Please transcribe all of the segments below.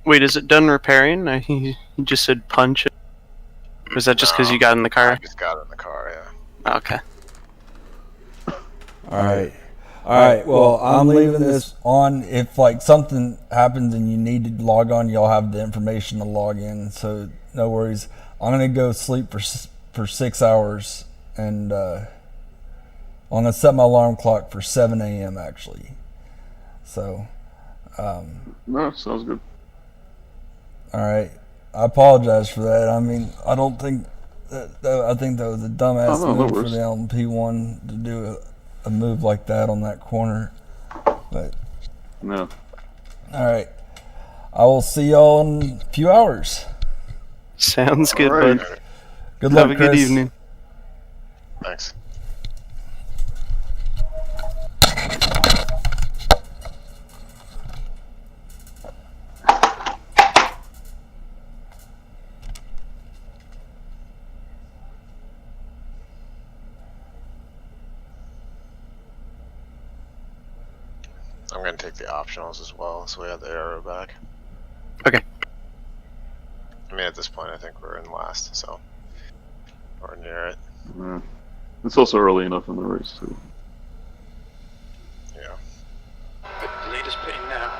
Wait, is it done repairing? He just said punch it. Or is that just because you got in the car? I just got in the car, yeah. Okay. Alright. Alright, well, I'm leaving this on. If, like, something happens and you need to log on, y'all have the information to log in, so no worries. I'm going to go sleep for 6 hours, and I'm going to set my alarm clock for 7 a.m. actually. So, no, sounds good. Alright. I apologize for that. I mean, I don't think I think that was a dumbass move for the LMP1 to do a move like that on that corner. But no. Alright. I will see y'all in a few hours. Sounds good, right. bud. Good luck, Have a Chris. good evening. Thanks. I'm going to take the optionals as well, so we have the arrow back. Okay. I mean, at this point, I think we're in last, so we're near it. Yeah. It's also early enough in the race, too. Yeah. The lead is pitting now.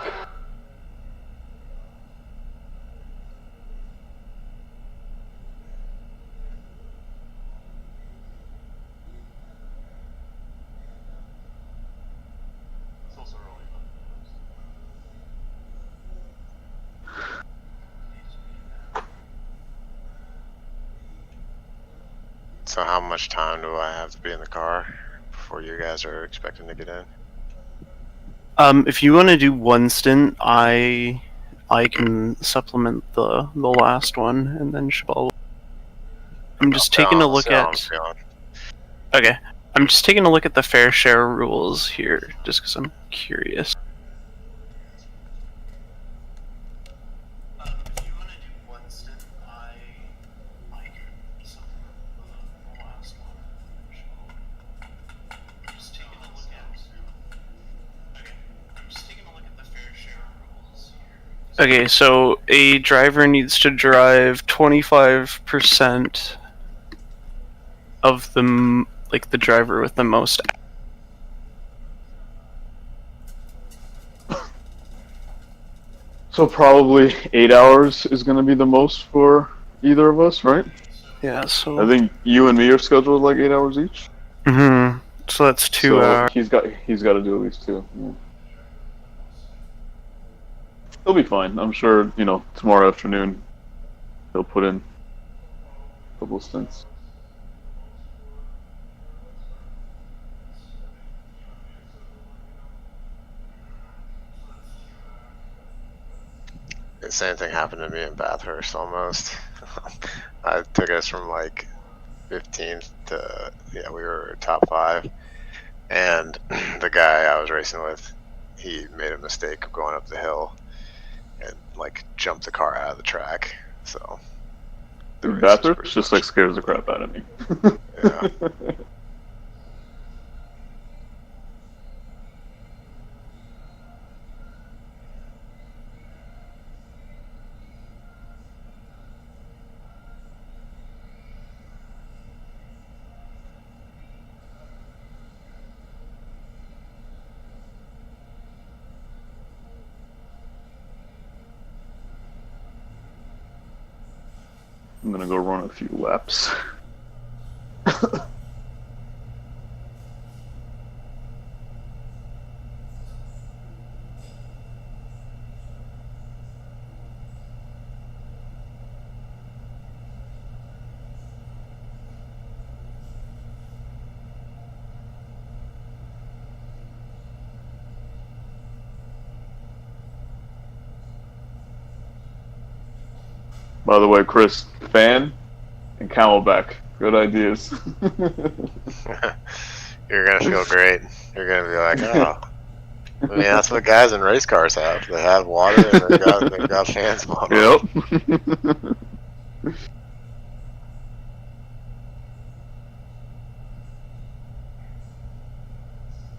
So how much time do I have to be in the car before you guys are expecting to get in? If you want to do one stint, I can supplement the last one, and then Shaibal. I'm just taking a look at. Okay, I'm just taking a look at the fair share rules here, just because I'm curious. Okay, so a driver needs to drive 25% of the, like, the driver with the most. So probably 8 hours is going to be the most for either of us, right? Yeah, so... I think you and me are scheduled like 8 hours each. Mm-hmm. So that's 2 hours. He's got to do at least 2. Yeah. He'll be fine. I'm sure, you know, tomorrow afternoon he'll put in a couple stints. The same thing happened to me in Bathurst almost. I took us from like 15th to, yeah, we were top 5. And the guy I was racing with, he made a mistake of going up the hill and like jumped the car out of the track. So the Bathurst just like scares the crap out of me. Yeah. I'm gonna go run a few laps. By the way, Chris, fan and Camelback. Good ideas. You're gonna feel great. You're gonna be like, oh. I mean, that's what guys in race cars have. They have water and they've got fans on them.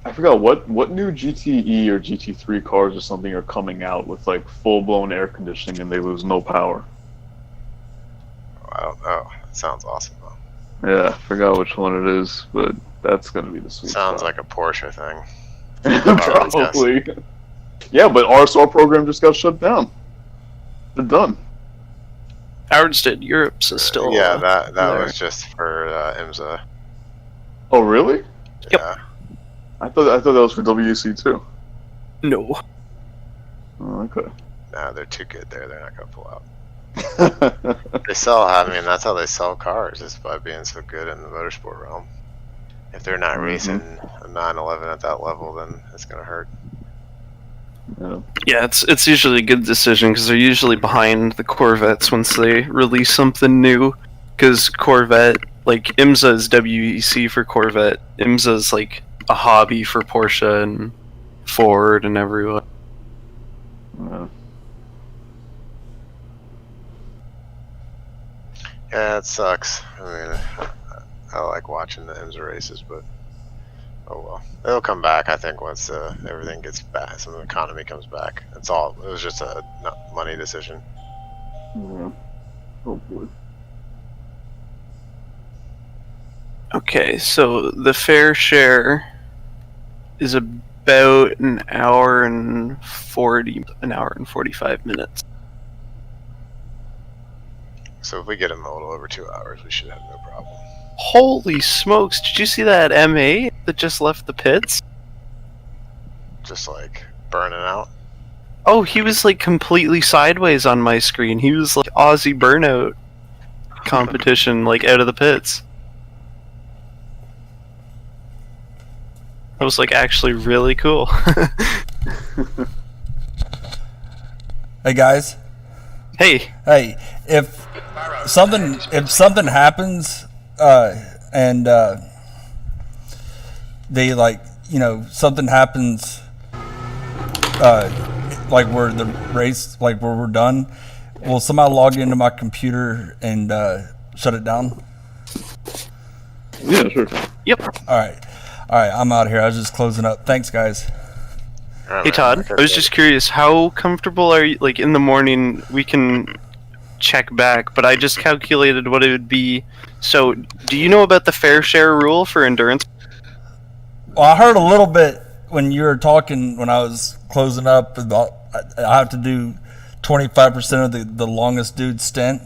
Yep. I forgot what new GTE or GT3 cars or something are coming out with like full blown air conditioning and they lose no power. I don't know. It sounds awesome though. Yeah, I forgot which one it is, but that's gonna be the sweet Sounds spot. like a Porsche thing. Probably. Yeah, but RSR program just got shut down. They're done. Ours did. Europe's is still. Yeah, that there. was just for IMSA. Oh, really? Yep. Yeah. I thought that was for WEC too. No. Oh, okay. Nah, they're too good there. They're not gonna pull out. They sell. I mean, that's how they sell cars, is by being so good in the motorsport realm. If they're not racing a 911 at that level, then it's gonna hurt. Yeah. Yeah, it's usually a good decision because they're usually behind the Corvettes once they release something new. Because Corvette, like IMSA is WEC for Corvette. IMSA is like a hobby for Porsche and Ford and everyone. Yeah, it sucks. I mean, I like watching the IMSA races, but oh well. It'll come back, I think, once everything gets back, some of the economy comes back. It was just a money decision. Yeah. Hopefully. Okay, so the fair share is about an hour and 45 minutes. So if we get them a little over 2 hours, we should have no problem. Holy smokes, did you see that M8 that just left the pits? Just like burning out. Oh, he was like completely sideways on my screen. He was like Aussie burnout competition, like out of the pits. That was like actually really cool. Hey guys. Hey. Hey, if something happens and they like, you know, something happens like where the race, like where we're done, will somebody log into my computer and shut it down? Yeah, sure. Yep. All right, I'm out of here. I was just closing up. Thanks, guys. Right, Hey man. Todd, Okay, I was good. just curious, how comfortable are you, like in the morning, we can check back, but I just calculated what it would be. So, do you know about the fair share rule for endurance? Well, I heard a little bit when you were talking, when I was closing up, about I have to do 25% of the longest dude stint.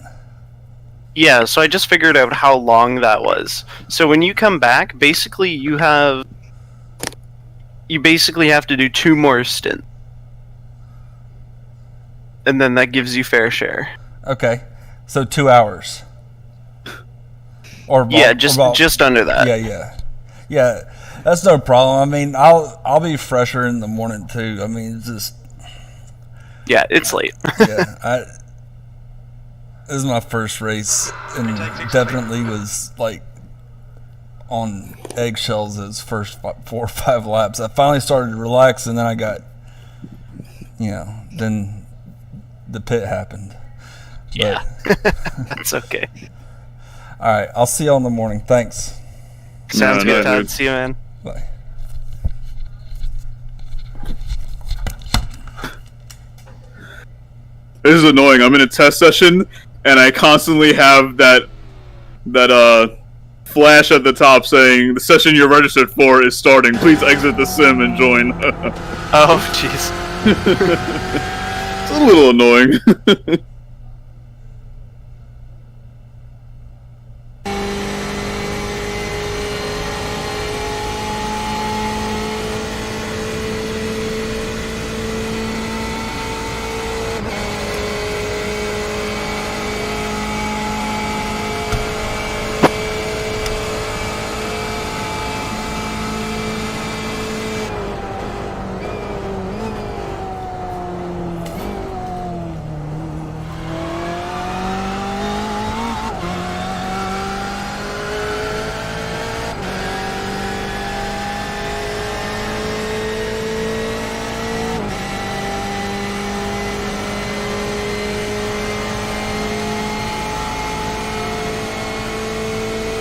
Yeah, so I just figured out how long that was. So when you come back, basically you basically have to do 2 more stints. And then that gives you fair share. Okay, so 2 hours. Or about, Yeah, just under that. Yeah. That's no problem. I mean, I'll be fresher in the morning too. I mean, it's just Yeah, it's late. yeah. This is my first race, and definitely was like on eggshells those first 4 or 5 laps. I finally started to relax, and then I got, then the pit happened. Yeah. That's okay. All right, I'll see you all in the morning. Thanks. Sounds No, good, Todd. dude. See you, man. Bye. This is annoying. I'm in a test session, and I constantly have that flash at the top saying the session you're registered for is starting. Please exit the sim and join. Oh, jeez. It's a little annoying.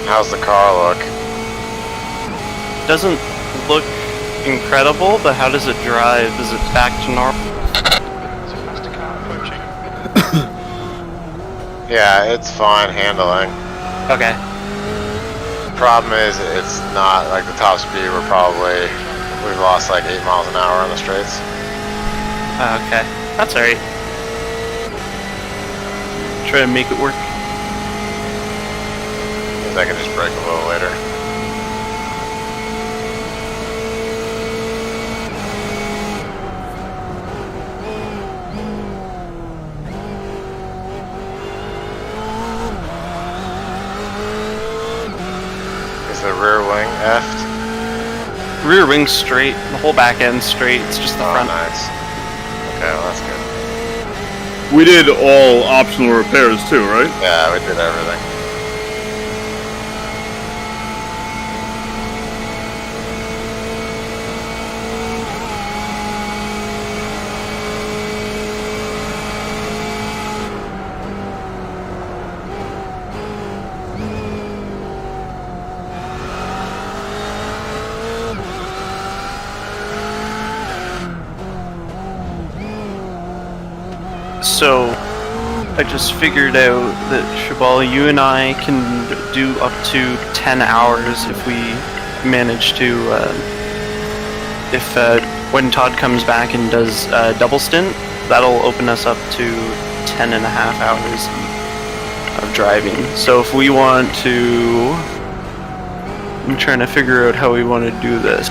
How's the car look? Doesn't look incredible, but how does it drive? Is it back to normal? There's a faster car approaching. Yeah, it's fine handling. Okay. Problem is, it's not like the top speed. We've lost like 8 miles an hour on the straights. Okay. That's alright. Try to make it work. Means I can just brake a little later. Is the rear wing effed? Rear wing straight, the whole back end straight, it's just the Oh, front. nice. Okay, well that's good. We did all optional repairs too, right? Yeah, we did everything. So, I just figured out that Shaibal, you and I can do up to 10 hours if we manage to, when Todd comes back and does a double stint, that'll open us up to 10 and a half hours of driving. So if we want to, I'm trying to figure out how we want to do this.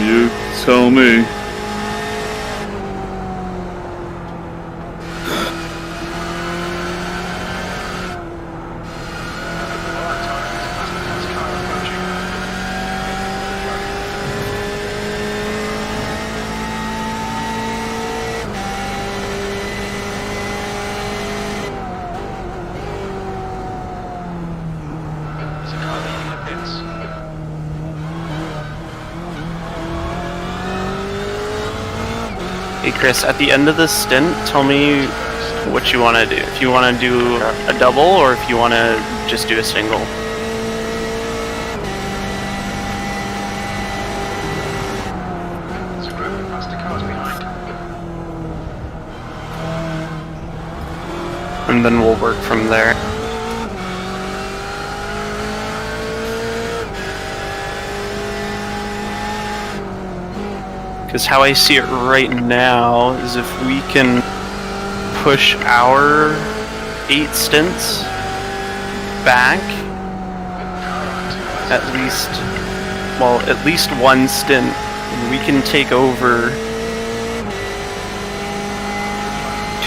You tell me. There's a car leaving the pits. Hey Chris, at the end of this stint, tell me what you want to do. If you want to do a double or if you want to just do a single. There's a group of faster cars behind. And then we'll work from there. Because how I see it right now is if we can push our 8 stints back at least one stint, we can take over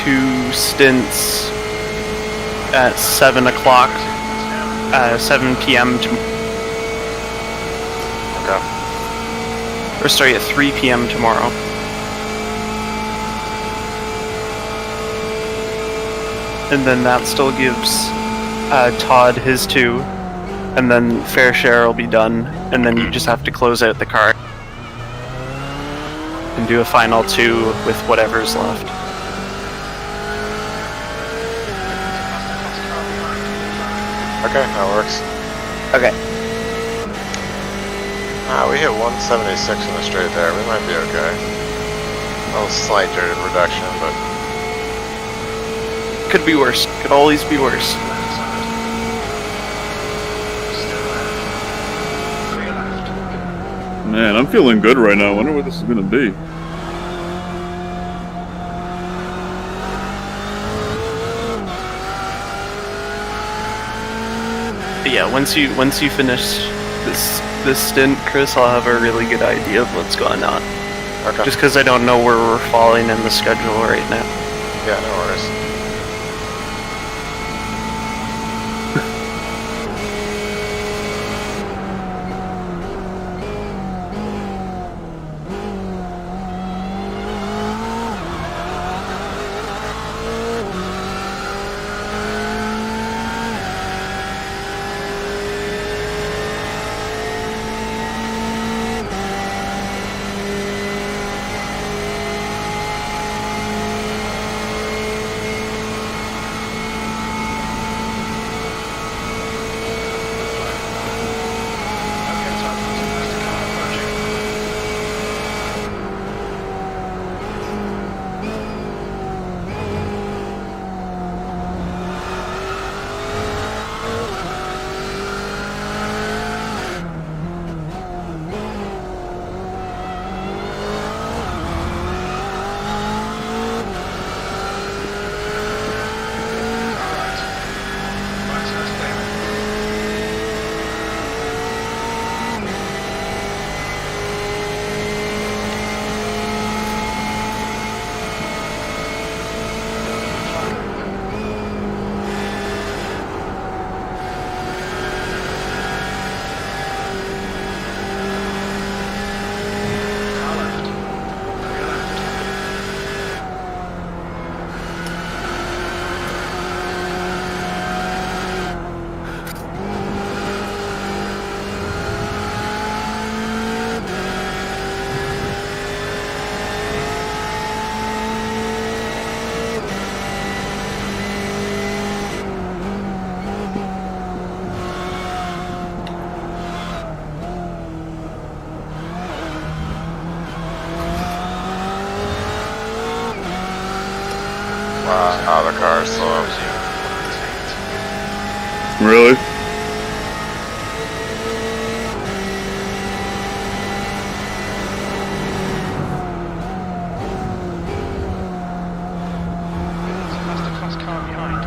2 stints at 7 o'clock, 7 p.m. Okay. Or sorry, at 3 p.m. tomorrow. And then that still gives Todd his 2, and then fair share will be done, and then you just have to close out the car and do a final 2 with whatever's left. Okay, that works. Okay. We hit 176 in the straight there. We might be okay. A little slight reduction, but Could be worse. Could always be worse. Man, I'm feeling good right now. I wonder what this is gonna be. But yeah, once you finish this stint, Chris, I'll have a really good idea of what's going on. okay. Just because I don't know where we're falling in the schedule right now. Yeah, no worries. Really? That's the fast car behind.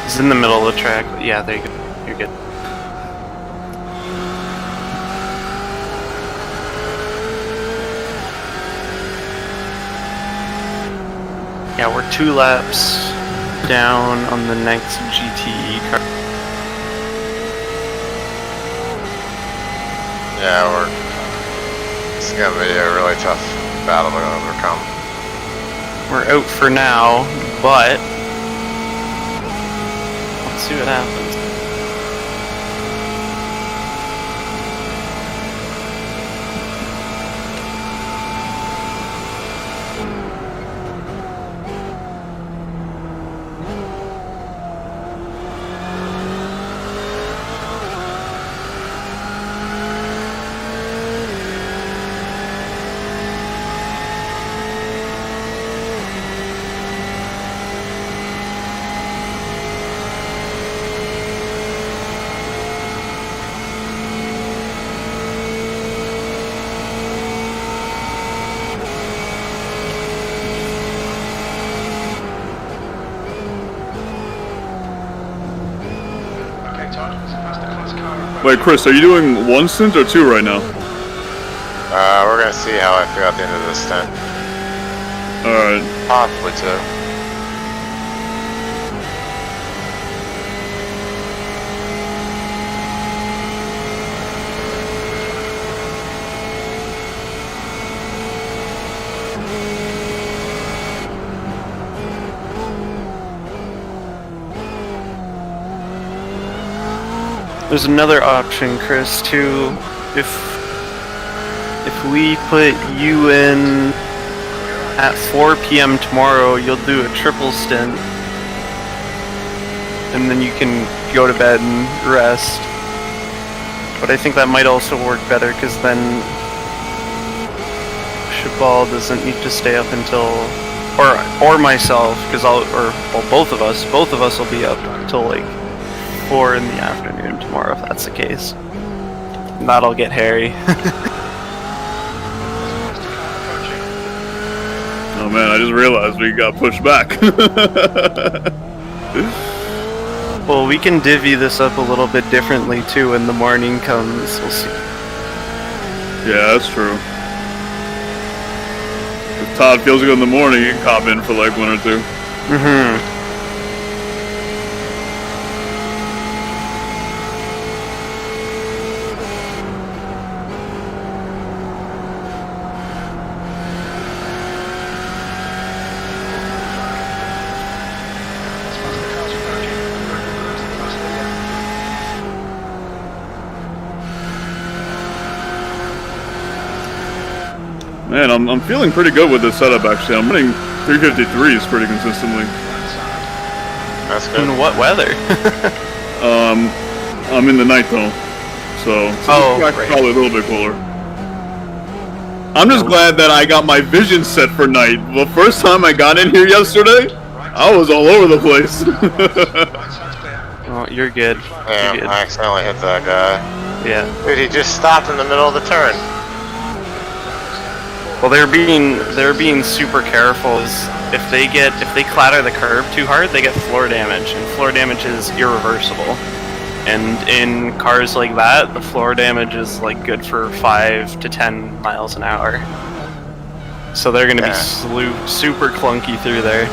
He's in the middle of the track. Yeah, there you go. You're good. Yeah, we're 2 laps down on the next GTE car. Yeah, it's gonna be a really tough battle to overcome. We're out for now, but let's see what happens. Okay, Todd, that's the fast car approaching. Wait, Chris, are you doing 1 stint or 2 right now? We're gonna see how I feel at the end of this stint. Alright. Possibly 2. There's another option, Chris, too. If we put you in at 4 p.m. tomorrow, you'll do a triple stint. And then you can go to bed and rest. But I think that might also work better, because then Shaibal doesn't need to stay up until... Or myself, because both of us will be up until like 4 in the afternoon tomorrow, if that's the case. And that'll get hairy. Oh man, I just realized we got pushed back. Well, we can divvy this up a little bit differently too when the morning comes. We'll see. Yeah, that's true. If Todd feels good in the morning, you can cop in for like 1 or 2. Mm-hmm. That's fast the car's approaching. That's the fast leader. Man, I'm feeling pretty good with this setup actually. I'm running 353s pretty consistently. Right side. That's good. In what weather? I'm in the night though, so Oh, it's right. probably a little bit cooler. I'm just glad that I got my vision set for night. The first time I got in here yesterday, I was all over the place. Right side's clear. Oh, you're good. Damn, You're good. I accidentally hit that guy. Yeah. Dude, he just stopped in the middle of the turn. Well, they're being super careful. If they clatter the curb too hard, they get floor damage, and floor damage is irreversible. And in cars like that, the floor damage is like good for 5 to 10 miles an hour. So they're going to be super clunky through there.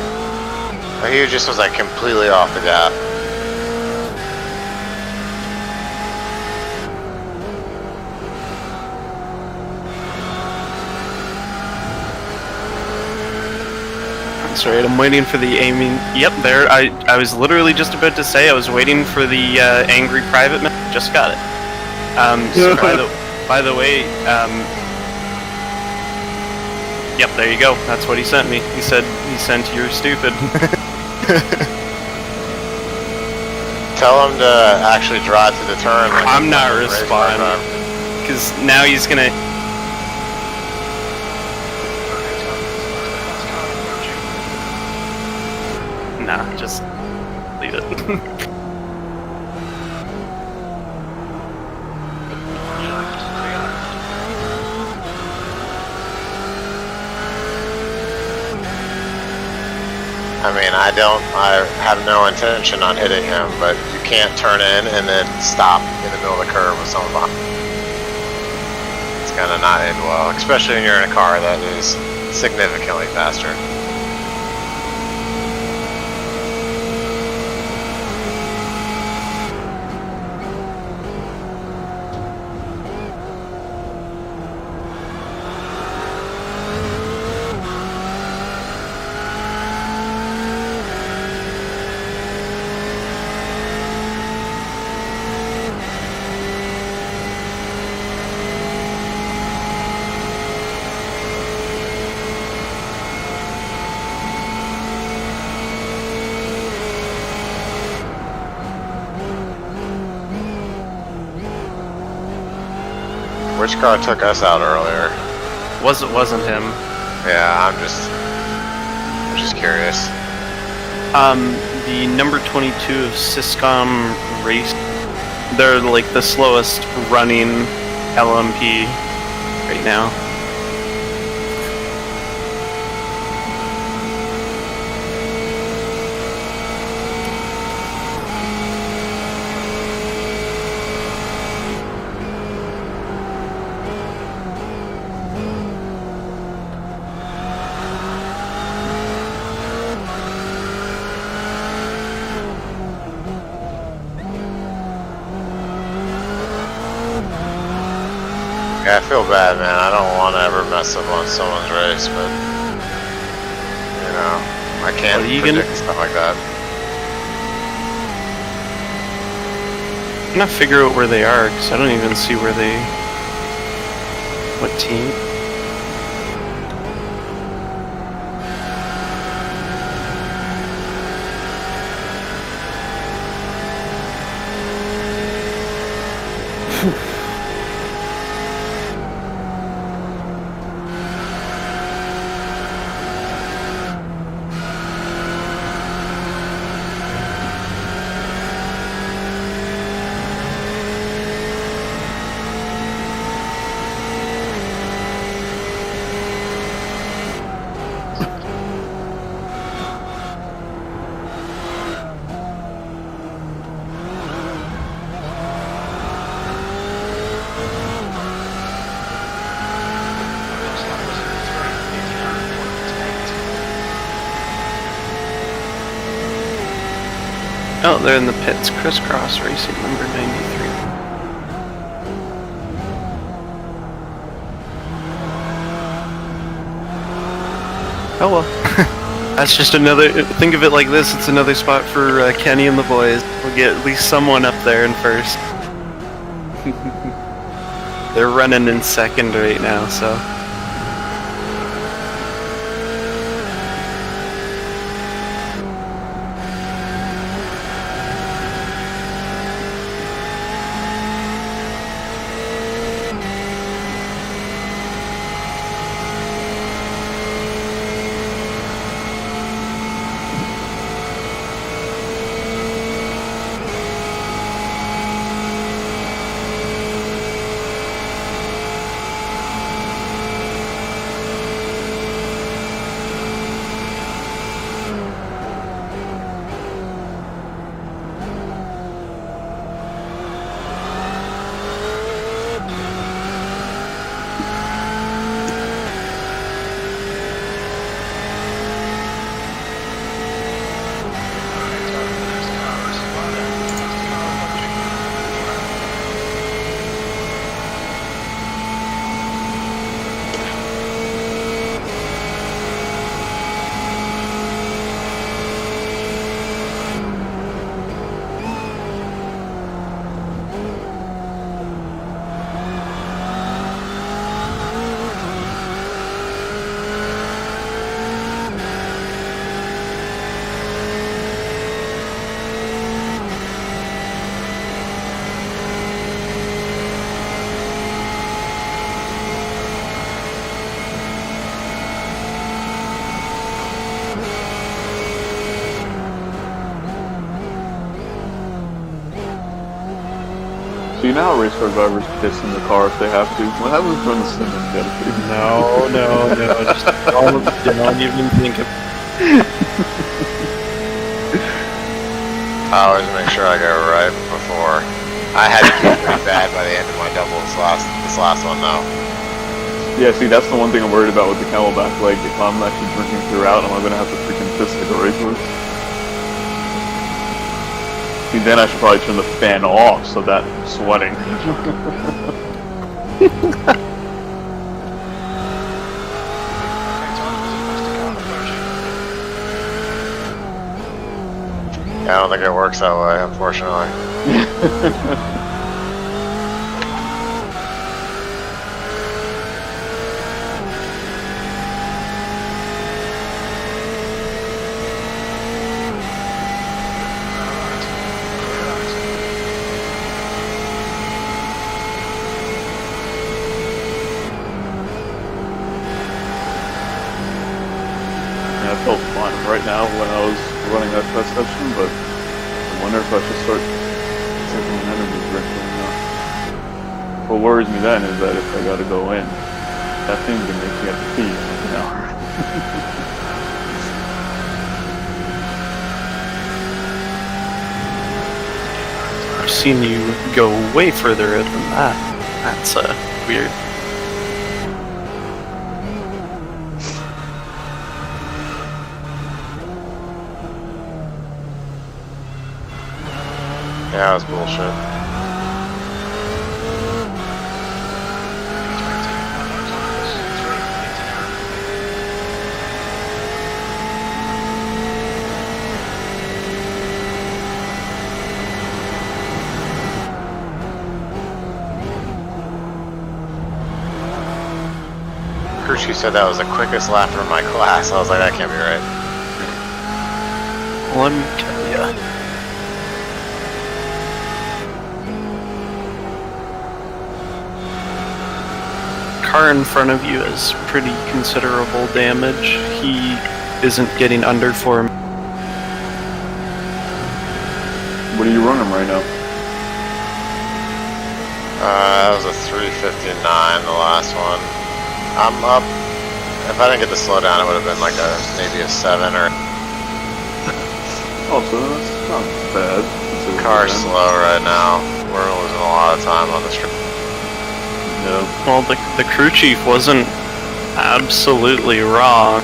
He just was like completely off the gap. That's right, I'm waiting for the aiming. Yep, there. I was literally just about to say I was waiting for the angry private man. Just got it. So by the way, yep, there you go. That's what he sent me. He said he sent you're stupid. Tell him to actually drive through the turn. Like I'm not race car responding driver. because now he's gonna. Nah, just leave it. I mean, I have no intention on hitting him, but you can't turn in and then stop in the middle of the curve with someone behind. It's gonna not end well, especially when you're in a car that is significantly faster. Which car took us out earlier? Wasn't him. Yeah, I'm just curious. The number 22 of Syscom Race, they're like the slowest running LMP right now. Yeah, I feel bad, man. I don't want to ever mess up on someone's race, but you know, I can't predict stuff like that. I'm gonna figure out where they are because I don't even see where they. What team? Oh, they're in the pits. Crisscross Racing, number 93. Oh well. That's just another. Think of it like this: it's another spot for Kenny and the boys. We'll get at least someone up there in first. They're running in second right now, so. you know how race car drivers piss in the car if they have to? What happens when the sim is dedicated? No, just don't even think of I always make sure I go right before. I had to do pretty bad by the end of my doubles this last one though. Yeah, see, that's the one thing I'm worried about with the Camelback. Like, if I'm actually drinking throughout, am I gonna have to freaking piss like a racehorse? See, then I should probably turn the fan off so that I'm sweating. Yeah, I don't think it works that way, unfortunately. Yeah, I felt fine right now when I was running that test session, but I wonder if I should start taking an energy drink or not. What worries me then is that if I gotta go in, that thing's gonna make me have to pee in like an hour. I've seen you go way further than that. That's weird. Yeah, that was bullshit. She said that was the quickest lap in my class. I was like, that can't be right. Let me tell ya. Car in front of you has pretty considerable damage. He isn't getting under for him. What are you running right now? That was a 3:59, the last one. I'm up. If I didn't get the slow down, it would have been like maybe a 7 or. Oh, so that's not bad. Car's slow right now. We're losing a lot of time on the street. Yeah. Well, the crew chief wasn't absolutely wrong.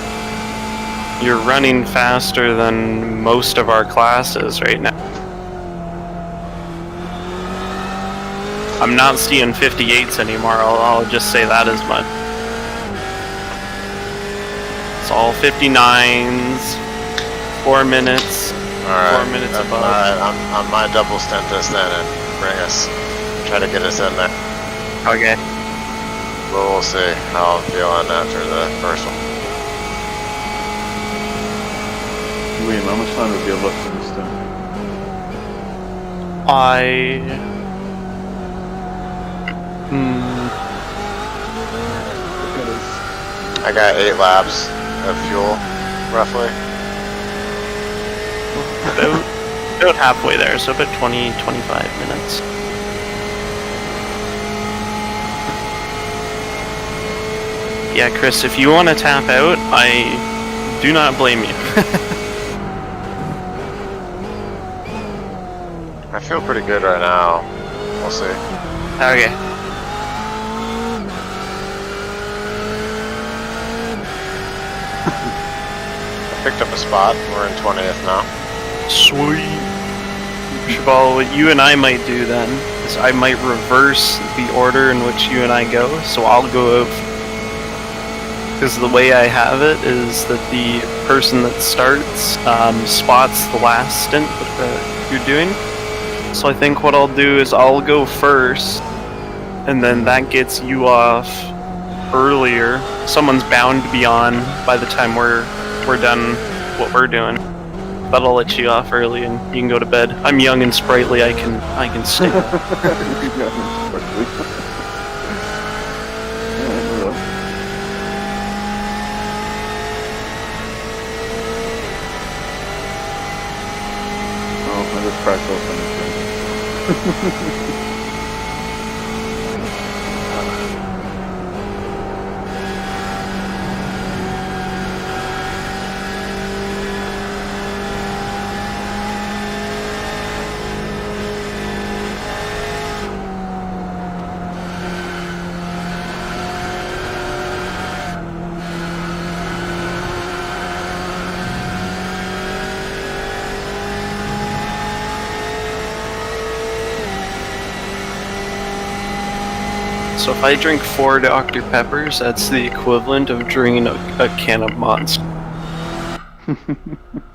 You're running faster than most of our classes right now. I'm not seeing 58s anymore, I'll just say that as much. It's all 59s, 4 minutes, Alright, 4 minutes above. Alright, I might double stint this then and try to get us in there. Okay. But we'll see how I'm feeling after the first one. William, how much time have you left in this thing? I got 8 laps of fuel, roughly. About halfway there, so about 20-25 minutes. Yeah, Chris, if you want to tap out, I do not blame you. I feel pretty good right now. We'll see. Okay. I picked up a spot. We're in 20th now. Sweet. Shaibal, what you and I might do then is I might reverse the order in which you and I go. So I'll go out. Because the way I have it is that the person that starts spots the last stint that you're doing. So I think what I'll do is I'll go first, and then that gets you off earlier. Someone's bound to be on by the time we're done what we're doing. But I'll let you off early and you can go to bed. I'm young and sprightly, I can stay. I just cracked open the So if I drink 4 Dr. Peppers, that's the equivalent of drinking a can of Monster.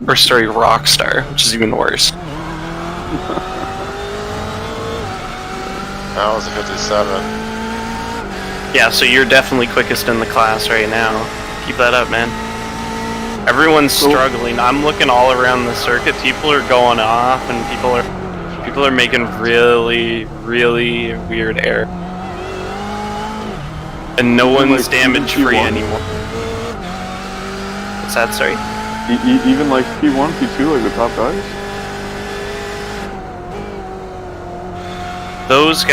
Or sorry, Rockstar, which is even worse. That was a 57. Yeah, so you're definitely quickest in the class right now. Keep that up, man. Everyone's struggling. I'm looking all around the circuit. People are going off, and people are making really, really weird errors. And no one's damage free anymore. What's that, sorry? Even like P1, P2, like the top guys? Those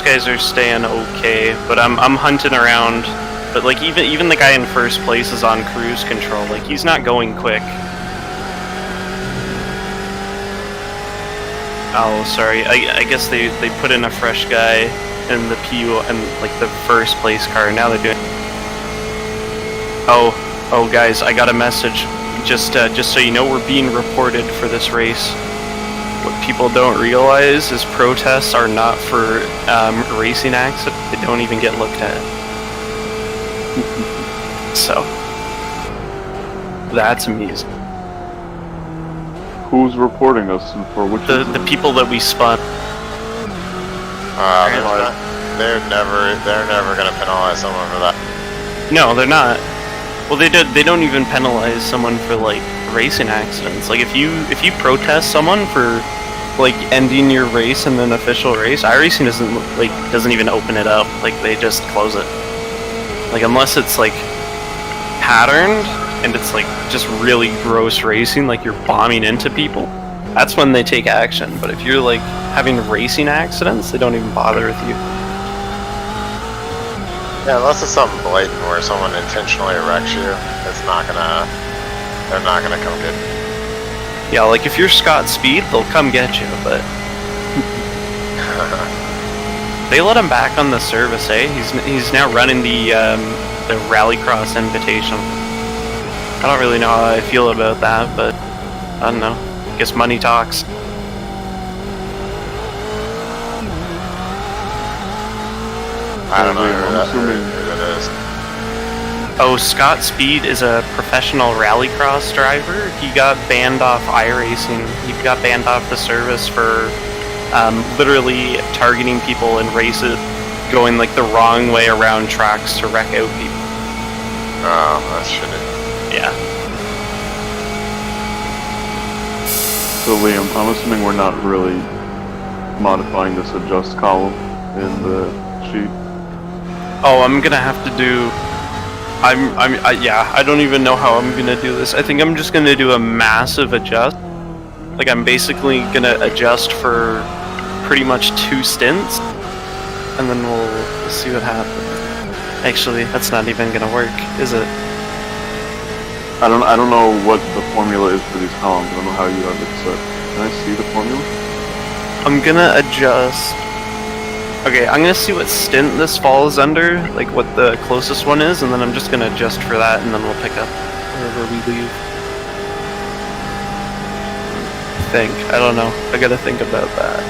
guys are staying okay, but I'm hunting around. But like even the guy in first place is on cruise control. Like he's not going quick. Oh, sorry. I guess they put in a fresh guy in the PU and like the first place car. Now they're doing. Oh, guys, I got a message. Just so you know, we're being reported for this race. What people don't realize is protests are not for racing accidents. They don't even get looked at. So that's amazing. Who's reporting us and for which? The people that we spun. They're never gonna penalize someone for that. No, they're not. Well, they don't even penalize someone for like racing accidents. Like if you protest someone for like ending your race in an official race, iRacing doesn't even open it up. Like they just close it. Like unless it's like patterned and it's like just really gross racing, like you're bombing into people, that's when they take action. But if you're like having racing accidents, they don't even bother with you. Yeah, unless it's something blatant where someone intentionally wrecks you, they're not gonna come get you. Yeah, like if you're Scott Speed, they'll come get you, but they let him back on the service, eh? He's now running the Rallycross Invitational. I don't really know how I feel about that, but I don't know. I guess money talks. I don't know I'm assuming who that is. Oh, Scott Speed is a professional rallycross driver. He got banned off iRacing. He got banned off the service for literally targeting people in races, going like the wrong way around tracks to wreck out people. Oh, that's shitty. Yeah. So Liam, I'm assuming we're not really modifying this adjust column in the sheet. Oh, I'm gonna have to do. Yeah. I don't even know how I'm gonna do this. I think I'm just gonna do a massive adjust. Like I'm basically gonna adjust for pretty much 2 stints, and then we'll see what happens. Actually, that's not even gonna work, is it? I don't know what the formula is for these columns. I don't know how you have it set. Can I see the formula? I'm gonna adjust. Okay, I'm gonna see what stint this falls under, like what the closest one is, and then I'm just gonna adjust for that, and then we'll pick up wherever we leave. I don't know. I gotta think about that.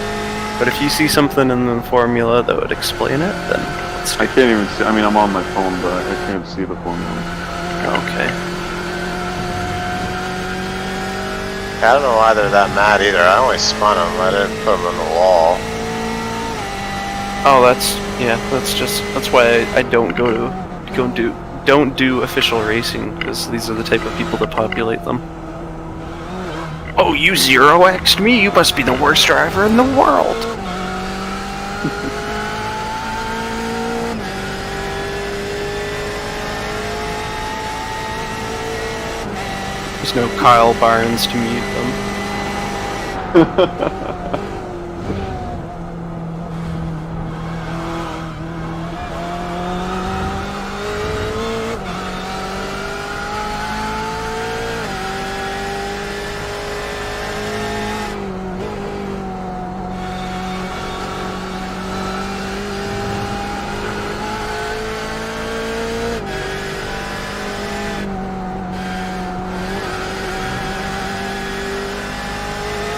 But if you see something in the formula that would explain it, then let's do I can't even see. I mean, I'm on my phone, but I can't see the formula. Okay. I don't know why they're that mad either. I only spun them. I didn't put them in the wall. Oh, that's why I don't don't do official racing, because these are the type of people that populate them. Oh, you 0x'd me? You must be the worst driver in the world. There's no Kyle Barnes to mute them.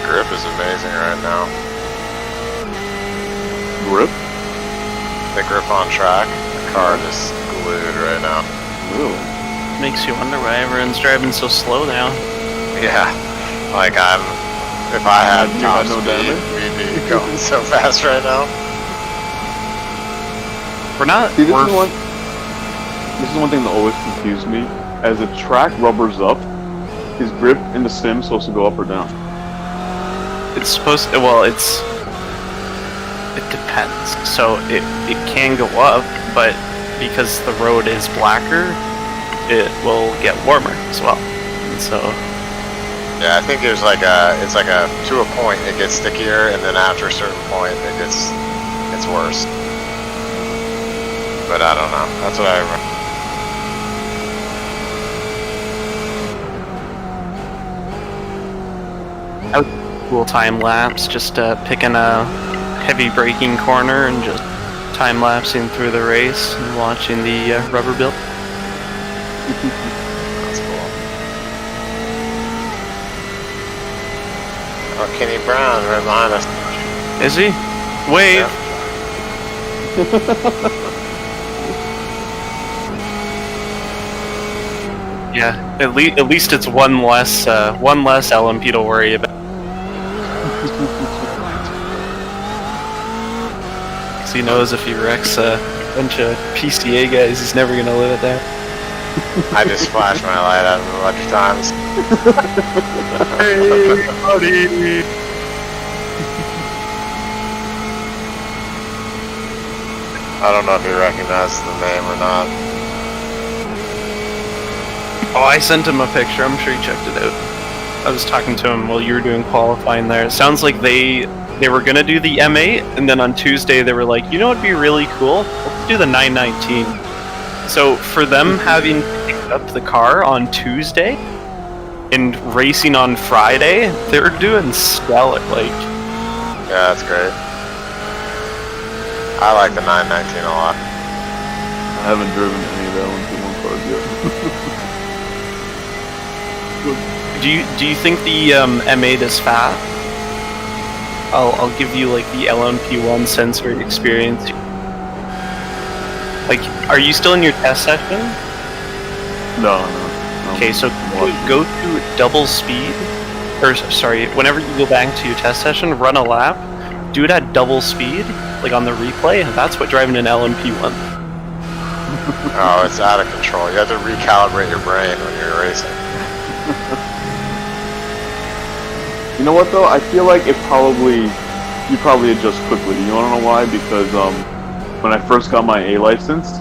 Grip is amazing right now. Grip? the grip on track. The car just glued right now. Really? Makes you wonder why everyone's driving so slow now. Yeah, like if I had You top had no speed, damage? we'd be going so fast right now. We're not. See, this we're, is one thing that always confused me. As the track rubbers up, his grip in the sim supposed to go up or down? It's supposed to, well, it depends. So it can go up, but because the road is blacker, it will get warmer as well. And so Yeah, I think there's it's like a to a point it gets stickier, and then after a certain point it's worse. But I don't know. That's what I remember. cool time lapse, just picking a heavy braking corner and just time lapsing through the race and watching the rubber build. That's cool. Oh, Kenny Brown right behind us. Is he? Wave. Yeah, at least it's one less LMP to worry about. So he knows if he wrecks a bunch of PCA guys, he's never gonna live it there. I just flashed my light at him a bunch of times. Hey, buddy! I don't know if he recognizes the name or not. Oh, I sent him a picture. I'm sure he checked it out. I was talking to him while you were doing qualifying there. It sounds like they were gonna do the M8, and then on Tuesday they were like, you know what'd be really cool? Let's do the 919. So for them having picked up the car on Tuesday and racing on Friday, they're doing stellar. Like, Yeah, that's great. I like the 919 a lot. I haven't driven any of that 121 cars yet. do you think the M8 is fast? I'll give you like the LMP1 sensor experience. Like, are you still in your test session? No. Okay, so go to double speed, or sorry, whenever you go back to your test session, run a lap, do it at double speed, like on the replay. That's what driving an LMP1. Oh, it's out of control. You have to recalibrate your brain when you're racing. You know what though? I feel like you probably adjust quickly. You wanna know why? Because when I first got my A license,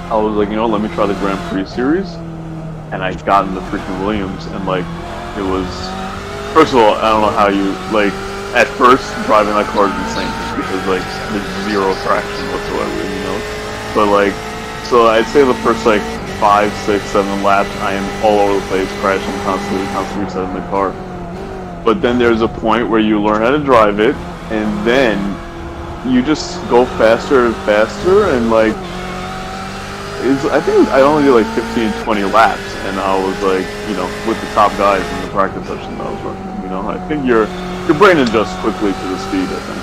I was like, you know, let me try the Grand Prix series, and I got in the freaking Williams, and like, it was. First of all, I don't know how you like. At first, driving that car is insane because like there's zero traction whatsoever, you know. But like, so I'd say the first like 5, 6, 7 laps, I am all over the place, crashing constantly resetting the car. But then there's a point where you learn how to drive it, and then you just go faster and faster, and like, I think I only did like 15, 20 laps, and I was like, you know, with the top guys in the practice session that I was running. You know, I think your brain adjusts quickly to the speed, I think.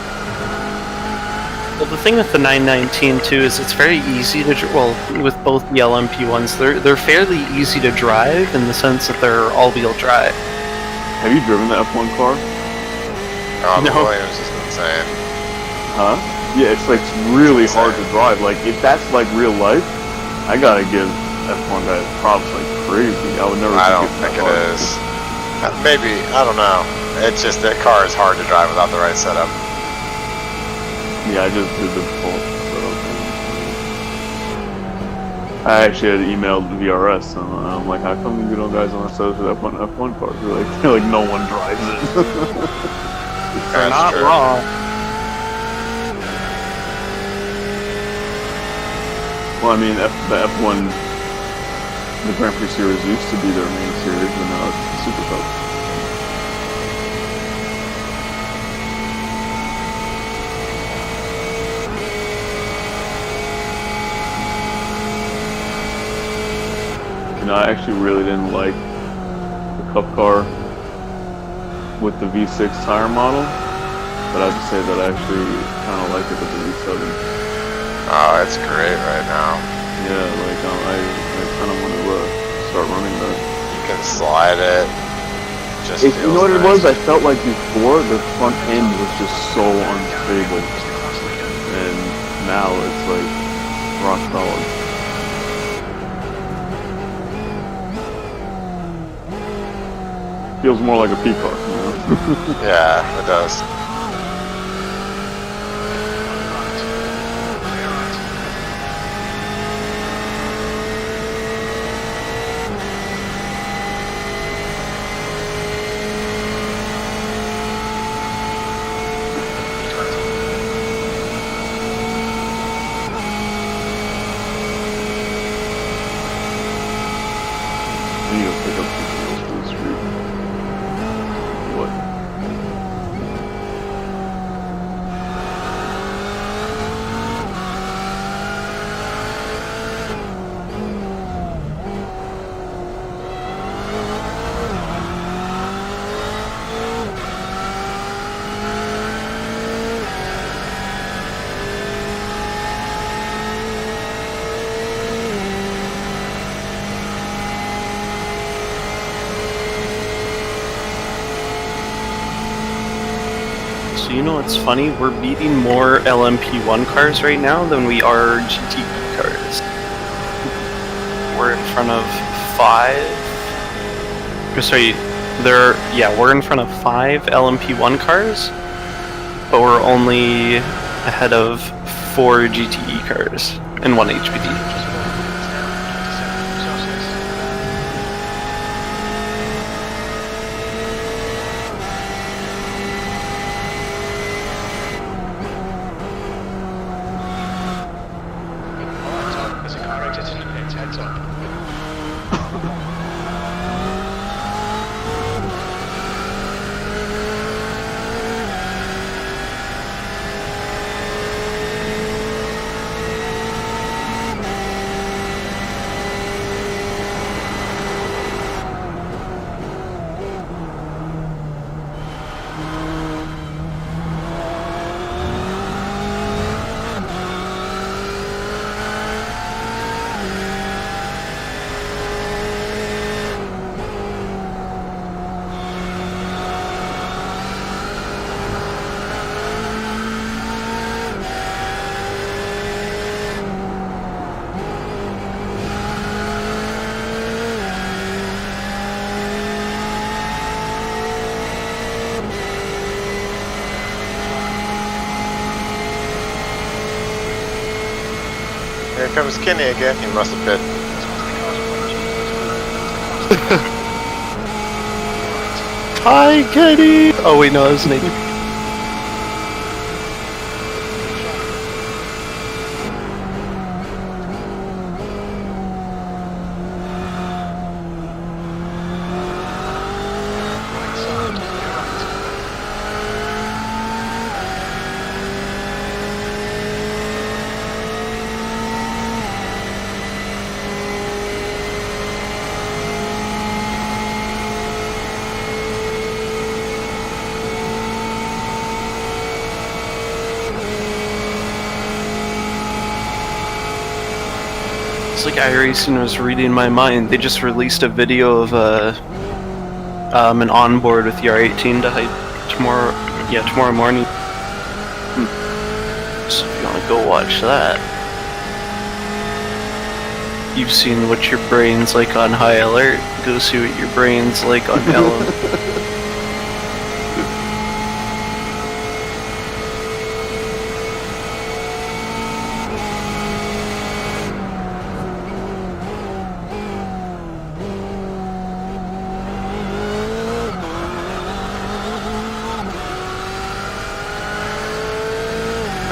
Well, the thing with the 919 too is it's very easy to, well, with both the LMP ones, they're fairly easy to drive in the sense that they're all-wheel drive. Have you driven the F1 car? Oh, the No. Williams is insane. Huh? Yeah, it's like really hard to drive. Like, if that's like real life, I gotta give F1 guys props like crazy. I would never. I don't think it is. Maybe, I don't know. It's just that car is hard to drive without the right setup. Yeah, I just did the full setup. I actually had emailed VRS, and I'm like, how come you know guys on the set of F1 cars? They're like, no one drives it. They're That's not true. wrong. Well, I mean, the F1, the Grand Prix series used to be their main series, but now it's the Super Cup. You know, I actually really didn't like the Cup car with the V6 tire model, but I have to say that I actually kind of like it with the V7. Oh, it's great right now. Yeah, like I kind of want to start running that. You can slide it. Just You feels know what it nice. was? I felt like before the front end was just so unstable, and now it's like rock solid. Feels more like a peacock, you know? Yeah, it does. I need to pick up something else for the street. What? So you know what's funny? We're beating more LMP1 cars right now than we are GTE cars. We're in front of 5. Sorry, we're in front of 5 LMP1 cars, but we're only ahead of 4 GTE cars and 1 HPD. There's a car exiting and it's heads up. Here comes Kenny again. He must have been. Hi, Kenny! Oh wait, no, that was Nate. It's like iRacing was reading my mind. They just released a video of an onboard with the R18 to hype tomorrow morning. So if you want to go watch that, you've seen what your brain's like on high alert. Go see what your brain's like on LM.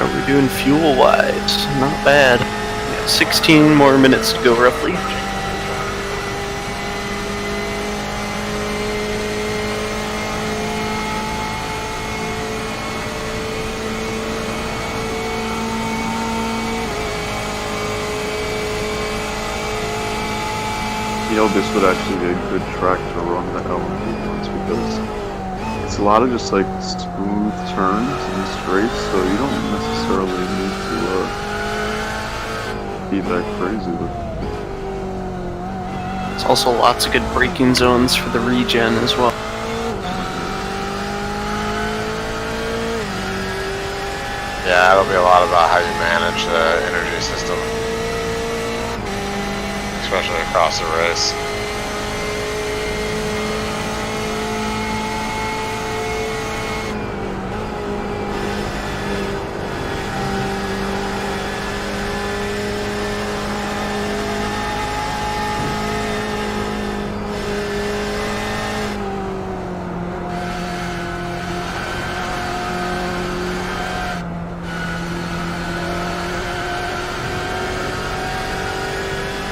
How are we doing fuel-wise? Not bad. We got 16 more minutes to go, roughly. You know, this would actually be a good track to run the LMP ones because it's a lot of just like smooth turns and straights, so you don't necessarily need to be that crazy. But There's also lots of good braking zones for the regen as well. Yeah, it'll be a lot about how you manage the energy system, especially across the race.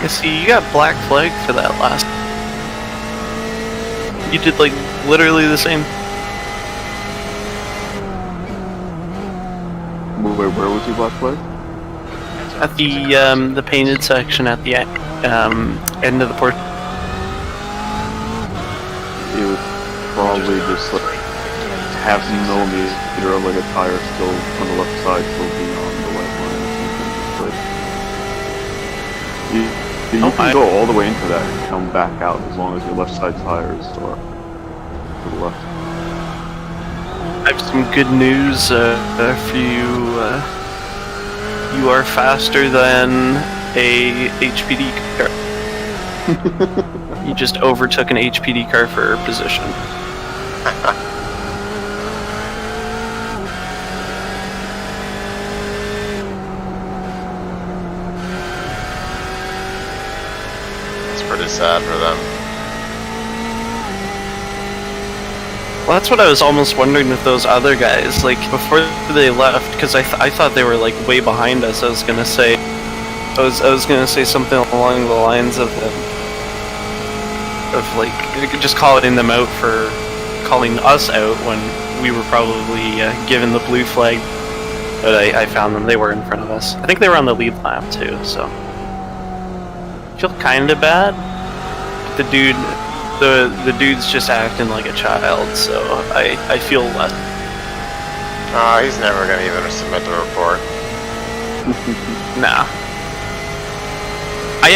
I see, you got black flag for that last. You did like literally the same. where was your black flag? At the painted section at the end of the port. It was probably just like half a millimeter of like a tire still on the left side, still being on the white line or something. You can go all the way into that and come back out as long as your left side tires are to the left. I have some good news for you. You are faster than a HPD car. You just overtook an HPD car for position. It's pretty sad for them. Well, that's what I was almost wondering with those other guys. Like before they left, because I thought they were like way behind us. I was gonna say something along the lines of like just calling them out for calling us out when we were probably given the blue flag. But I found them; they were in front of us. I think they were on the lead lap too. So I feel kind of bad. But the dude's just acting like a child, so I feel less. He's never gonna even submit the report. Nah. I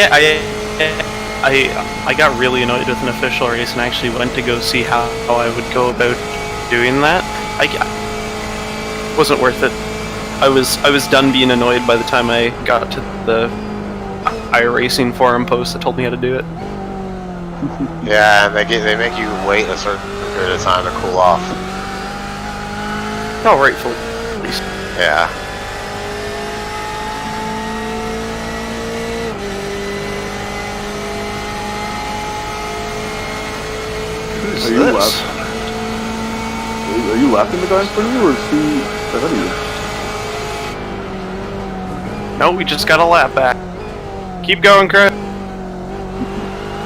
got really annoyed with an official race and actually went to go see how I would go about doing that. Wasn't worth it. I was done being annoyed by the time I got to the iRacing forum post that told me how to do it. Yeah, and they make you wait a certain period of time to cool off. Oh, rightfully. At least. Yeah. Who's Are you this? Are you laughing the guy in front of you, or is he ahead of you? No, we just got a lap back. Keep going, Chris.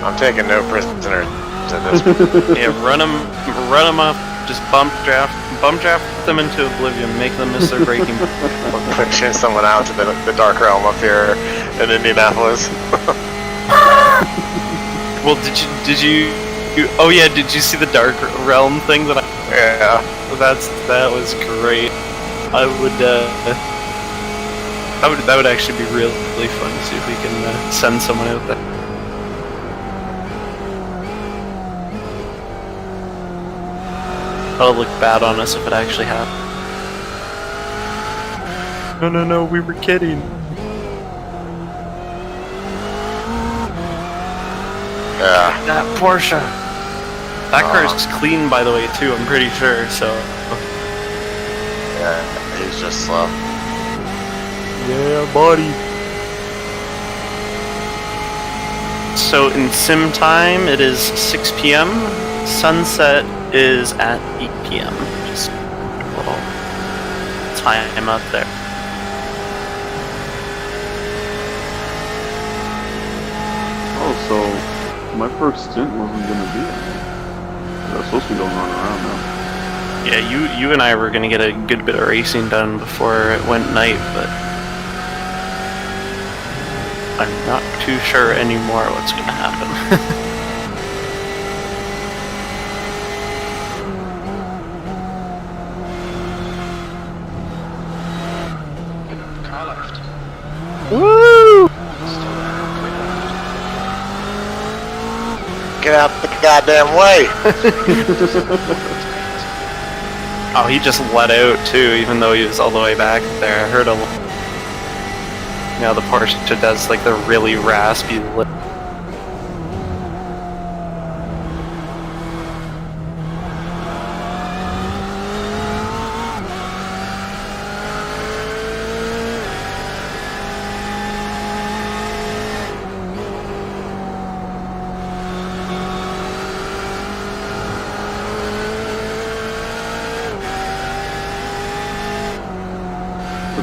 I'm taking no prisoners in this. Yeah, run them up. Just bump draft them into oblivion. Make them miss their braking. Pushing someone out to the dark realm up here in Indianapolis. Well, did you? Oh yeah, did you see the dark realm thing that Yeah. that was great. That would actually be really fun to see if we can send someone out there. That'll look bad on us if it actually happened. No, we were kidding. Yeah. That Porsche. That car is clean, by the way, too, I'm pretty sure, so... Yeah, he's just slow. Yeah, buddy. So in sim time, it is 6 p.m. Sunset is at 8 p.m. Just a little time up there. Oh, so my first stint wasn't gonna be it. I was supposed to be going on around now. Yeah, you and I were gonna get a good bit of racing done before it went night, but I'm not too sure anymore what's gonna happen. Car left. Woo! Get out the goddamn way! Oh, he just let out too, even though he was all the way back there. I heard a... You know, the Porsche does like the really raspy lip.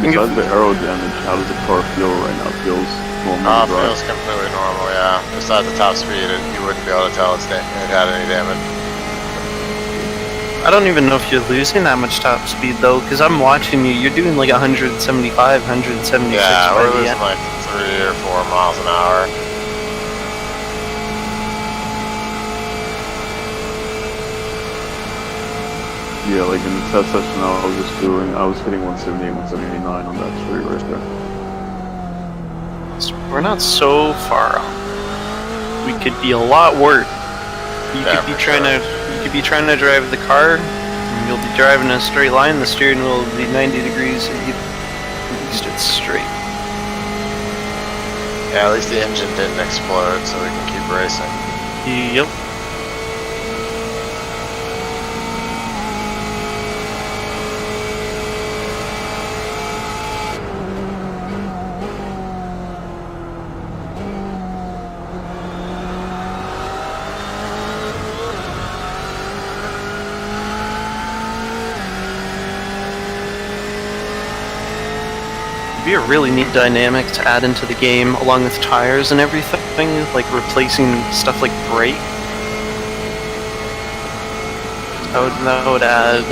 Besides the aero damage, how does the car feel right now? It feels normal to It drive? feels completely normal, yeah. Besides the top speed, you wouldn't be able to tell it had any damage. I don't even know if you're losing that much top speed though, because I'm watching you. You're doing like 175, 176 Yeah, by we're the losing end. like 3 or 4 miles an hour. Yeah, like in the test session I was just doing, I was hitting 178, 179 on that straight right there. So we're not so far off. We could be a lot worse. You Yeah, could be for trying sure. to, you could be trying to drive the car. And you'll be driving in a straight line. The steering wheel will be 90 degrees. And at least it's straight. Yeah, at least the engine didn't explode, so we can keep racing. Yep. It'd be a really neat dynamic to add into the game, along with tires and everything, like replacing stuff like brake. That would add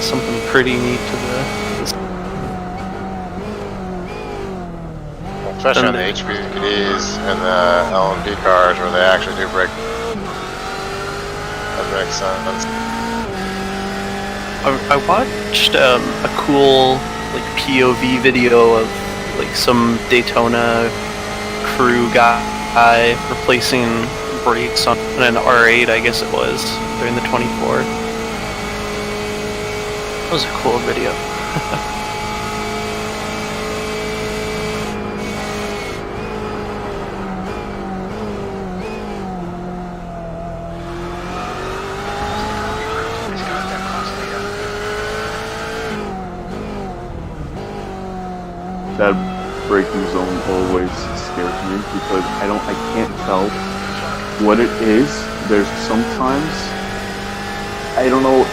something pretty neat to Especially on the HPDs and the LMP cars where they actually do brake. That makes sense. I watched a cool like POV video of like some Daytona crew guy replacing brakes on an R8, I guess it was, during the 24. That was a cool video. These goddamn constantly, That braking zone always scares me because I can't tell what it is. There's sometimes, I don't know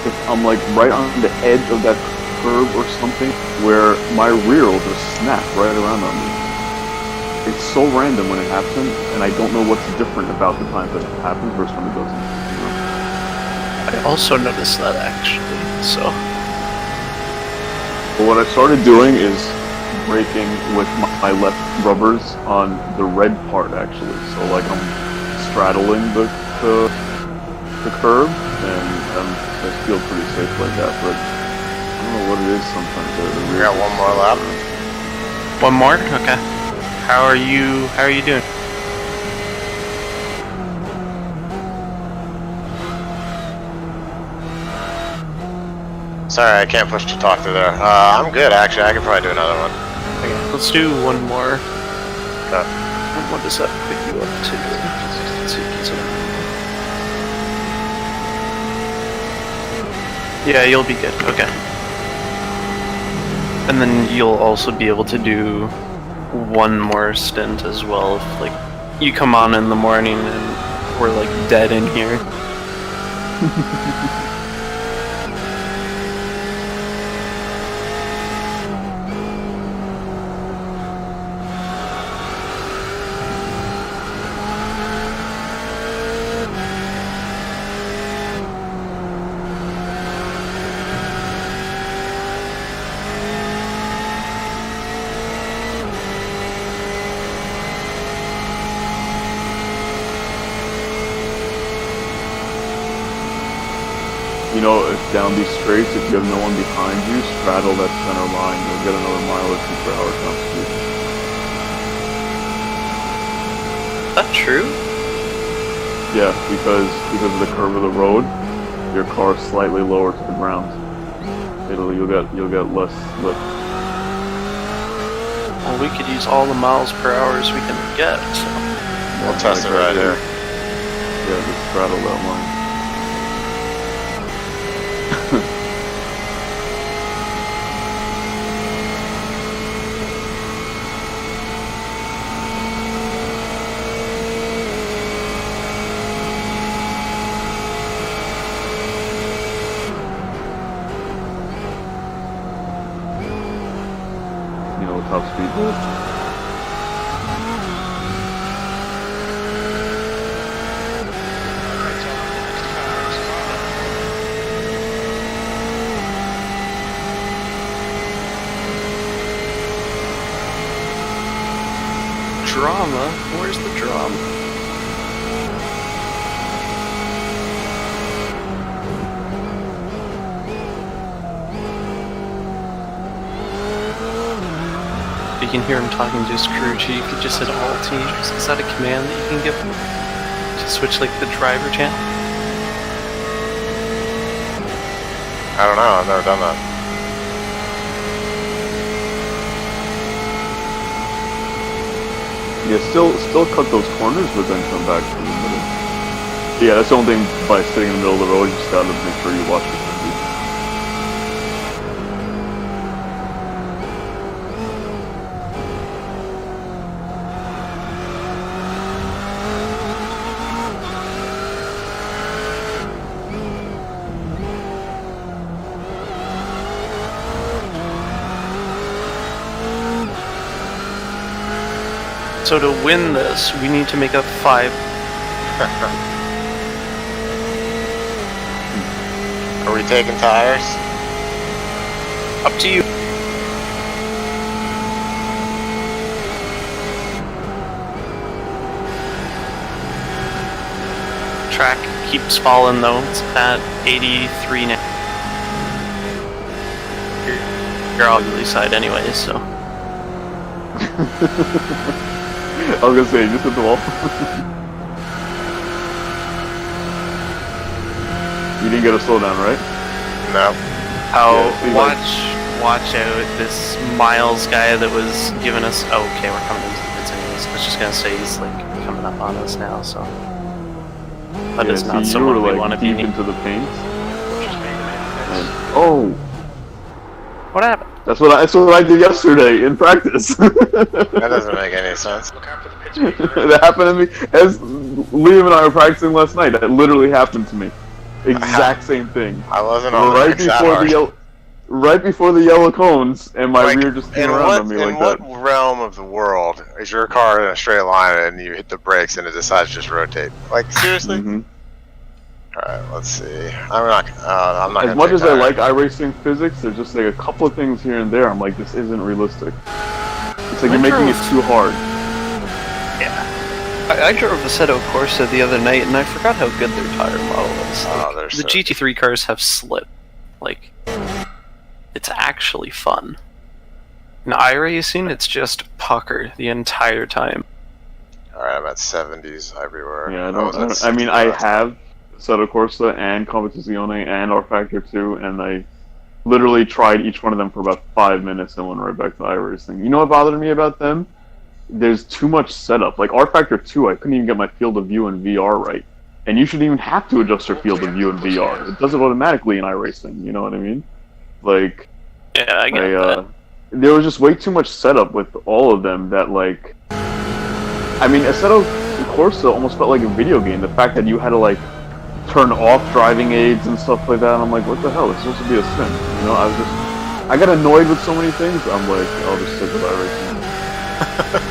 if I'm like right on the edge of that curve or something where my rear will just snap right around on me. It's so random when it happens, and I don't know what's different about the times that it happens versus when it doesn't. You know? I also noticed that actually, so. But what I started doing is braking with my left rubbers on the red part actually. So like I'm straddling the curb, and I feel pretty safe like that. But I don't know what it is sometimes. We got one more lap. One more? Okay. How are you doing? Sorry, I can't push to talk through there. I'm good actually. I could probably do another one. Okay, let's do one more. Okay. What does that pick you up to? Let's see. Yeah, you'll be good. Okay. And then you'll also be able to do one more stint as well. If like you come on in the morning and we're like dead in here. You know, if down these straights, if you have no one behind you, straddle that center line. You'll get another mile or two per hour top speed. that true? Yeah, because of the curve of the road, your car's slightly lower to the ground. You'll get less slip. Well, we could use all the miles per hour we can get. So. We'll test it right here. Yeah, just straddle that line. You know, top speed boost. Drama? Where's the drama? You can hear him talking to his crew chief. You just hit Alt T. Is that a command that you can give him to switch like the driver channel? I don't know, I've never done that. Yeah, still cut those corners, but then come back to the middle. Yeah, that's the only thing by sitting in the middle of the road. You just gotta make sure you watch the speed. So to win this, we need to make a 5. Are we taking tires? Up to you. Track keeps falling though. It's at 83 now. You're ugly side anyway, so. I was gonna say, just hit the wall. You didn't get a slowdown, right? No. Oh, Yeah, watch out, this Miles guy that was giving us... Oh, okay, we're coming into the pits anyways. I was just gonna say he's like coming up on us now, so... But it's not someone we want to be... deep into the paint. Oh! What happened? That's what I did yesterday in practice. That doesn't make any sense. Look out for the pit speed. That happened to me as Liam and I were practicing last night. That literally happened to me. Exact same thing. I wasn't on the next side. Right before the yellow cones, and my Like, rear just came around on me like that. In what realm of the world is your car in a straight line and you hit the brakes and it decides to just rotate? Like, seriously? Mm-hmm. Alright, let's see. I'm not As much as I like iRacing physics, there's just like a couple of things here and there. I'm like, this isn't realistic. It's like you're making it too hard. Yeah. I drove the Assetto Corsa the other night, and I forgot how good their tire model is. Oh, Like, the GT3 cars have slip. Like, it's actually fun. In iRacing, it's just pucker the entire time. Alright, I'm at 70s everywhere. Yeah, I mean, I have Assetto Corsa and Competizione and R-Factor 2, and I literally tried each one of them for about 5 minutes and went right back to iRacing. You know what bothered me about them? There's too much setup. Like R-Factor 2, I couldn't even get my field of view in VR right. And you shouldn't even have to adjust your field of view in VR. It does it automatically in iRacing, you know what I mean? Like, Yeah, I get that. there was just way too much setup with all of them that, like... I mean, Assetto Corsa almost felt like a video game. The fact that you had to, like, turn off driving aids and stuff like that, and I'm like, what the hell? It's supposed to be a sim. You know, I got annoyed with so many things, I'm like, I'll just stick with iRacing.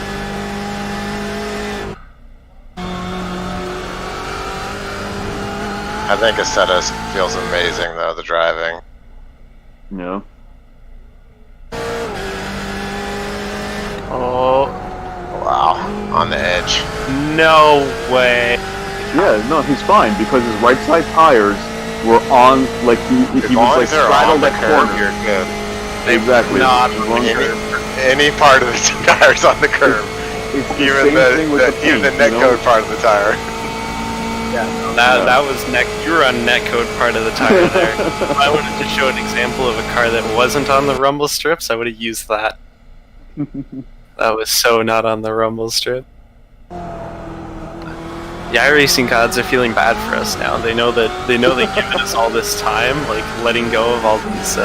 I think Assetto feels amazing though, the driving. Yeah. Oh, Wow, on the edge. no way. Yeah, no, he's fine, because his right side tires were on, like, he was, like, straddled that corner. You're good. Exactly. Not As long as- Any part of the tires on the curb. It's the Even same the, thing with the paint, even the netcode part of the tire. That was you were on netcode part of the tire there. If I wanted to show an example of a car that wasn't on the rumble strips, I would have used that. That was so not on the rumble strip. The iRacing gods are feeling bad for us now. They know they've given us all this time, like letting go of all these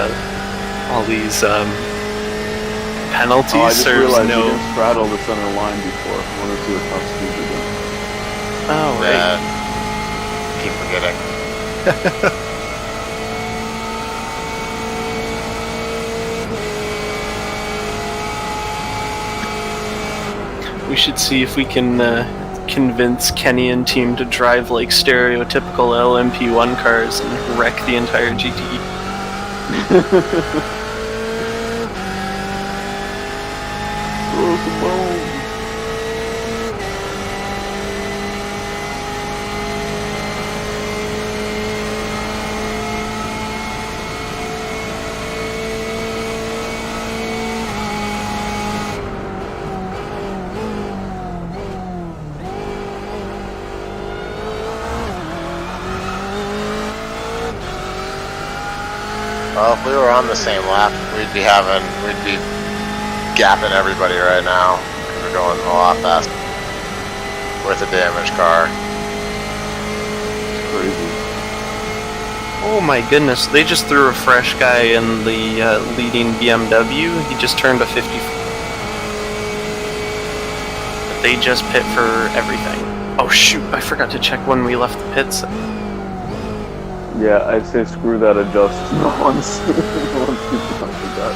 penalties. Oh, I just serves realized no. you didn't straddle the center line before. I want to see what top speed you're doing. Oh right. Keep forgetting. We should see if we can convince Kenny and team to drive like stereotypical LMP1 cars and wreck the entire GT. Throw some bones. Well, if we were on the same lap, we'd be gapping everybody right now because we're going a lot faster with a damaged car. Crazy. Oh my goodness, they just threw a fresh guy in the leading BMW. He just turned a 50. They just pit for everything. Oh shoot, I forgot to check when we left the pits. Yeah, I'd say screw that, adjust once. Once you done with that.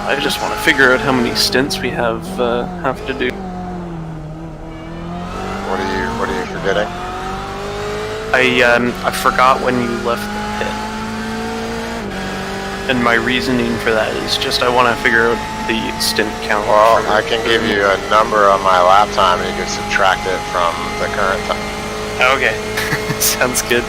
I just want to figure out how many stints we have to do. What are you forgetting? I forgot when you left the pit. And my reasoning for that is just I want to figure out the stint count. Well, I can give you a number on my lap time and you can subtract it from the current time. Okay. Sounds good.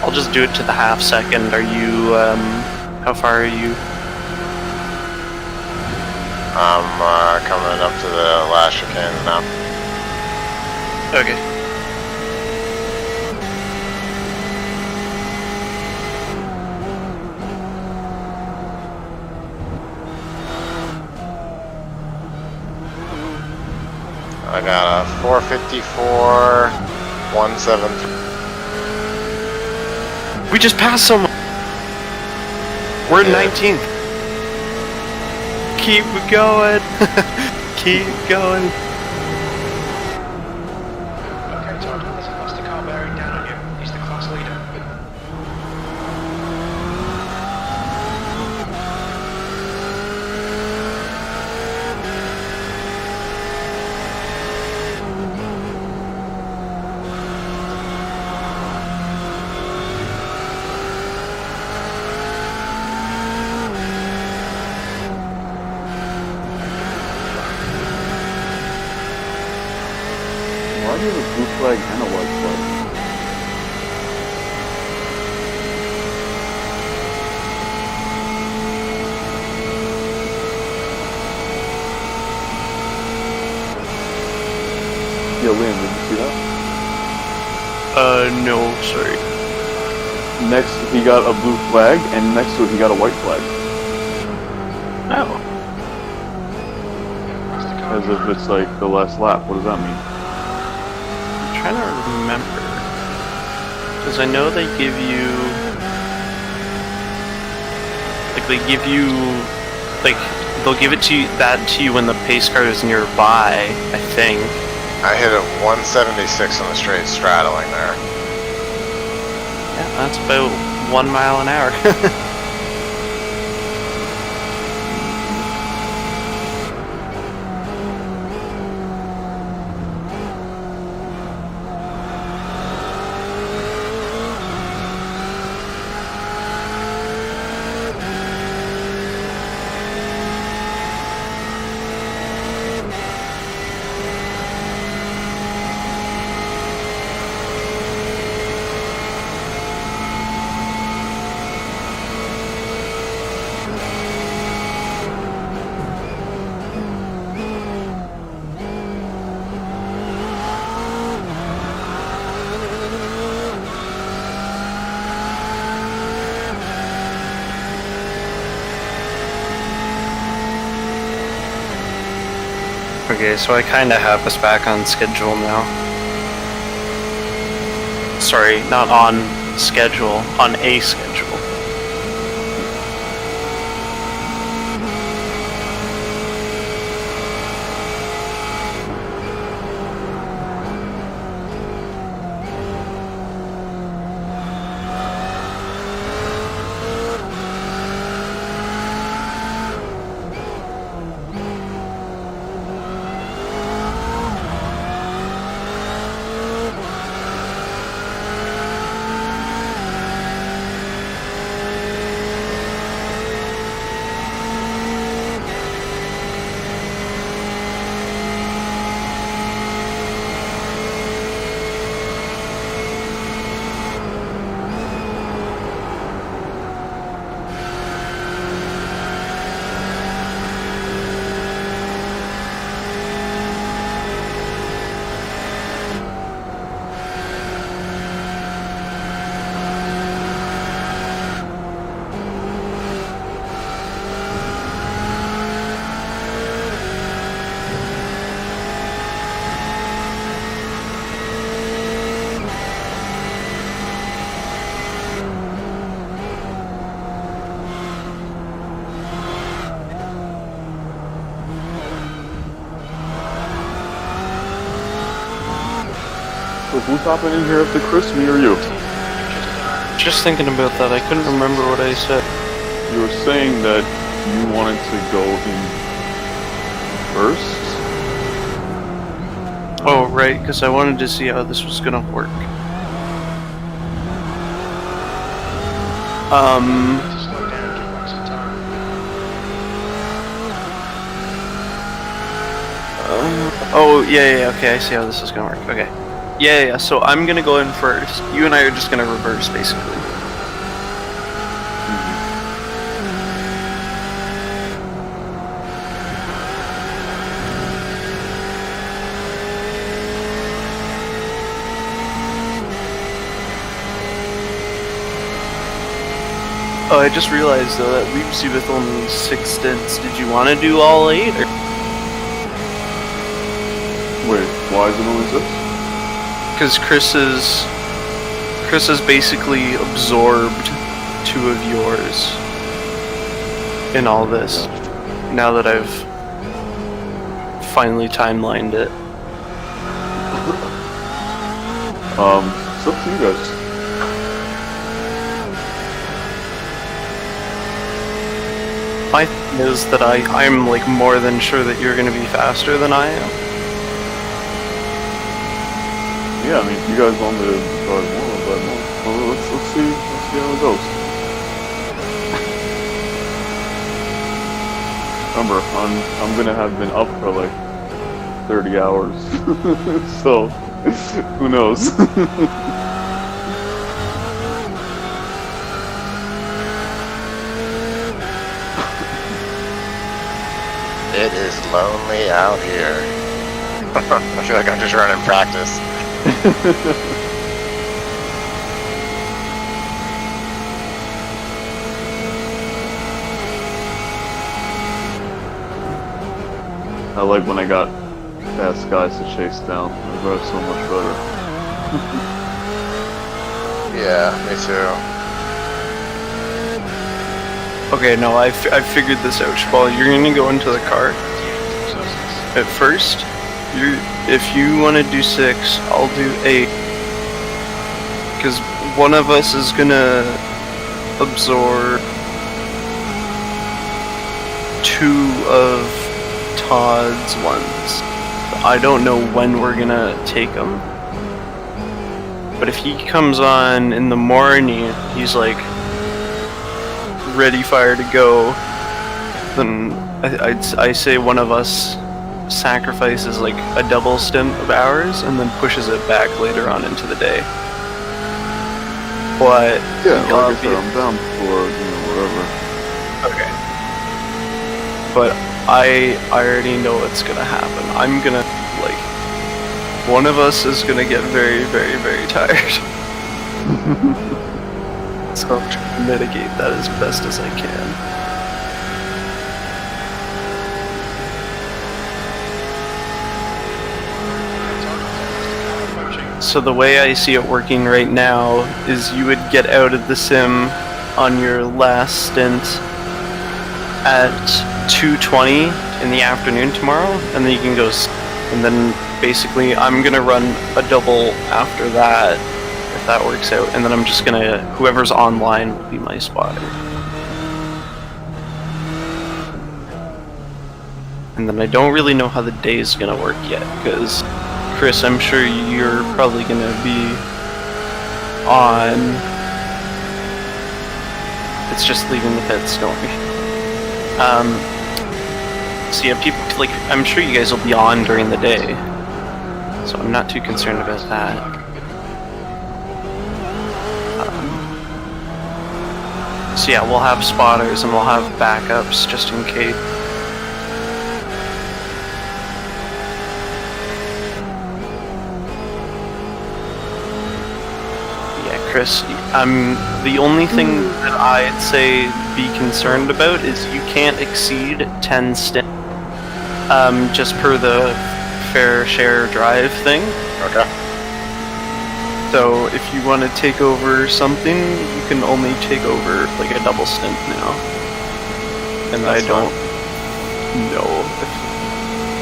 I'll just do it to the half second. Are you, how far are you? I'm coming up to the last chicane now. Okay. I got a 454, 173. We just passed someone. We're Yeah. 19th. Keep going. Keep going. Okay, Todd, that's the car bearing down on you. He's the class leader. Why do you have a blue flag and a white flag? Yeah, Liam, did you see that? No, sorry. Next, he got a blue flag, and next to it, he got a white flag. Oh. That's the car. As if it's like the last lap. What does that mean? I'm trying to remember. Because I know they give you... Like, they'll give it to you, that to you when the pace car is nearby, I think. I hit a 176 on the straight straddling there. Yeah, that's about 1 mile an hour. Okay, so I kind of have us back on schedule now. Sorry, not on schedule, on a schedule. So who's hopping in here after Chris, me or you? Just thinking about that, I couldn't remember what I said. You were saying that you wanted to go in first? Oh, right, because I wanted to see how this was gonna work. To slow down, give one some time. Oh, yeah, okay, I see how this is gonna work. Okay. Yeah, so I'm gonna go in first. You and I are just gonna reverse, basically. Oh, I just realized, though, that leaves you with only 6 stints. Did you want to do all 8, or...? Wait, why is it only 6? Because Chris has basically absorbed 2 of yours in all this. Now that I've finally timelined it. It's up to you guys. My thing is that I'm like more than sure that you're gonna be faster than I am. Yeah, I mean, if you guys want me to drive more, I'll drive more. Well, let's see how it goes. Remember, I'm gonna have been up for like 30 hours, so who knows? It is lonely out here. I feel like I'm just running practice. I like when I got fast guys to chase down. I drive so much better. Yeah, me too. Okay, no, I figured this out, Shaibal. You're gonna go into the car. At first, if you want to do 6, I'll do 8. Because one of us is gonna absorb 2 of Todd's ones. I don't know when we're gonna take them. But if he comes on in the morning, he's like ready, fire to go, then I say one of us sacrifices like a double stint of hours and then pushes it back later on into the day. But yeah, like I said, I'm down for whatever. Okay. But I already know what's gonna happen. I'm gonna one of us is gonna get very, very, very tired. So I'm trying to mitigate that as best as I can. So the way I see it working right now is you would get out of the sim on your last stint at 2:20 in the afternoon tomorrow, and then you can go. And then basically, I'm gonna run a double after that, if that works out. And then I'm just gonna whoever's online will be my spotter. And then I don't really know how the day's gonna work yet, because Chris, I'm sure you're probably gonna be on. It's just leaving the pits, don't we? So yeah, people like I'm sure you guys will be on during the day, so I'm not too concerned about that. So yeah, we'll have spotters and we'll have backups just in case. Chris, the only thing that I'd say be concerned about is you can't exceed 10 stints, just per the fair share drive thing. Okay. So if you want to take over something, you can only take over like a double stint now. And I don't know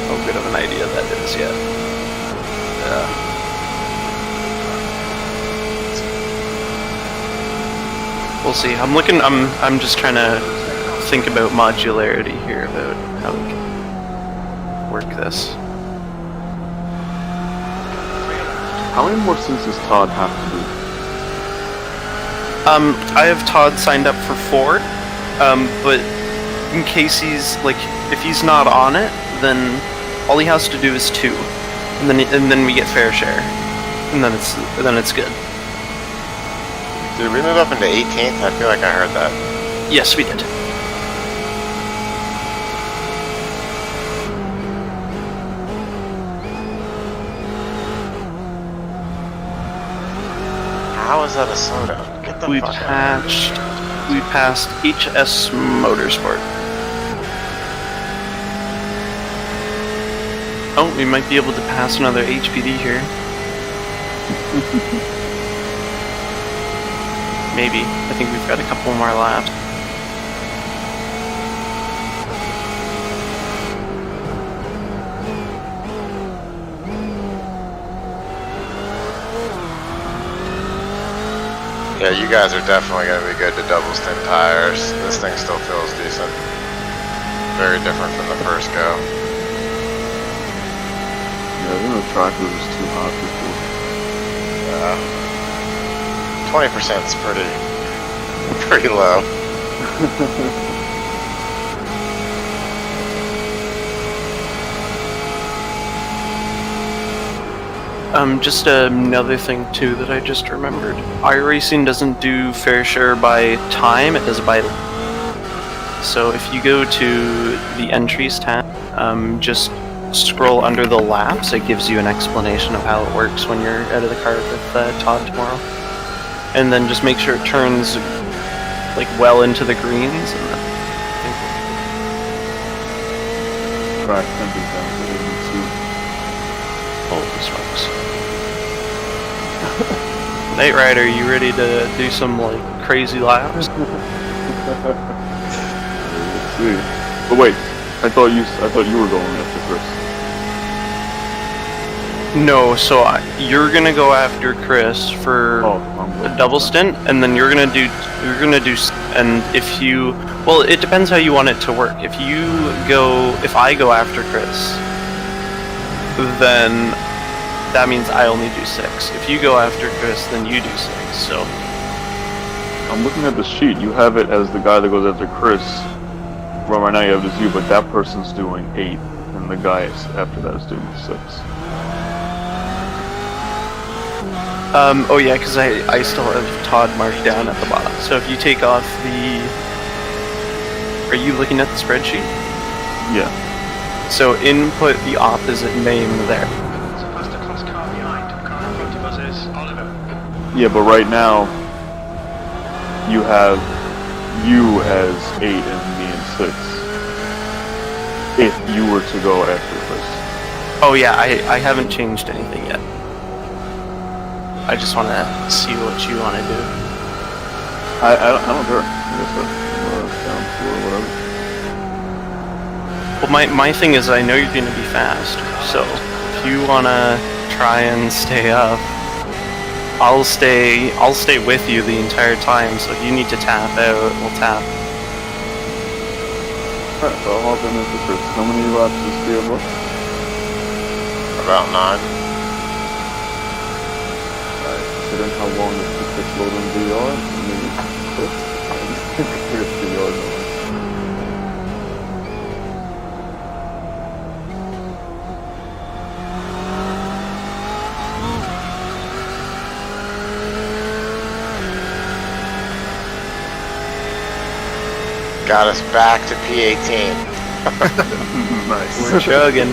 how good of an idea that is yet. We'll see. I'm just trying to think about modularity here, about how we can work this. How many more stints does Todd have to do? I have Todd signed up for 4, but in case he's like, if he's not on it, then all he has to do is 2, and then we get fair share, and then it's good. Did we move up into 18th? I feel like I heard that. Yes, we did. How is that a slowdown? Get the fuck out. We passed HS Motorsport. Oh, we might be able to pass another HPD here. Maybe. I think we've got a couple more laps. Yeah, you guys are definitely going to be good to double stint tires. This thing still feels decent. Very different from the first go. Yeah, I think the track was too hot before. Yeah. 20% is pretty low. Just another thing too that I just remembered. iRacing doesn't do fair share by time, it does it by. So if you go to the entries tab, just scroll under the laps, it gives you an explanation of how it works when you're out of the car with Todd tomorrow. And then just make sure it turns like well into the greens. And then Track temperature down to 82. holy smokes! Knight Rider, you ready to do some like crazy laps? Let's see. But wait, I thought you were going after Chris. No, so you're gonna go after Chris for a double stint, and then you're gonna do, and if you, well, it depends how you want it to work. If I go after Chris, then that means I only do 6. If you go after Chris, then you do 6. So I'm looking at the sheet. You have it as the guy that goes after Chris. Well, right now you have it as you, but that person's doing 8, and the guy after that is doing 6. oh yeah, because I still have Todd marked down at the bottom. So if you take off the, are you looking at the spreadsheet? Yeah. So input the opposite name there. So that's the class car behind. Car in front of us is Oliver. Yeah, but right now you have you as 8 and me and 6. If you were to go after Chris. Oh yeah, I haven't changed anything yet. I just want to see what you want to do. I don't care. I guess that's down to or whatever. Well, my thing is, I know you're going to be fast, so if you want to try and stay up, I'll stay with you the entire time. So if you need to tap out, we'll tap. Alright, so I'll hop in at the first. How many laps does PCAB look? About 9. Alright, considering how long this takes loading VR, maybe 6. I guess 3 yards away. Got us back to P18. Nice. We're chugging.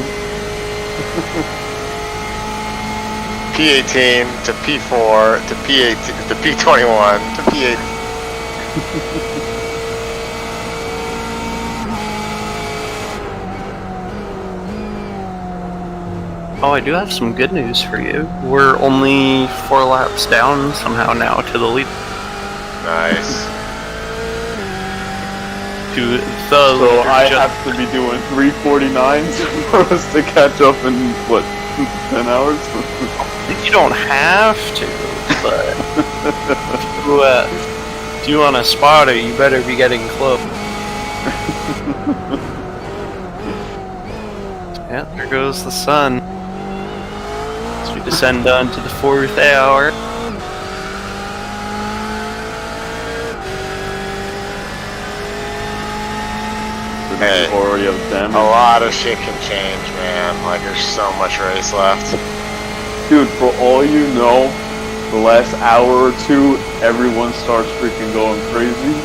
P18 to P4 to P18 to P21 to P8. Oh, I do have some good news for you. We're only 4 laps down somehow now to the lead. Nice. To the So leader I just- have to be doing 349s for us to catch up in, what, 10 hours? You don't have to, but if you want a spotter, you better be getting close. Yeah, there goes the sun. As we descend on to the 4th hour. Hey, Already have damage. a lot of shit can change, man. Like, there's so much race left. Dude, for all you know, the last hour or two, everyone starts freaking going crazy,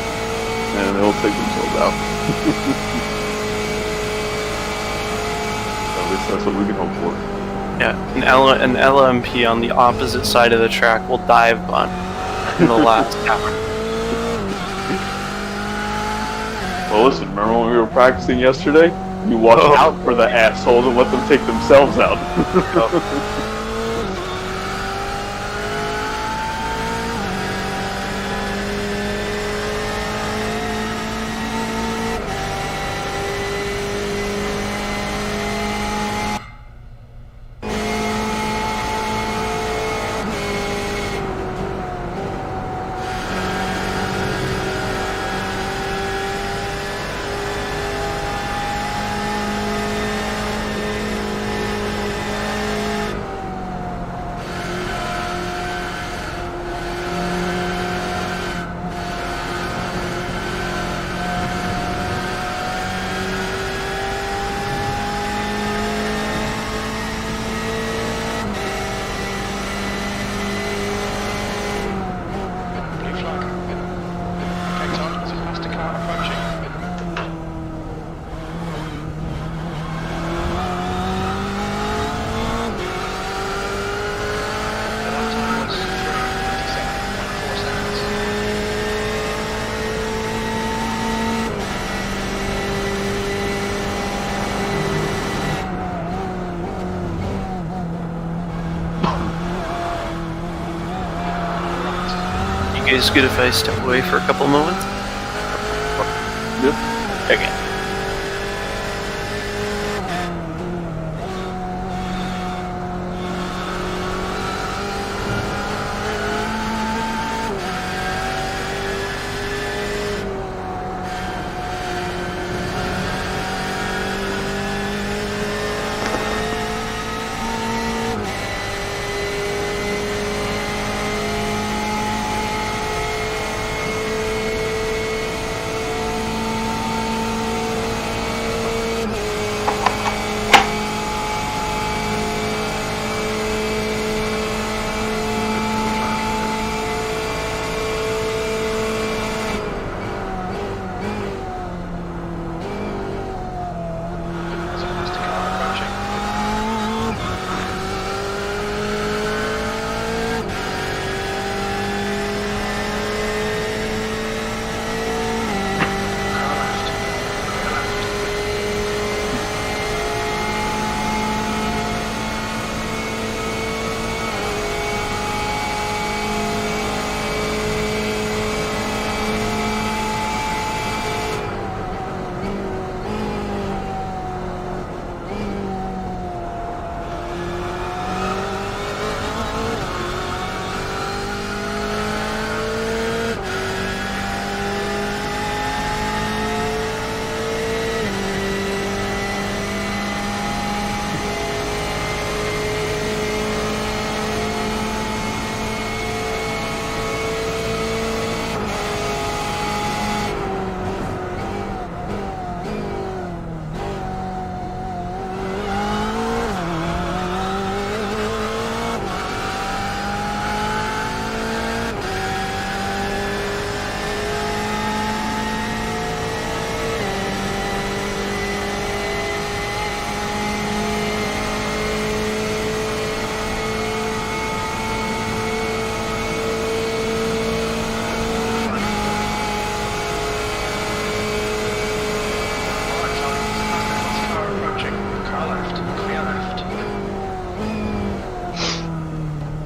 and they'll take themselves out. At least that's what we can hope for. Yeah, an LMP on the opposite side of the track will dive on in the last hour. Well, listen, remember when we were practicing yesterday? You watch out for the assholes and let them take themselves out. Blue flag. Okay, Todd, there's a faster car approaching. The lap time was 3:57.4 seconds. You guys good if I step away for a couple moments? Yeah. Okay.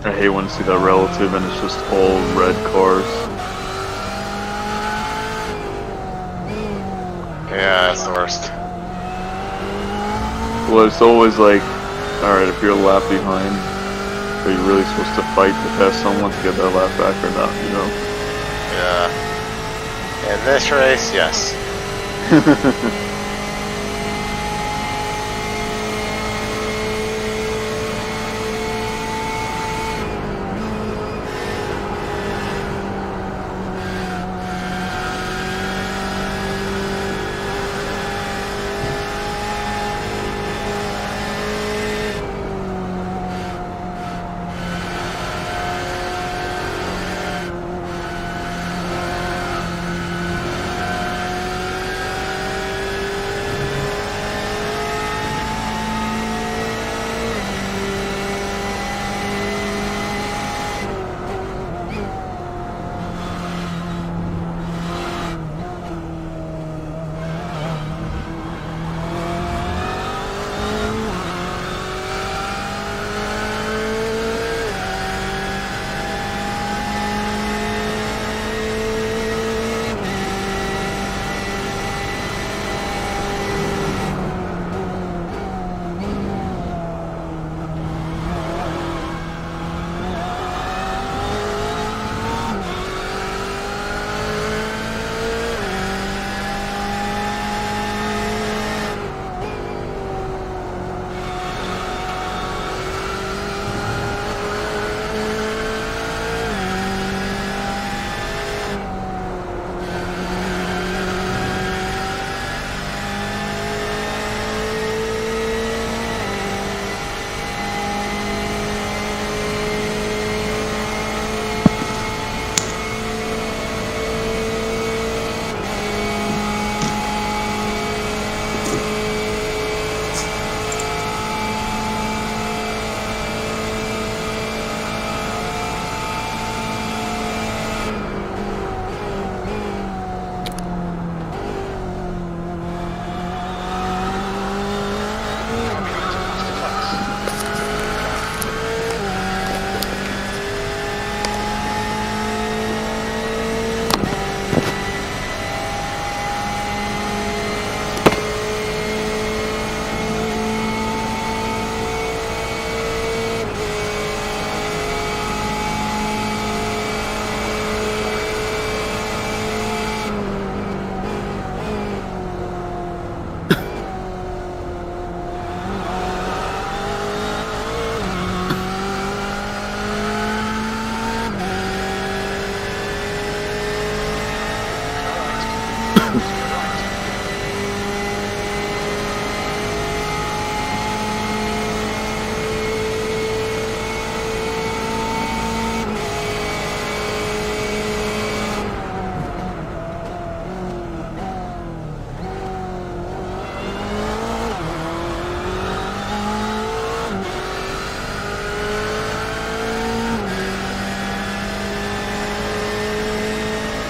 I hate when I see that relative and it's just all red cars. Yeah, that's the worst. Well, it's always like, alright, if you're a lap behind, are you really supposed to fight to pass someone to get that lap back or not, you know? Yeah. In this race, yes.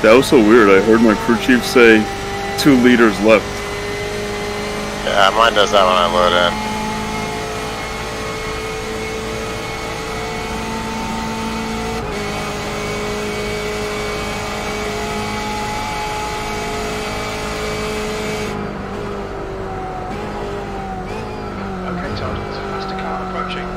That was so weird. I heard my crew chief say 2 liters left. Yeah, mine does that when I load in. Okay, Todd, there's a faster car approaching.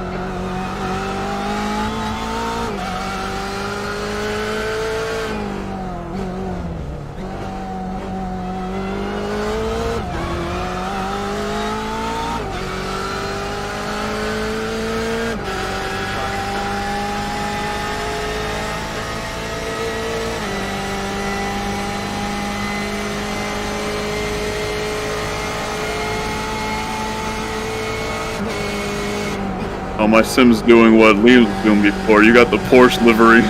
Oh, my sim's doing what Liam was doing before. You got the Porsche livery.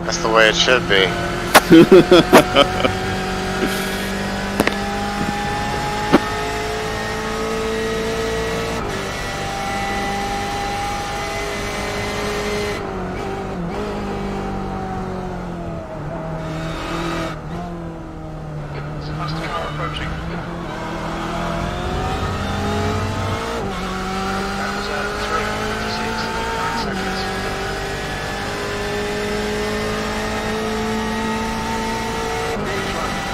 That's the way it should be. approaching. That was at 3:56.9 seconds. He's running.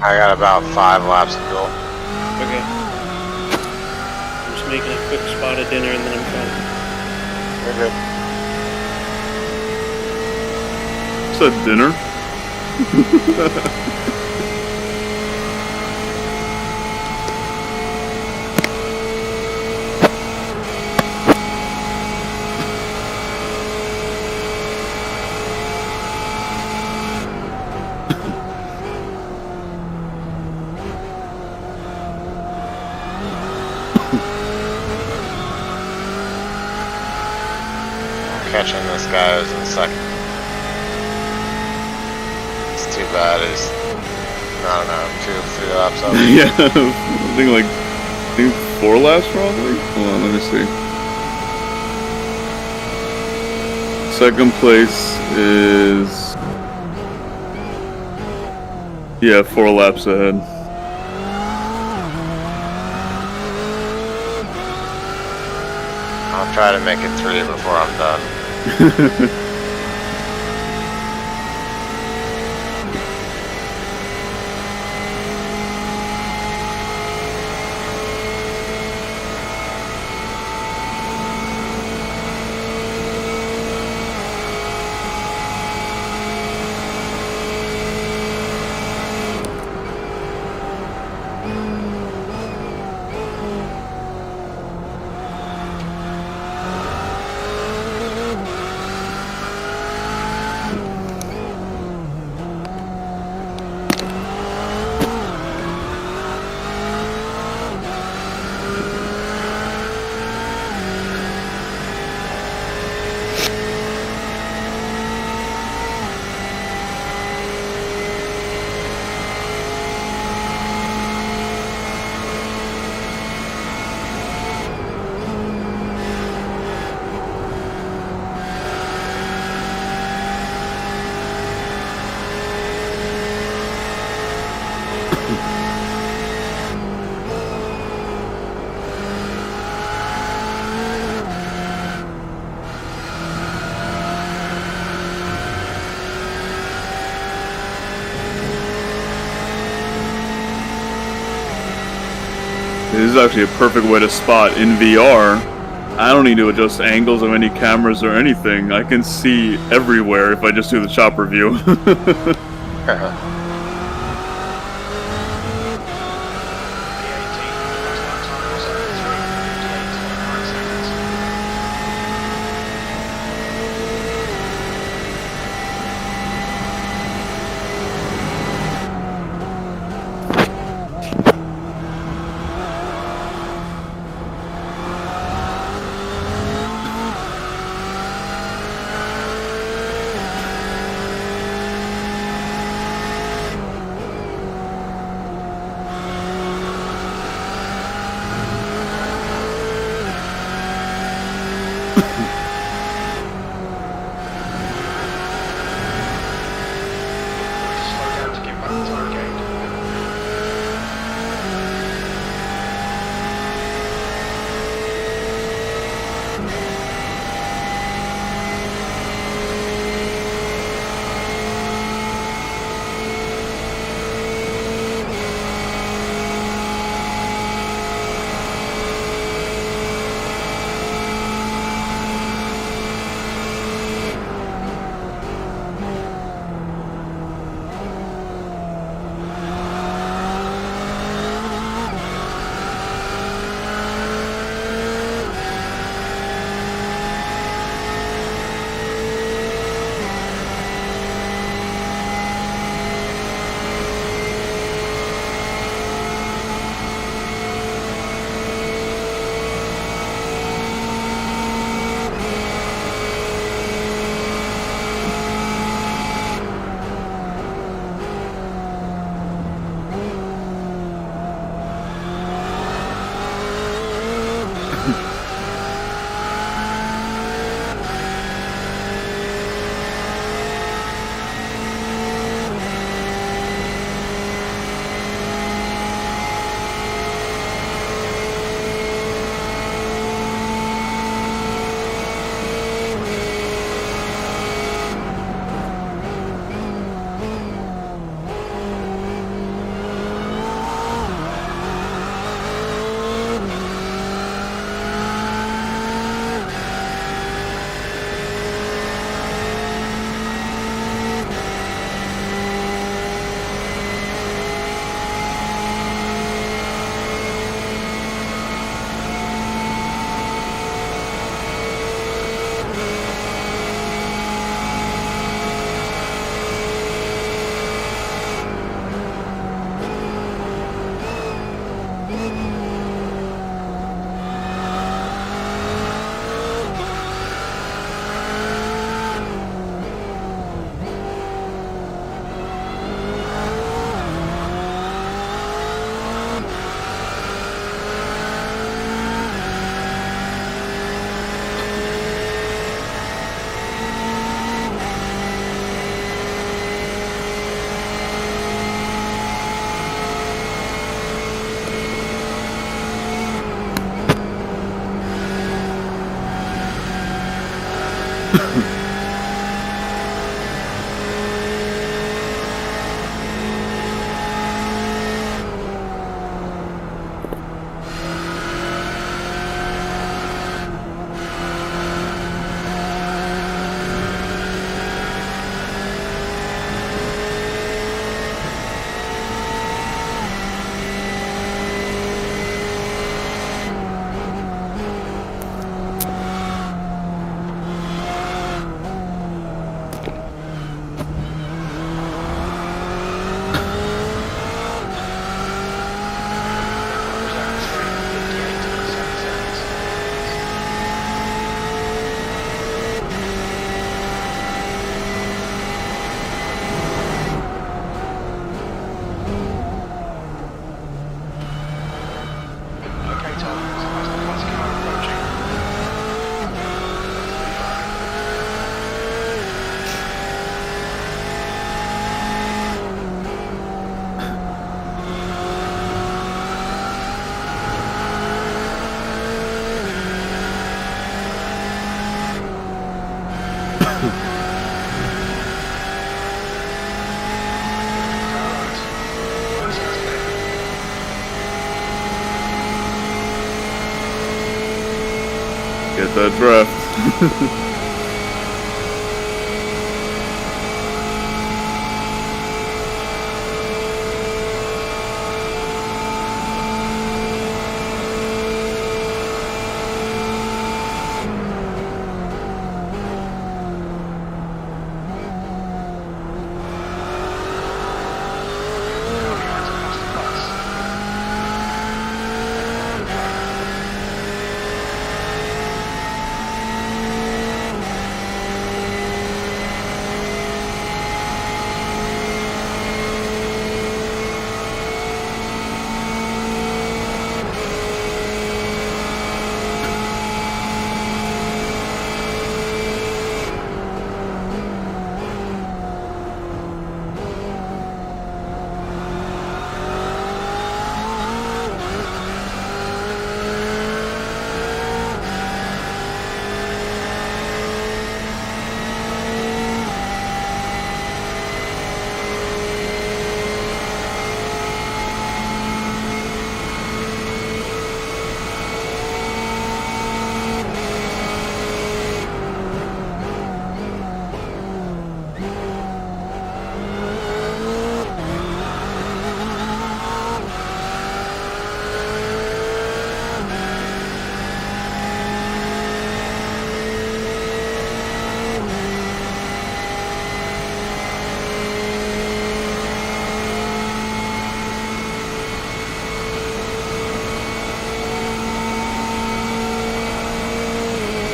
I got about 5 laps to go. Okay. I'm just making a quick spot of dinner and then I'm fine. You're good. Said dinner. Catching this guy who's in second. It's too bad. He's, I don't know, 2-3 laps up. Yeah, I think 4 laps probably. Hold on, let me see. Second place is, yeah, 4 laps ahead. I'll try to make it 3 before I'm done. This is actually a perfect way to spot in VR. I don't need to adjust angles of any cameras or anything. I can see everywhere if I just do the chopper view. that draft. Now trying to pass the bus.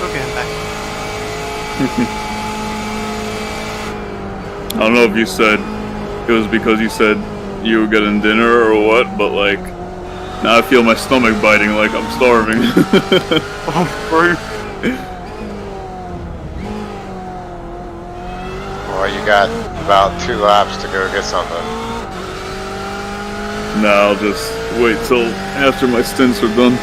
Okay, I'm back. I don't know if you said it was because you said you were getting dinner or what, but like, now I feel my stomach biting like I'm starving. Oh, bro. Well, you got about 2 laps to go get something. Nah, I'll just wait till after my stints are done.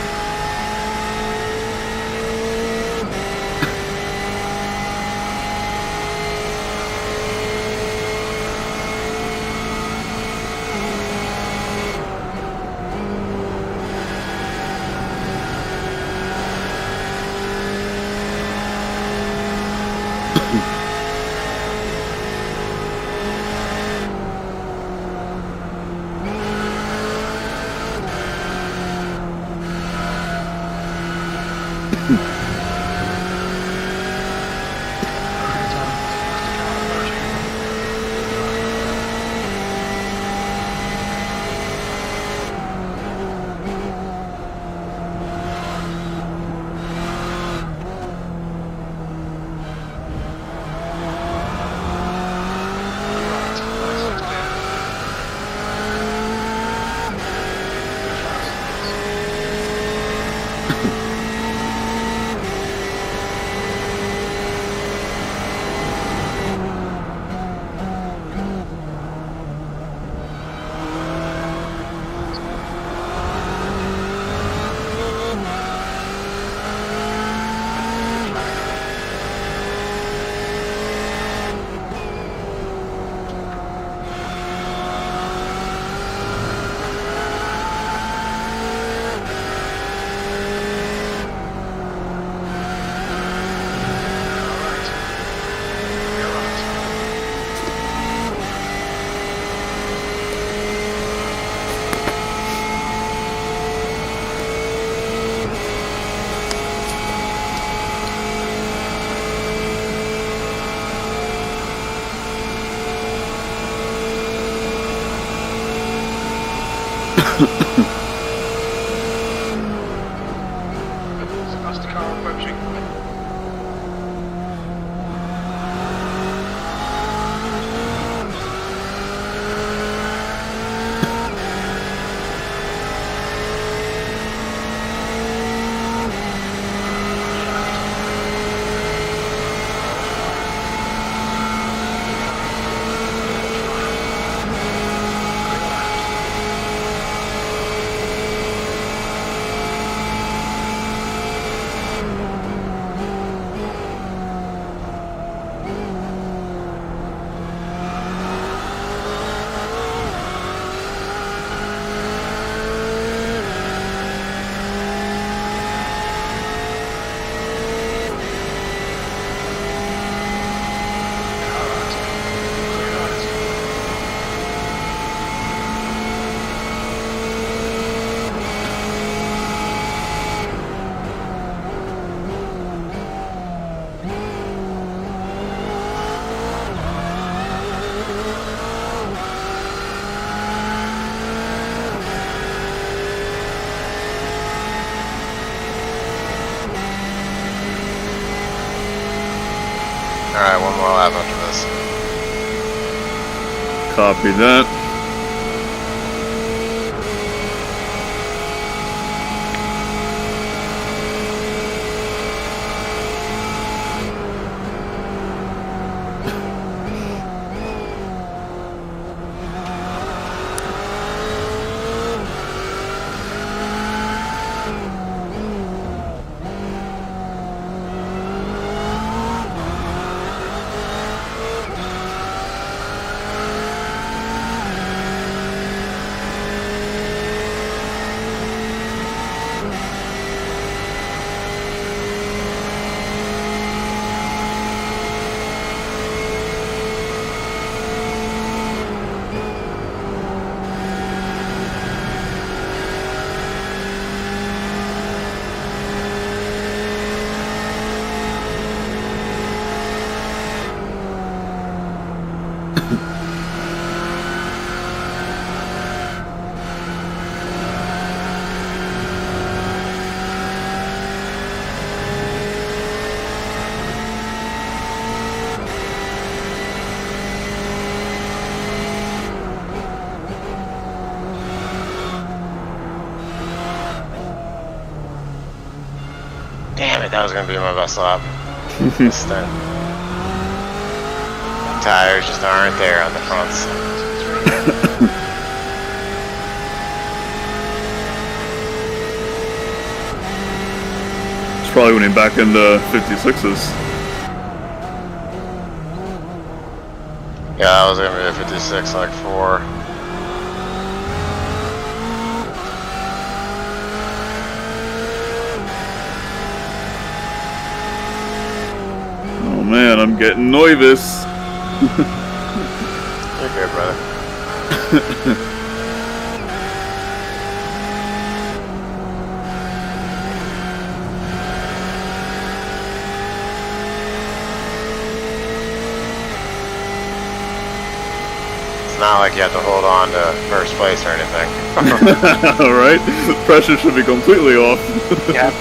Copy that. Damn it, that was gonna be my best lap. This stint. Tires just aren't there on the fronts. It's probably when he back in the 56s. Yeah, that was gonna be a 56 like 4. Oh man, I'm getting nervous. You're good, brother. It's not like you have to hold on to first place or anything. Alright, pressure should be completely off. Yeah.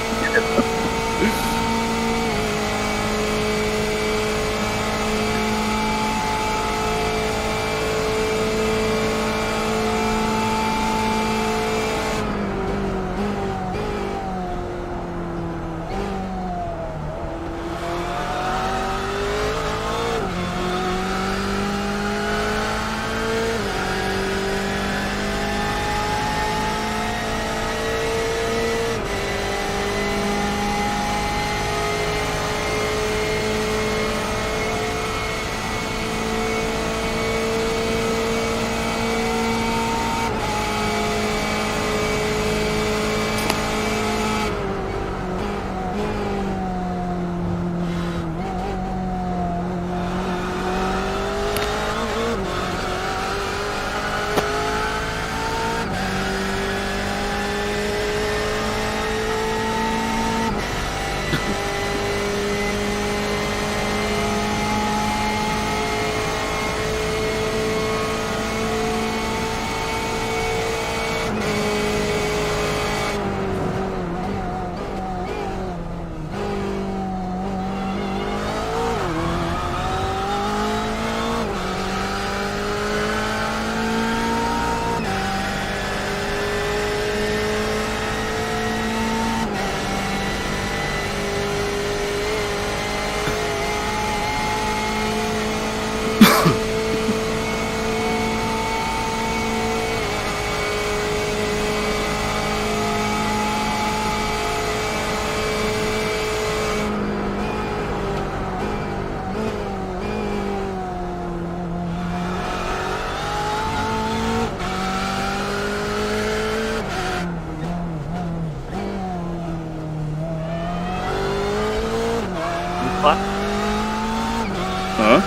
Huh?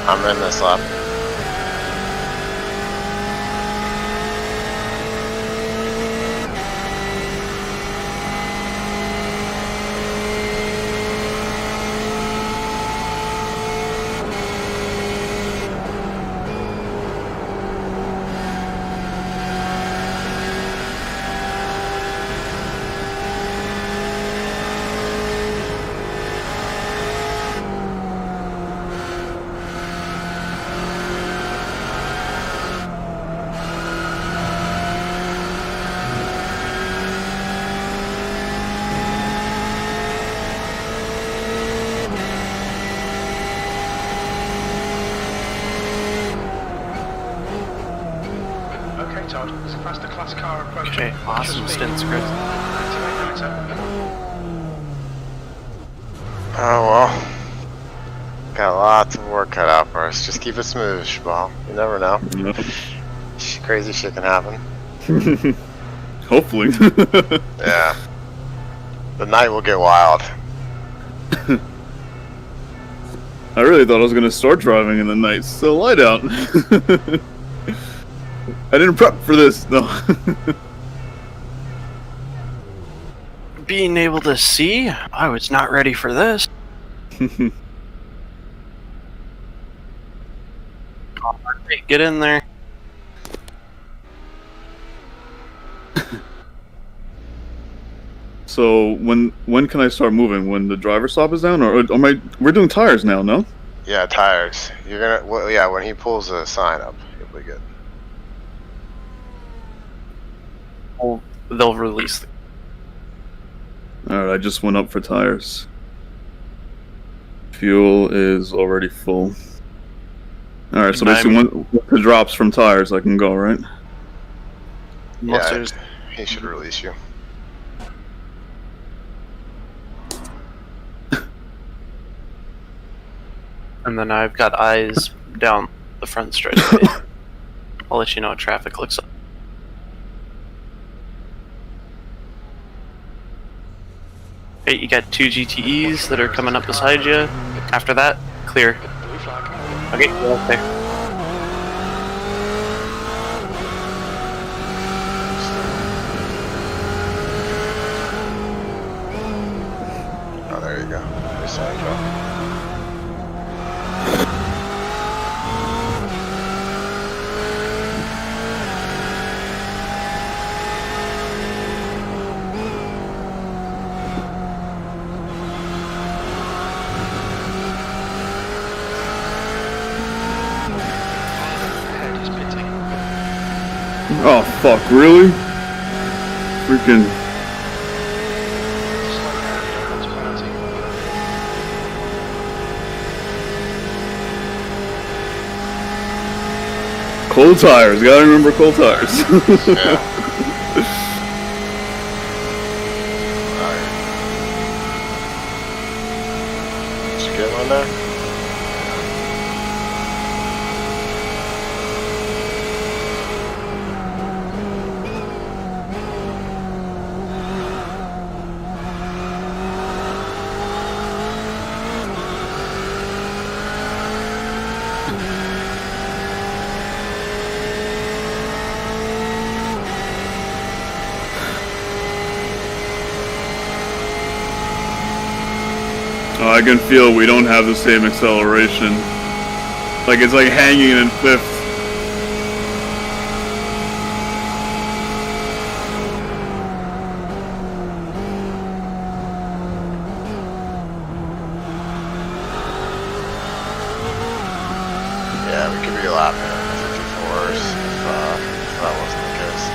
I'm in this lap. Todd. There's a faster class car approaching. Okay, awesome stints, Chris. Activate night. Oh well. Got lots of work cut out for us. Just keep it smooth, Shaibal. You never know. Yep. Crazy shit can happen. Hopefully. Yeah. The night will get wild. I really thought I was gonna start driving in the night. It's still light out. I didn't prep for this, no. Being able to see, I was not ready for this. Alright, get in there. So when can I start moving? When the driver stop is down, or am I? We're doing tires now, no? Yeah, tires. You're gonna. Well, yeah, when he pulls the sign up, you'll be good. Well, they'll release the All right, I just went up for tires. Fuel is already full. All right, so basically, when the drops from tires, I can go, right? Yeah, he should release you. And then I've got eyes down the front stretch. I'll let you know what traffic looks like. Okay, you got 2 GTEs that are coming up beside you. After that, clear. Blue flag. Okay, you're okay. Oh, there you go. There's Sandra. Head is pitting. Oh fuck! Really? Freaking. Slow down, you don't want to penalty. Cold tires. Gotta remember cold tires. Yeah. Alright. Did you get one there? Oh, I can feel we don't have the same acceleration. Like it's like hanging in fifth. Yeah, we could be lapping in the 54s if that wasn't the case.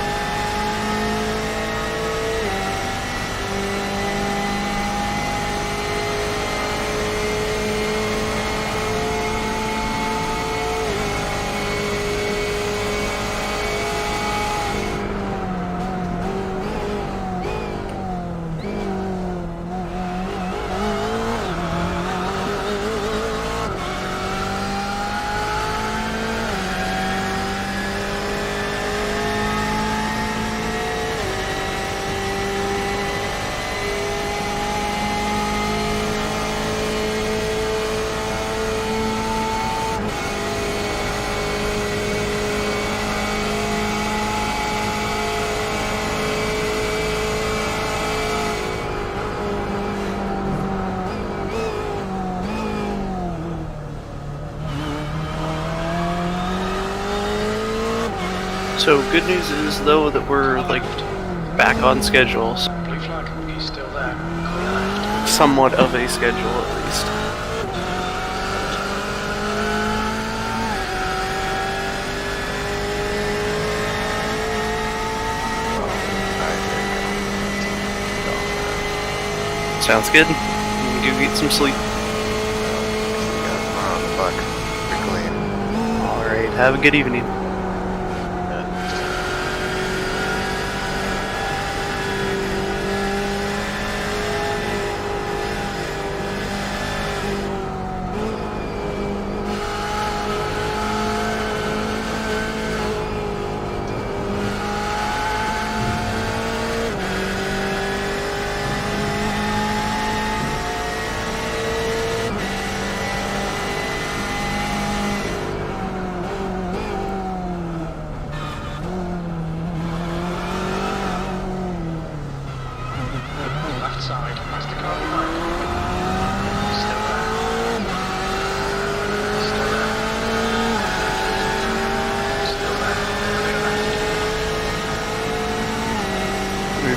So good news is though that we're like back on schedule, Blue flag. He's still there. Clear left. somewhat of a schedule at least. Sounds good. You do get some sleep. On the buck. Pretty clean. All right. Have a good evening. Yeah.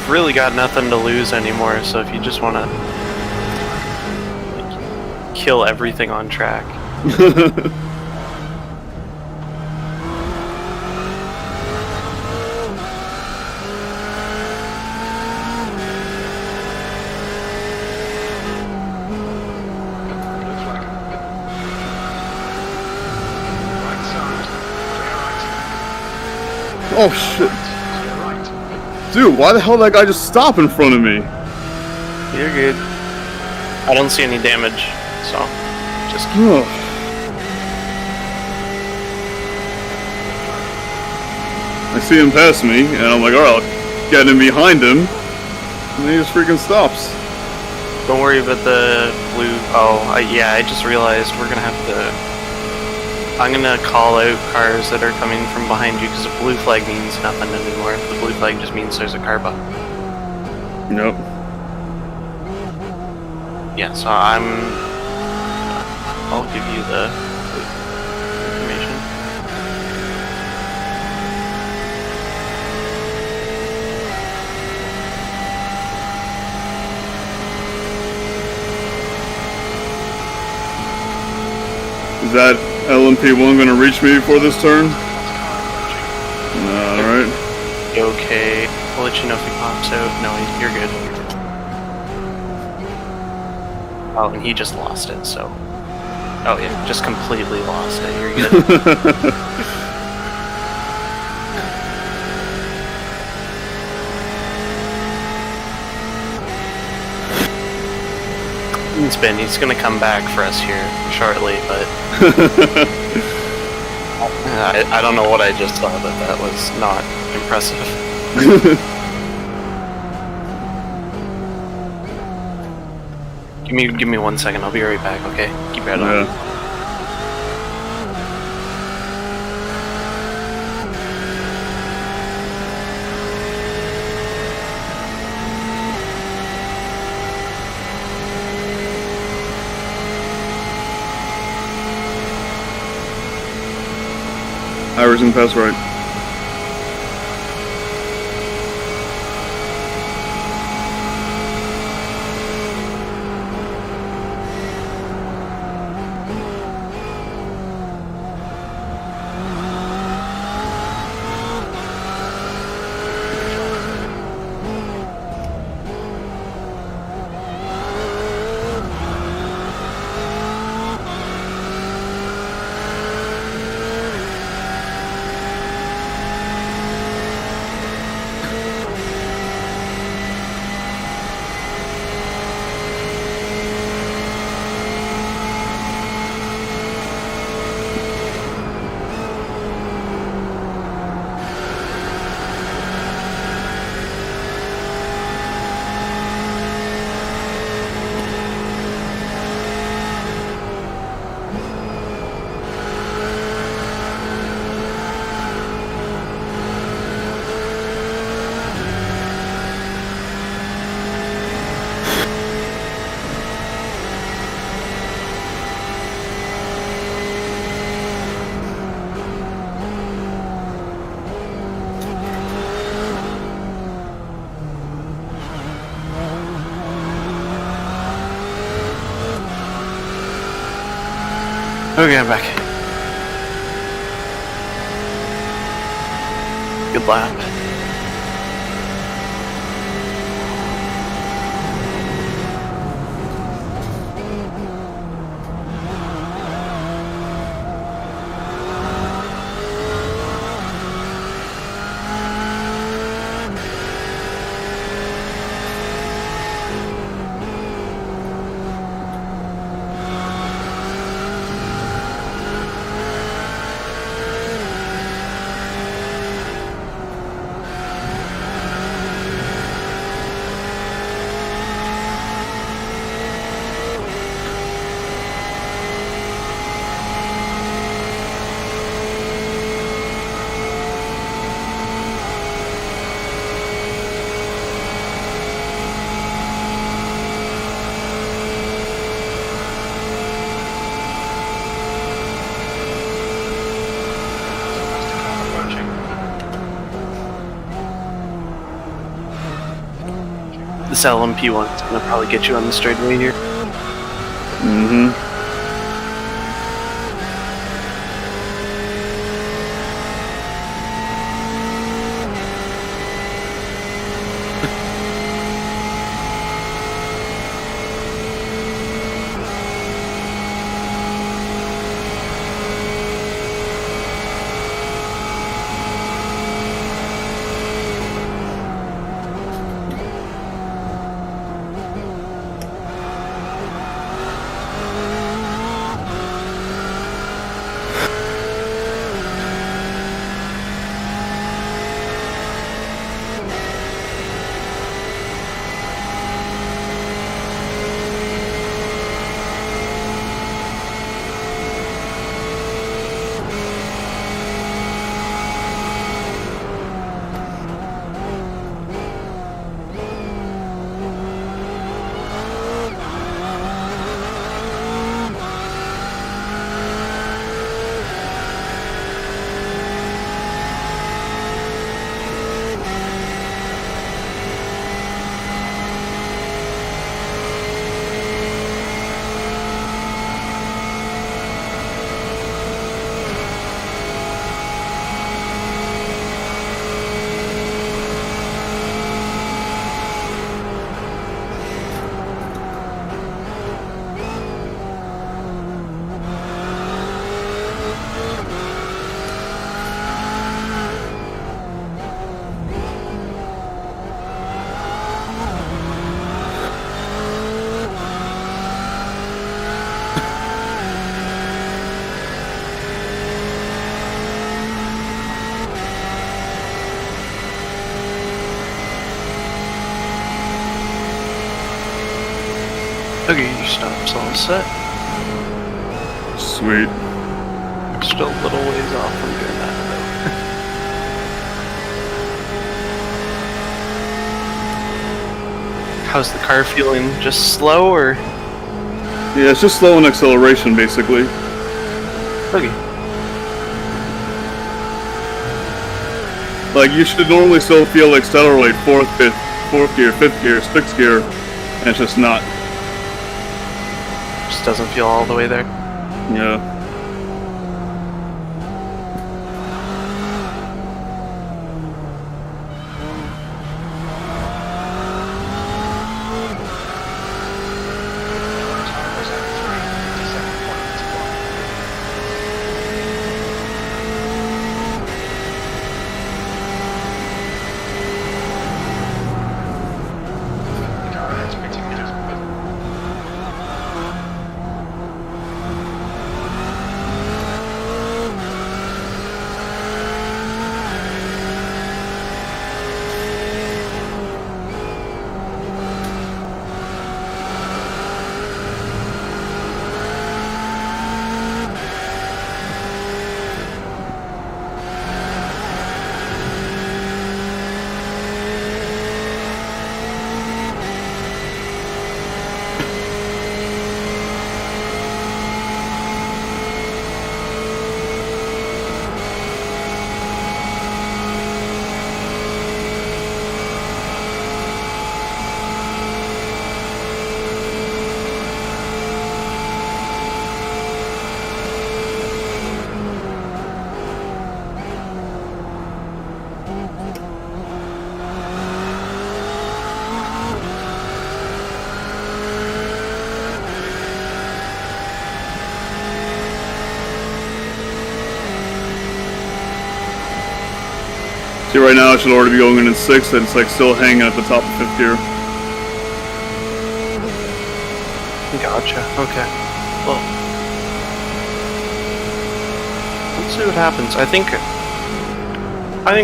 really got nothing to lose anymore, so if you just want to kill everything on track. Blue flag. Right side. Clear right. Oh shit. Clear right. Dude, why the hell did that guy just stop in front of me? You're good. I don't see any damage, so just Ugh. I see him pass me, and I'm like, alright, I'll get in behind him. And then he just freaking stops. don't worry about the blue. Oh, yeah, I just realized we're gonna have to. I'm gonna call out cars that are coming from behind you because the blue flag means nothing anymore. The blue flag just means there's a car behind. Nope. Yeah, so I'll give you the information. Is that LMP1 gonna reach me before this turn? Alright. Okay, I'll let you know if he pops out. No, you're good. Oh, and he just lost it, so. Oh, yeah, just completely lost it. You're good. It's been. He's gonna come back for us here shortly, but I don't know what I just saw, but that was not impressive. Give me 1 second. I'll be right back. Okay, keep your head on. Yeah. Iverson, pass right. Okay, I'm back. Good lap. This LMP one's gonna probably get you on the straightaway here. Mm-hmm. Okay, your stop's all set. Sweet. Still a little ways off from doing that though. How's the car feeling? Just slow or? Yeah, it's just slow in acceleration, basically. Okay. Like, you should normally still feel accelerate fourth gear, fifth gear, sixth gear, and it's just not. Just doesn't feel all the way there. Yeah. Time was at 3:57.1. The car has 15 meters. See, right now it should already be going in sixth, and it's like still hanging at the top of fifth gear. Gotcha. Okay. Well, let's see what happens. I think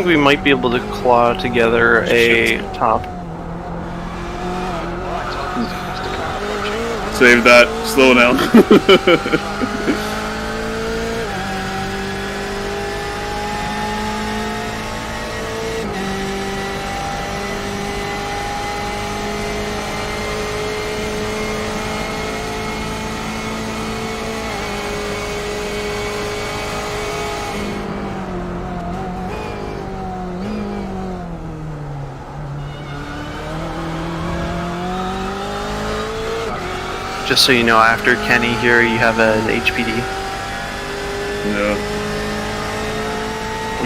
we might be able to claw together a top. Save that. Slow down. Just so you know, after Kenny here, you have an HPD. Yeah.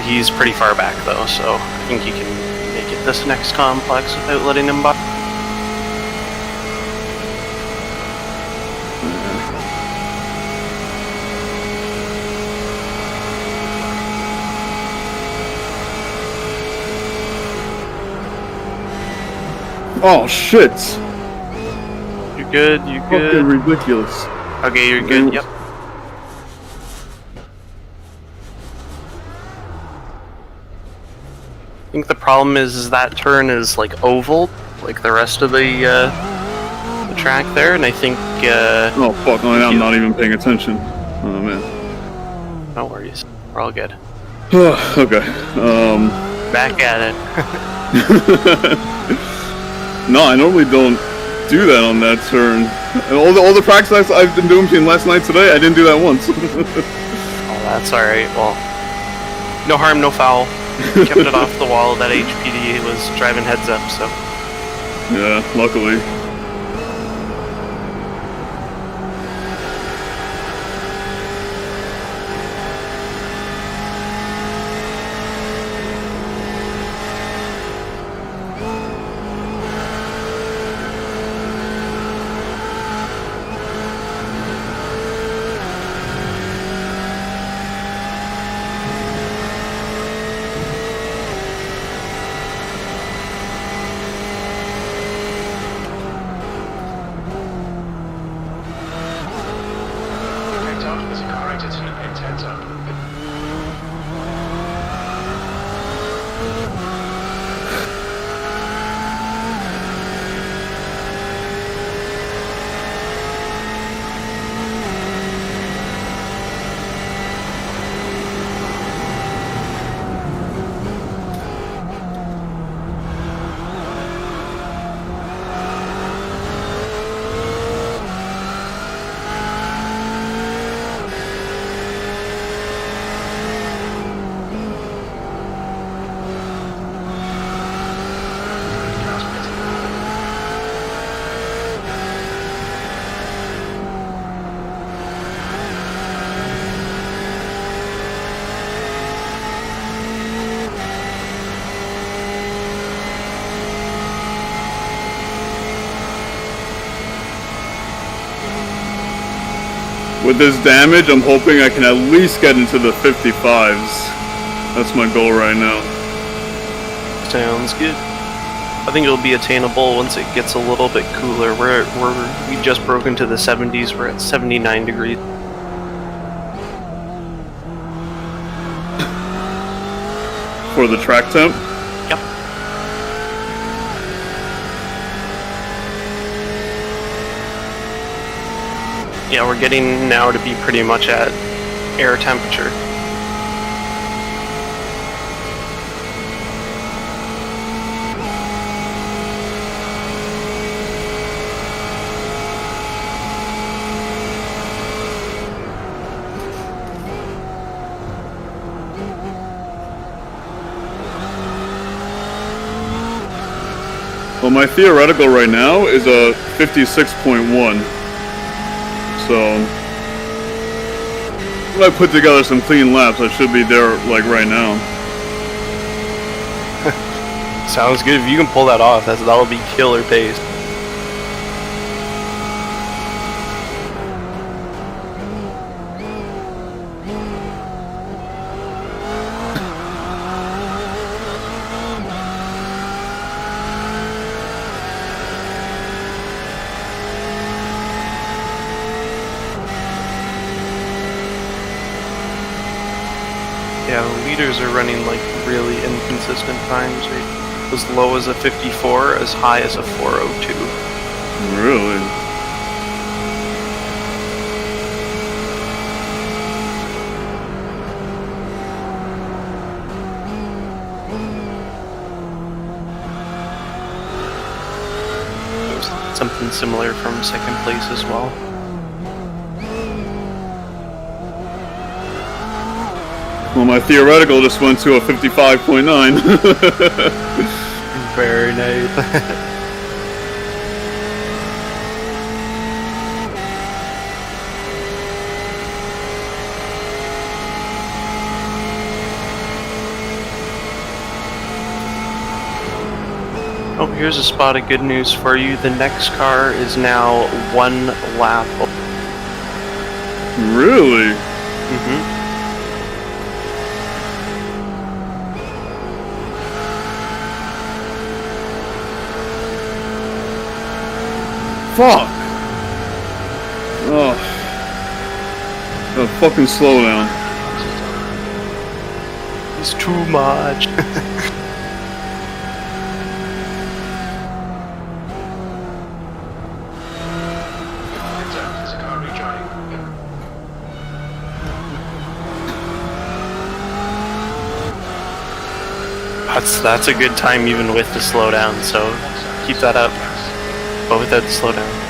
He's pretty far back though, so I think you can make it this next complex without letting him by. Oh shit! You're good, you're Fucking good. ridiculous. Okay, you're good, yep. I think the problem is that turn is like oval, like the rest of the track there, and I think Oh fuck, no, I'm not even paying attention. Oh man. no worries, we're all good. Okay, Back at it. no, I normally don't do that on that turn. And all the practice I've been doing between last night today, I didn't do that once. Oh, that's alright, well, no harm, no foul. Kept it off the wall. That HPD was driving heads up, so. Yeah, luckily. Okay, Todd, there's a car exit in 10 zone. Car's pitting. With this damage, I'm hoping I can at least get into the 55s. That's my goal right now. Sounds good. I think it'll be attainable once it gets a little bit cooler. We just broke into the 70s. We're at 79 degrees. For the track temp? Yep. Yeah, we're getting now to be pretty much at air temperature. Well, my theoretical right now is a 56.1. So, when I put together some clean laps, I should be there, like, right now. Sounds good. If you can pull that off, that'll be killer pace. Yeah, the leaders are running like really inconsistent times, right? As low as a 54, as high as a 402. Really? There's something similar from second place as well. Well, my theoretical just went to a 55.9. Very nice. Oh, here's a spot of good news for you. The next car is now 1 lap. Really? Mm-hmm. Fuck! Oh. Gotta fucking slow down. It's too much. There's a car rejoining. That's a good time even with the slowdown, so keep that up. But without the slowdown.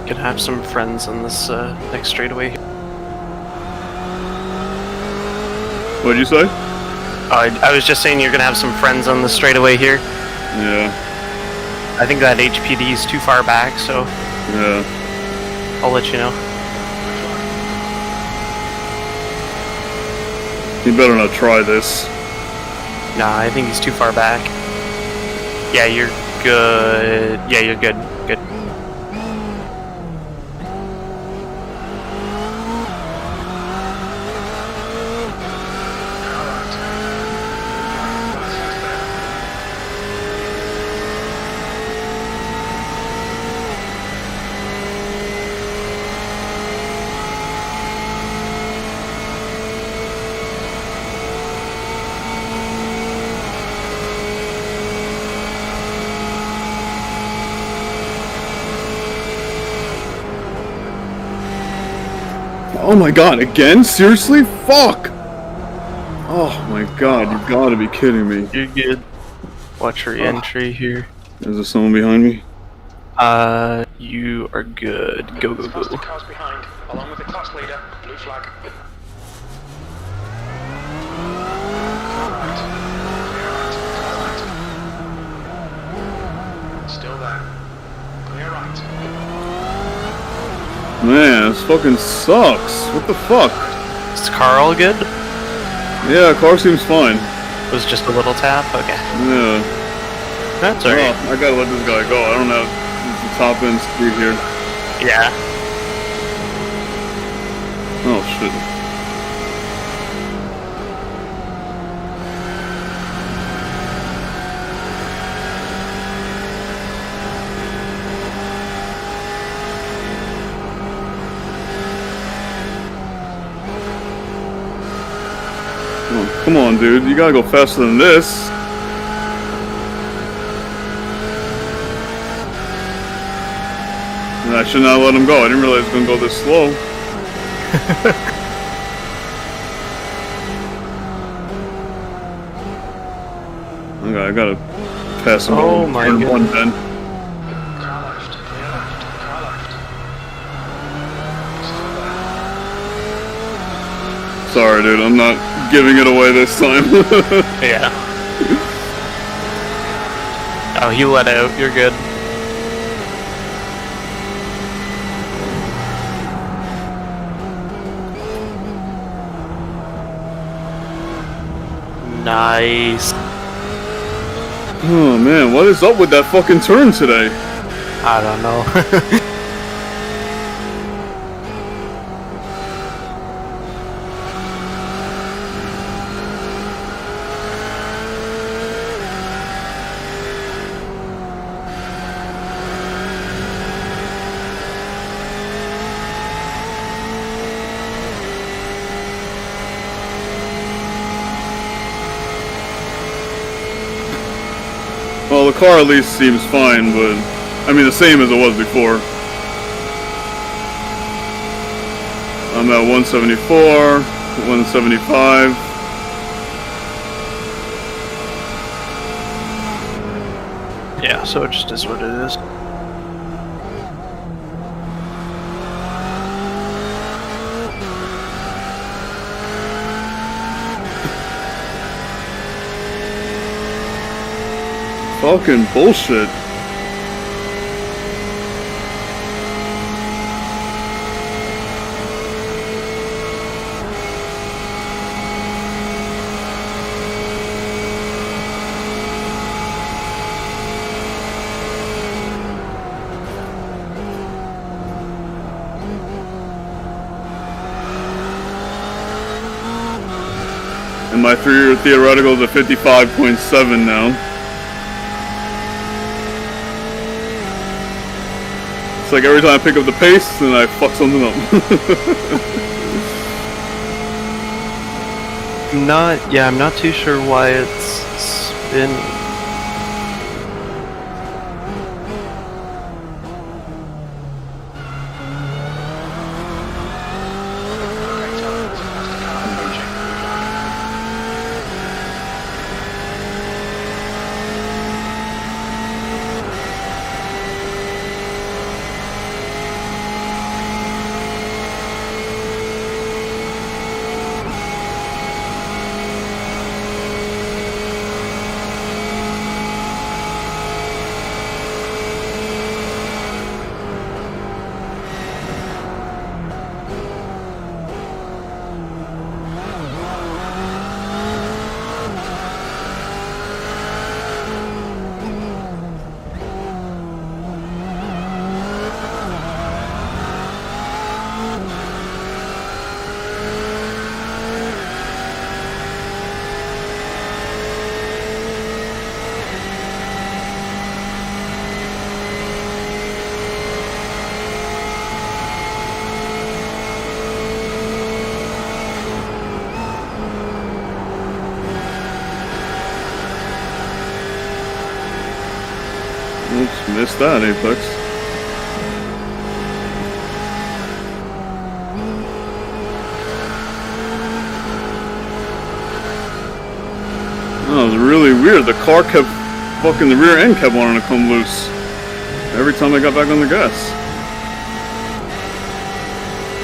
Gonna have some friends on this next straightaway. What'd you say? I was just saying you're gonna have some friends on the straightaway here. Yeah. I think that HPD is too far back, so Yeah. I'll let you know. You better not try this. Nah, I think he's too far back. Yeah, you're good. Yeah, you're good. Good. Oh my god, again? Seriously? Fuck! Oh my god, you gotta be kidding me. You're good. Watch your entry here. Is there someone behind me? You are good. Go, go, Faster go. cars behind, along with the class leader, blue flag. Car right. Clear right. Car right. Still there. Clear right. Man, this fucking sucks. What the fuck? Is the car all good? Yeah, car seems fine. It was just a little tap? Okay. Yeah. That's alright. Oh, I gotta let this guy go. I don't have the top end speed here. Yeah. Oh shit. Oh, come on, dude. You gotta go faster than this. And I should not let him go. I didn't realize it was gonna go this slow. Okay, I gotta pass him. Oh over. my Turn God. one then. Car left. Clear left. Car left. Still there. Sorry, dude. I'm not giving it away this time. Yeah. Oh, he let out. You're good. Nice. Oh man, what is up with that fucking turn today? I don't know. Well, the car at least seems fine, but I mean the same as it was before. I'm at 174, 175. Yeah, so it just is what it is. Fucking bullshit. And my 3-year theoretical is at 55.7 now. It's like every time I pick up the pace, then I fuck something up. I'm not too sure why it's spinning. Alright, Todd, that's the car approaching. Oops, missed that, Apex. Oh, it was really weird. The car kept fucking, the rear end kept wanting to come loose every time I got back on the gas.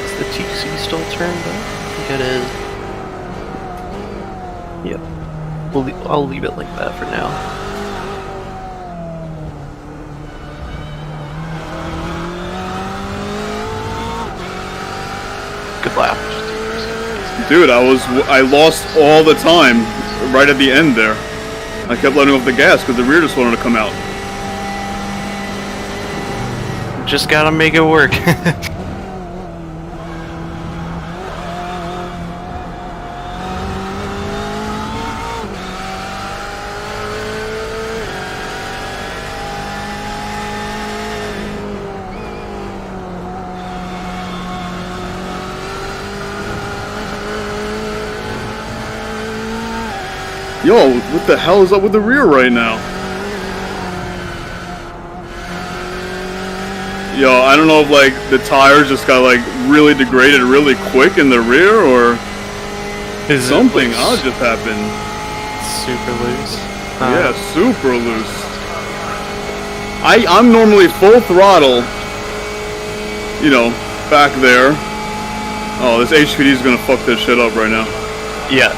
Is the TC still turned up? I think it is. Yep. I'll leave it like that for now. Good lap. Dude, I lost all the time right at the end there. I kept letting off the gas because the rear just wanted to come out. Just gotta make it work. Yo, what the hell is up with the rear right now? Yo, I don't know if like the tires just got like really degraded really quick in the rear or Is something it odd just happened. super loose? Yeah, super loose. I'm normally full throttle, you know, back there. Oh, this HPD is gonna fuck this shit up right now. Yeah.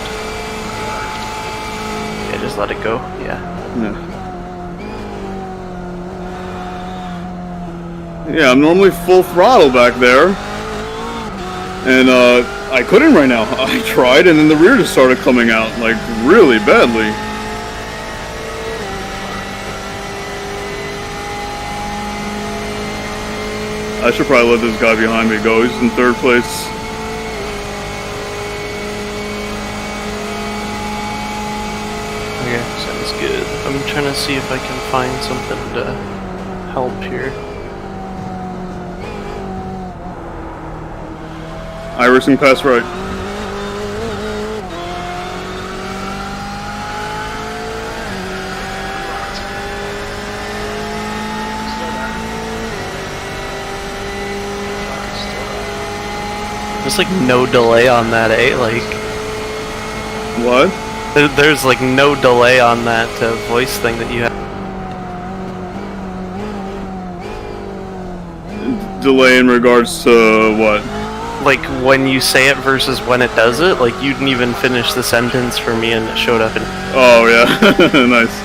Yeah, just let it go. Yeah. Yeah. Yeah, I'm normally full throttle back there. And, I couldn't right now. I tried, and then the rear just started coming out, like, really badly. I should probably let this guy behind me go. He's in 3rd place. Okay, sounds good. I'm trying to see if I can find something to help here. Iverson, pass right. There's like no delay on that, eh? Like, What? there's like no delay on that voice thing that you have. Delay in regards to what? Like when you say it versus when it does it. Like you didn't even finish the sentence for me, and it showed up in. Oh, yeah. Nice.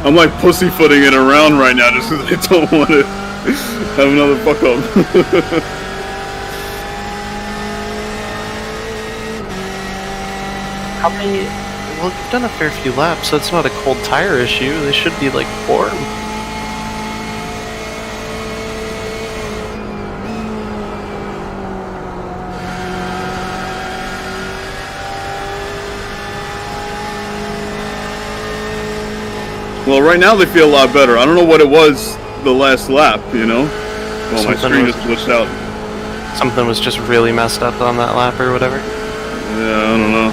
I'm like pussyfooting it around right now just because I don't want to have another fuck up. How many? Well, you've done a fair few laps, so it's not a cold tire issue. They should be like warm. Well, right now they feel a lot better. I don't know what it was the last lap, you know? Well, my screen just glitched out. Something was just really messed up on that lap or whatever. Yeah, I don't know.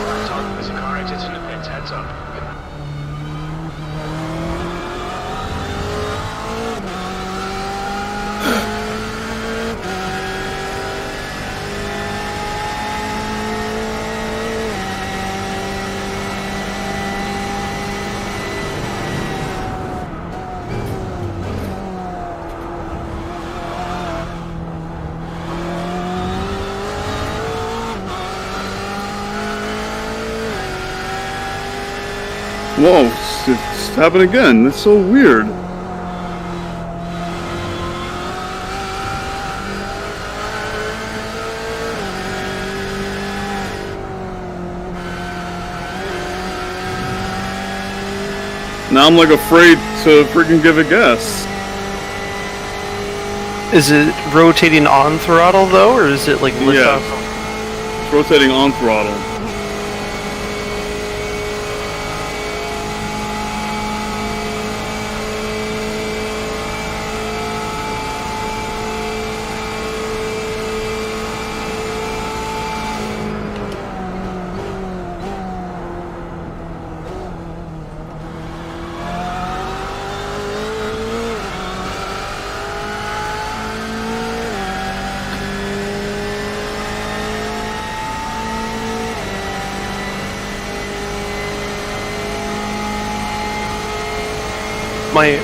Alright, Todd, there's a car exit in the pits, heads up. Whoa, it's happened again. That's so weird. Now I'm like afraid to freaking give it gas. Is it rotating on throttle though, or is it like lift Yeah. off? It's rotating on throttle.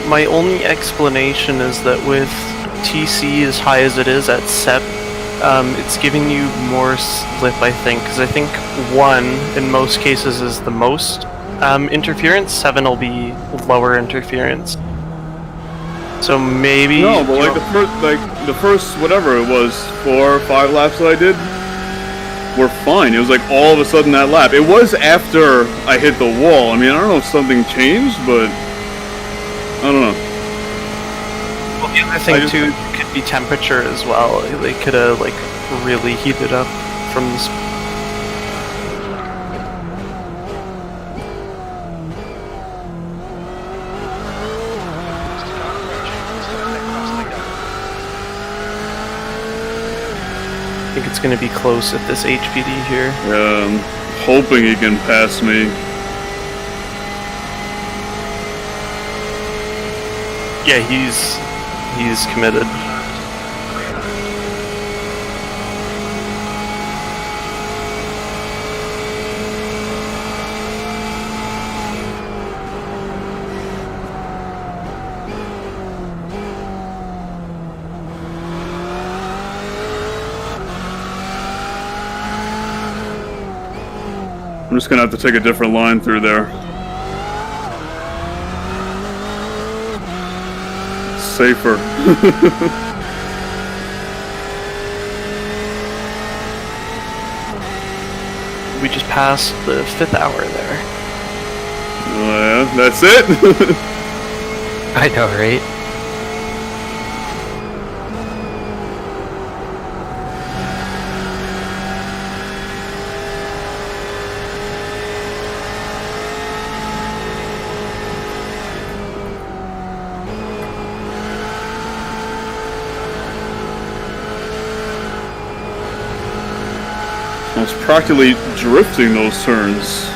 My only explanation is that with TC as high as it is at SEP, it's giving you more slip, I think, because I think 1 in most cases is the most interference, 7 will be lower interference. So maybe... No, but like the first whatever it was 4 or 5 laps that I did were fine. It was like all of a sudden that lap. It was after I hit the wall. I mean, I don't know if something changed, but I don't know. Well, the other thing too could be temperature as well. They could have like really heated up from this. I think it's going to be close at this HPD here. Yeah, I'm hoping he can pass me. Yeah, he's committed. I'm just gonna have to take a different line through there. Safer. We just passed the 5th hour there. Yeah, that's it. I know, right? I was practically drifting those turns.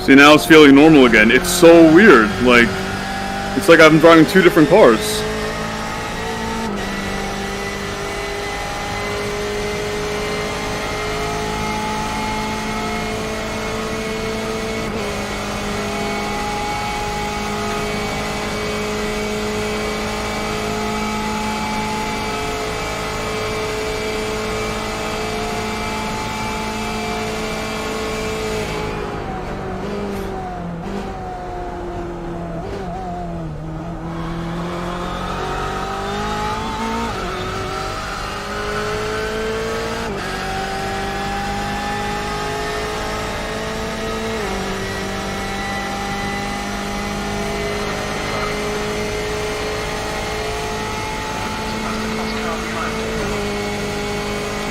See, now it's feeling normal again. It's so weird. Like, it's like I'm driving two different cars.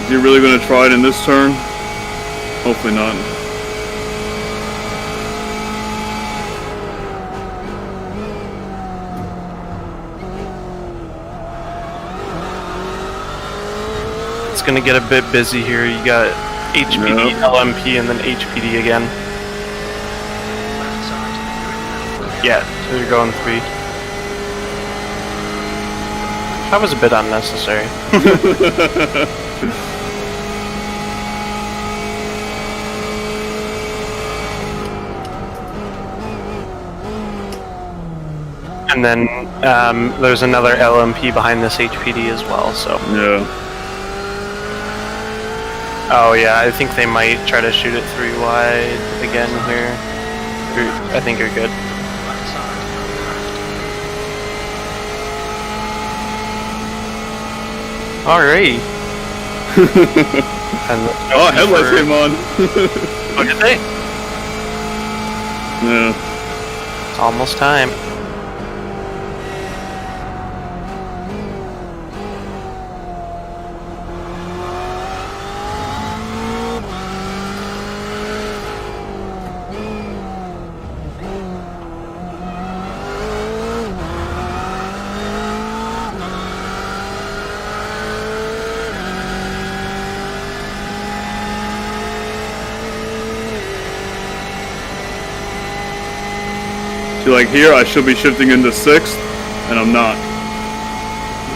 Is he really going to try it in this turn? Hopefully not. It's going to get a bit busy here. You got HPD, Yep. LMP, and then HPD again. Yeah, so you're going 3. That was a bit unnecessary. And then there's another LMP behind this HPD as well, so. Yeah. Oh yeah, I think they might try to shoot it 3 wide again here. I think you're good. Alright. Oh, headlights came on. What did they? Yeah. It's almost time. See, like here, I should be shifting into 6th, and I'm not.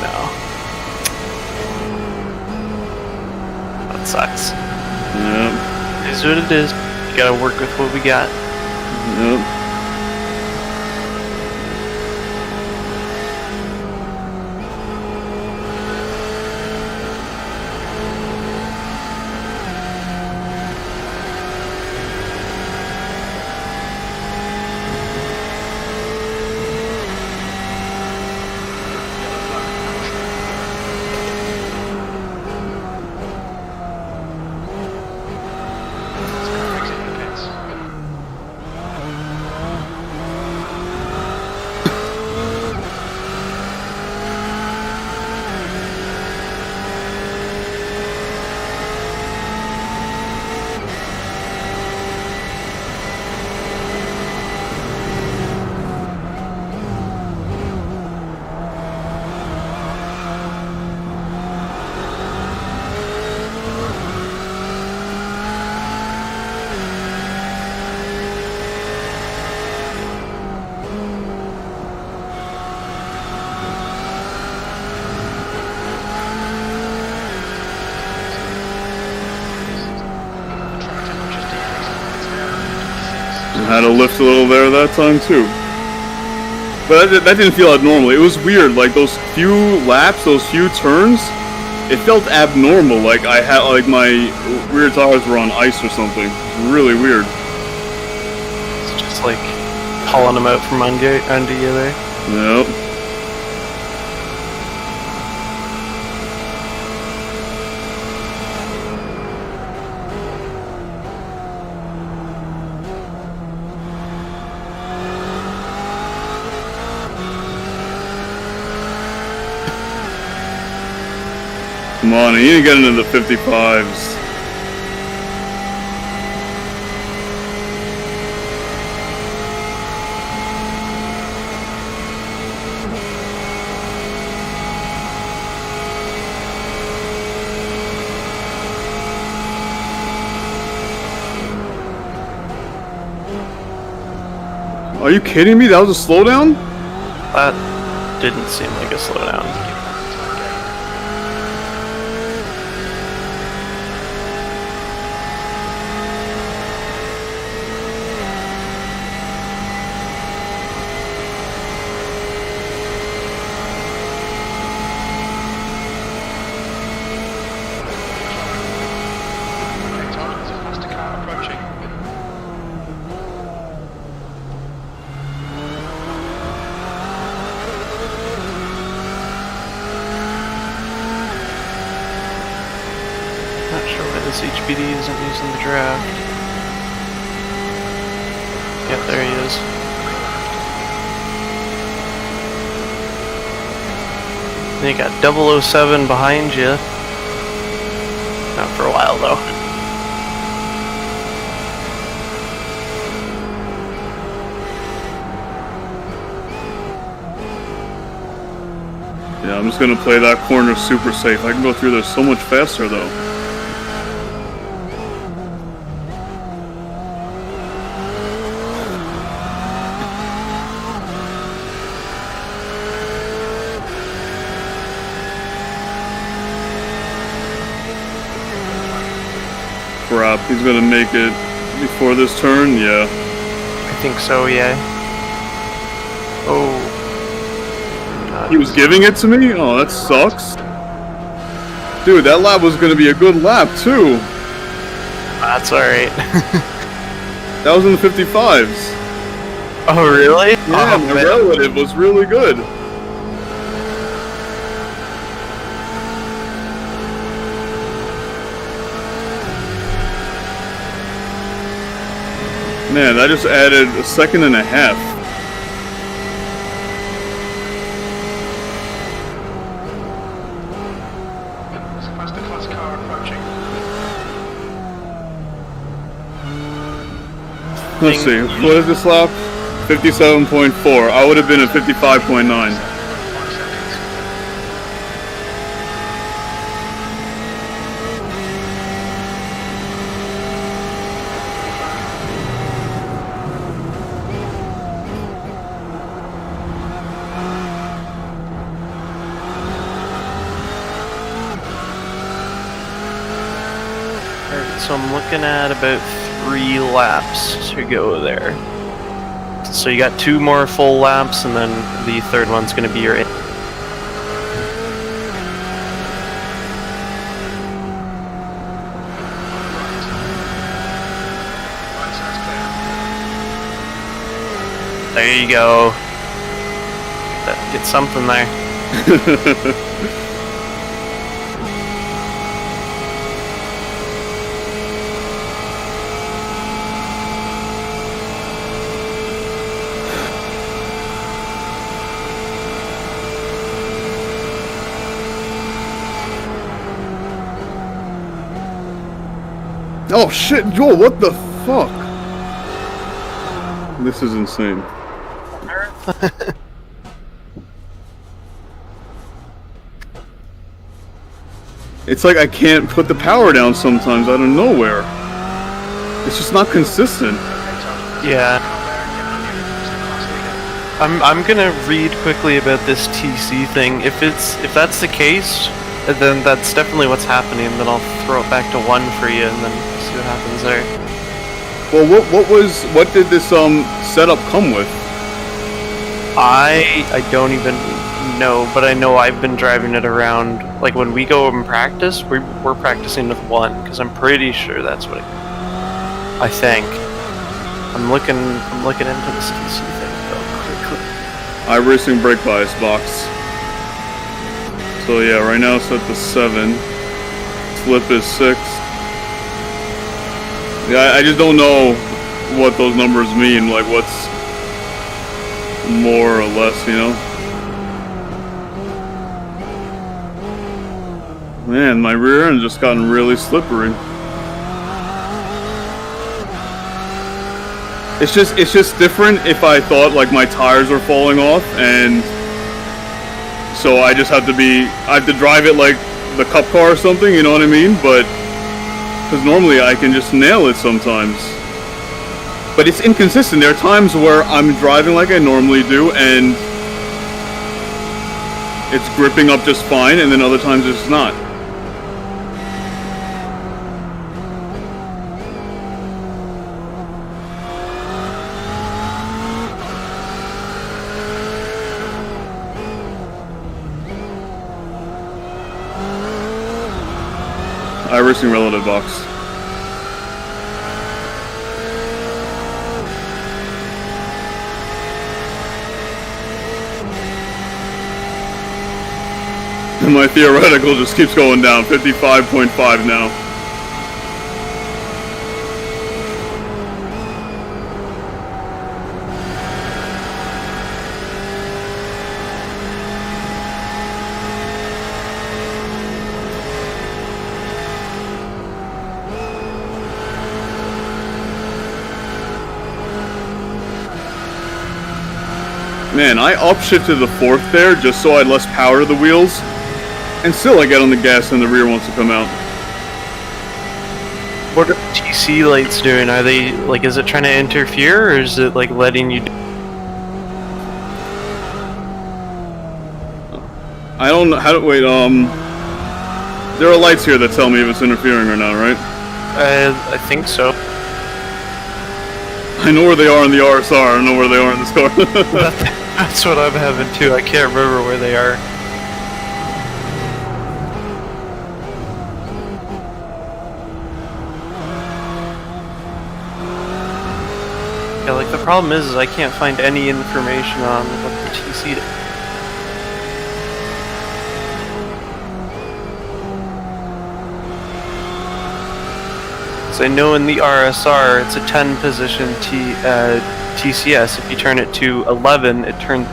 No. That sucks. Yeah. It is what it is. Gotta work with what we got. Yep. Had to lift a little there that time too. But that didn't feel abnormal. It was weird, like those few laps, those few turns, it felt abnormal, like I had, like my rear tires were on ice or something. It was really weird. It's just like hauling them out from under you there. Yep. Come on, I need to get into the 55s. Are you kidding me? That was a slowdown? That didn't seem like a slowdown. Not sure why this HBD isn't using the draft. Yep, there he is. Then you got 007 behind you. Not for a while though. Yeah, I'm just gonna play that corner super safe. I can go through there so much faster though. Crap, he's gonna make it before this turn, yeah. I think so, yeah. Oh. He was giving it to me? Oh, that sucks. Dude, that lap was gonna be a good lap too. That's alright. That was in the 55s. Oh, really? Yeah, Oh, my man. relative was really good. Man, I just added a second and a half. There's a faster class car approaching. Let's see, what is this lap? 57.4. I would have been at 55.9. 5 seconds. Alright, so I'm looking at about 3 laps to go there. So you got 2 more full laps, and then the third one's going to be your. There you go. Get something there. Oh shit, Joel, what the fuck? This is insane. It's like I can't put the power down sometimes out of nowhere. It's just not consistent. Yeah. I'm gonna read quickly about this TC thing. If that's the case, then that's definitely what's happening. Then I'll throw it back to 1 for you, and then see what happens there. Well, what did this setup come with? I don't even know, but I know I've been driving it around. Like when we go and practice, we're practicing with 1 because I'm pretty sure that's what I think. I'm looking into this TC thing though quickly. iRacing brake bias box. So yeah, right now it's at the 7. Slip is 6. Yeah, I just don't know what those numbers mean. Like what's more or less, you know? Man, my rear end just gotten really slippery. It's just different if I thought like my tires were falling off, and so I just have to drive it like the cup car or something, you know what I mean? But because normally I can just nail it sometimes. But it's inconsistent. There are times where I'm driving like I normally do and it's gripping up just fine, and then other times it's not. iRacing relative box. And my theoretical just keeps going down, 55.5 now. Man, I upshifted the 4th there just so I had less power to the wheels. And still I get on the gas and the rear wants to come out. What are the TC lights doing? Are they, like, is it trying to interfere, or is it, like, letting you... I don't know how to, wait, there are lights here that tell me if it's interfering or not, right? I think so. I know where they are in the RSR, I don't know where they are in this car. That's what I'm having too. I can't remember where they are. Yeah, like the problem is I can't find any information on what the TC did. So I know in the RSR it's a 10 position TCS. If you turn it to 11, it turns.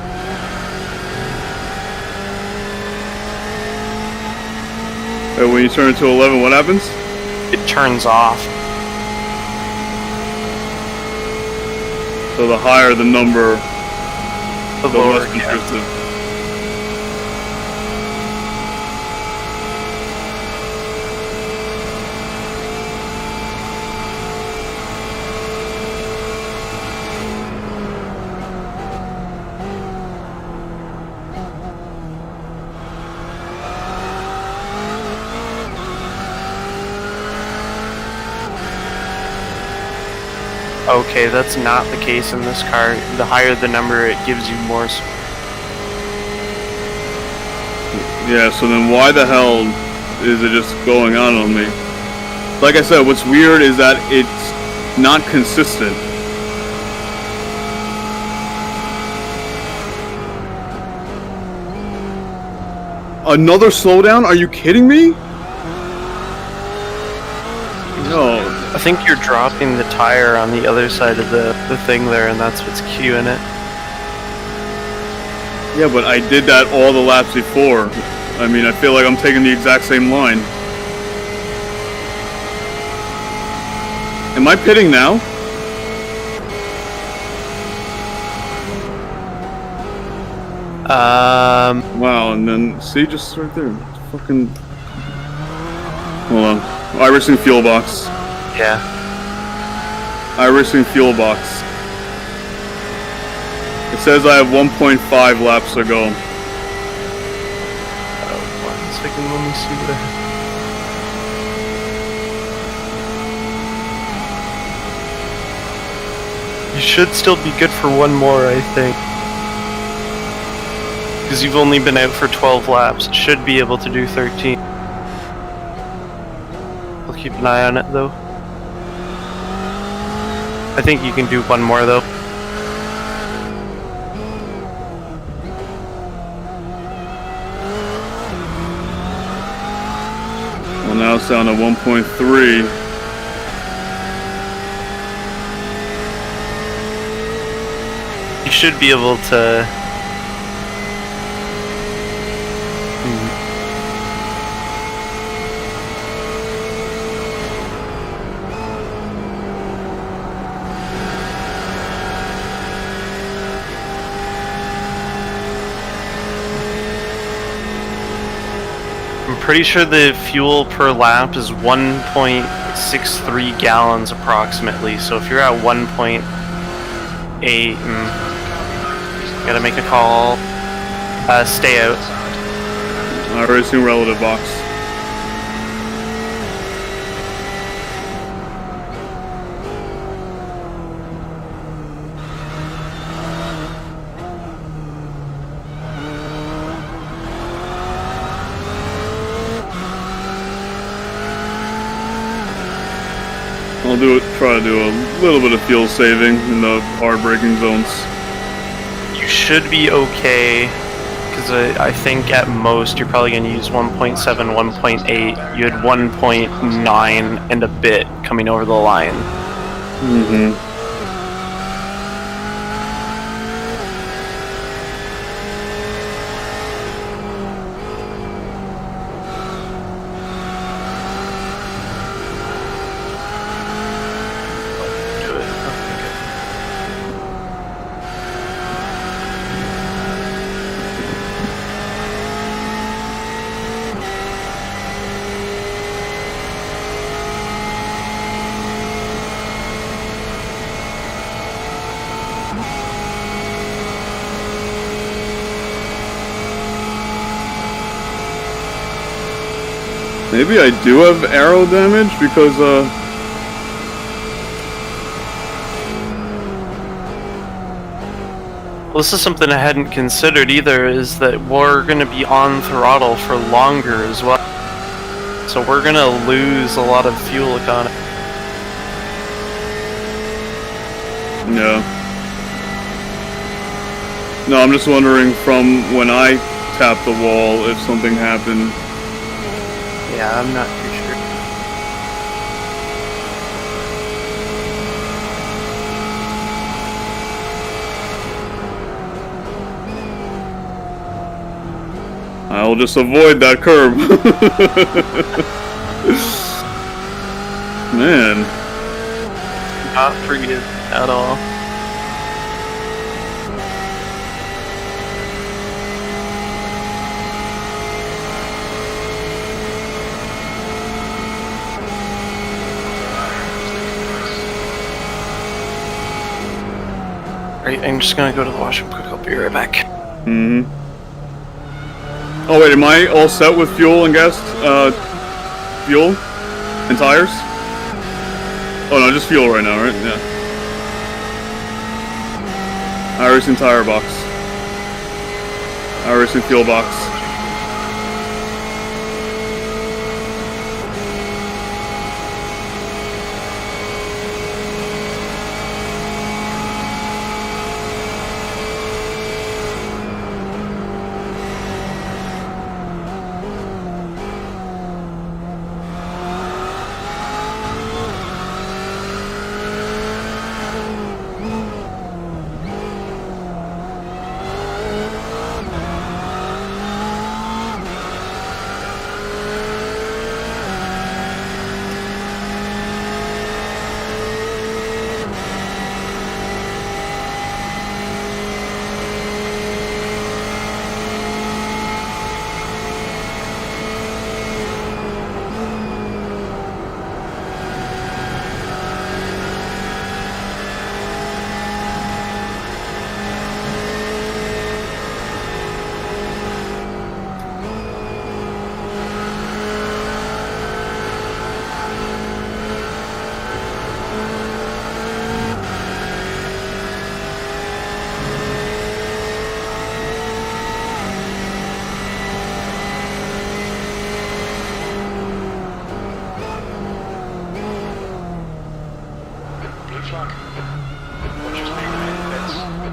When you turn it to 11, what happens? It turns off. So the higher the number, The the lower, less consistent. Okay, that's not the case in this car. The higher the number, it gives you more. Yeah, so then why the hell is it just going on me? Like I said, what's weird is that it's not consistent. Another slowdown? Are you kidding me? No. I think you're dropping the tire on the other side of the thing there, and that's what's queuing it. Yeah, but I did that all the laps before. I mean, I feel like I'm taking the exact same line. Am I pitting now? Wow, and then, see, just right there. Fucking... Hold on. iRacing fuel box. Yeah. iRacing fuel box. It says I have 1.5 laps to go. 1 second, let me see what I... You should still be good for one more, I think. Because you've only been out for 12 laps. It should be able to do 13. I'll keep an eye on it, though. I think you can do one more, though. Well, now it's down to 1.3. You should be able to... I'm pretty sure the fuel per lap is 1.63 gallons approximately, so if you're at 1.8, gotta make a call. Stay out. iRacing relative box. I'll try to do a little bit of fuel saving in the hard braking zones. You should be okay, because I think at most you're probably going to use 1.7, 1.8. You had 1.9 and a bit coming over the line. Mm-hmm. Maybe I do have arrow damage because, Well, this is something I hadn't considered either, is that we're going to be on throttle for longer as well. So we're going to lose a lot of fuel economy. yeah. No, I'm just wondering from when I tapped the wall if something happened. Yeah, I'm not too sure. I'll just avoid that curb. Man. Not pretty good at all. Right, I'm just gonna go to the washroom quick. I'll be right back. Mm-hmm. Oh wait, am I all set with fuel and gas? Fuel and tires? Oh no, just fuel right now, right? Yeah. Iris and tire box. Iris and fuel box. Blue flag. Watch your speed ahead, Vince.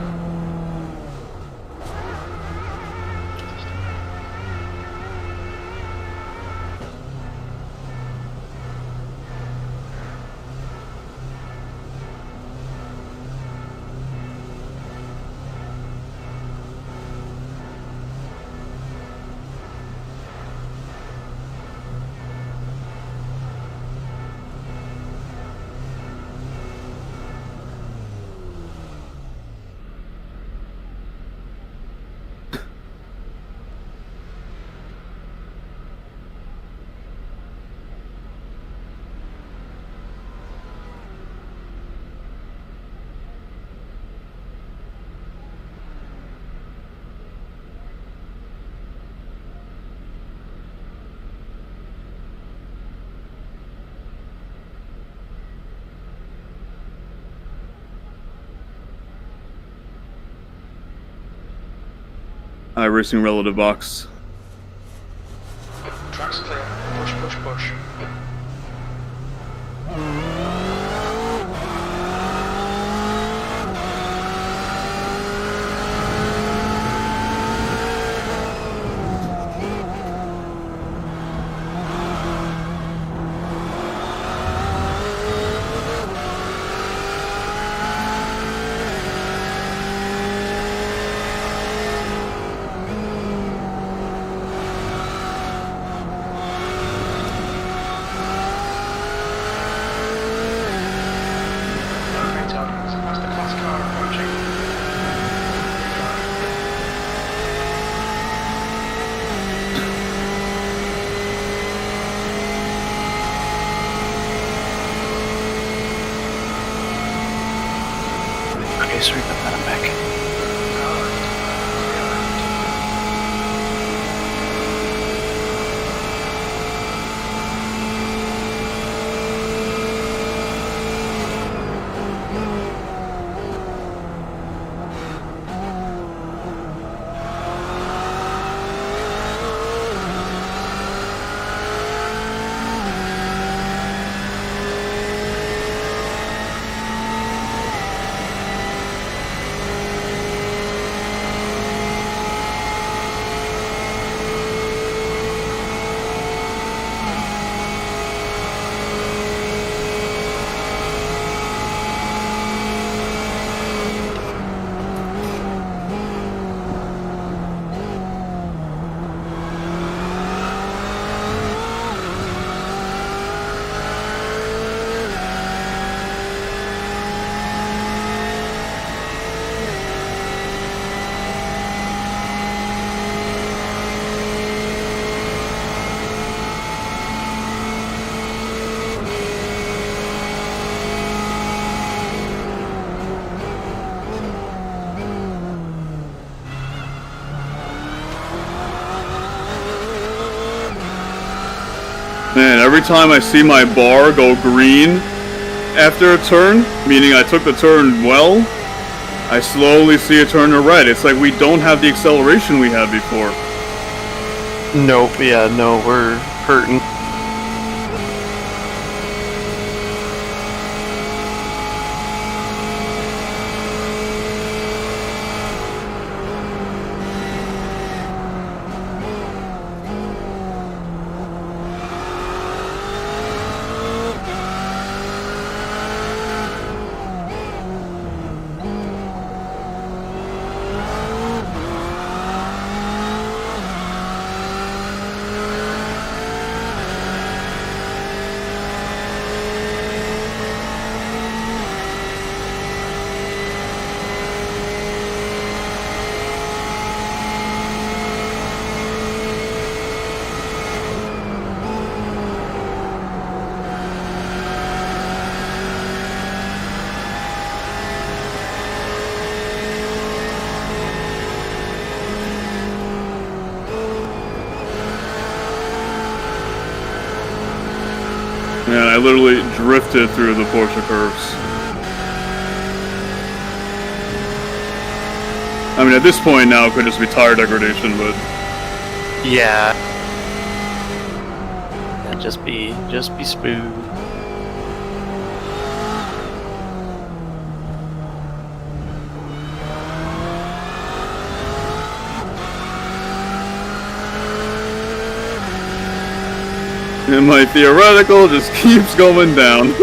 Iris and relative box. Track's clear. Push, push, push. Okay, Todd. That's the class car approaching. Okay, sorry about that, I'm back. Man, every time I see my bar go green after a turn, meaning I took the turn well, I slowly see it turn to red. It's like we don't have the acceleration we had before. Nope, yeah, no, we're hurting. Man, I literally drifted through the Porsche curves. I mean, at this point now, it could just be tire degradation, but... Yeah. Yeah, just be smooth. And my theoretical just keeps going down.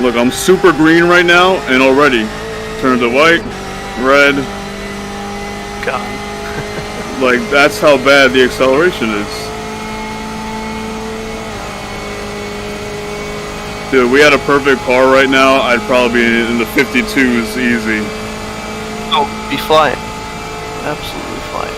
Look, I'm super green right now, and already turned to white, red. God. Like, that's how bad the acceleration is. Dude, we had a perfect car right now, I'd probably be in the 52s easy. Oh, be flying. Absolutely flying.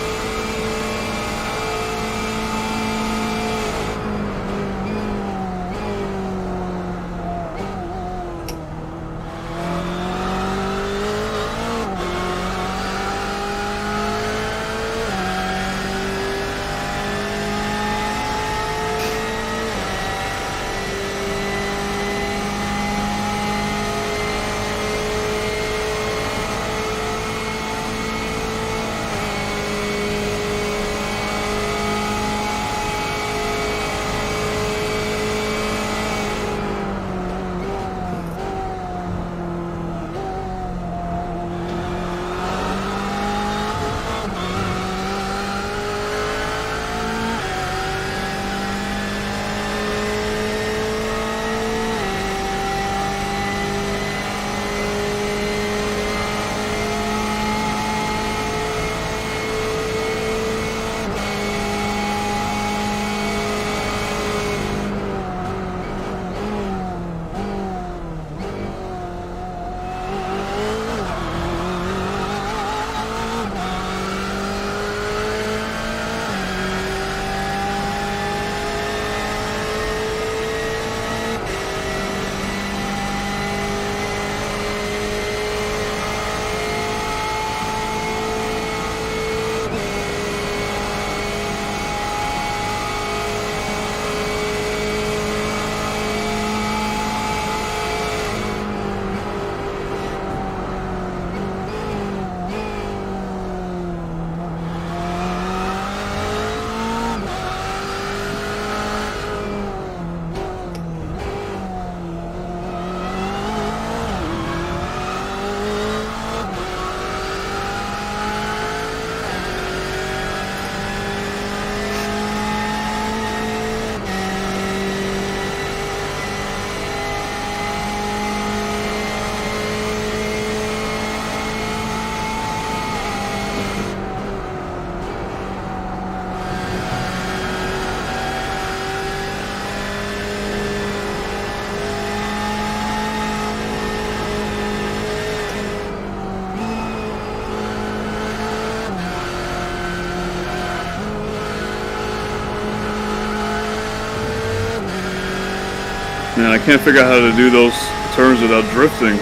Man, I can't figure out how to do those turns without drifting.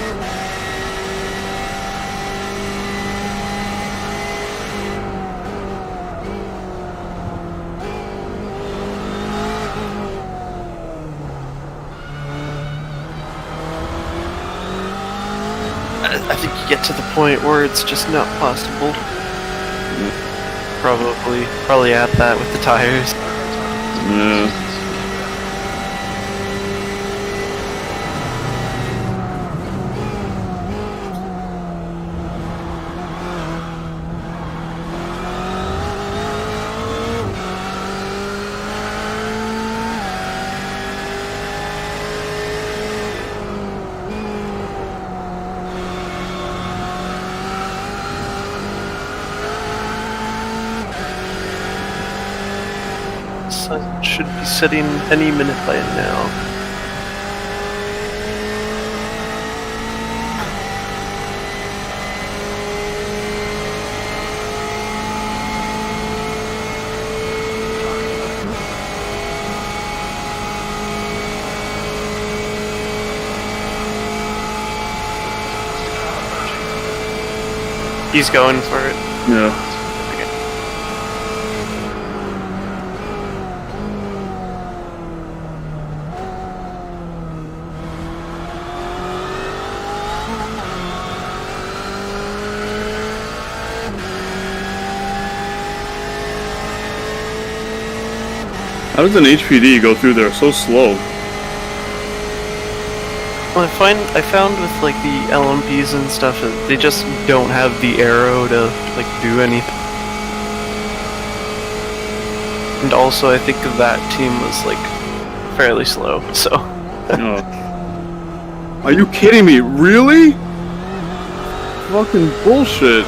I think you get to the point where it's just not possible. Probably at that with the tires. Yeah. Sun should be setting any minute by now. He's going for it. Yeah. How does an HPD go through there so slow? Well, I found with like the LMPs and stuff, they just don't have the arrow to like do anything. And also, I think that team was like fairly slow. So. Oh. Are you kidding me? Really? Fucking bullshit.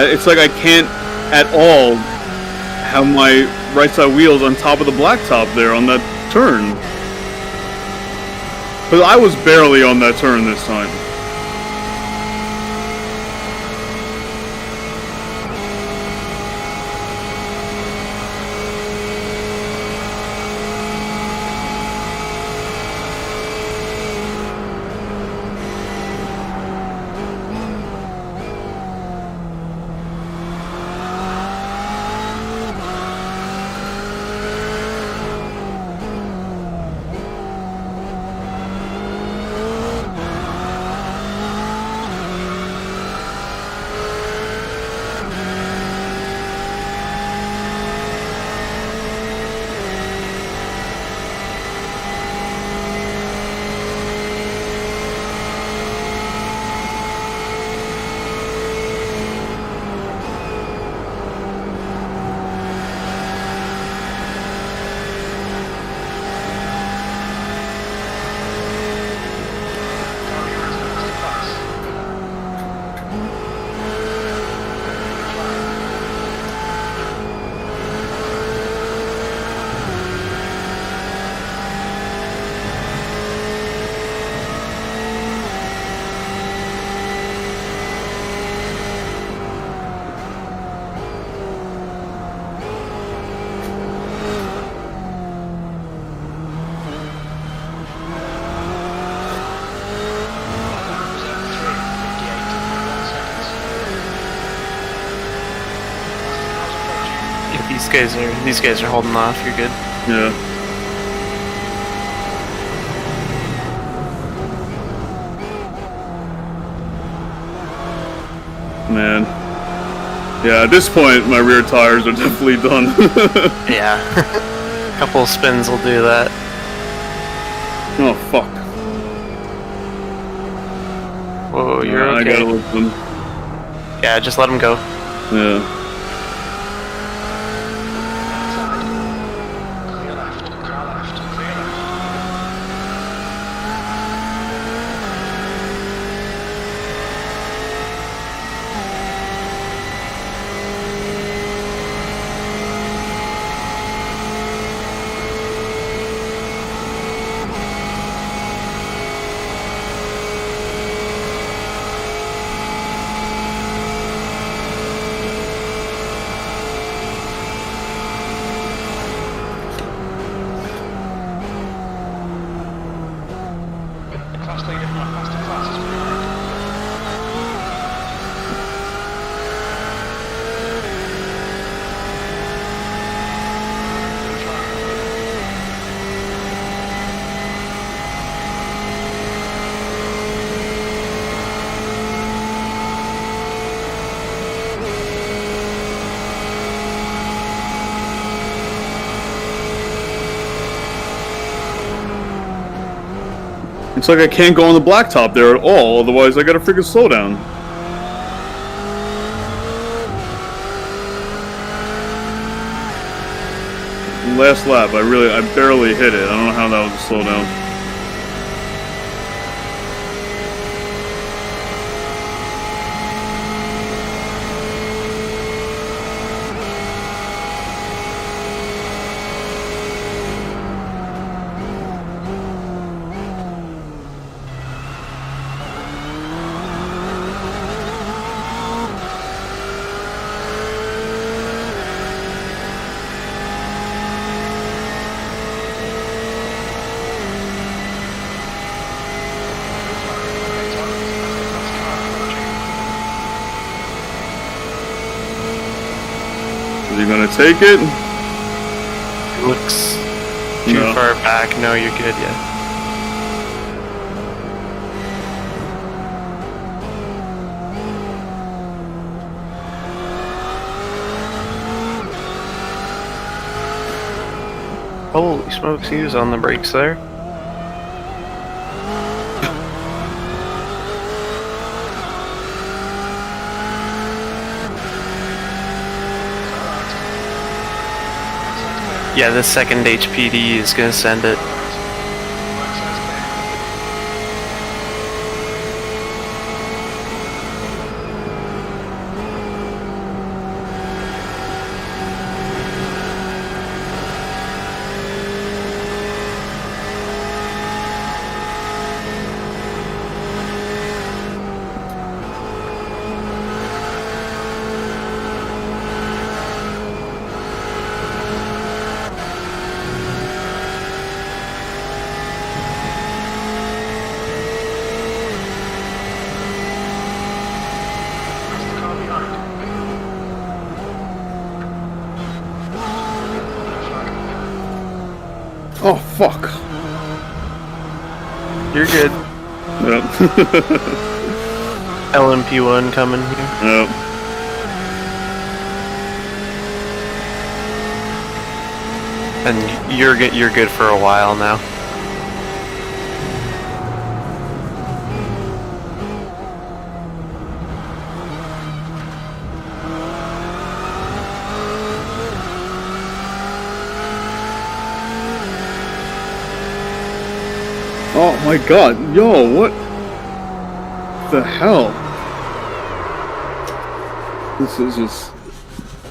It's like I can't at all have my right side wheels on top of the blacktop there on that turn. But I was barely on that turn this time. These guys are holding off. You're good. Yeah. Man. Yeah, at this point, my rear tires are definitely done. Yeah. A couple of spins will do that. Oh, fuck. Whoa, you're okay. I gotta listen. Yeah, just let him go. Yeah. It's like I can't go on the blacktop there at all, otherwise I gotta freaking slow down. Last lap, I barely hit it. I don't know how that was a slow down. Is he gonna take it? Looks too far back. No, you're good, yeah. Holy smokes, he was on the brakes there. Yeah, the second HPD is gonna send it. Oh, fuck. You're good. Yep. LMP1 coming here. Yep. And you're good for a while now. Oh my god, yo, what the hell? This is just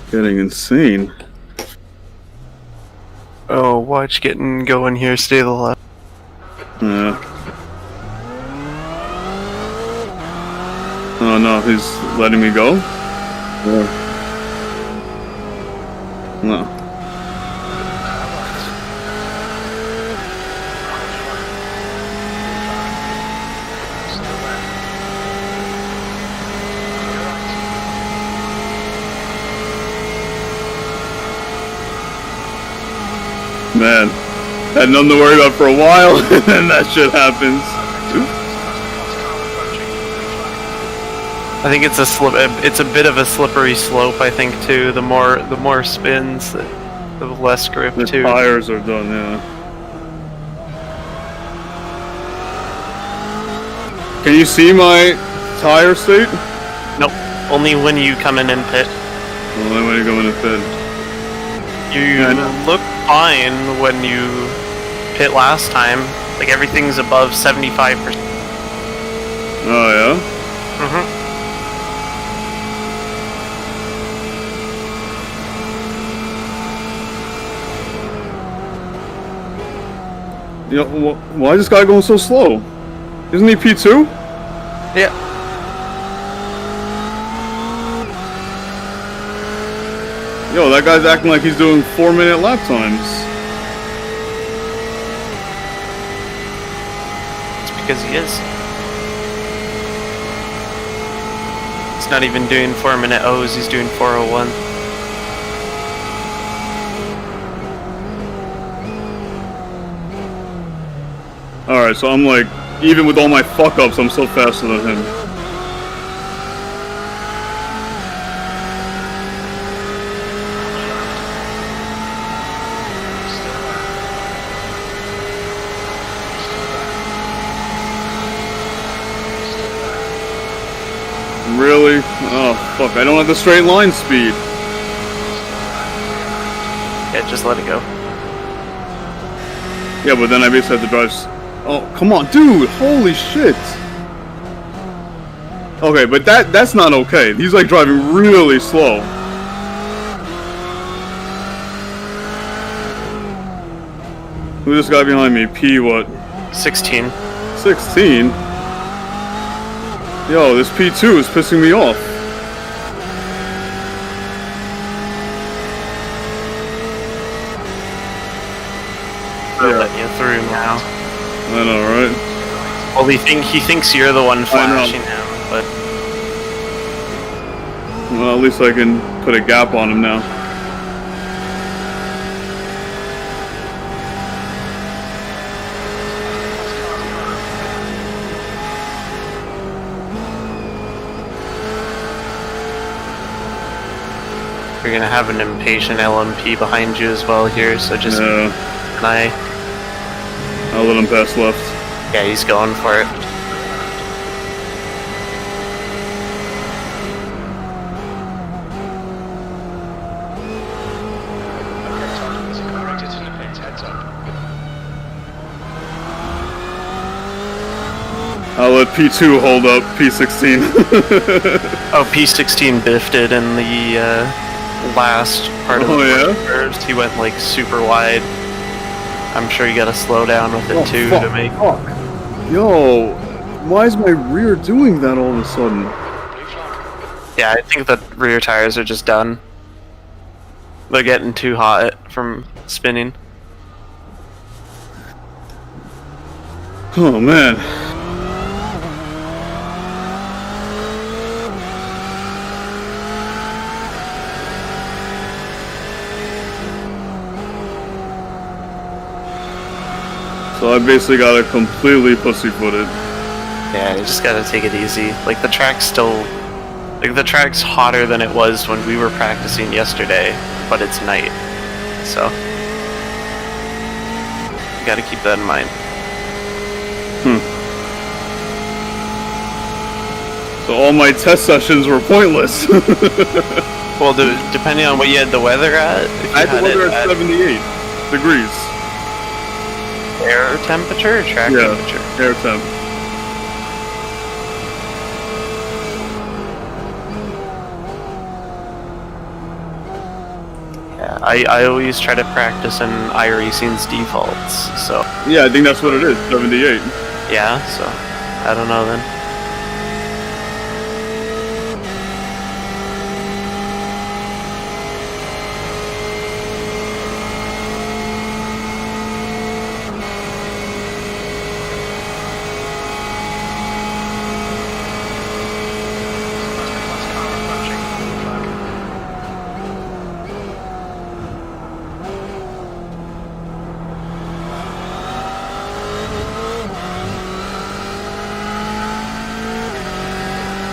getting insane. Oh, watch getting going here, stay to the left. Yeah. Oh no, he's letting me go? Yeah. No. Man, had nothing to worry about for a while, and then that shit happens. I think it's it's a bit of a slippery slope, I think, too. The more spins, the less grip, The too. tires are done, yeah. Can you see my tire state? Nope, only when you come in and pit. Well, then when you go in and pit. You look fine when you pit last time. Like, everything's above 75%. Oh, yeah? Mm-hmm. You know, why is this guy going so slow? Isn't he P2? Yeah. Yo, that guy's acting like he's doing 4-minute lap times. It's because he is. He's not even doing 4-minute O's, he's doing 4:01. Alright, so I'm like, even with all my fuck-ups, I'm still faster than him. Really? Oh, fuck. I don't have the straight line speed. Yeah, just let it go. Yeah, but then I basically have to drive... Oh, come on, dude! Holy shit! Okay, but that's not okay. He's like driving really slow. Who's this guy behind me? P what? 16. 16? Yo, this P2 is pissing me off. They're letting you through now. I know, right? Well, he thinks you're the one flashing him, but Well, at least I can put a gap on him now. you're gonna have an impatient LMP behind you as well here, so just Yeah, I'll let him pass left. yeah, he's going for it. Okay, Todd, there's a car exiting the pit, heads up. I'll let P2 hold up P16. Oh, P16 biffed in the last part of Oh, the yeah? first. He went like super wide. I'm sure you gotta slow down with it too to make. Fuck. Yo, why is my rear doing that all of a sudden? Blue flag. Yeah, I think the rear tires are just done. They're getting too hot from spinning. Oh man. So I basically got it completely pussyfooted. Yeah, you just gotta take it easy. Like the track's hotter than it was when we were practicing yesterday, but it's night. So you gotta keep that in mind. So all my test sessions were pointless. Well, depending on what you had the weather at, if you I had the weather it at 78 degrees. air temperature or track Yeah, temperature? air temp. Yeah, I always try to practice in iRacing's defaults. So Yeah, I think that's what it is, 78. yeah, so I don't know then. Masterclass car approaching. Blue flag.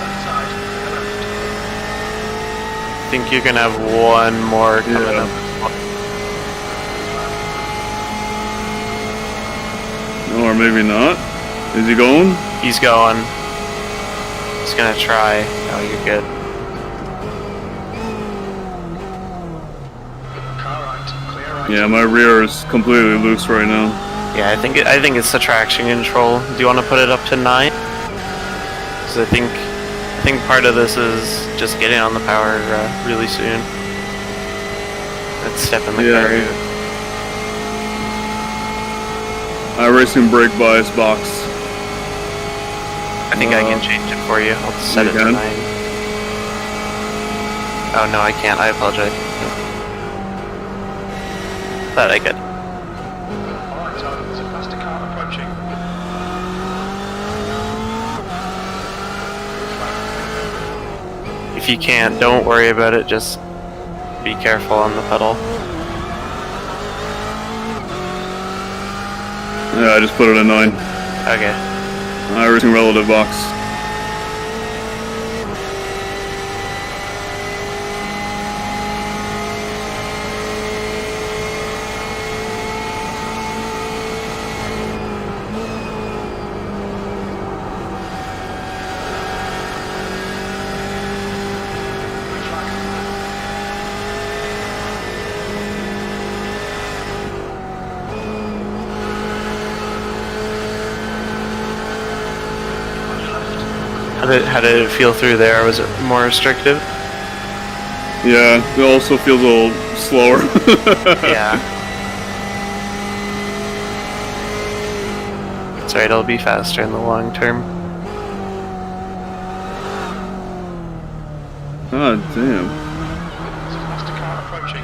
Left side, clear left. I think you're gonna have one more coming Yeah. up. No, or maybe not. Is he going? He's going. He's gonna try. Oh, you're good. Car right, clear right. Yeah, my rear is completely loose right now. Yeah, I think it's the traction control. Do you want to put it up to 9? Because I think part of this is just getting on the power really soon. Let's step in the Yeah, car. yeah. iRacing brake bias box. I think I can change it for you. I'll set You it to can? 9. Oh no, I can't. I apologize. Thought I could. Alright, Todd, there's a faster car approaching. Blue flag. If you can't, don't worry about it. Just be careful on the pedal. Yeah, I just put it at 9. Okay. iRacing relative box. How did it feel through there? Was it more restrictive? Yeah, it also feels a little slower. Yeah. That's right, it'll be faster in the long term. God damn. There's a faster car approaching.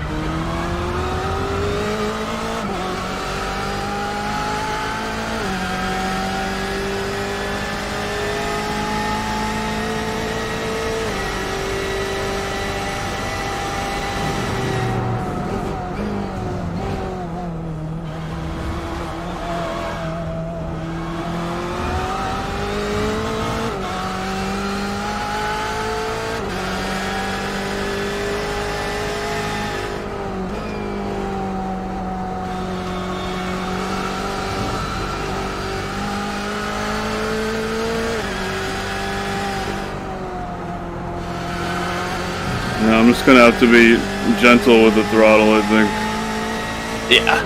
Yeah, I'm just gonna have to be gentle with the throttle, I think. Yeah.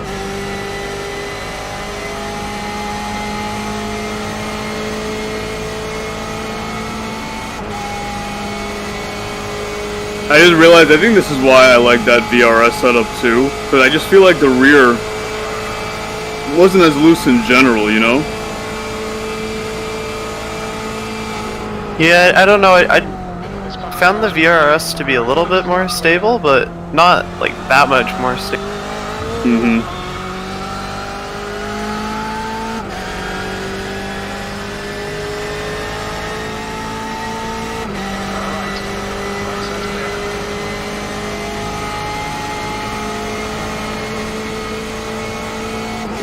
I just realized, I think this is why I like that VRS setup too, because I just feel like the rear wasn't as loose in general, you know? Yeah, I don't know. I found the VRS to be a little bit more stable, but not like that much more stable. Mm-hmm.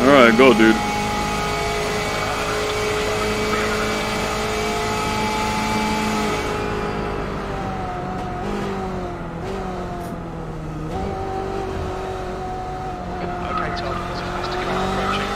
Alright, go, dude. Okay, Todd, there's a faster car approaching.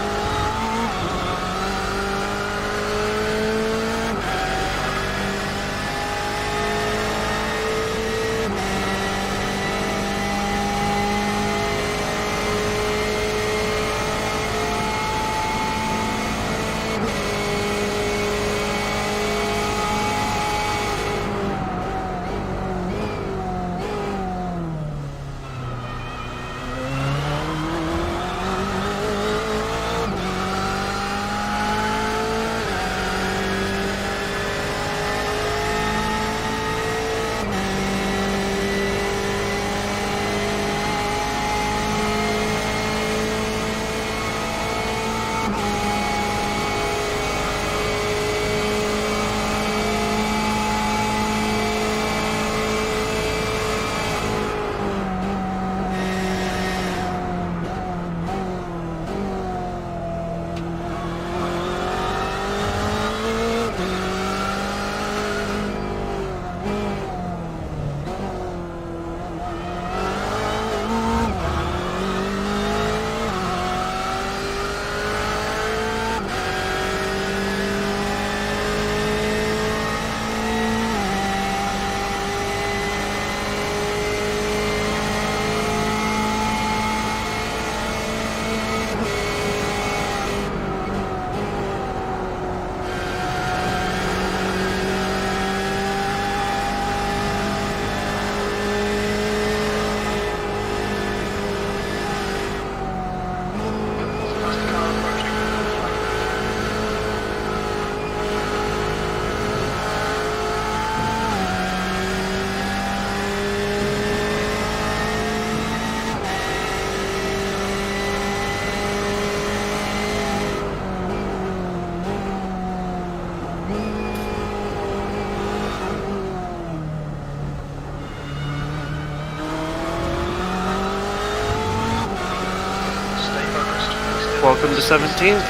Welcome to 17th.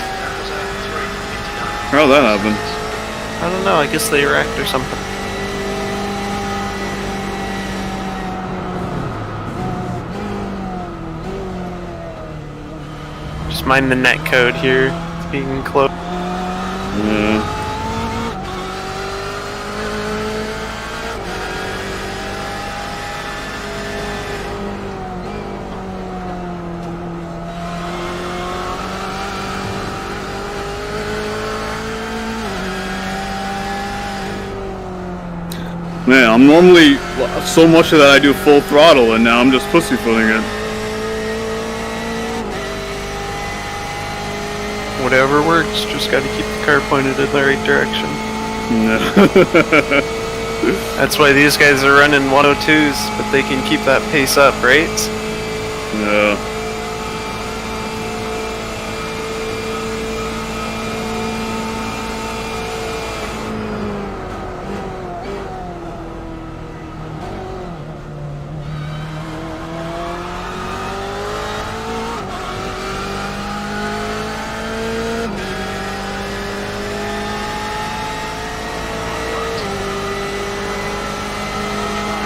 How'd that happen? I don't know, I guess they wrecked or something. Just mind the net code here. It's being closed. Yeah. Man, I'm normally so much of that I do full throttle, and now I'm just pussyfooting it. Whatever works, just gotta keep the car pointed in the right direction. That's why these guys are running 102s, but they can keep that pace up, right? Yeah.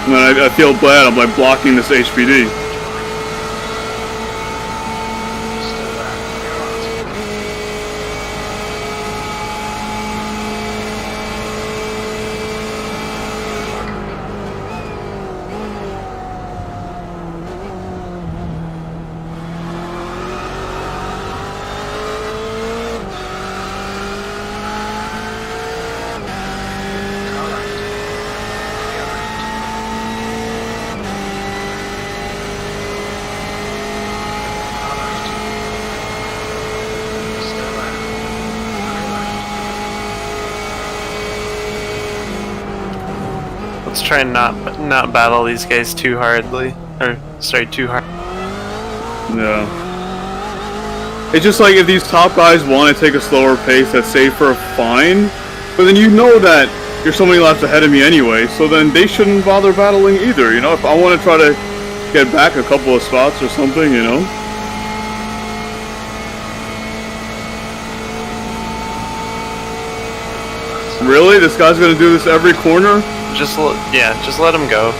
Man, I feel bad. I'm like blocking this HPD. Still there. You're right. Car left. Clear left. Car left. Still there. Clear left. Let's try and not battle these guys too hardly. Or, sorry, too hard. Yeah. It's just like if these top guys want to take a slower pace that's safer, fine. But then you know that you're so many laps ahead of me anyway, so then they shouldn't bother battling either, you know? If I want to try to get back a couple of spots or something, you know? Really? This guy's gonna do this every corner? Just let him go.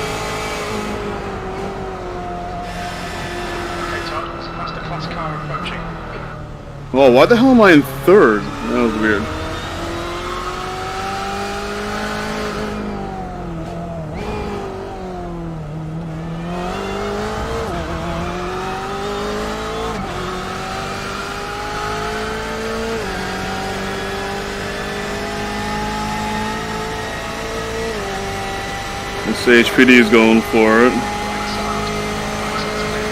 Okay, Todd, that's the class car approaching. Oh, why the hell am I in third? That was weird. This HPD is going for it. Right side. Exit clear.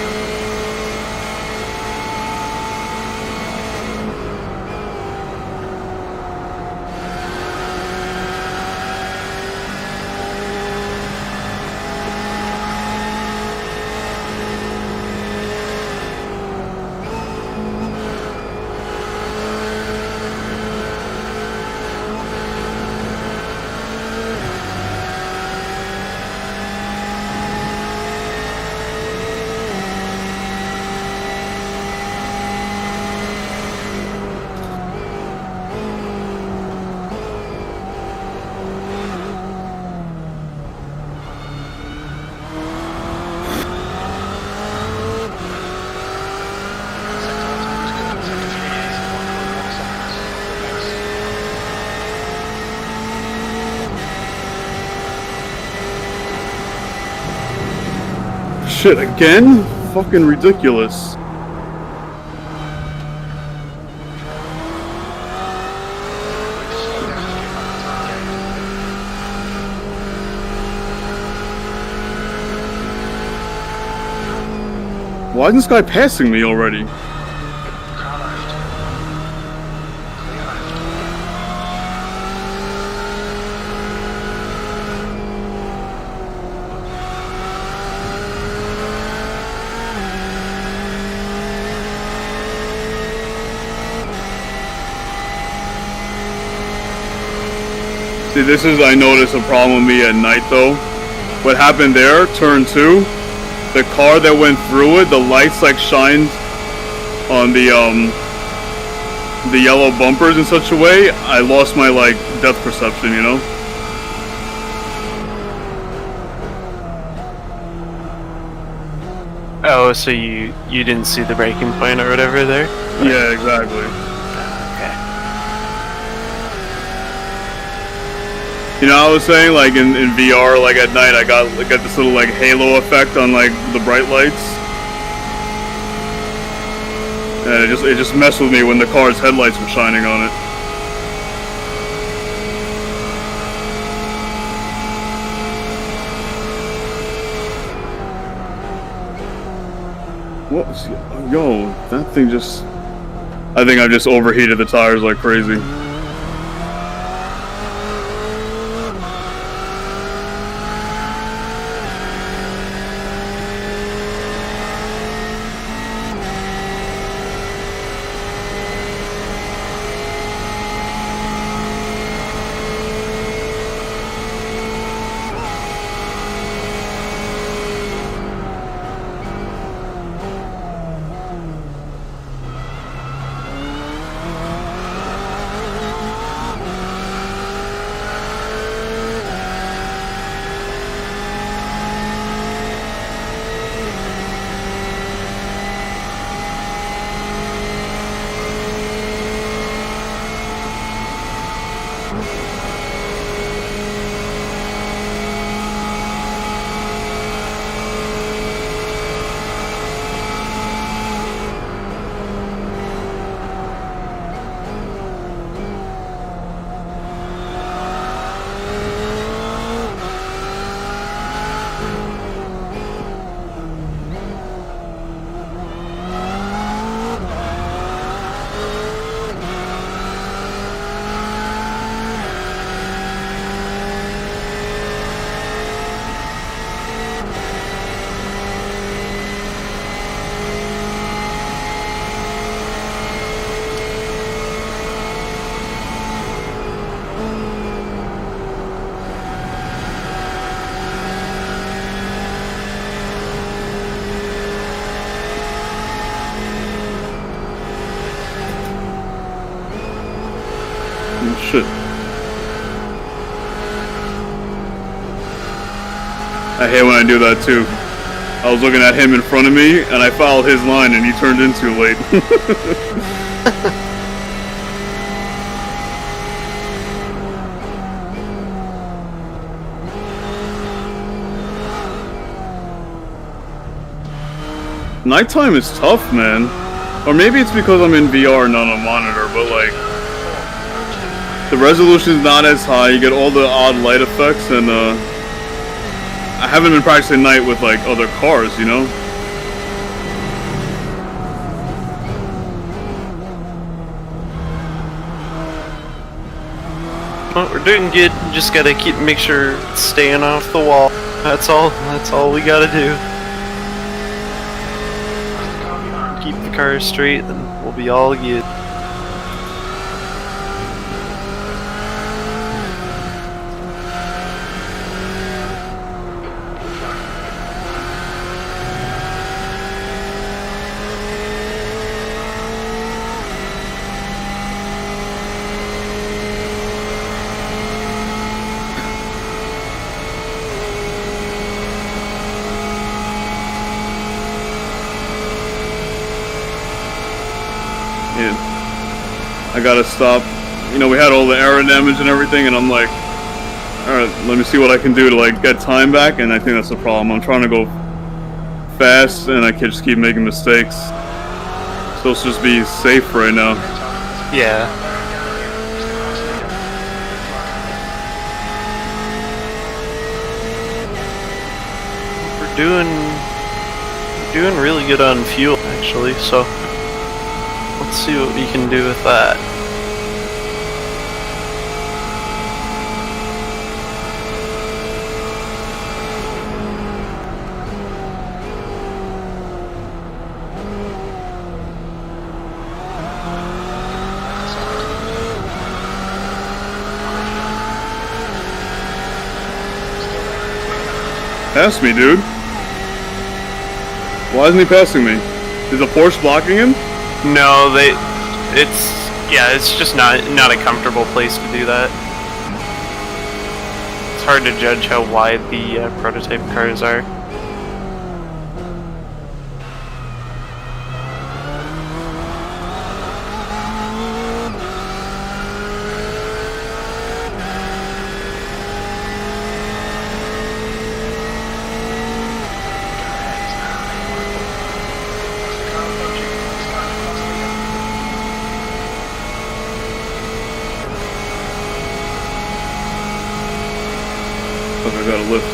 Shit, again? Fucking ridiculous. Why isn't this guy passing me already? Car left. Clear left. See, this is, I noticed, a problem with me at night though. What happened there, turn 2, the car that went through it, the lights like shined on the yellow bumpers in such a way, I lost my like depth perception, you know? Oh, so you didn't see the breaking point or whatever there? Yeah, exactly. Okay. You know, I was saying like in VR, like at night, I got this little like halo effect on like the bright lights, and it just messed with me when the car's headlights were shining on it. What? Yo, that thing just... I think I just overheated the tires like crazy. Shit. I hate when I do that too. I was looking at him in front of me and I followed his line and he turned in too late. Nighttime is tough, man. Or maybe it's because I'm in VR, not on a monitor, but like... the resolution's not as high, you get all the odd light effects, and I haven't been practicing night with like other cars, you know? Well, we're doing good. Just gotta make sure it's staying off the wall. That's all we gotta do. Keep the car straight, and we'll be all good. I gotta stop. You know, we had all the aero damage and everything, and I'm like, alright, let me see what I can do to like get time back, and I think that's the problem. I'm trying to go fast, and I can just keep making mistakes. So let's just be safe right now. Yeah. We're doing really good on fuel, actually, so let's see what we can do with that. Pass me, dude. Why isn't he passing me? Is the Porsche blocking him? No, it's just not a comfortable place to do that. It's hard to judge how wide the prototype cars are. I got a lift.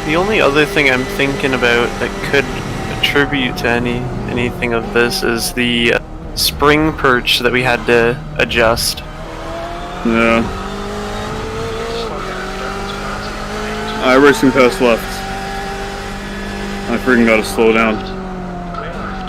The only other thing I'm thinking about that could attribute to anything of this is the spring perch that we had to adjust. Yeah. Slow down, you don't want to pass it. I racing past left. I freaking gotta slow down. Clear left.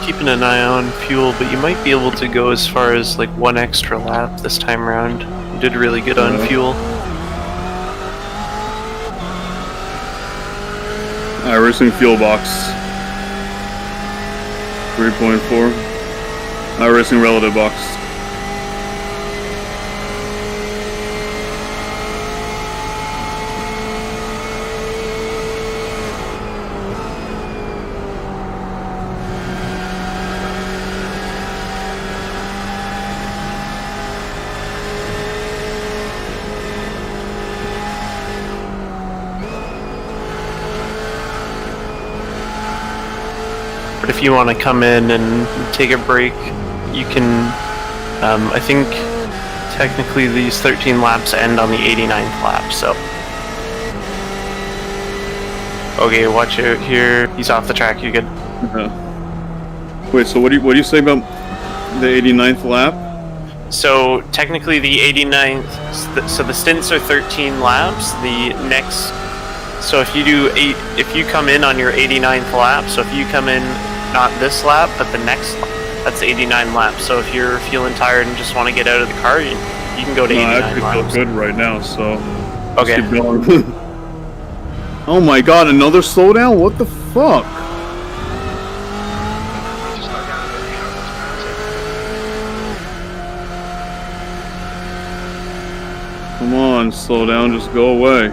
Keeping an eye on fuel, but you might be able to go as far as like 1 extra lap this time around. You did really good on fuel. Racing fuel box. 3.4. Racing relative box. But if you want to come in and take a break, you can. I think technically these 13 laps end on the 89th lap, so. Okay, watch out here. He's off the track, you good. Wait, so what do you say about the 89th lap? So technically the 89th, so the stints are 13 laps. The next, so if you come in on your 89th lap, so if you come in not this lap, but the next lap, that's 89 laps. So if you're feeling tired and just want to get out of the car, you can go to 89 I actually laps. feel good right now, so Okay. let's keep going. Oh my god, another slowdown? What the fuck? Need to slow down a bit, you don't want to pass it. Come on, slow down, just go away.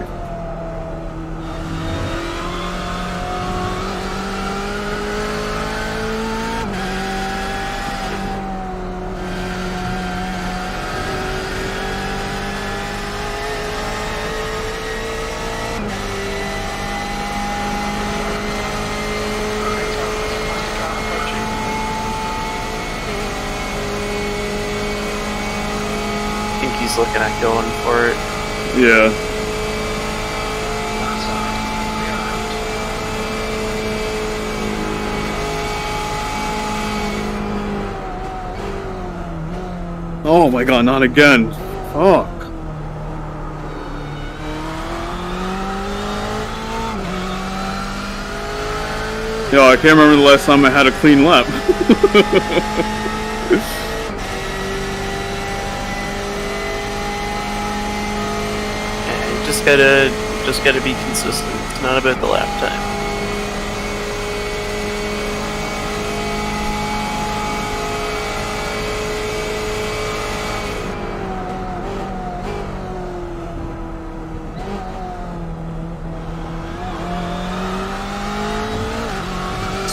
He's looking at going for it. Yeah. That side, clear left. Oh my god, not again. Fuck. Yo, I can't remember the last time I had a clean lap. Yeah, you just gotta be consistent. It's not about the lap time.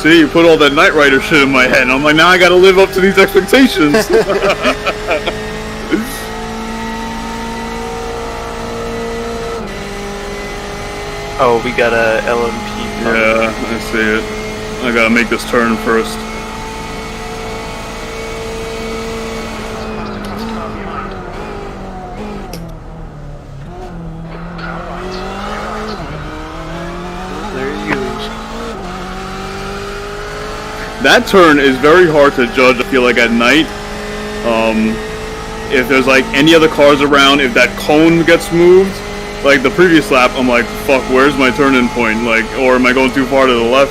See, you put all that Knight Rider shit in my head, and I'm like, now I gotta live up to these expectations. Oh, we got a LMP. Yeah, I see it. I gotta make this turn first. Masterclass car behind. Car right. There he goes. That turn is very hard to judge, I feel like, at night. If there's like any other cars around, if that cone gets moved, like the previous lap, I'm like, fuck, where's my turn-in point? Like, or am I going too far to the left?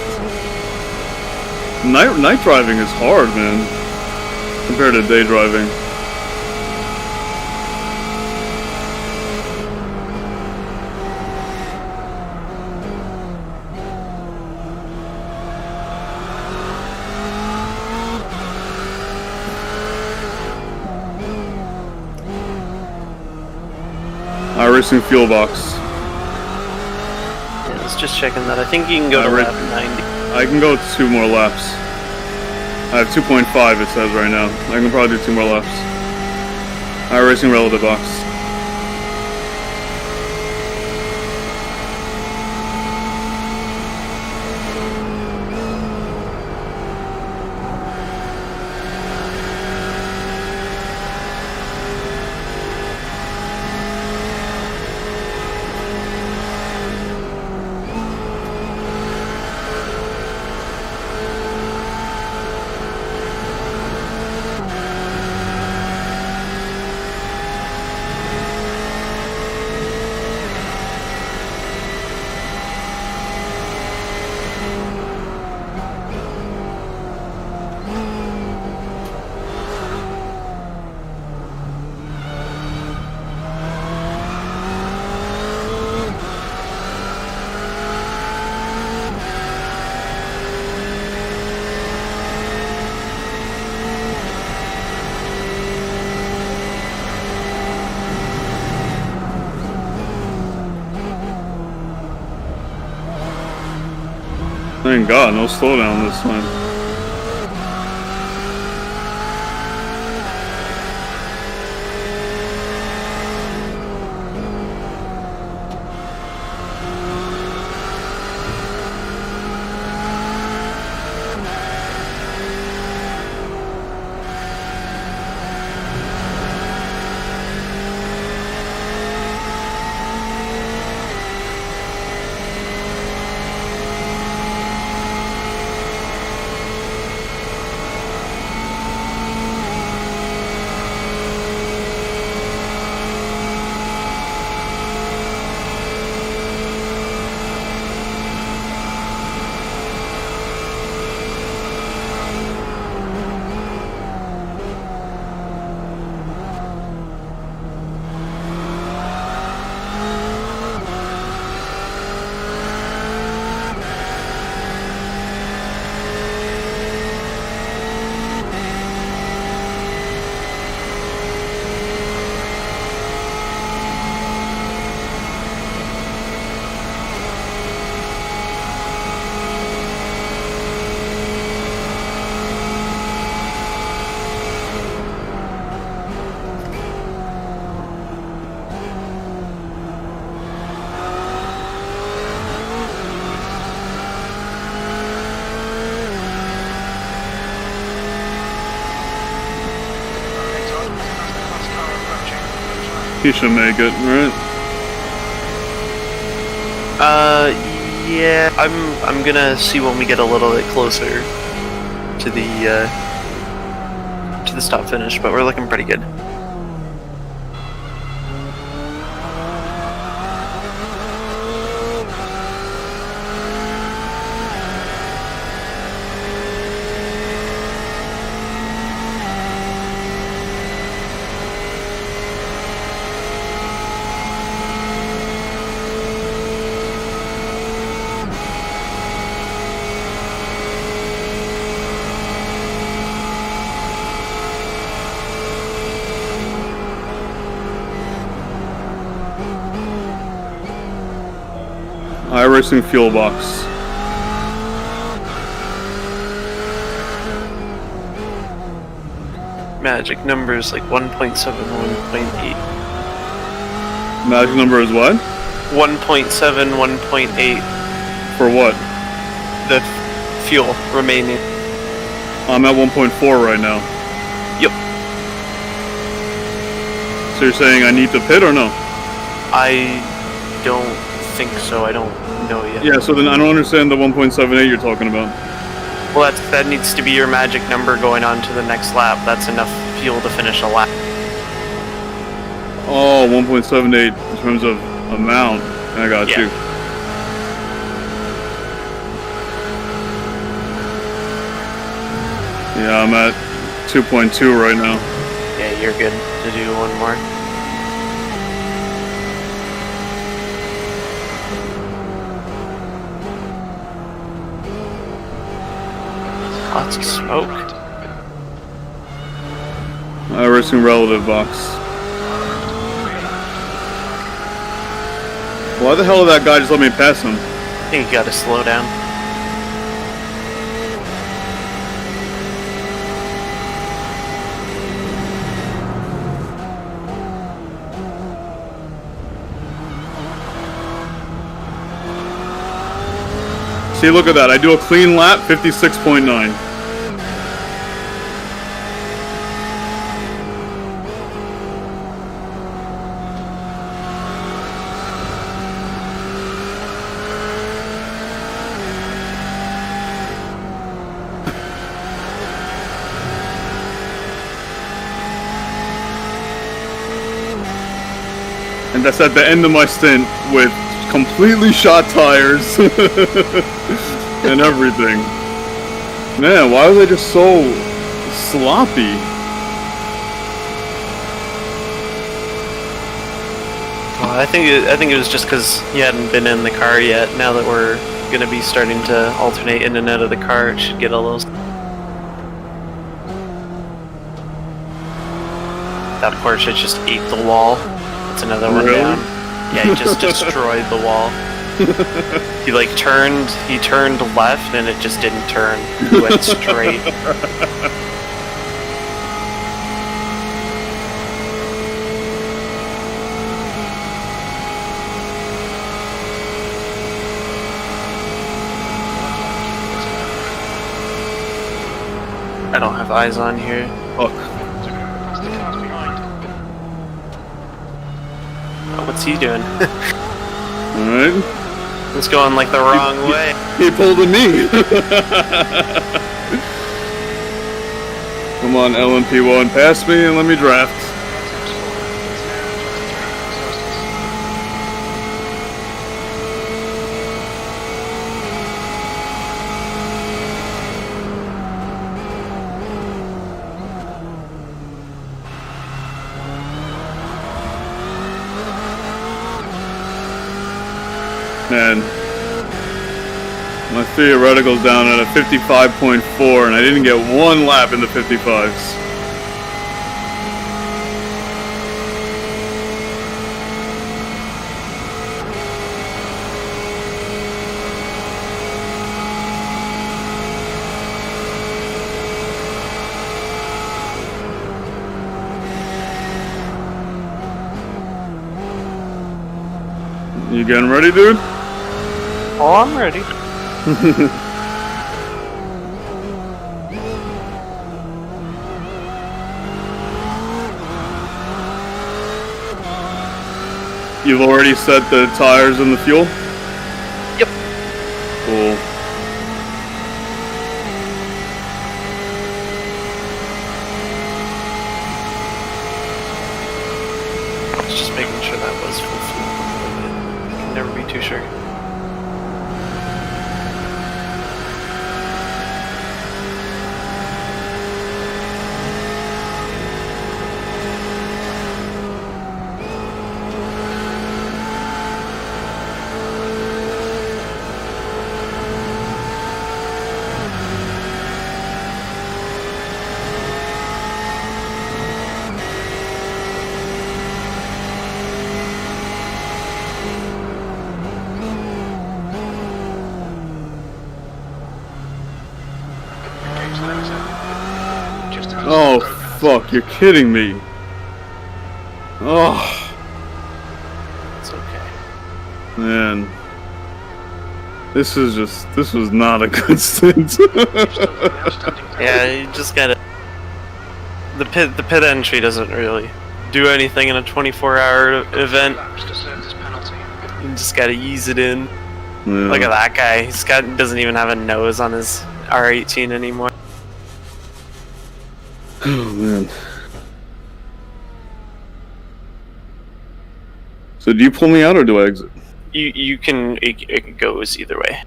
Night driving is hard, man, compared to day driving. Racing fuel box. Yeah, let's just checking that. I think you can go to lap 90. I can go 2 more laps. I have 2.5 it says right now. I can probably do 2 more laps. Racing relative box. Thank God, no slowdown this time. He should make it, right? Yeah, I'm gonna see when we get a little bit closer to the stop finish, but we're looking pretty good. iRacing fuel box. Magic numbers like 1.7, 1.8. Magic number is what? 1.7, 1.8. For what? The fuel remaining. I'm at 1.4 right now. Yep. So you're saying I need to pit or no? I don't think so. I don't know yet. Yeah, so then I don't understand the 1.78 you're talking about. Well, that needs to be your magic number going on to the next lap. That's enough fuel to finish a lap. Oh, 1.78 in terms of amount. I got you. Yeah, I'm at 2.2 right now. Yeah, you're good to do one more. Lots of smoke. iRacing relative box. Why the hell did that guy just let me pass him? I think you gotta slow down. See, look at that. I do a clean lap, 56.9. And that's at the end of my stint with completely shot tires and everything. Man, why are they just so sloppy? Well, I think it was just because you hadn't been in the car yet. Now that we're gonna be starting to alternate in and out of the car, it should get a little. That Porsche just ate the wall. That's another one Really? down. Yeah, he just destroyed the wall. He turned left and it just didn't turn. He went straight. I don't have eyes on here. Fuck. Past the cars behind. Oh, what's he doing? Alright. It's going like the wrong way. He pulled a knee. Come on, LMP1, pass me and let me draft. Man, my theoretical's down at a 55.4 and I didn't get one lap in the 55s. You getting ready, dude? Oh, I'm ready. You've already set the tires and the fuel? Yep. Cool. I was just making sure that was full fuel. I can never be too sure. just had a Oh, road penalty. fuck, you're kidding me. Oh, It's okay. man. This was not a good stint. Yeah, you just gotta. The pit entry doesn't really do anything in a 24-hour event. Laps to serve this penalty. You just gotta ease it in. Yeah. Look at that guy. Doesn't even have a nose on his R18 anymore. Oh, man. So do you pull me out or do I exit? You can it goes either way.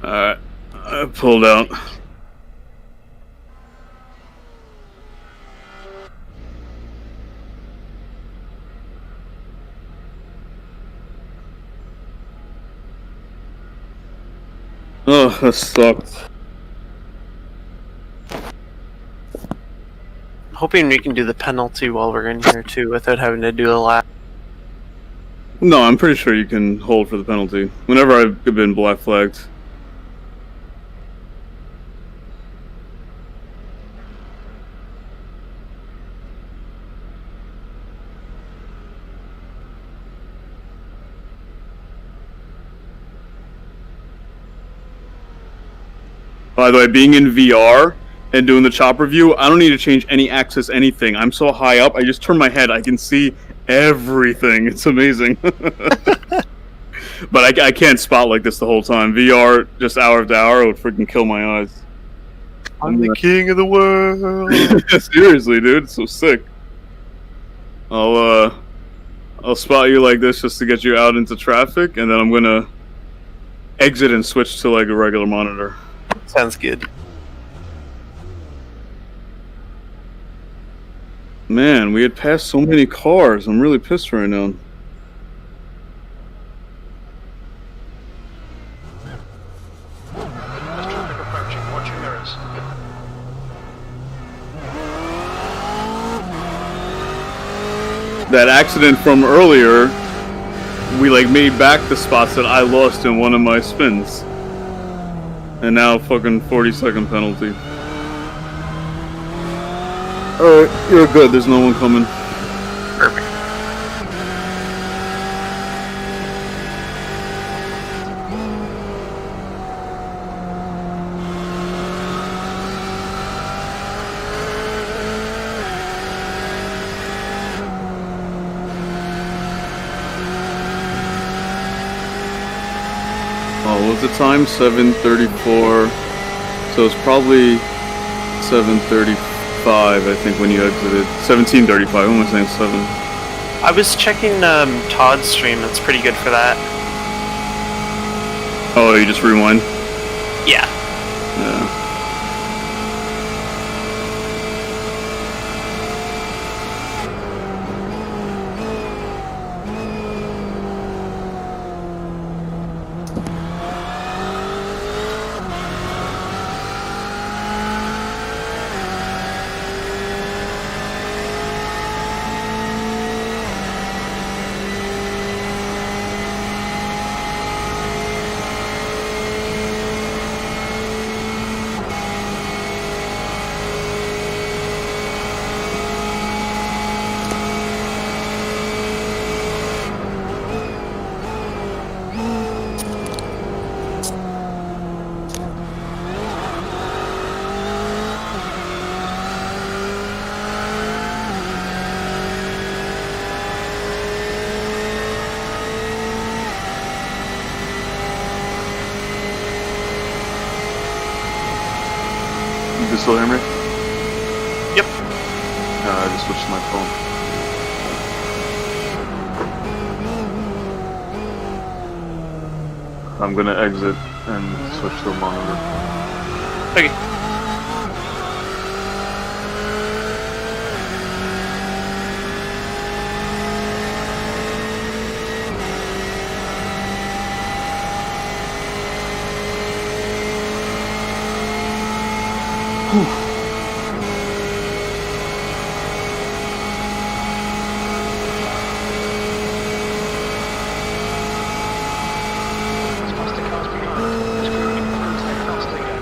Alright, I pulled out. Oh, that sucked. Hoping we can do the penalty while we're in here too, without having to do a lap. No, I'm pretty sure you can hold for the penalty. Whenever I've been black flagged. By the way, being in VR and doing the chopper view, I don't need to change any axis, anything. I'm so high up, I just turn my head, I can see everything. It's amazing. But I can't spot like this the whole time. VR, just hour after hour, would freaking kill my eyes. I'm the king of the world. Seriously, dude, it's so sick. I'll spot you like this just to get you out into traffic, and then I'm gonna exit and switch to like a regular monitor. Sounds good. Man, we had passed so many cars. I'm really pissed right now. As traffic approaching, watch your mirrors. That accident from earlier, we like made back the spots that I lost in one of my spins. And now fucking 40-second penalty. Alright, you're good. There's no one coming. Perfect. Oh, what was the time? 7:34. So it's probably 7:35, I think, when you exited. 17:35. What am I saying? 7. I was checking Todd's stream. It's pretty good for that. Oh, you just rewind? Yeah. Yeah. You can still hear me? Yep. I just switched to my phone. I'm gonna exit and switch to a monitor. Okay. As fast as the cars behind. This group confirms their class leader.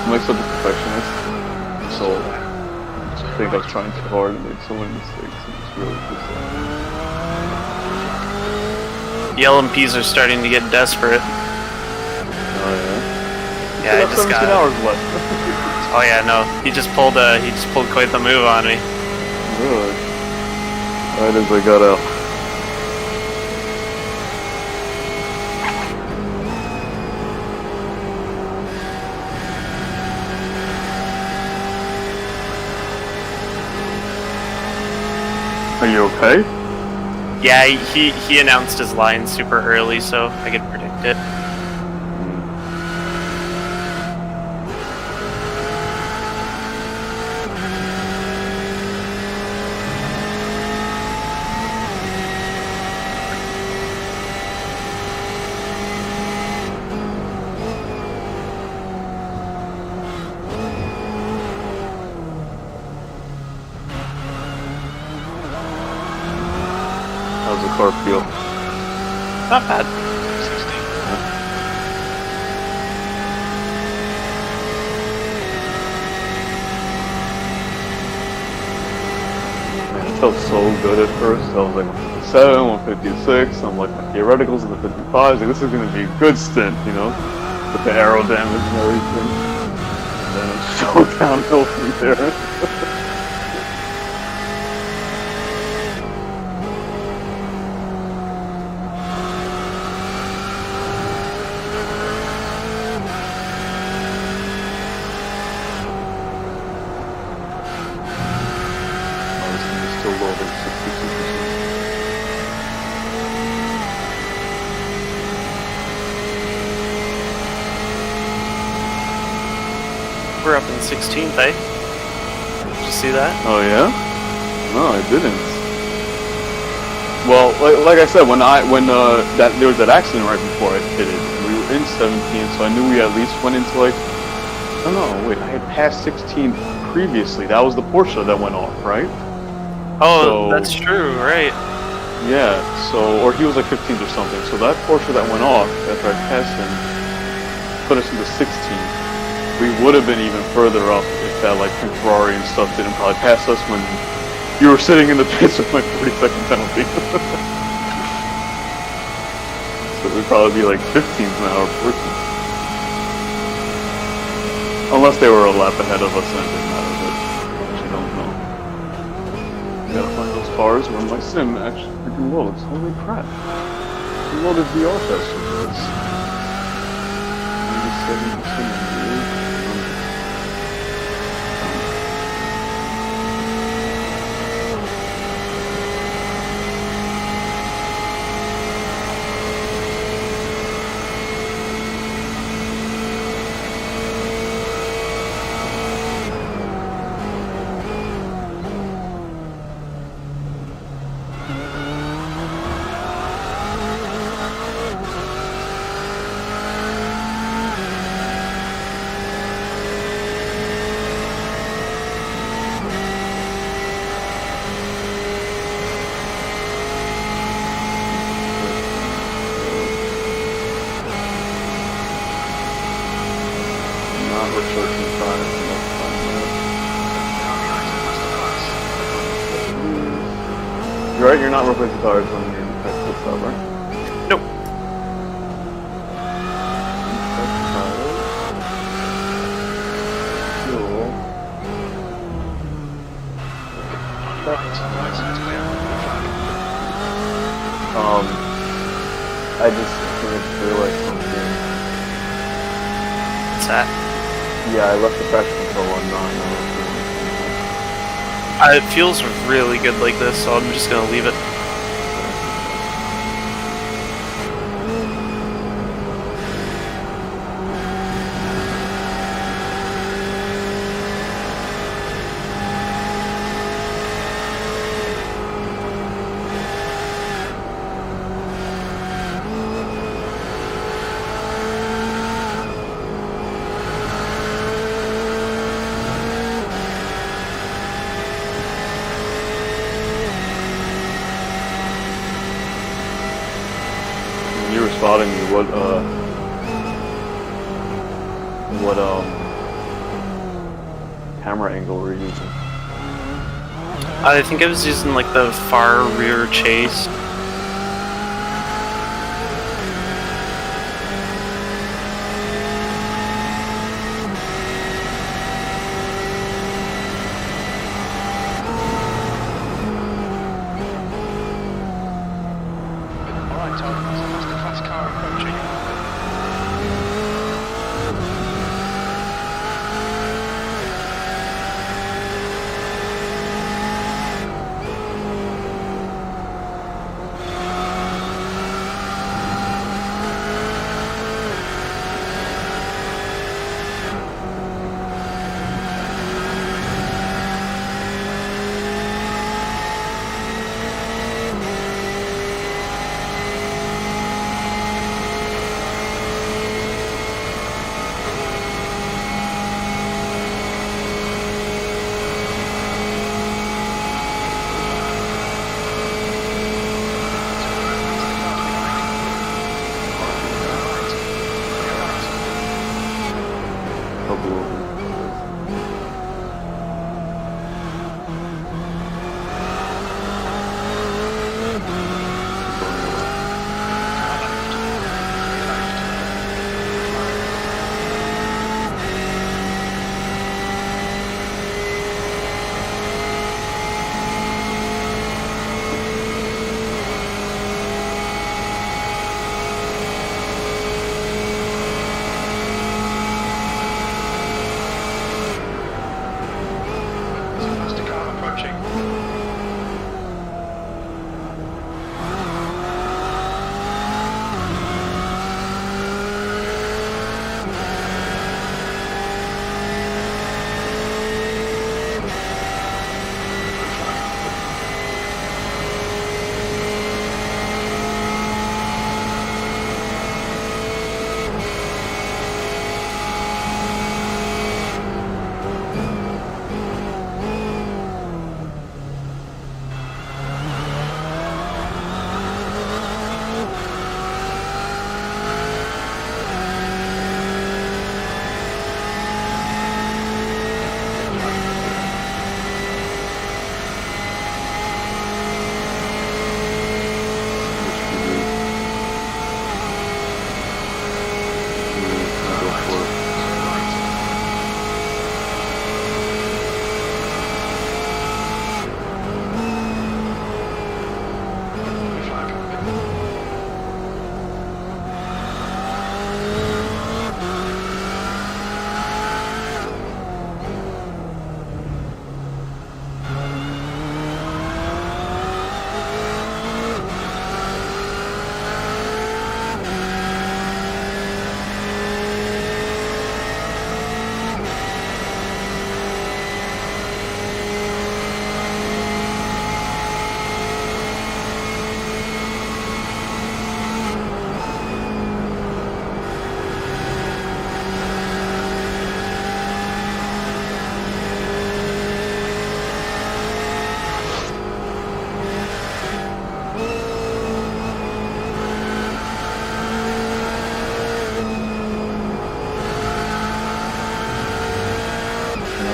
I'm like such a perfectionist, so I think I was trying too hard and made so many mistakes, and it's really just The LMPs are starting to get desperate. oh yeah? Yeah, I just 17 got. hours left. Oh yeah, no, he just pulled quite the move on me. Really? Right as I got out. Are you okay? Yeah, he announced his line super early, so I could predict it. How's the car feel? Not bad. 60. Man, it felt so good at first. I was like 157, 156. I'm like, my theoreticals in the 55s. Like, this is going to be a good stint, you know, with the aero damage and everything. And then it's so downhill from there. Still low, like 62%. We're up in 16th, eh? Did you see that? Oh yeah? No, I didn't. Well, like I said, when that there was that accident right before I hit it, we were in 17, so I knew we at least went into like, oh no, wait, I had passed 16 previously. That was the Porsche that went off, right? Oh, So- that's true, right? Yeah. So, or he was like 15th or something. So that Porsche that went off after I passed him put us into 16th. We would have been even further up if that like Ferrari and stuff didn't probably pass us when you were sitting in the pits with my 40-second penalty. So we'd probably be like 15th now or 14th. Unless they were a lap ahead of us and it didn't matter, but I actually don't know. I gotta find those cars when my sim actually freaking loads. Holy crap. He loaded VR faster than this. 97%. Not researching science enough time. You're right, you're not replacing tires when you're in the pit stop, right? Nope. Fuel. I just realized something. What's that? Yeah, I left the traction control on 9. It feels really good like this, so I'm just gonna leave it. When you were spotting me, what camera angle were you using? I think I was using like the far rear chase. Alright, Todd, that's the fast car approaching. Couple over. Faster car approaching.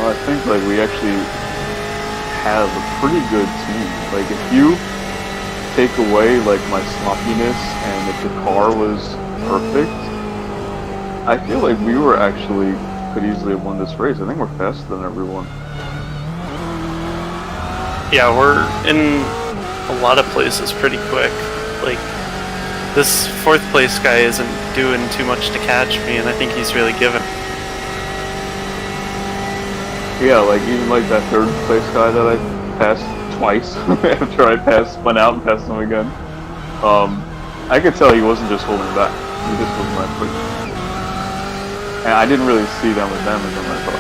I think like we actually have a pretty good team. Like if you take away like my sloppiness and if the car was perfect, I feel like we were actually could easily have won this race. I think we're faster than everyone. Yeah, we're in a lot of places pretty quick. Like, this 4th place guy isn't doing too much to catch me, and I think he's really given. Yeah, like even like that 3rd place guy that I passed twice after I went out and passed him again. I could tell he wasn't just holding back. He just wasn't that quick. And I didn't really see that much damage on that car.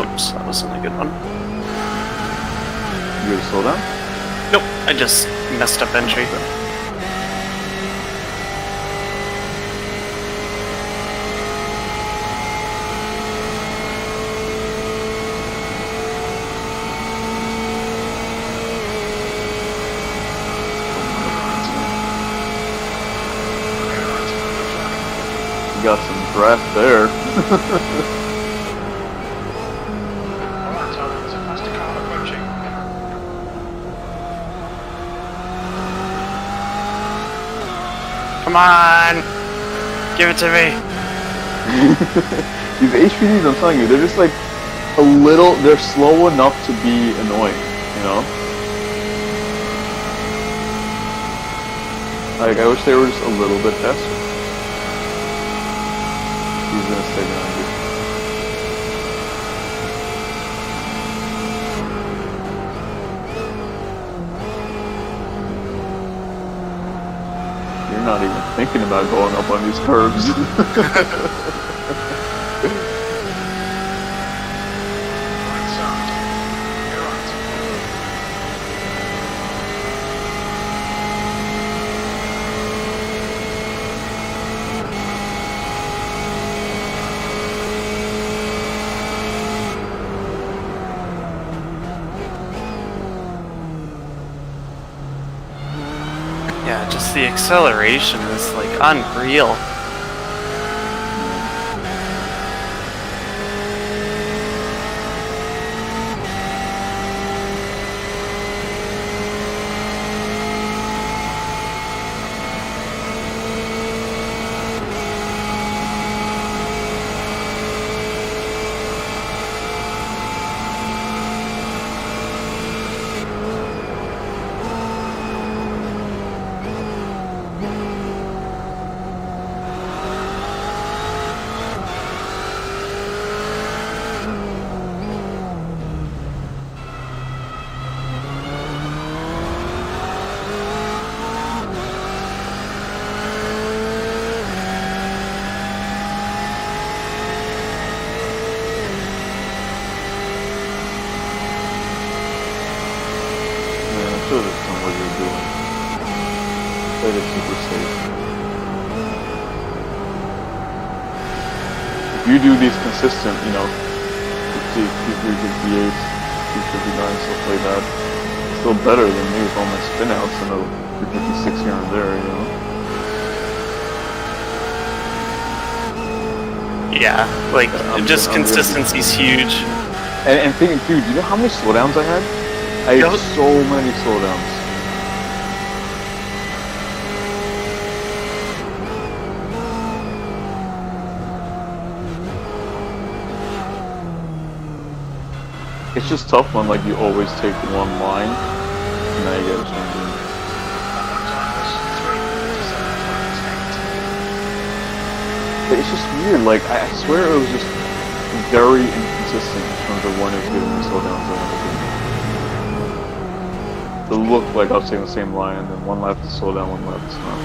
Whoops, that wasn't a good one. You gonna slow down? Nope, I just messed up entry. draft there. Alright, Todd, there's a faster car approaching. Come on! Give it to me! These HPDs, I'm telling you, they're just like a little, they're slow enough to be annoying, you know? Like, I wish they were just a little bit faster. He's gonna stay behind you. You're not even thinking about going up on these curves. Right side. You're right. Yeah, just the acceleration is like unreal. Should have done what you're doing. Played it super safe. If you do these consistent, you know, 50, 53, 58, 259, stuff like that, it's still better than me with all my spin outs and a 56 here and there, you know? Yeah, like, I'm just gonna- consistency's huge. And thinking, dude, you know how many slowdowns I had? I had Yep. so many slowdowns. It's just tough when like you always take one line and now you get changing. That time was 3:37.8. But it's just weird, like I swear it was just very inconsistent in terms of when it was giving me slowdowns and everything. It looked like I was taking the same line and then one lap to slow down, one lap to stop.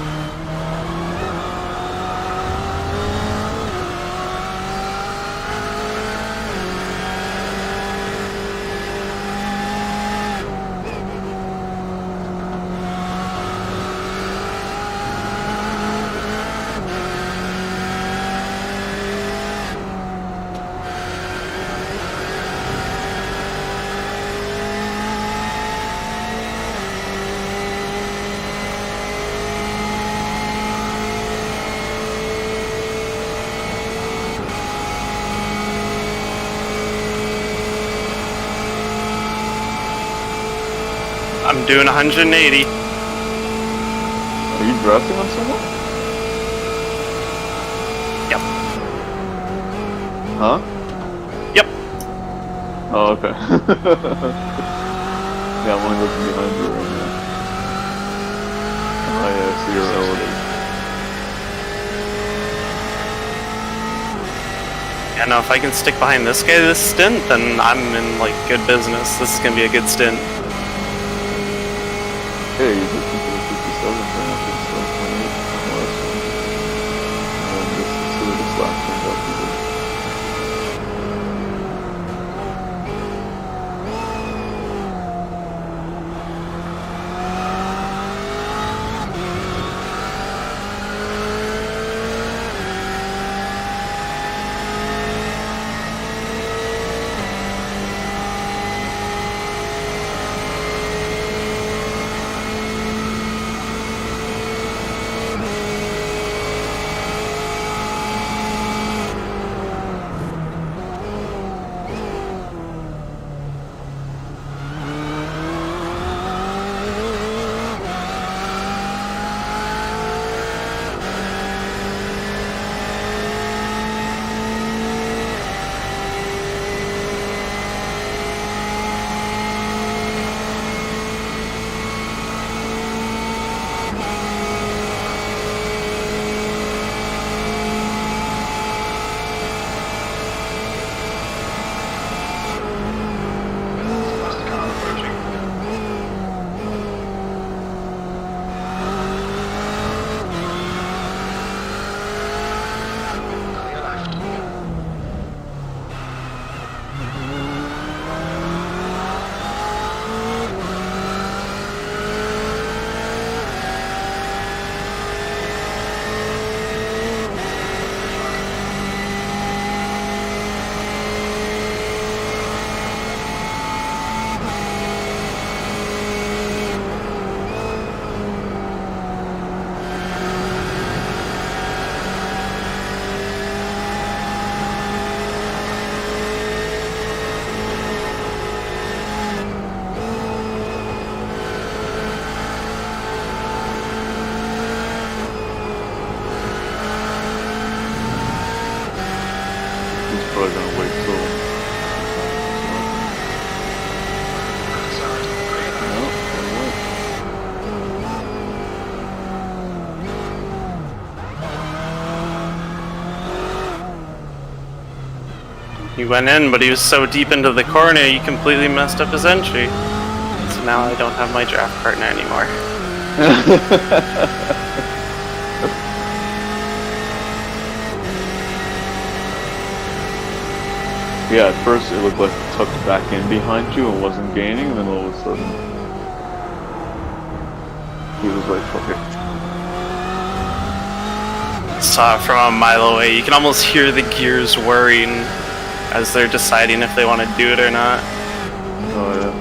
I'm doing 180. Are you drafting on someone? Yep. Huh? Yep. Oh, okay. Yeah, I'm only looking behind you right now. Oh yeah, I see your relative. Yeah, no, if I can stick behind this guy this stint, then I'm in, like, good business. This is gonna be a good stint. Hey, you just into the 57 right now, it's still 28 on the last one. And this lap turned out to be good. probably gonna wait till. He went in, but he was so deep into the corner, he completely messed up his entry. So now I don't have my draft partner anymore. Yeah, at first it looked like it tucked back in behind you and wasn't gaining, and then all of a sudden he was like, fuck it. Saw it from a mile away. You can almost hear the gears whirring as they're deciding if they want to do it or not. Oh yeah,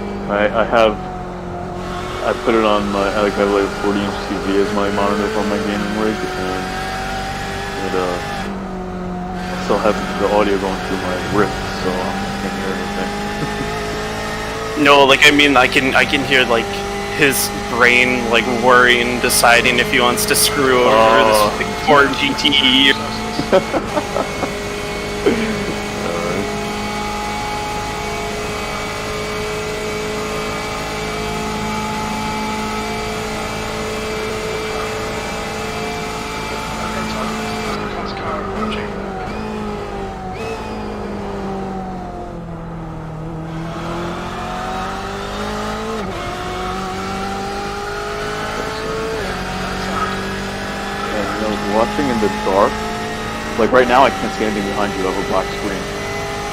I put it on my, I have like a 40-inch TV as my monitor for my gaming rig, and it still have the audio going through my wrist, so I can't hear anything. No, like I mean, I can hear like his brain like worrying, deciding if he wants to screw over this big Ford GTE. Watching in the dark, like right now I can't see anything behind you, I have a black screen.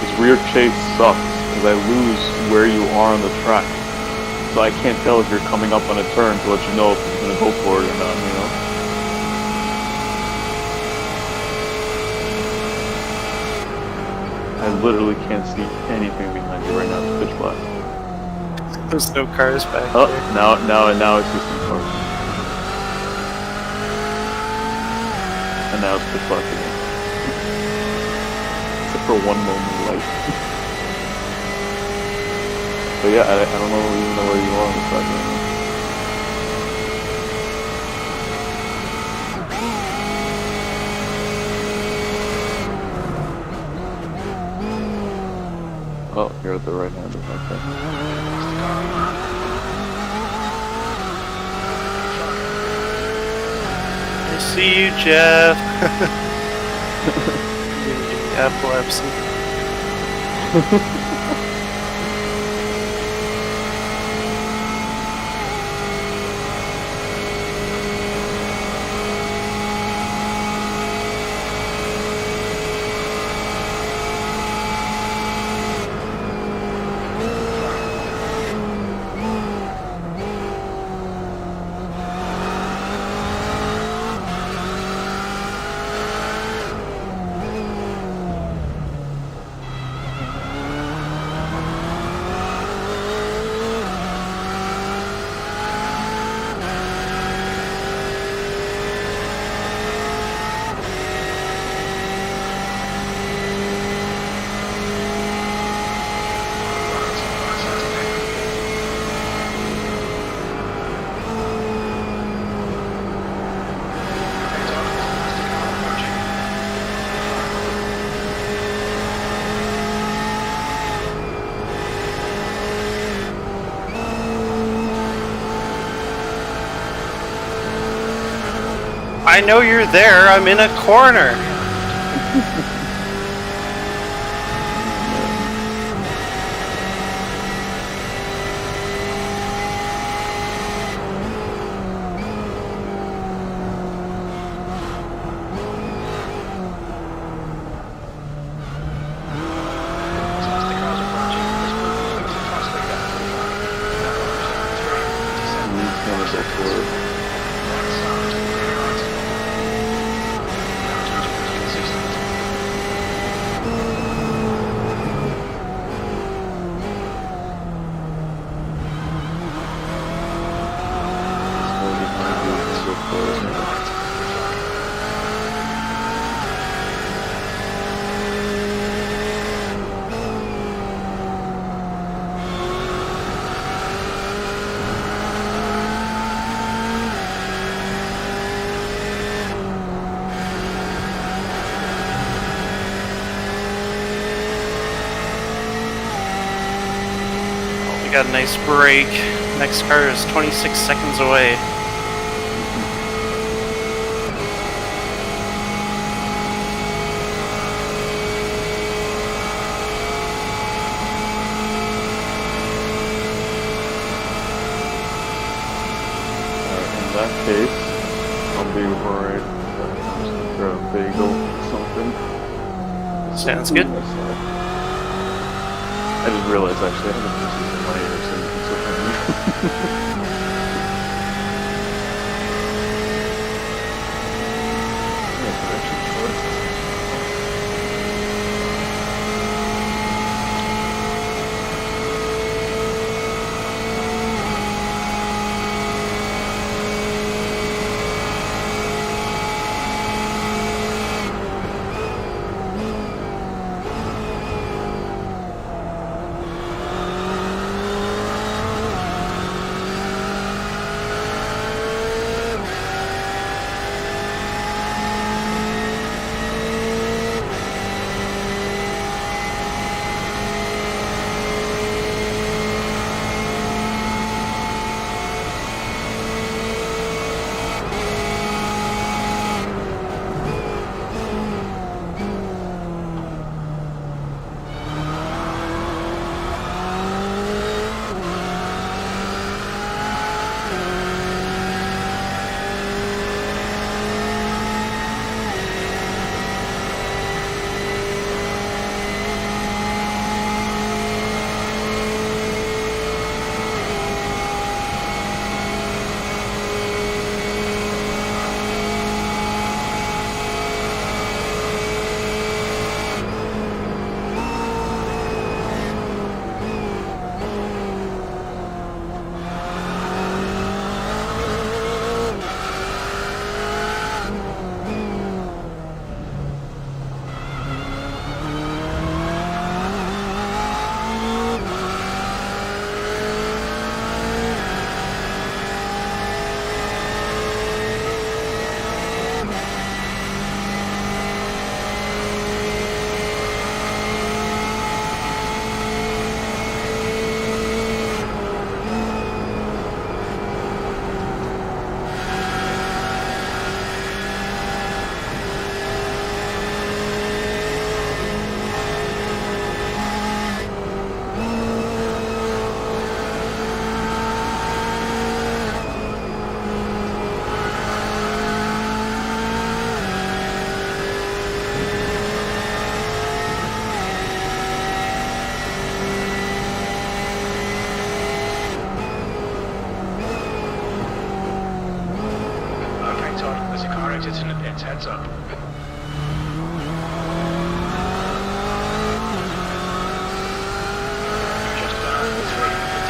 This rear chase sucks, because I lose where you are on the track. So I can't tell if you're coming up on a turn to let you know if you're going to go for it or not, you know? I literally can't see anything behind you right now, it's pitch black. There's no cars back Oh, there. now it's just some cars. And now it's pitch black again. Except for one moment of light. But yeah, I don't even know where you are on the track right now. Oh, you're at the right hand of my thing. I see you, Jeff. Epilepsy. I know you're there. I'm in a corner. We got a nice break. Next car is 26 seconds away. In that case, I'll be right for a bagel or something. Sounds good. I just realized actually I have a pieces in my ear, so you can switch on me. Yeah, it's actually short. Okay, Todd, there's a car exiting its heads up. Just 357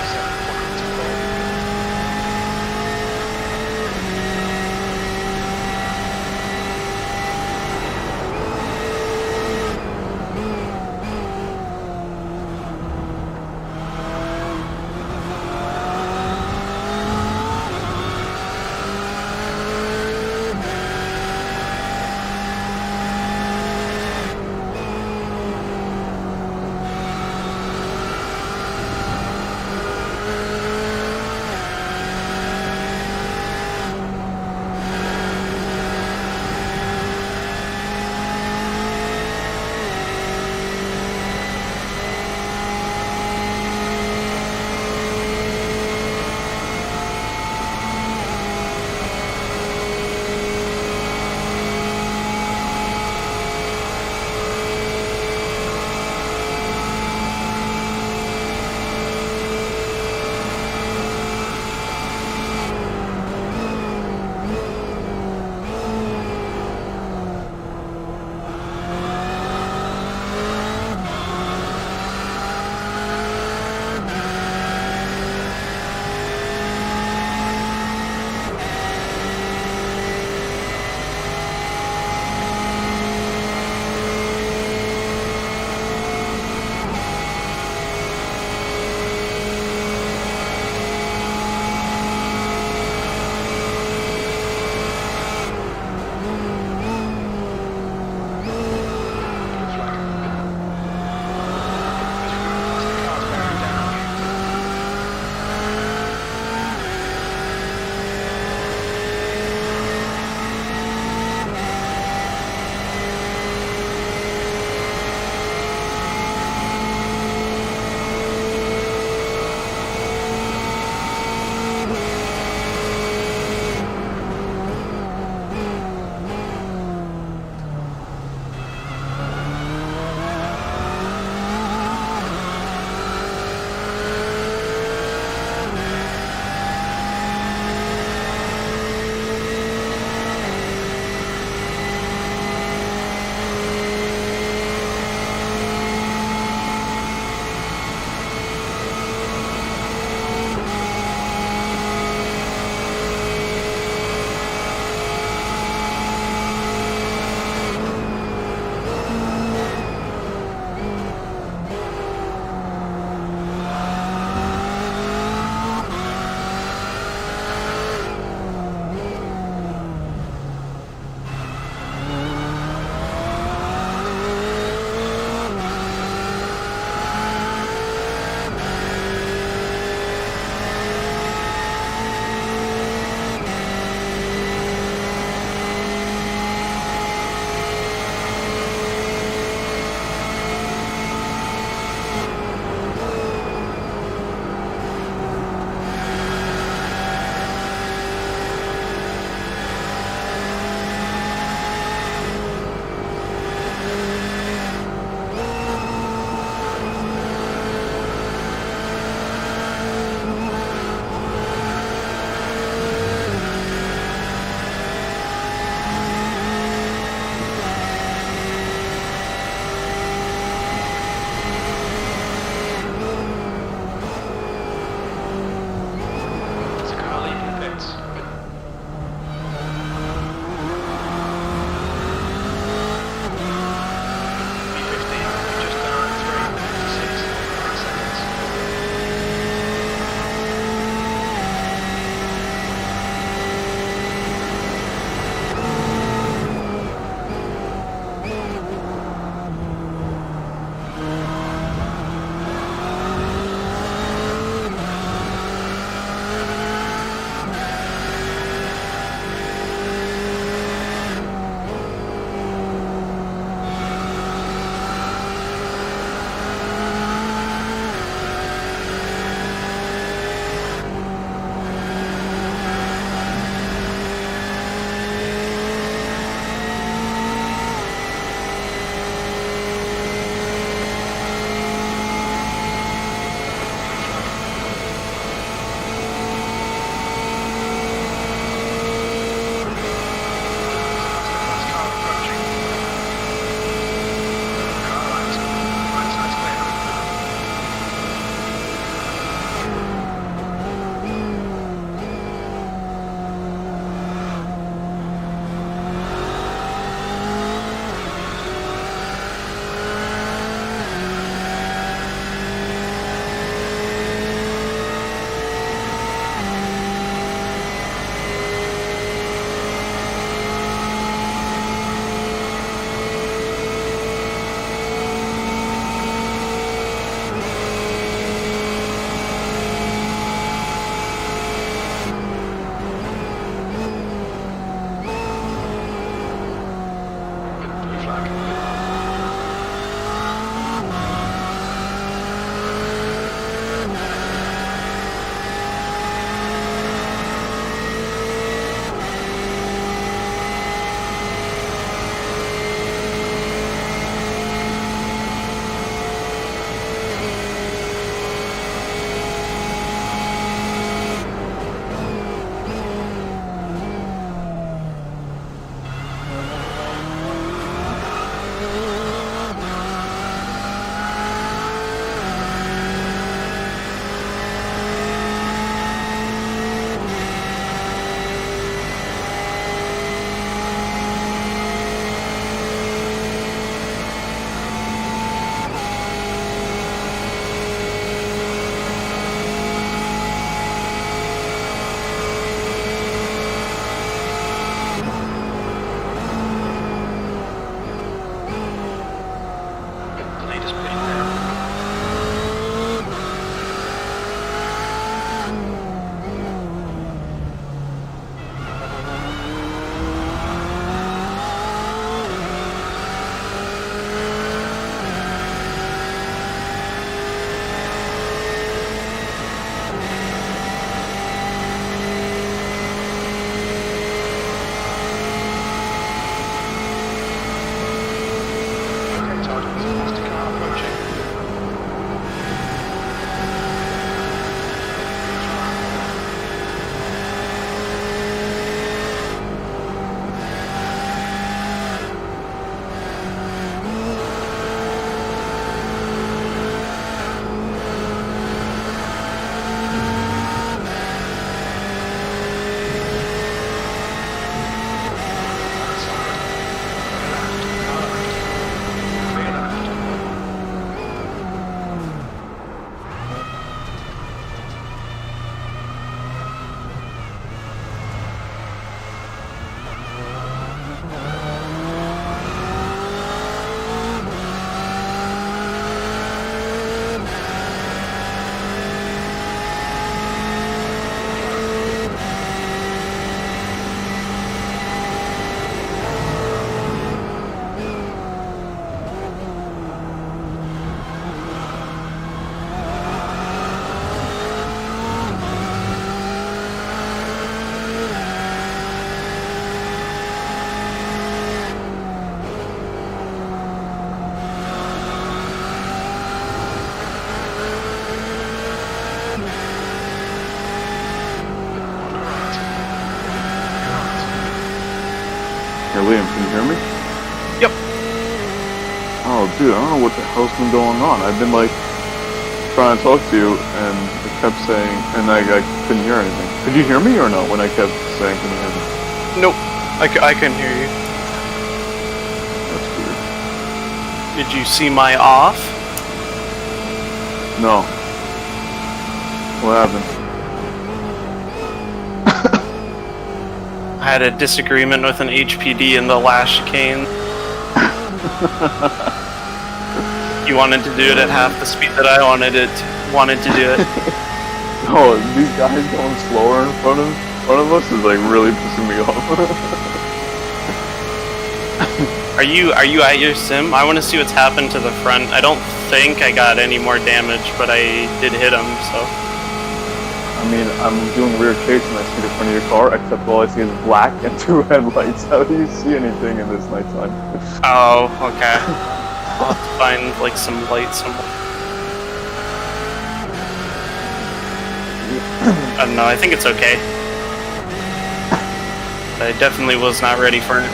is pretty narrow. Okay, Todd, there's a plastic car approaching. Hey Liam, can you hear me? Yep. Oh dude, I don't know what the hell's been going on. I've been like trying to talk to you and it kept saying, and I couldn't hear anything. Could you hear me or no when I kept saying can you hear me? Nope. I couldn't hear you. That's weird. Did you see my off? No. What happened? I had a disagreement with an HPD in the last chicane. You wanted to do it at half the speed that I wanted to do it. No, these guys going slower in front of us is like really pissing me off. Are you at your sim? I want to see what's happened to the front. I don't think I got any more damage, but I did hit him, so. I mean, I'm doing rear chase and I see the front of your car, except all I see is black and 2 headlights. How do you see anything in this nighttime? Oh, okay. I'll have to find like some light somewhere. I don't know, I think it's okay. I definitely was not ready for it.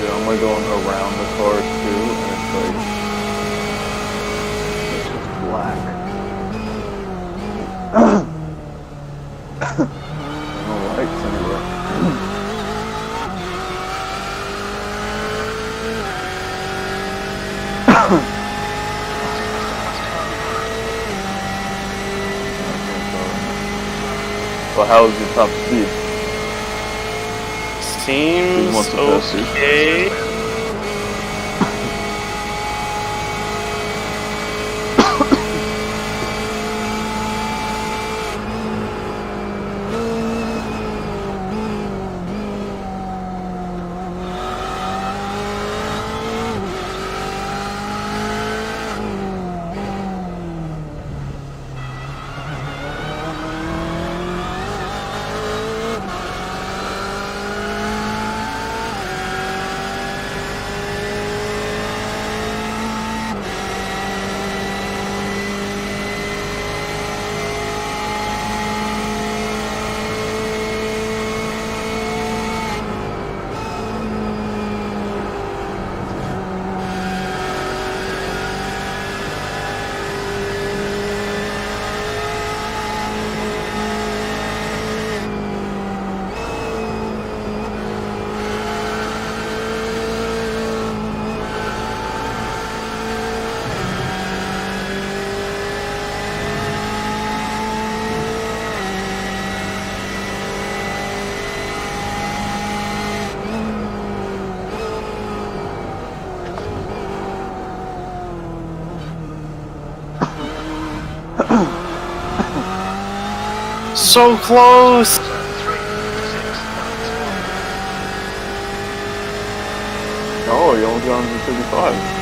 Yeah, I'm like going around the car too, and it's like it's just black. No lights anywhere. Well, how is your top speed? Seems What's the best speed? okay. so close! Zone 3, 6, 1. Oh, you only got on to 35.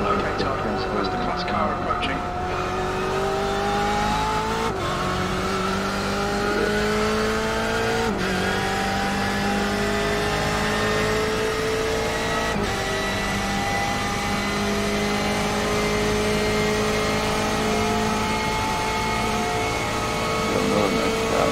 Okay, Todd, where's the class car approaching? Another nice job.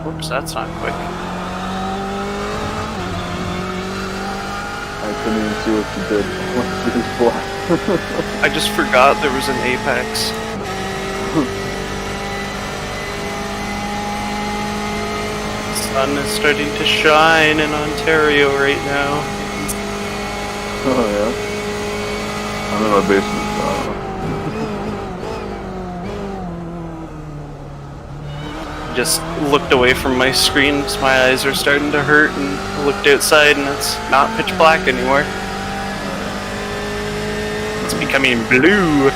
Whoops, that's not quick. I couldn't even see what you did once it was black. I just forgot there was an apex. The sun is starting to shine in Ontario right now. Oh yeah. I'm in my basement. Just looked away from my screen because my eyes are starting to hurt, and looked outside and it's not pitch black anymore. It's becoming blue.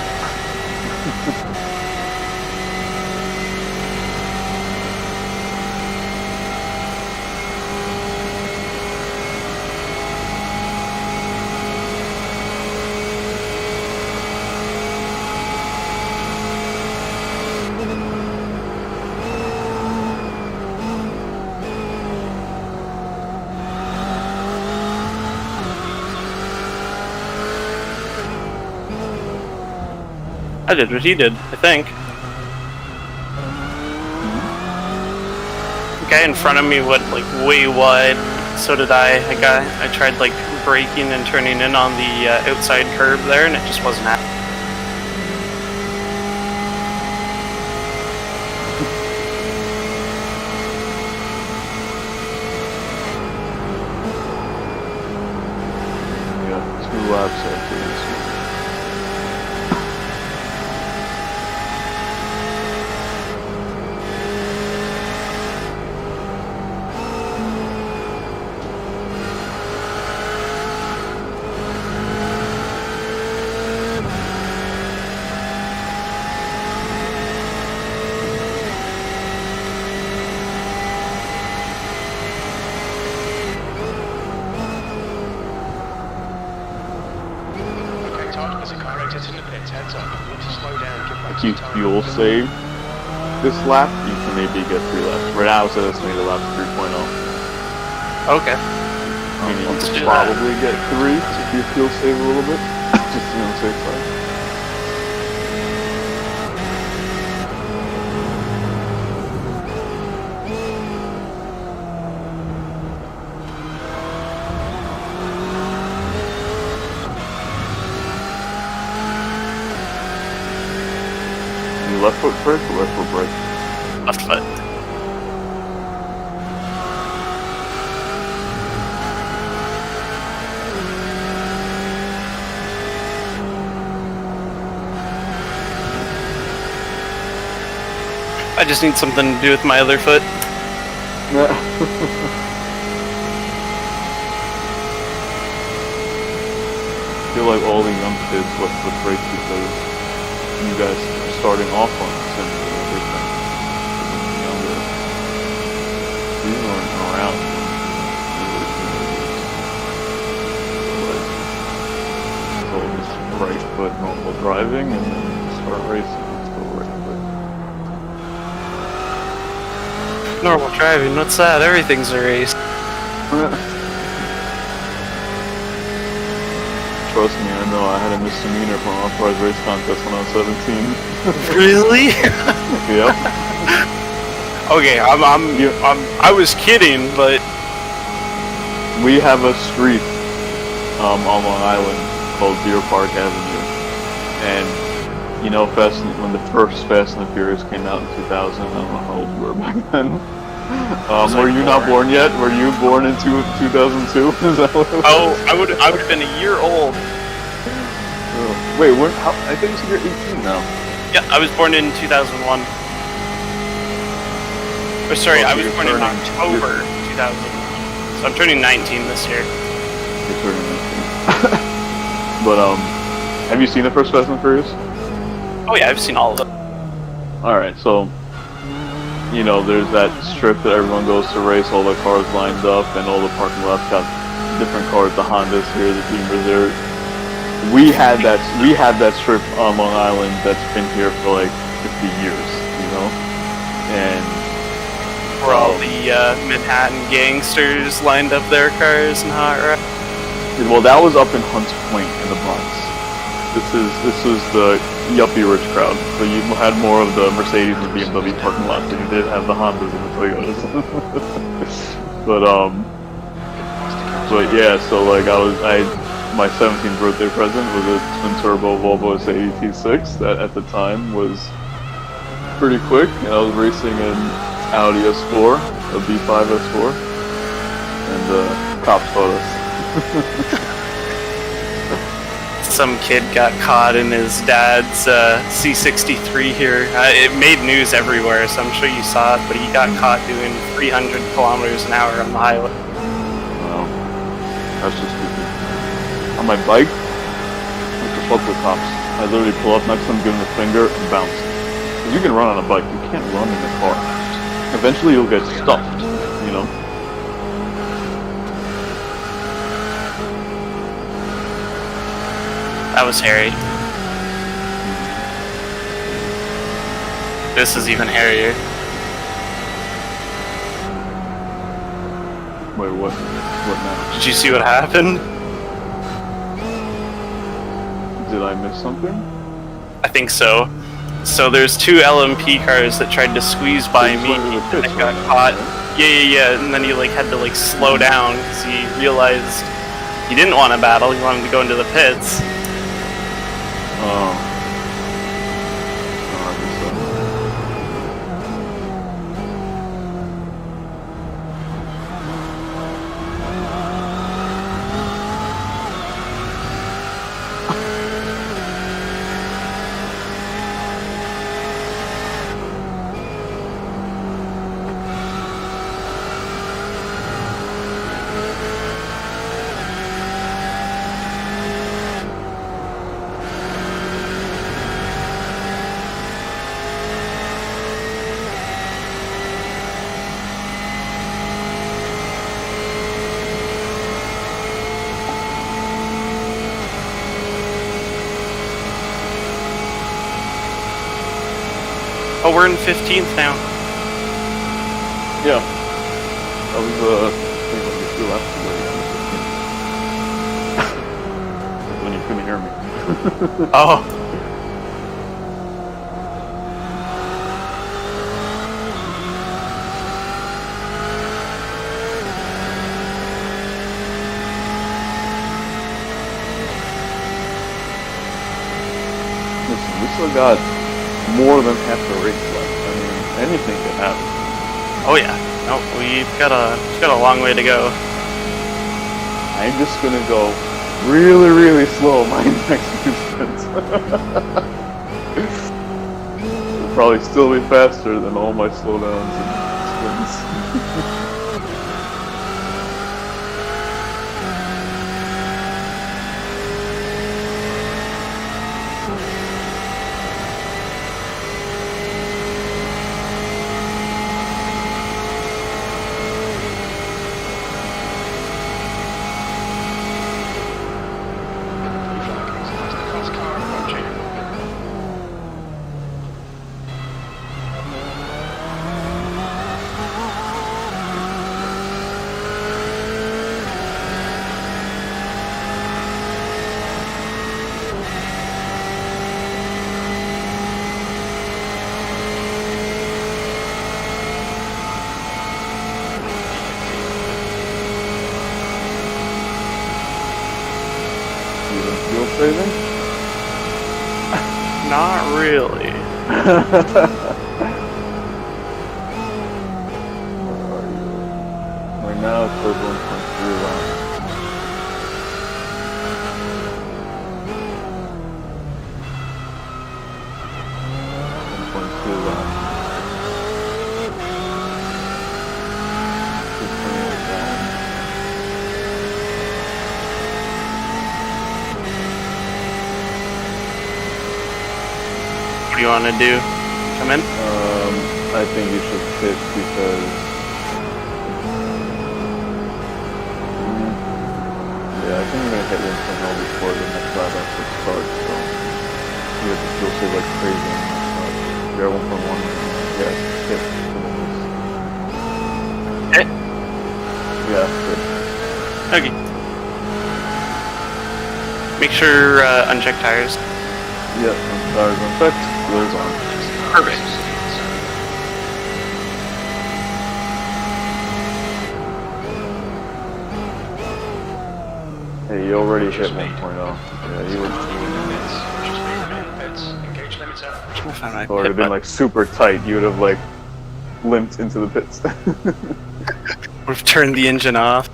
I did what he did, I think. The guy in front of me went like way wide. So did I. I tried like braking and turning in on the outside curb there, and it just wasn't happening. We got 2 laps after this one. Okay, Todd, there's a car exiting the pits. Heads up. You need to slow down. Give back If some you time. fuel save this lap, you can maybe get 3 laps. Right now, it says estimated lap 3.0. Okay. Meaning you Let's can do that. probably get 3 if you fuel save a little bit. Just to be on the safe side. Left foot brake or right foot brake? Left foot. I just need something to do with my other foot. I feel like all the young kids left foot brake because you guys are starting off on the sim and everything. Younger. You weren't around just right foot normal driving, and then start racing. Let's go right foot. Normal driving, what's that? Everything's a race. Trust me, I know. I had a misdemeanor from an authorized race contest when I was 17. Really? Yep. Okay, I was kidding, but We have a street on Long Island called Deer Park Avenue, and you know, when the first Fast and the Furious came out in 2000, I don't know how old you were back then. Were you not born yet? Were you born in 2002? Is that what it was? oh, I would have been a year old. Wait, I think you said you're 18 now. Yeah, I was born in 2001. Or sorry, Oh, so I was you're born in turning- October 2000. So I'm turning 19 this year. You're turning 19. But have you seen the first Fast and the Furious? Oh yeah, I've seen all of them. Alright, so, you know, there's that strip that everyone goes to race, all the cars lined up, and all the parking lots got different cars, the Hondas here, the Beamers there. We had that strip on Long Island that's been here for like 50 years, you know? And Where all the Manhattan gangsters lined up their cars and hot rod. well, that was up in Hunts Point in the Bronx. This was the yuppie rich crowd. So you had more of the Mercedes and BMW parking lots than you did have the Hondas and the Toyotas. but yeah, so like my 17th birthday present was a twin turbo Volvo S80 T6 that at the time was pretty quick, and I was racing an Audi S4, a B5 S4, and cops caught us. Some kid got caught in his dad's C63 here. It made news everywhere, so I'm sure you saw it, but he got caught doing 300 kilometers an hour on the highway. Wow, that's just stupid. On my bike, I just fuck with cops. I literally pull up next to them, give them the finger, and bounce. Because you can run on a bike, you can't run in a car. Eventually you'll get stuffed, you know? That was hairy. This is even hairier. Wait, what? What now? Did you see what happened? Did I miss something? I think so. So there's two LMP cars that tried to squeeze by Just me, went to the and pits, I got right? caught. Yeah, and then he like had to like slow down because he realized he didn't want to battle. He wanted to go into the pits. Oh. I guess so. Oh, we're in 15th now. Yeah. That was, I think when you flew after when you couldn't hear me. Oh. Listen, we still got more than half the race left. I mean, anything could happen. Oh yeah. No, we've got a long way to go. I'm just gonna go really, really slow my next few spins. It'll probably still be faster than all my slowdowns and spins. saving? Not really. Right now it says 1.3 laps. 1.2 laps. 2.8 laps. What do you want to do? Come in? I think you should pit because yeah, I think I'm gonna hit 1.0 before the next lap actually starts, so you have to still say like crazy on the next lap. You're at 1.1, yeah, hit. Hit? Yeah, hit. Okay. Make sure uncheck tires. Yeah, tires on checked, wheels on. Perfect. Hey, you already hit Just 1.0. me. Yeah, you would. Just me remaining pits. Engage limiter. Trying to find my Or it would have pit been button. like super tight. You would have like limped into the pits. We've turned the engine off.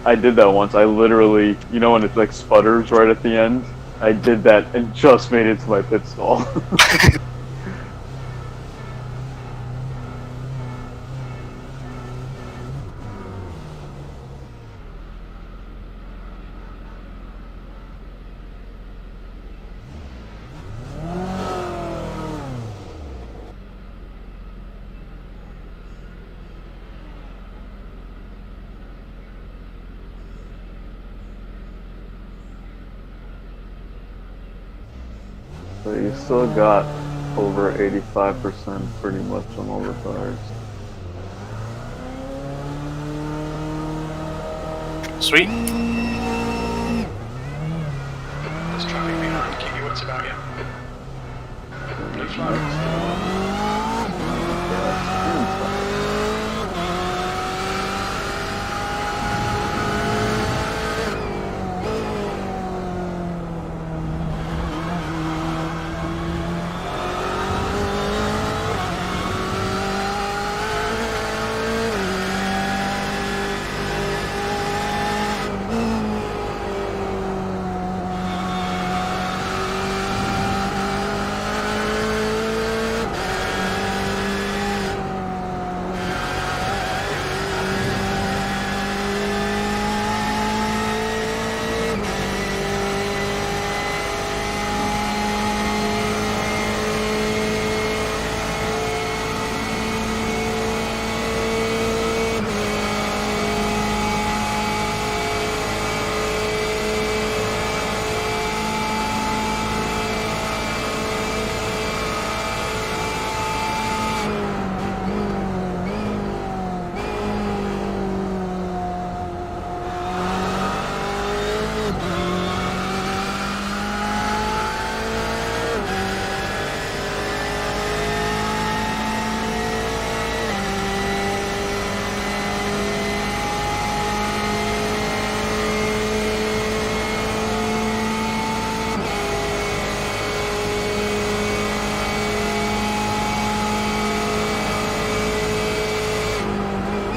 I did that once. I literally, you know when it like sputters right at the end? I did that and just made it to my pit stall. But you still got over 85% pretty much on all the tires. Sweet. There's traffic behind. Keep your wits about you. Blue flag.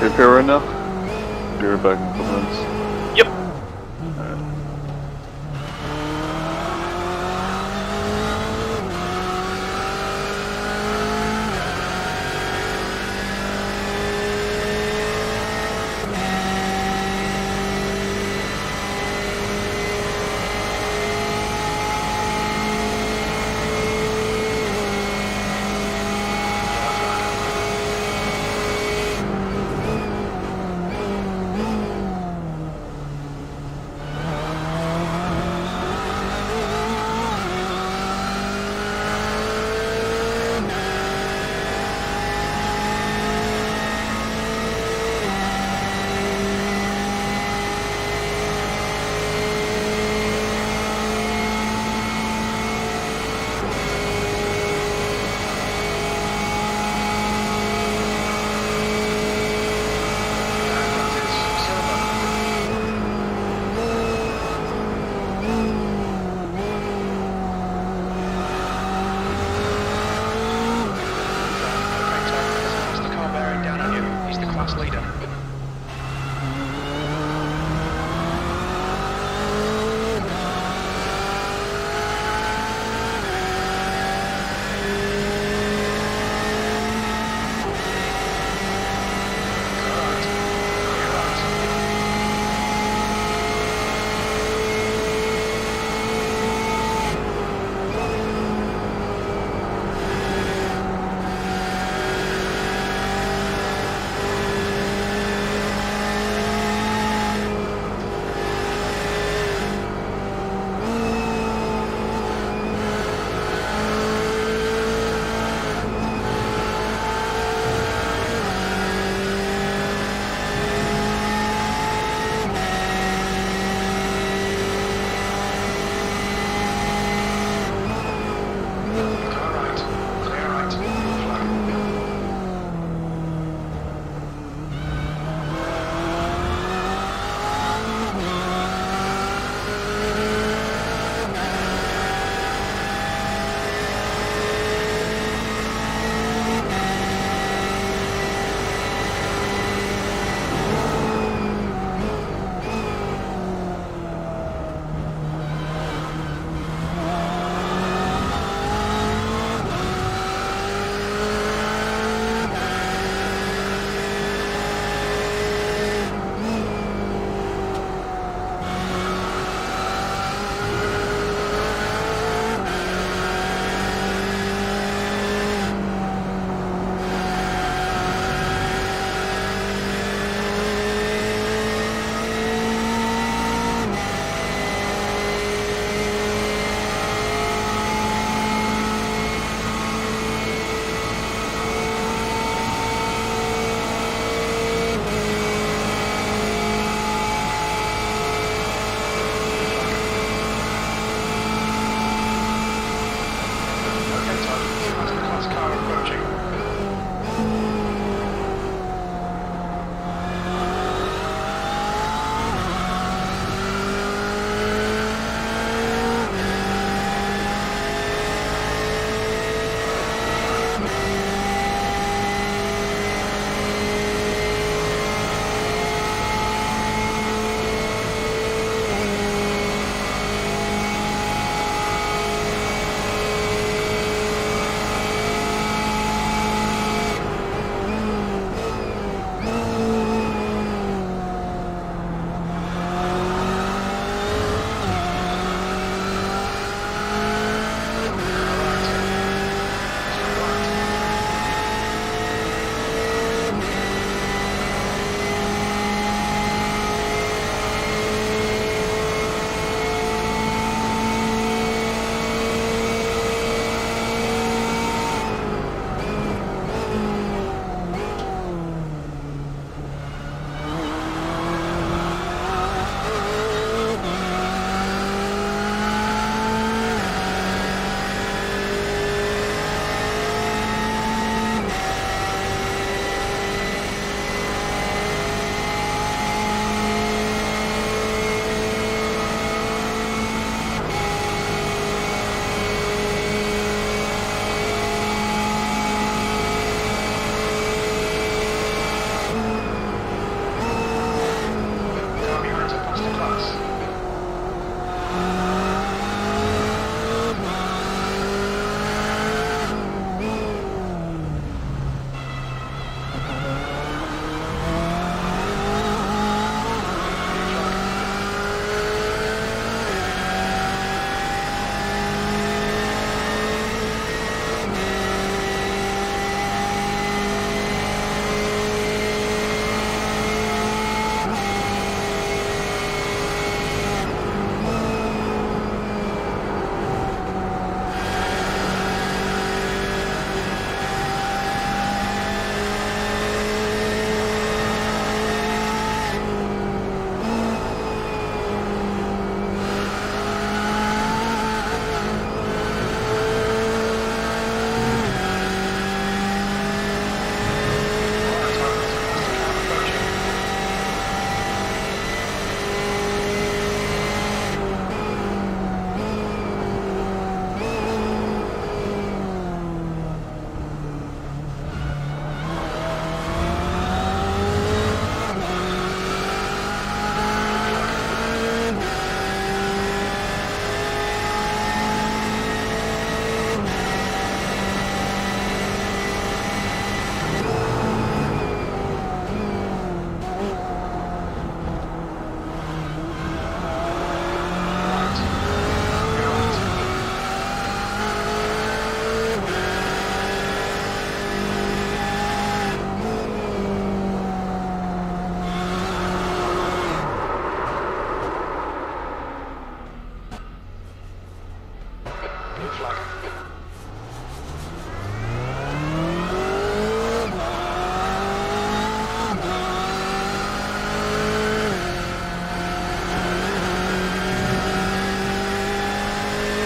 You're okay right now? You're back in a couple minutes. Yep. Alright.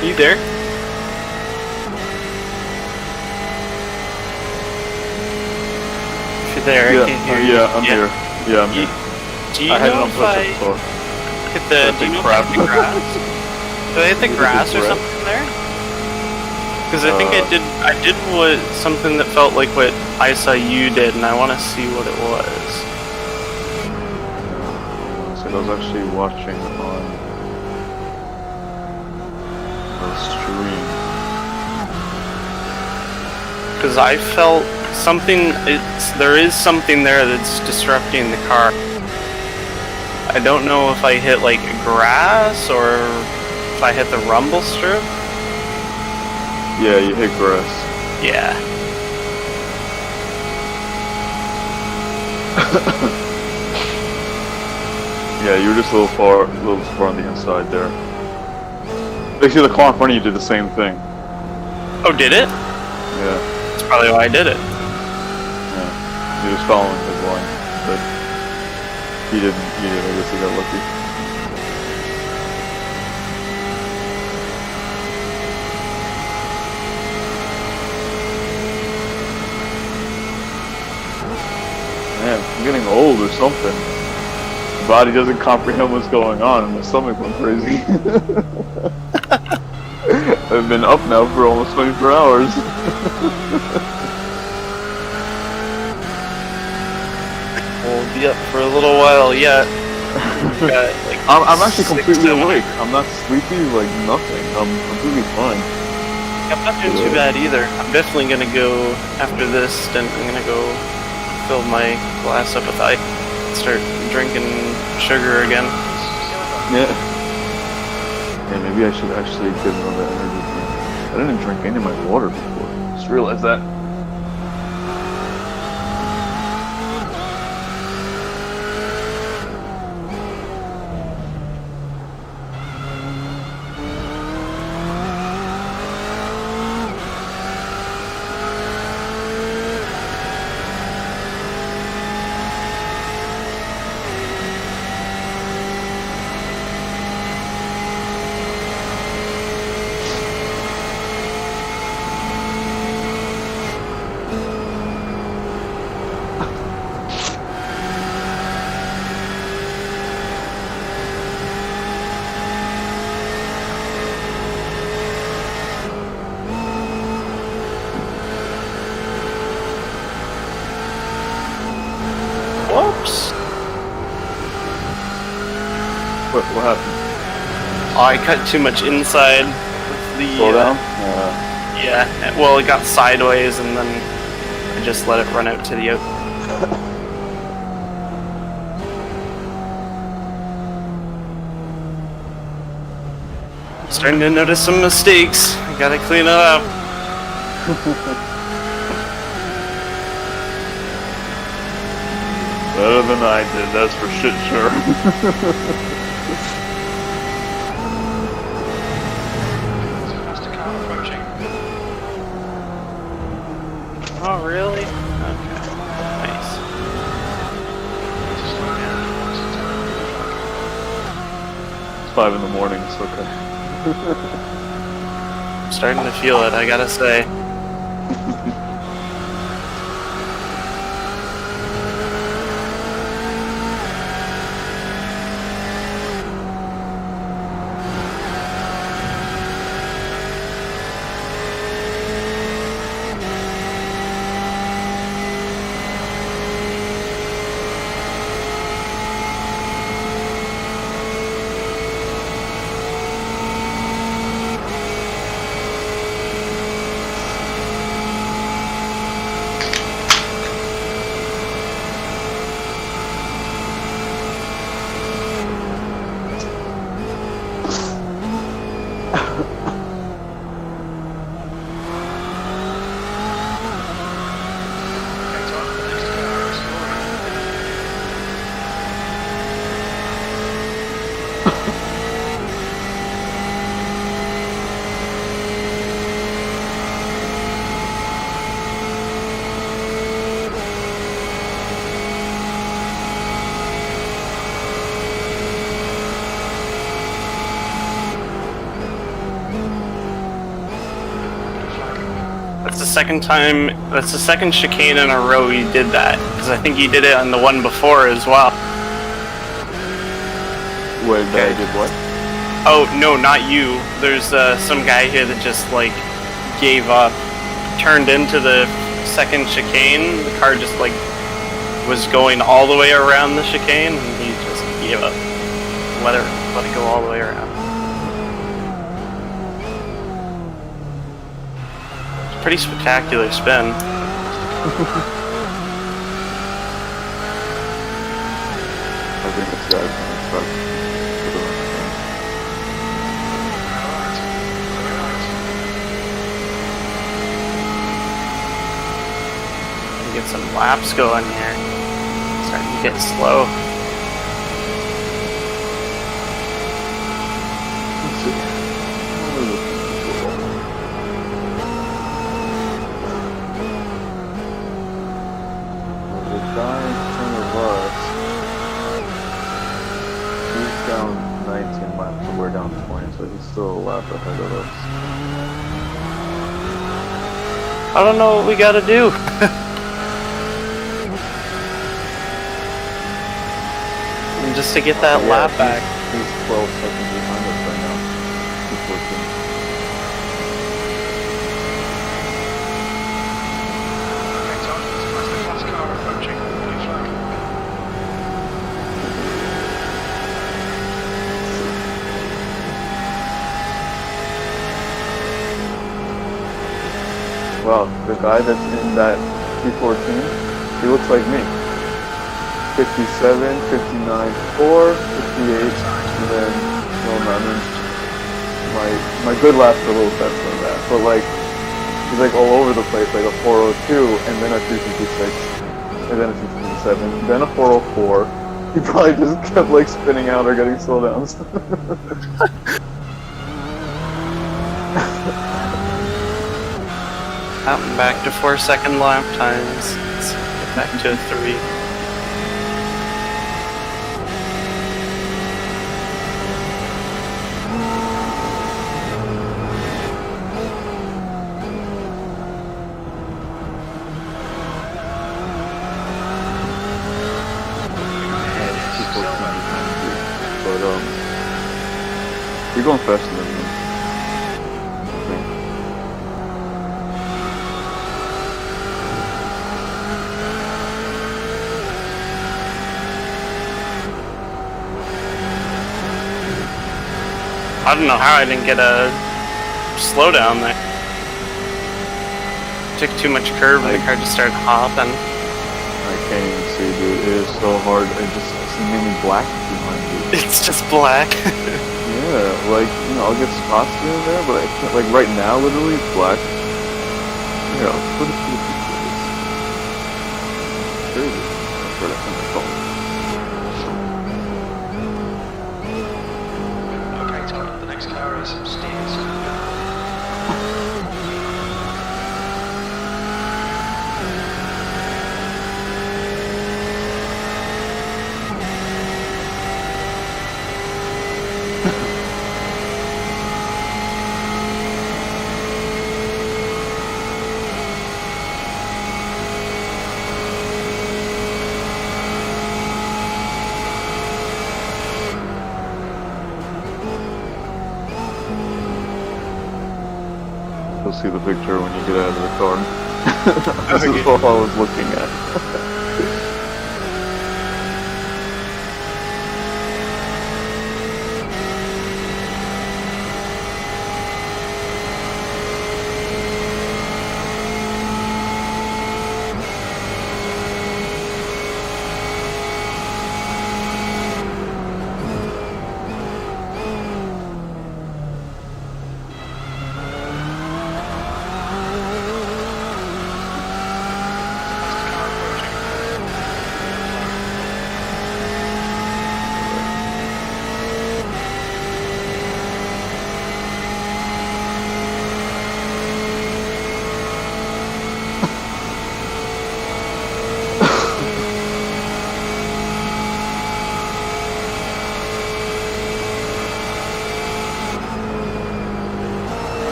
You there? If you're there, I can't hear you. Yeah, I'm here. Yeah, I'm here. Do you I had it know on if push-up, I so hit the? Do you know if I hit the grass? Did I hit the grass or grass? something there? Because I think I did. I did what something that felt like what I saw you did, and I want to see what it was. So I was actually watching on the stream. Because I felt something. There is something there that's disrupting the car. I don't know if I hit like grass or if I hit the rumble strip. Yeah, you hit grass. Yeah. Yeah, you were just a little far on the inside there. Actually, the car in front of you did the same thing. Oh, did it? Yeah, That's probably why I did it. yeah. He was following his line, but he didn't. I guess he got lucky. Man, I'm getting old or something. The body doesn't comprehend what's going on, and my stomach went crazy. I've been up now for almost 24 hours. We'll be up for a little while yet. Got, like, I'm actually 6 completely to- awake. I'm not sleepy, like nothing. I'm completely fine. I'm not doing too bad either. I'm definitely gonna go after this, then I'm gonna go fill my glass up with ice and start drinking sugar again. Yeah. Yeah, maybe I should actually get another energy drink. I didn't drink any of my water before. Just realized that. Whoops! What happened? Oh, I cut too much inside with the... Slow down? Yeah, well, it got sideways and then I just let it run out to the out. Starting to notice some mistakes. I gotta clean it up. Better than I did, that's for shit sure. Faster car approaching. Oh, really? Okay. Nice. Just slow down. It's 5 in the morning, it's okay. I'm starting to feel it, I gotta say. second time. That's the second chicane in a row you did that. Because I think you did it on the one before as well. Wait, I did what? Oh no, not you. There's some guy here that just like gave up, turned into the second chicane. The car just like was going all the way around the chicane, and he just gave up. Let it go all the way around. Pretty spectacular spin. I think this guy's gonna start for the next one. Get some laps going here. Starting to get slow. Let's see. What is it? The guy in front of us, he's down 19 laps and we're down 20, so he's still a lap ahead of us. I don't know what we gotta do. And just to get that lap back. He's 12 seconds behind us right now. He's working. Okay, Todd, that's the class car approaching. Blue flag. Wow, the guy that's in that P14, he looks like me. 57, 59, 4, 58, and then LeMan. My good laps are a little better than that, but like he's like all over the place, like a 402, and then a 356, and then a 357, then a 404. He probably just kept like spinning out or getting slowdowns. Out and back to 4-second lap times. Let's get back to 3. But you're going faster than me. I think. I don't know how I didn't get a slowdown there. Took too much curve and the car just started hopping. I can't even see, dude. It is so hard. I just see mainly black behind you. It's just black. Yeah, like, you know, I'll get spots here and there, but I can't, like, right now, literally, it's black. Yeah, what is this? Crazy. That's where that's in the phone. Okay, Todd, the next car is Steers. You'll see the picture when you get out of the car. This is what I was looking at.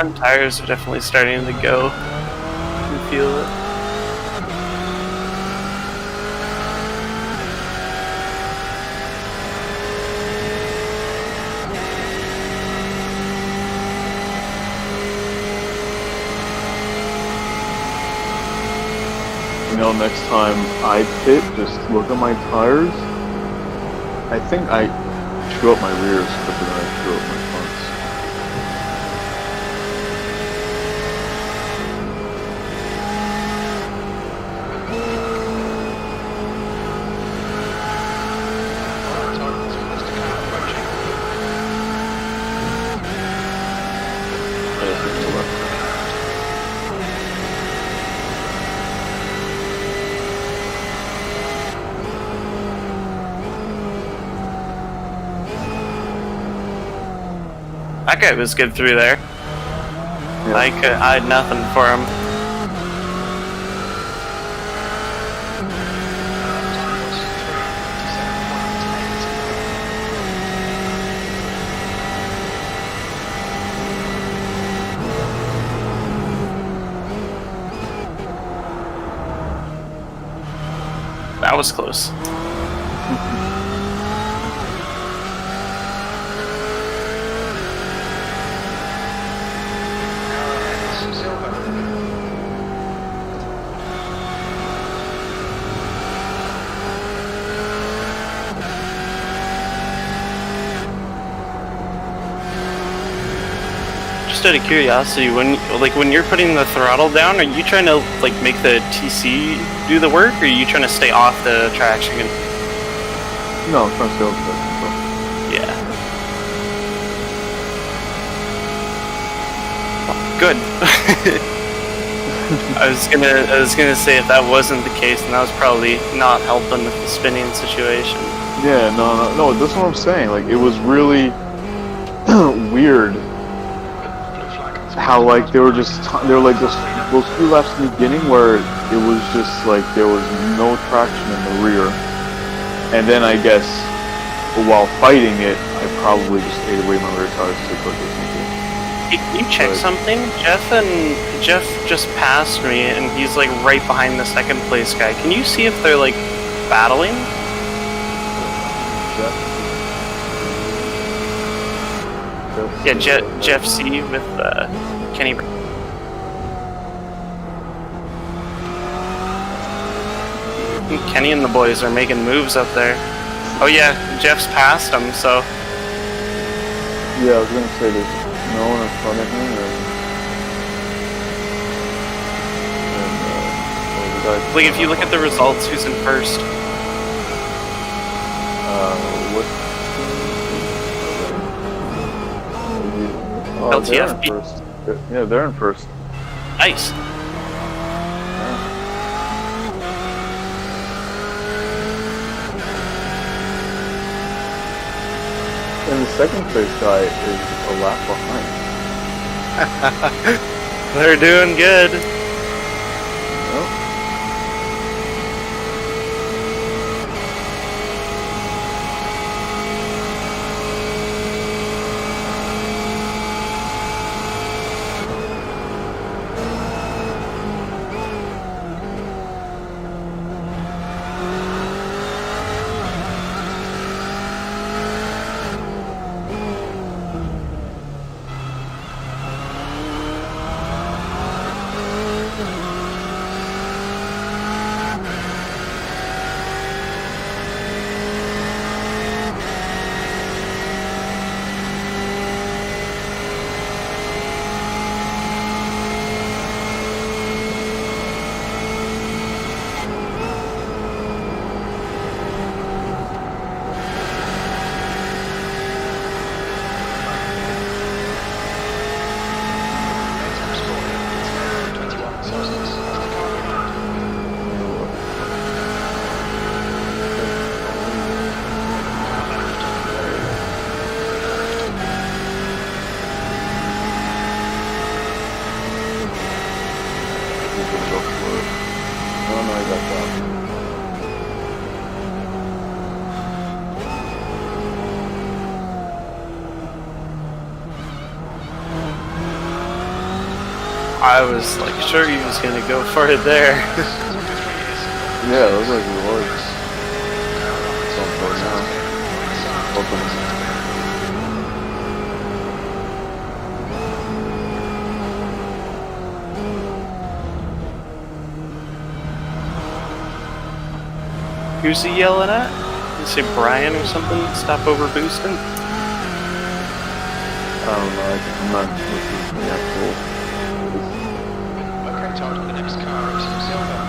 front tires are definitely starting to go. You can feel it. You know, next time I pit, just look at my tires. I think I chew up my rears quicker than I chew up my fronts. That guy was good through there. Yeah. I had nothing for him. That was close. Just out of curiosity, when you're putting the throttle down, are you trying to like make the TC do the work, or are you trying to stay off the traction? No, I'm trying to stay off the Yeah. Good. I was gonna say if that wasn't the case, then that was probably not helping with the spinning situation. Yeah, no, that's what I'm saying. Like, it was really weird how, like, they were like just those few laps in the beginning where it was just like there was no traction in the rear. And then I guess while fighting it, I probably just stayed away my rear tires too quick or something. Can you check something? Jeff just passed me, and he's like right behind the second place guy. Can you see if they're like battling? Yeah, Jeff C with Kenny. Kenny and the boys are making moves up there. Oh yeah, Jeff's passed him, so. Yeah, I was gonna say there's no one in front of him. Like if you look at the results, who's in first? What? LTF. They're in first. Yeah, they're in first. Nice. And the second place guy is a lap behind. They're doing good. Yep. I was like sure he was gonna go for it there. Yeah, it looks like he was. Something right now. Open. Who's he yelling at? You say Brian or something? Stop over boosting? I don't know, I'm not listening to the actual. Okay, Todd, the next car is Silver.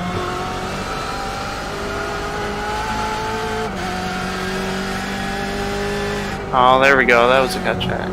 Oh, there we go. That was a gut check.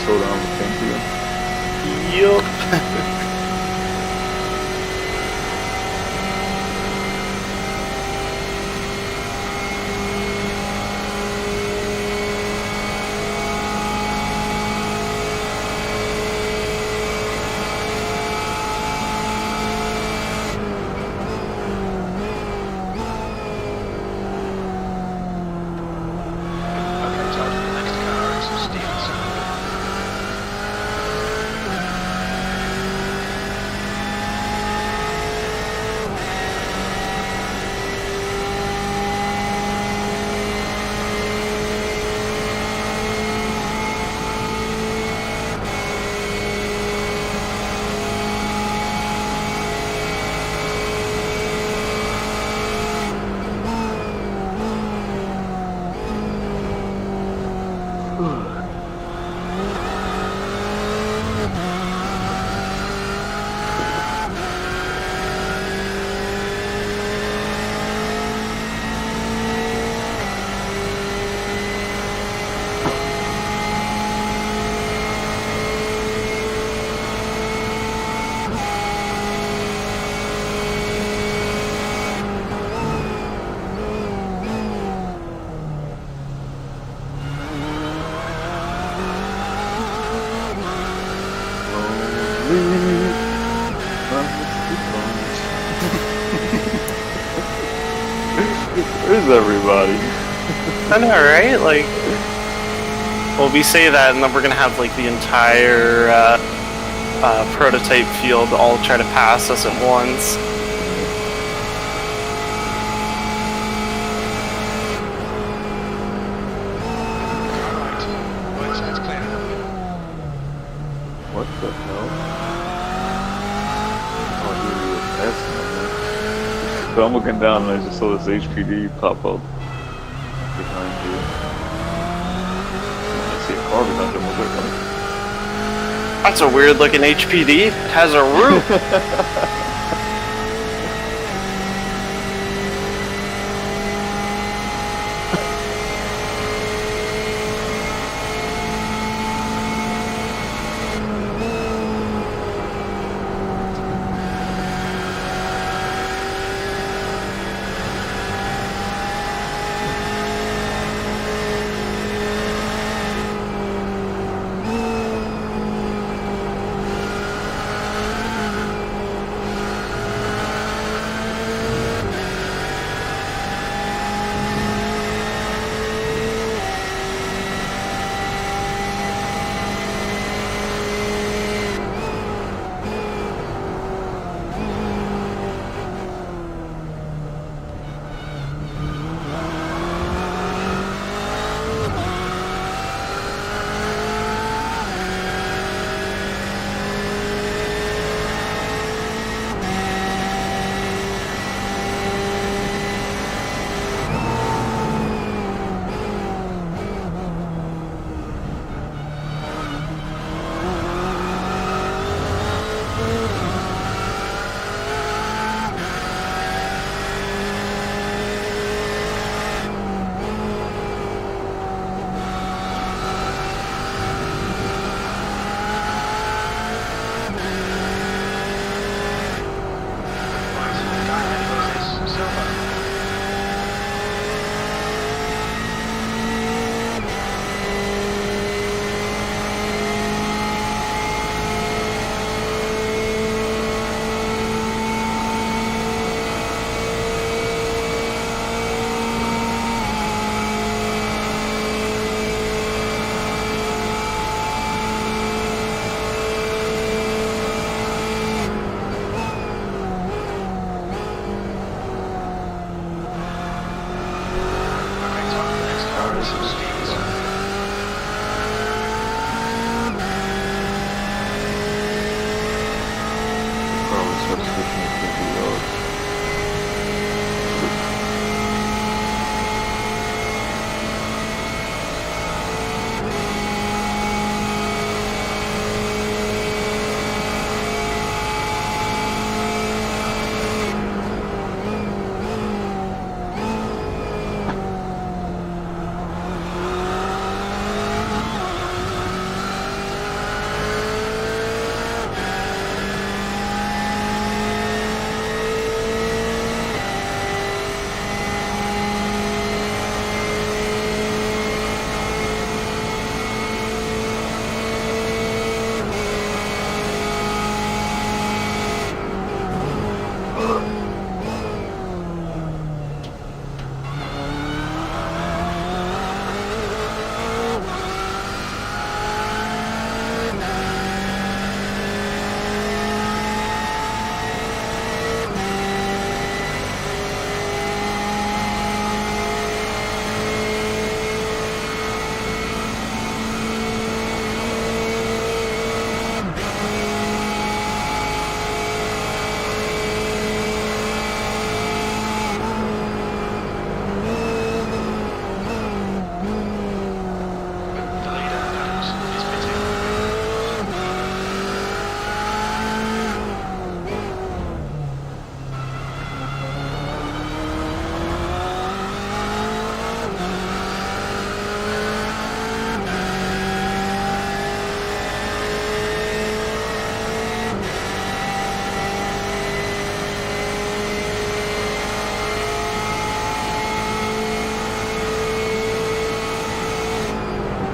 slow down the tank again. Yup. Where's everybody? I know, right? Like, well, we say that, and then we're gonna have like the entire prototype field all try to pass us at once. Alright. Right side's clear. What the hell? Oh, dude, that's so I'm looking down and I just saw this HPD pop up behind you. I see a car behind him. Where's it coming? That's a weird looking HPD. It has a roof.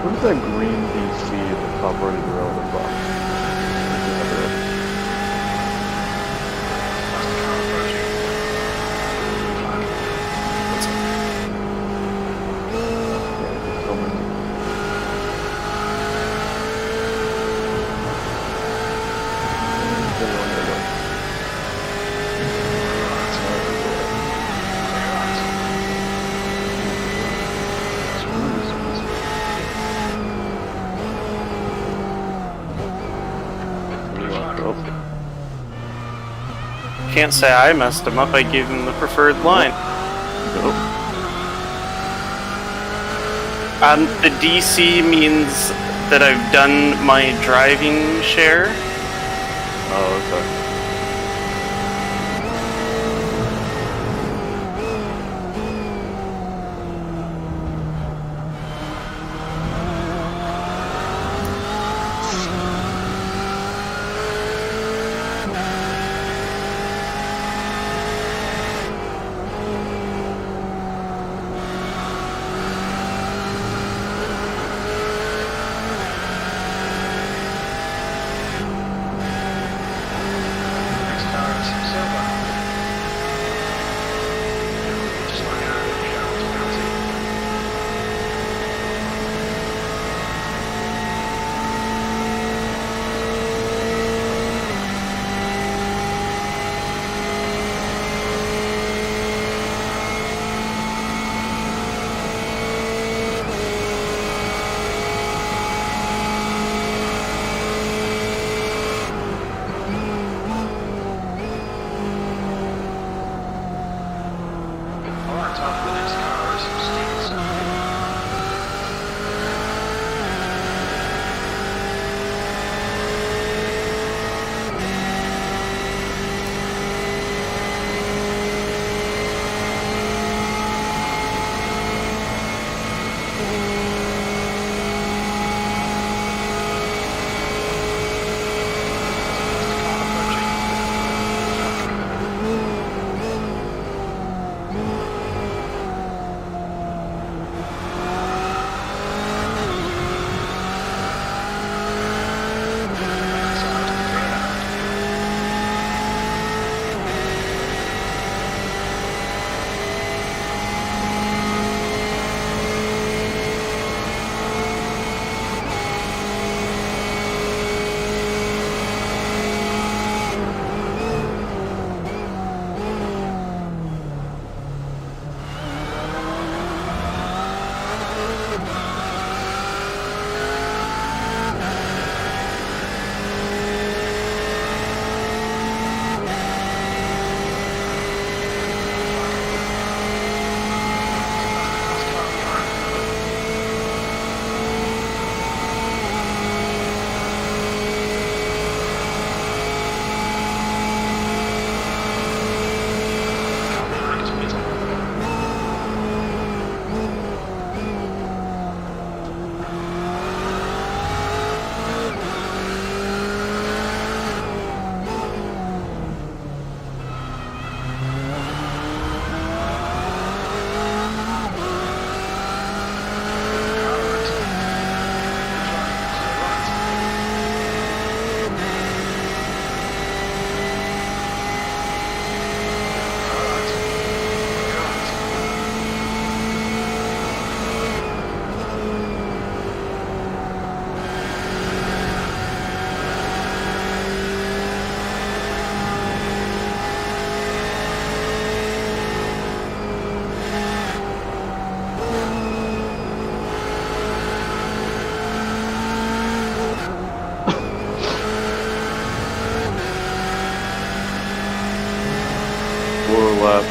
What's that green DC at the top right of the relevant box? That's the car approaching. Flag. can't say I messed him up. I gave him the preferred line. Nope. The DC means that I've done my driving share. Oh, okay. Next car is Silver. Just like out of Charles County. Alright, time for the next car is Stevenson. Laps.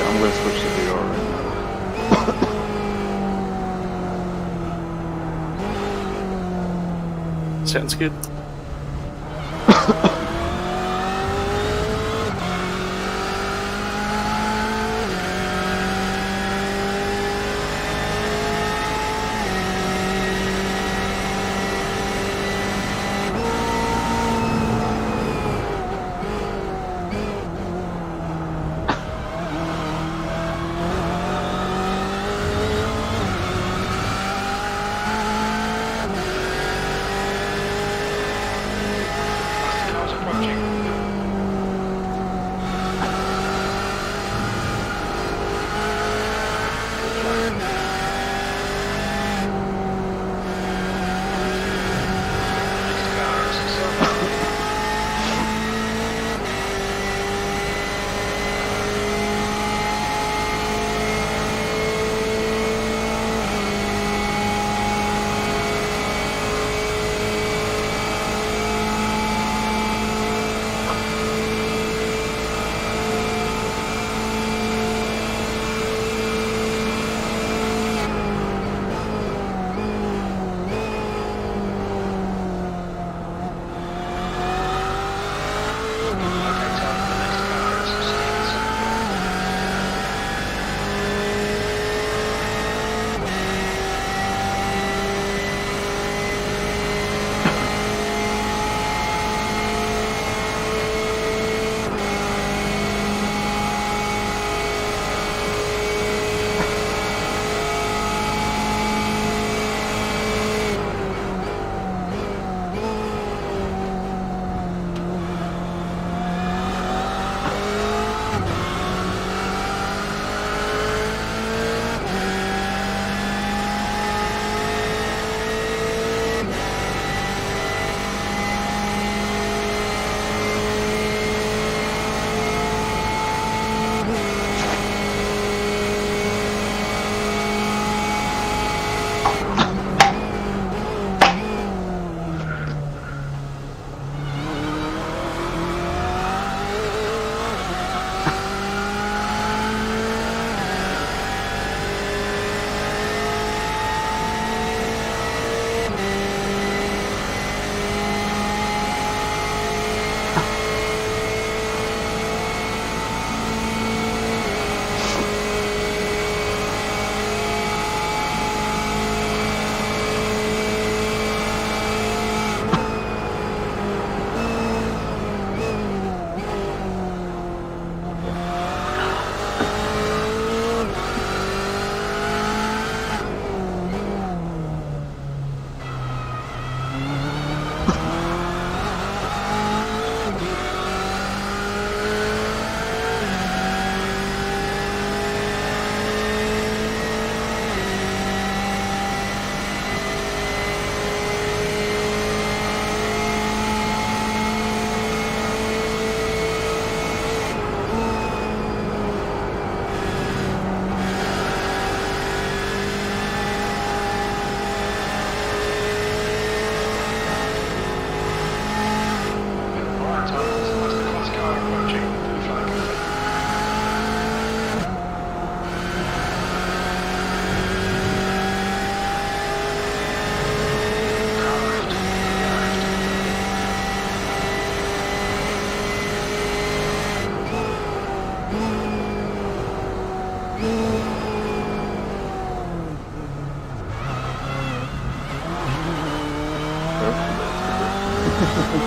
I'm going to switch to VR right now. Sounds good.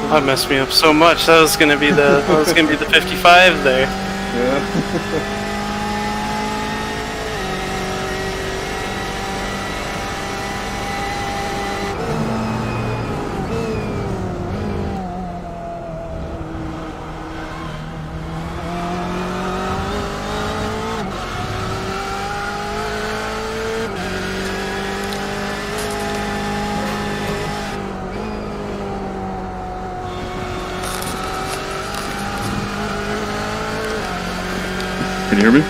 That messed me up so much. That was gonna be the 55 there. Yeah. Can you hear me?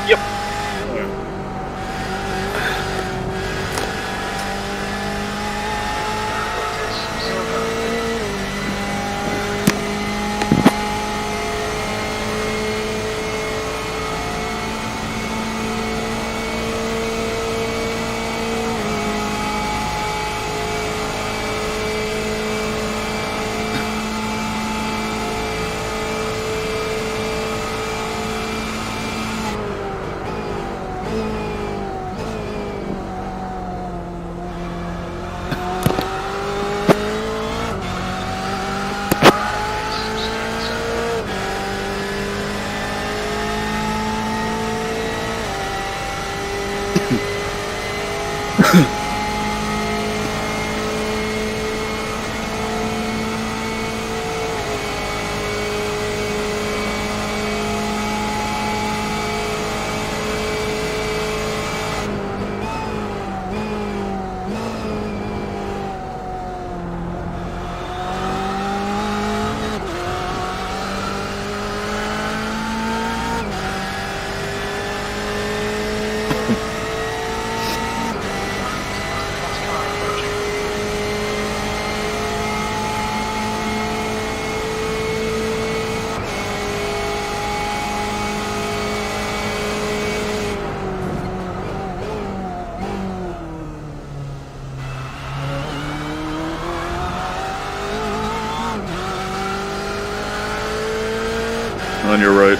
Yep. On your right.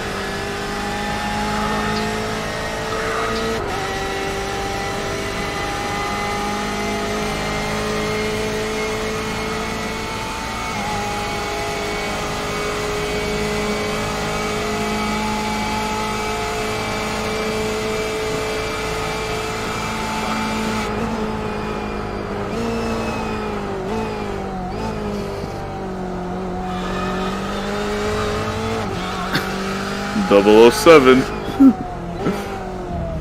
.007.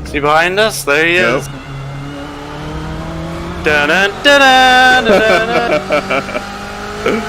See behind us? There he Yep. is. Dun-dun-dun-dun-dun-dun-dun.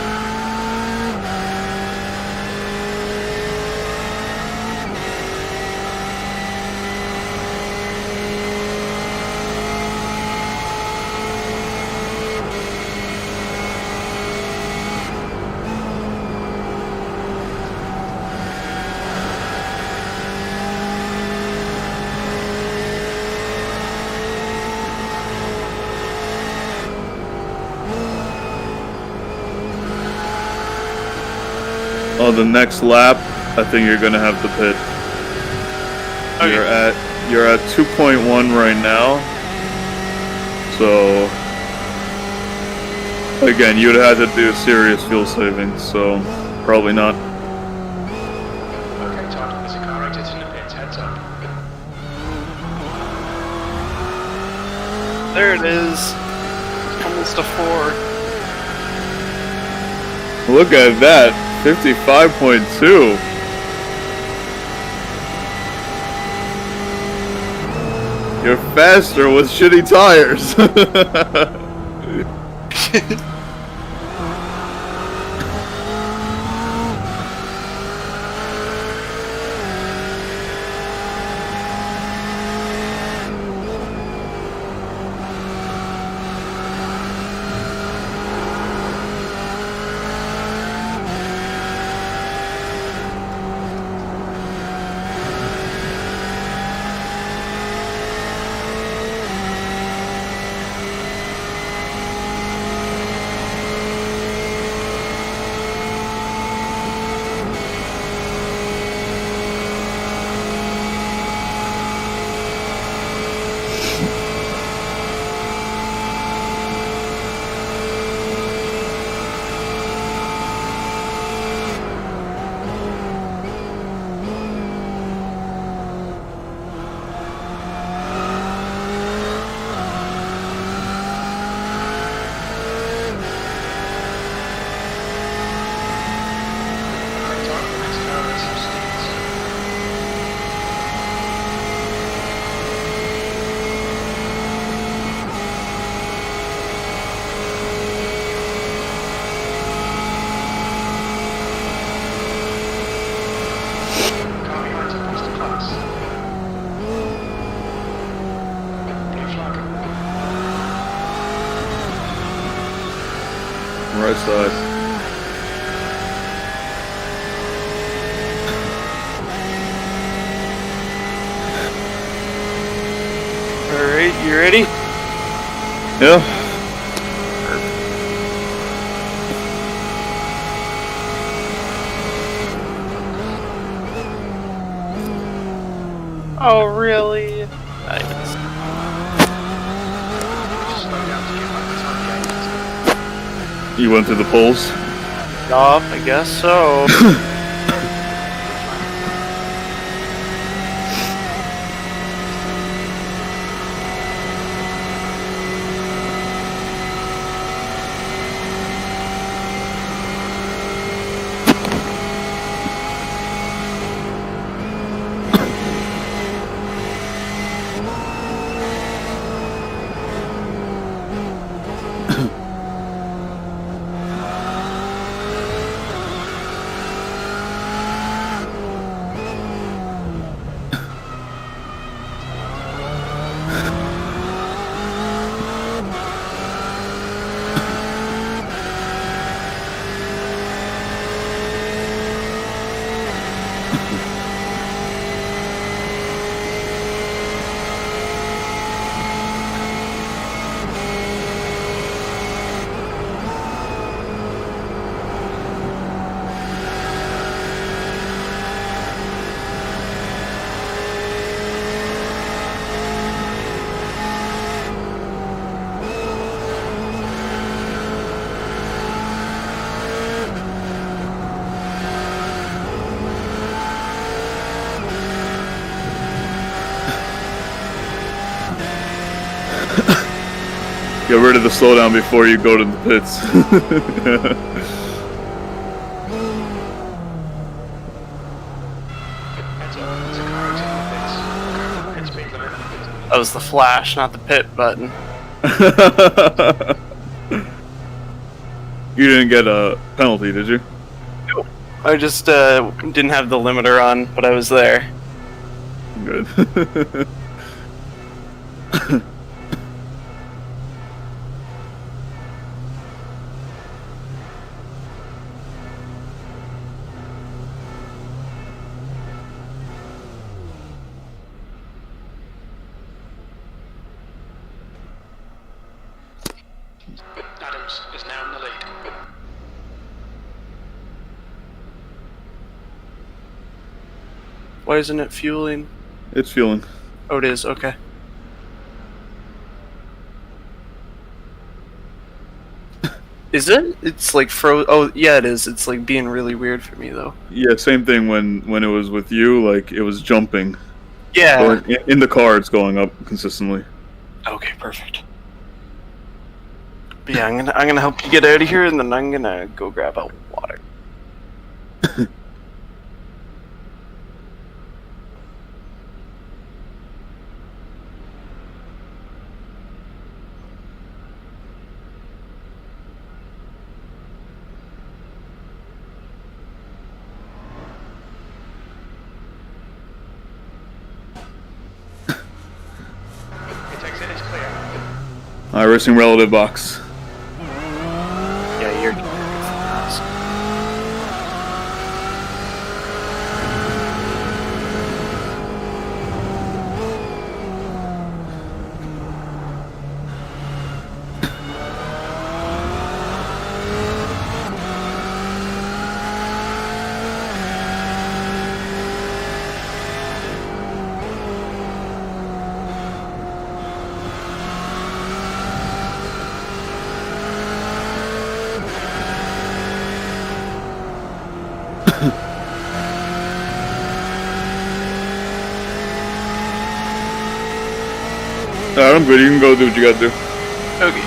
On the next lap, I think you're gonna have to pit. Okay. You're at 2.1 right now. So again, you'd have to do serious fuel savings, so probably not. Okay, Todd, there's a car exiting the pits, heads up. There it is. Almost a 4. Look at that, 55.2. You're faster with shitty tires. side. Alright, you ready? Yeah. Oh, really? Nice. Just slow down to get back to time. You went through the poles? Yup, I guess so. Get rid of the slowdown before you go to the pits. Heads up, there's a car exiting the pits. Careful, pit speed limit. That was the flash, not the pit button. You didn't get a penalty, did you? I just didn't have the limiter on, but I was there. Good. Adams is now in the lead. Why isn't it fueling? It's fueling. Oh, it is, okay. Is it? It's like oh, yeah, it is. It's like being really weird for me, though. Yeah, same thing when it was with you, like it was jumping. Yeah. Or in the car, it's going up consistently. Okay, perfect. But yeah, I'm gonna help you get out of here, and then I'm gonna go grab a water. Pit exit is clear. Racing relative box. Yeah, you're fast. Alright, I'm good. You can go do what you gotta do. Okay.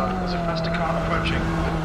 Todd. There's a faster car approaching.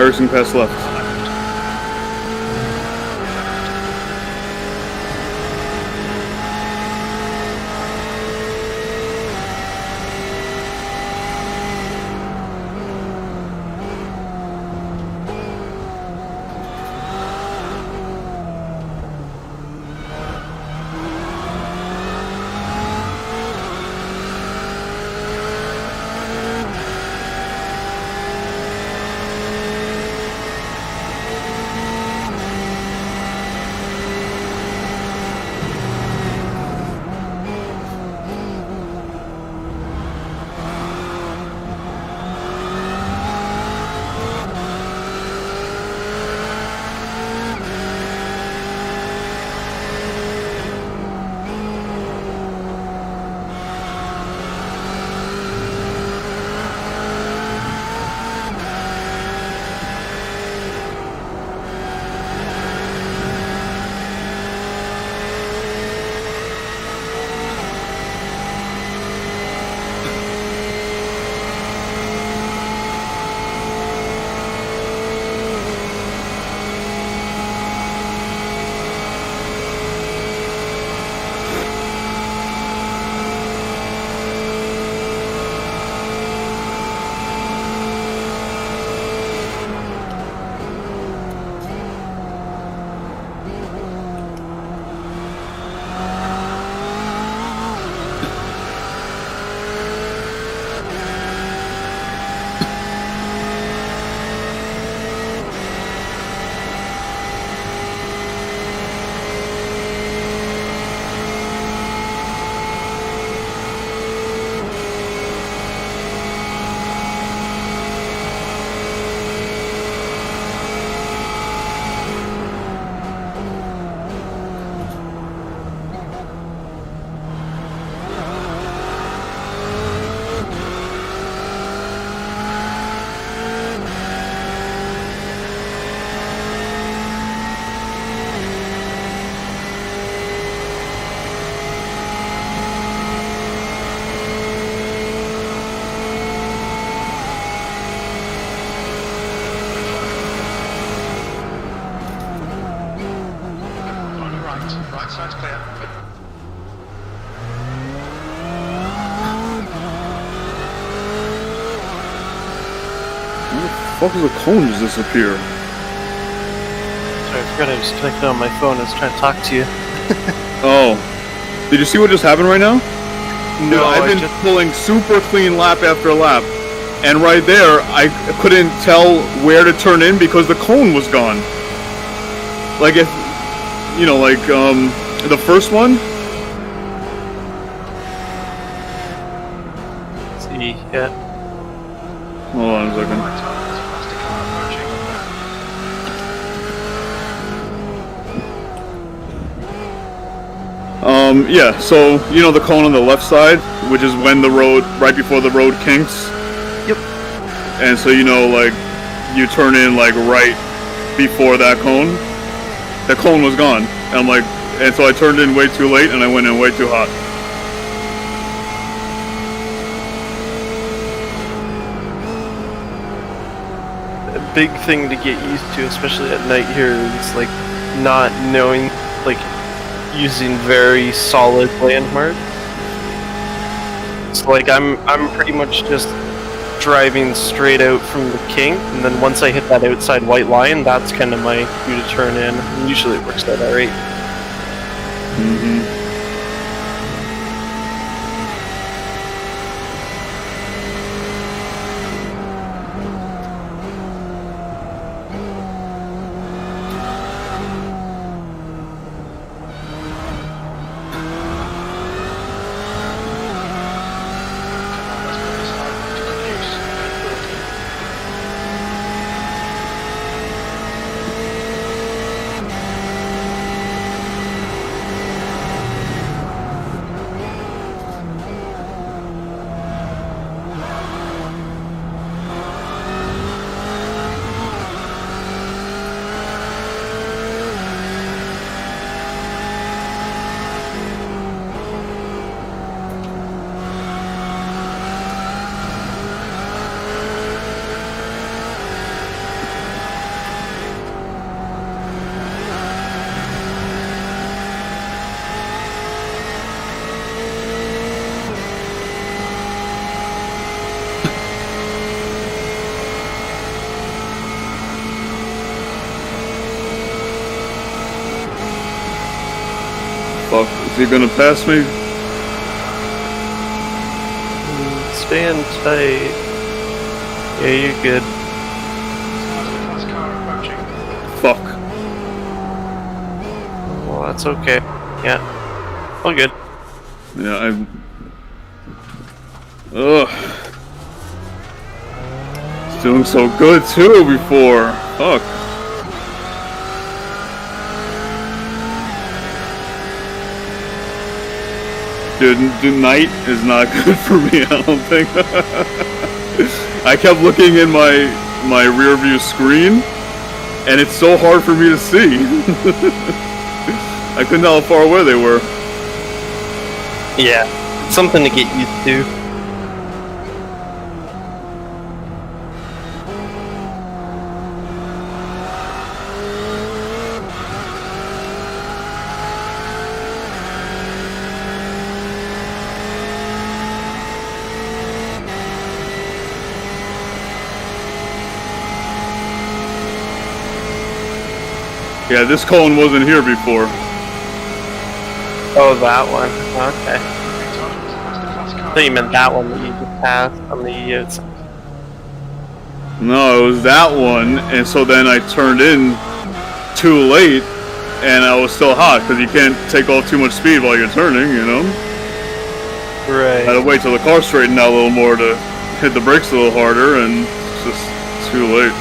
embarrassing pass left. Right side's clear. Where the fuck does the cone just disappear? Sorry, I forgot I was connected on my phone. I was trying to talk to you. Oh. Did you see what just happened right now? No, I've been just... pulling super clean lap after lap. And right there, I couldn't tell where to turn in because the cone was gone. Like if, you know, like, the first one? Let's see, yeah. Hold on a second. Right, Todd, there's a plastic car approaching. Yeah, so, you know the cone on the left side, which is when the road, right before the road kinks? Yep. And so, you know, like, you turn in, like, right before that cone. That cone was gone. And I'm like, and so I turned in way too late, and I went in way too hot. A big thing to get used to, especially at night here, is, like, not knowing, like, using very solid landmarks. So like I'm pretty much just driving straight out from the kink, and then once I hit that outside white line, that's kind of my cue to turn in. And usually it works out alright. Mm-hmm. he gonna pass me? Stand tight. Yeah, you're good. Class car approaching. Fuck. Well, that's okay. Yeah. All good. Yeah, I'm... Ugh. It's doing so good too before. Fuck. Dude, night is not good for me, I don't think. I kept looking in my rear view screen, and it's so hard for me to see. I couldn't tell how far away they were. Yeah, something to get used to. Yeah, this cone wasn't here before. Oh, that one. Okay. Todd, that's the class car. I thought you meant that one that you just passed on the outside. No, it was that one, and so then I turned in too late, and I was still hot, because you can't take off too much speed while you're turning, you know? Right. I had to wait till the car straightened out a little more to hit the brakes a little harder, and it's just too late.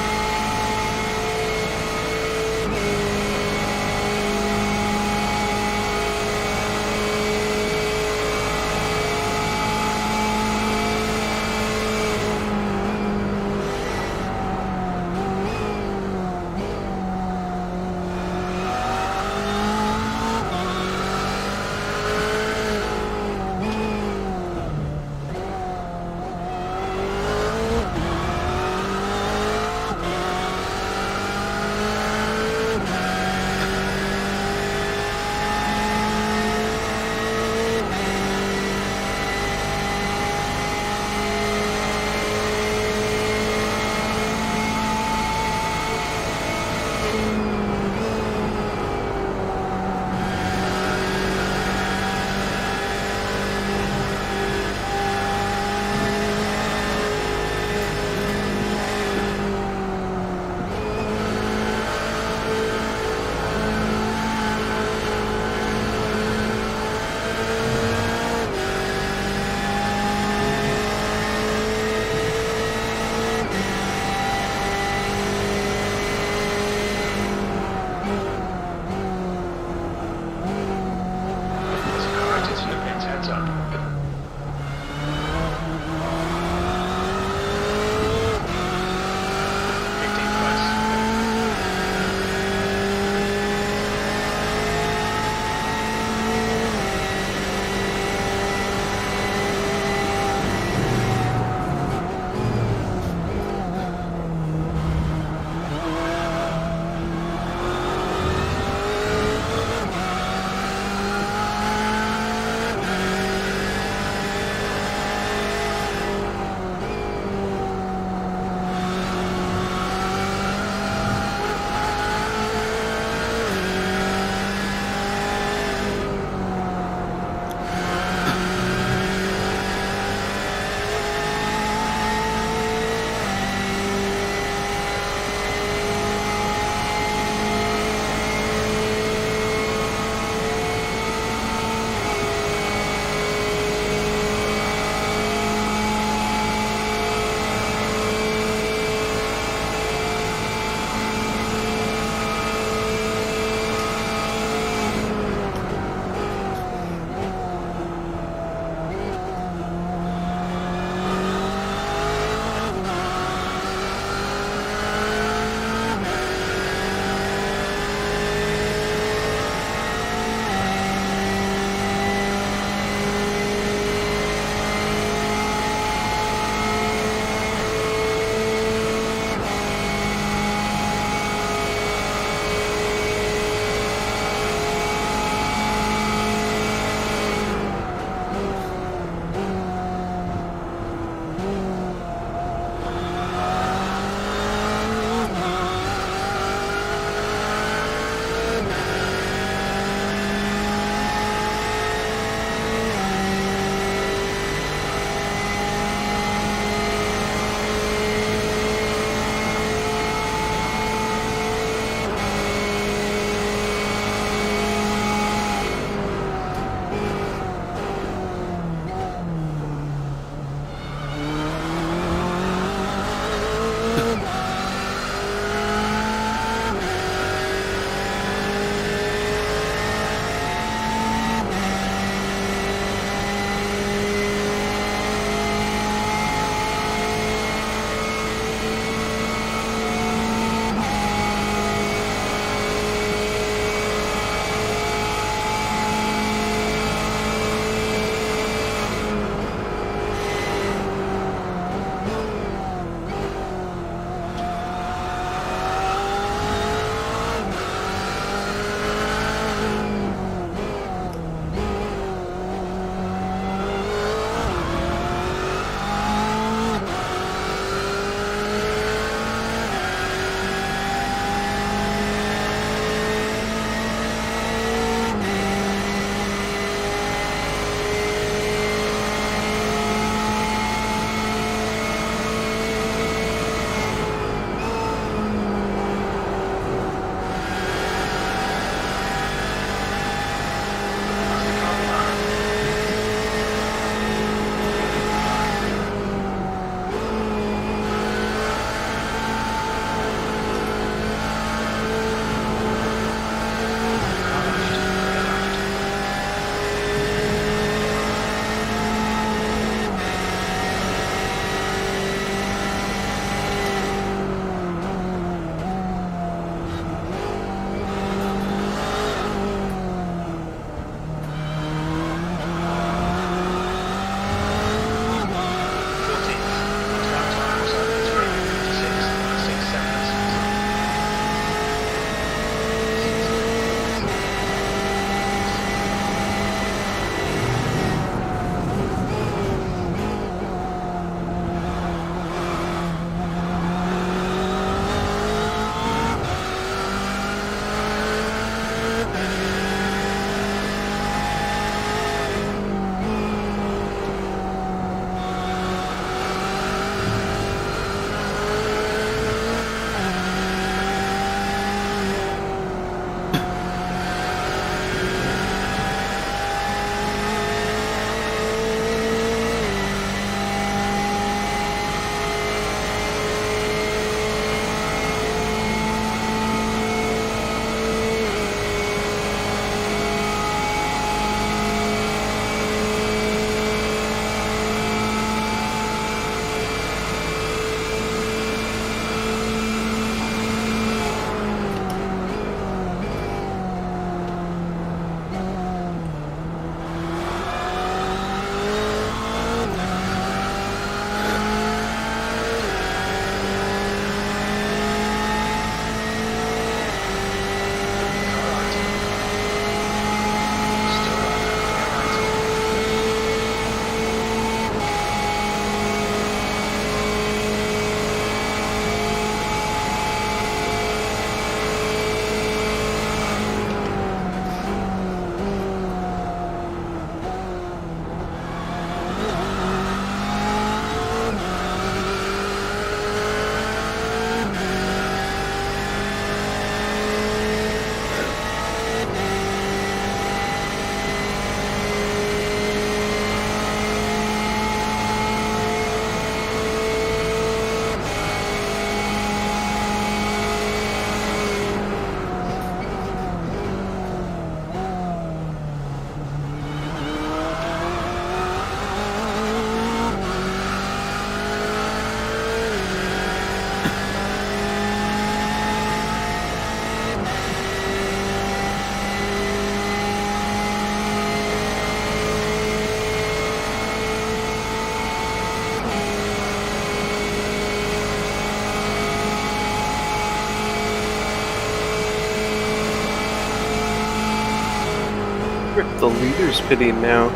The leader's pitting now.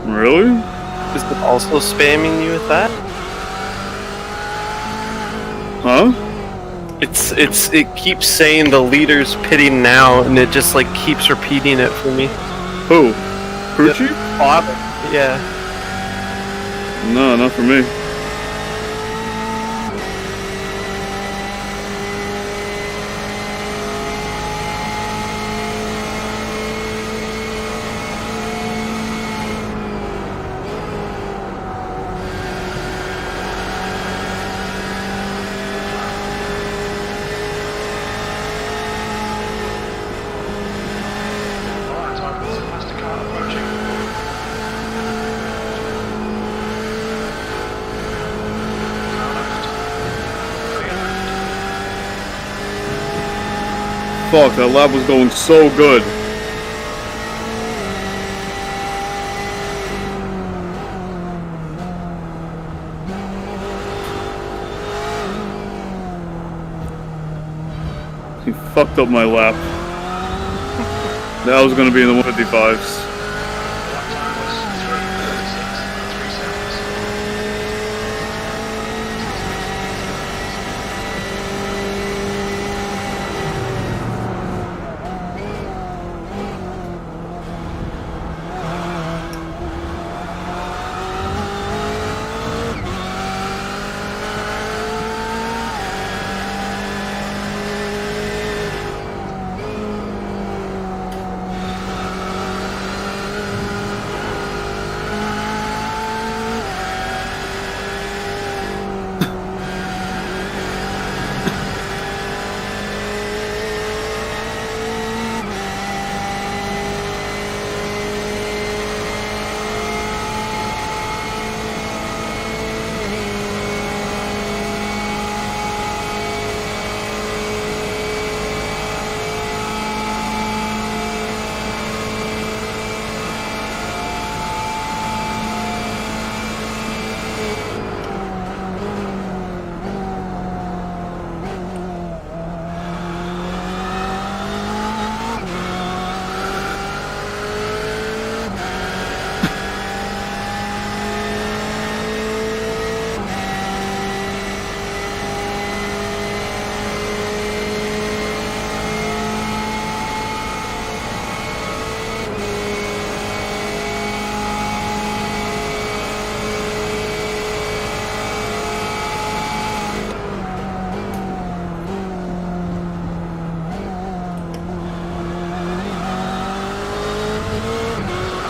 Really? Is it also spamming you with that? Huh? It keeps saying the leader's pitting now, and it just like keeps repeating it for me. Who? Crew chief? Yeah. No, not for me. Alright, so I've got some plastic car approaching. Car left. Clear left. Fuck, that lap was going so good. He fucked up my lap. That was gonna be in the 155s. That time was 3:36 and 3 seconds.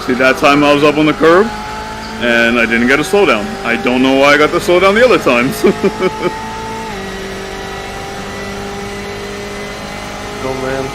See, that time I was up on the curb, and I didn't get a slowdown. I don't know why I got the slowdown the other times. Oh man.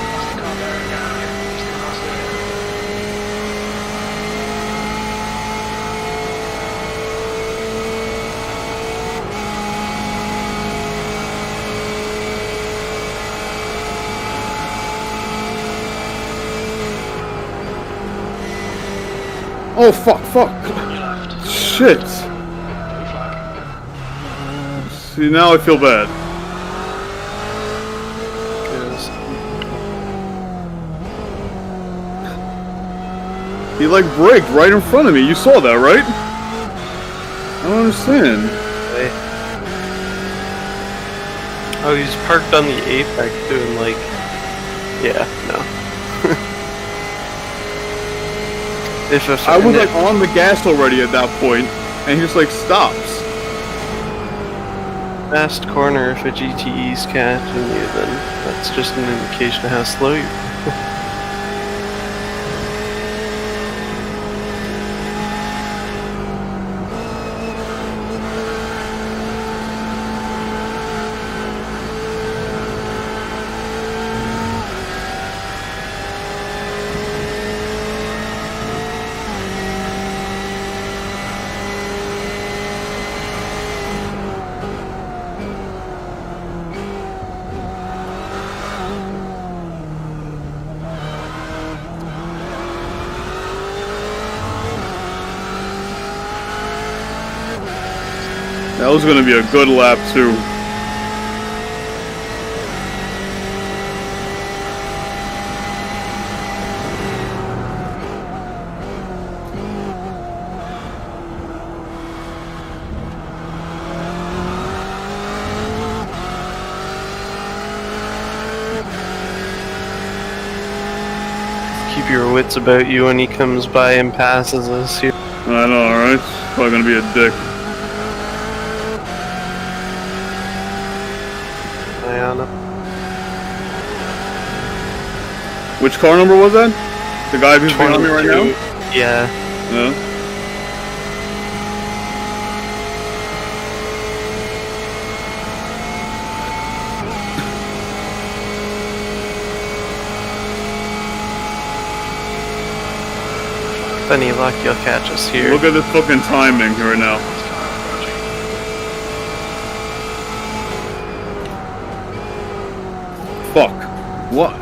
Plastic car bearing down here. He's the last leader. Oh, fuck. On your left. Shit. Blue flag. See, now I feel bad. He like braked right in front of me. You saw that, right? I don't understand. Oh, he's parked on the apex doing like... Yeah, no. I was like on the gas already at that point, and he just like stops. Fast corner, if a GTE's catching you, then that's just an indication of how slow you are. That was gonna be a good lap too. Keep your wits about you when he comes by and passes us here. I know, right? Probably gonna be a dick. Diana. Which car number was that? The guy who's behind me right now? Yeah. Yeah. With any luck, you'll catch us here. Look at this fucking timing right now. Fuck. What?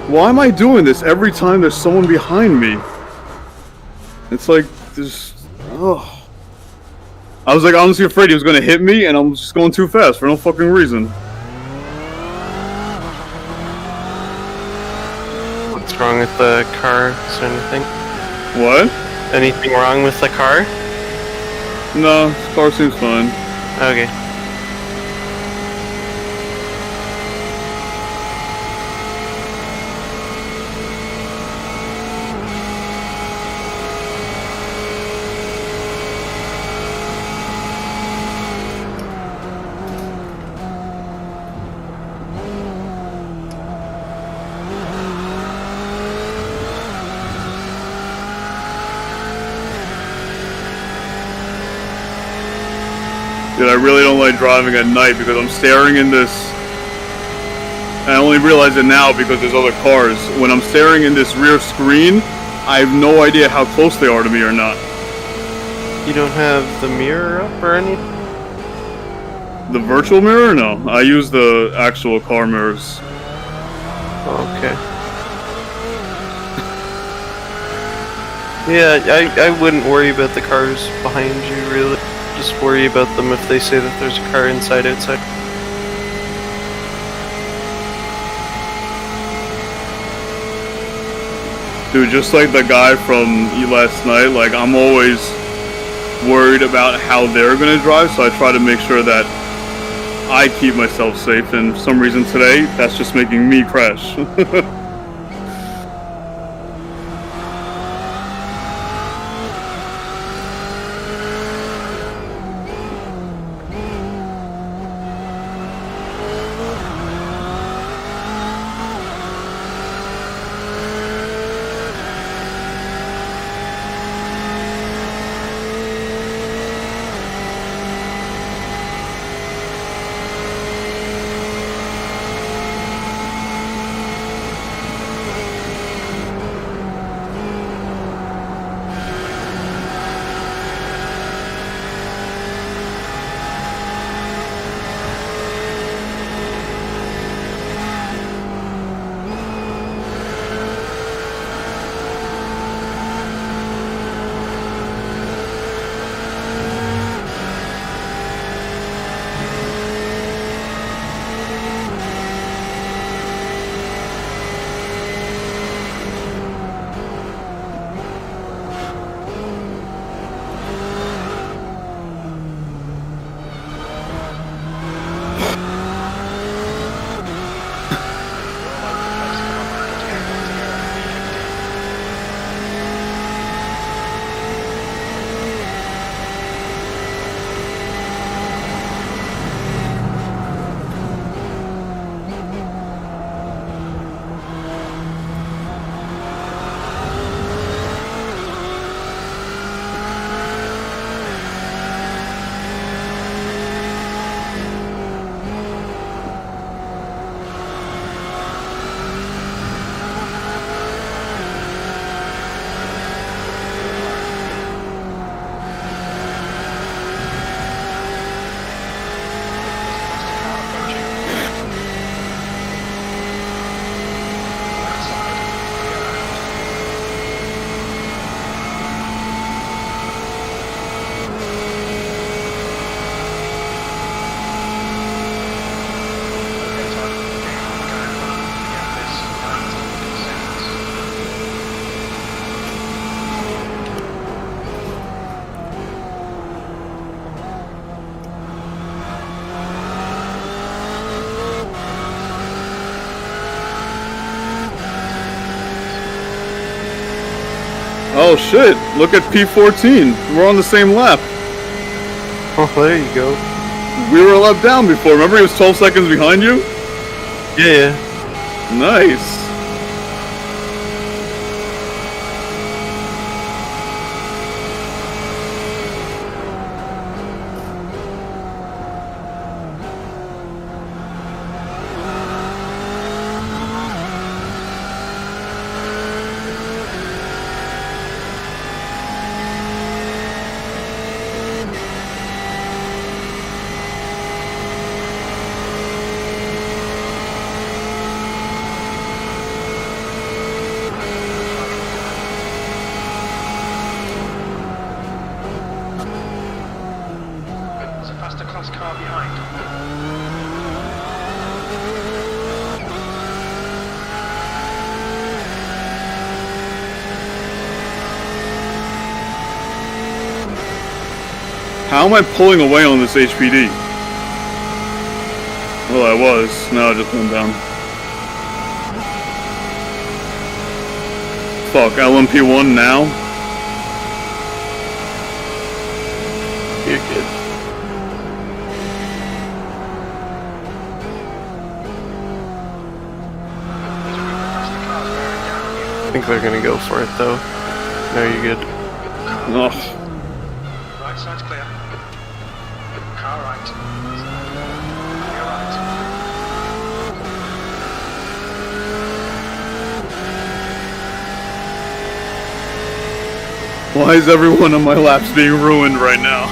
Why am I doing this every time there's someone behind me? It's like, there's... Ugh. I was like honestly afraid he was gonna hit me, and I'm just going too fast for no fucking reason. What's wrong with the car? Is there anything? What? Anything wrong with the car? No, this car seems fine. Okay. Dude, I really don't like driving at night because I'm staring in this... I only realize it now because there's other cars. When I'm staring in this rear screen, I have no idea how close they are to me or not. You don't have the mirror up or anything? The virtual mirror? No. I use the actual car mirrors. Okay. Yeah, I wouldn't worry about the cars behind you, really. Just worry about them if they say that there's a car inside, outside. Dude, just like the guy from last night, like, I'm always worried about how they're gonna drive, so I try to make sure that I keep myself safe, and for some reason today, that's just making me crash. Oh shit, look at P14. We're on the same lap. Oh, there you go. We were a lap down before. Remember he was 12 seconds behind you? Yeah. Nice. There's a faster class car behind. How am I pulling away on this HPD? Well, I was. Now I just went down. Fuck, LMP1 now? You're good. I think they're gonna go for it though. No, you're good. Ugh. Right side's clear. Car right. You're right. Why is every one of my laps being ruined right now?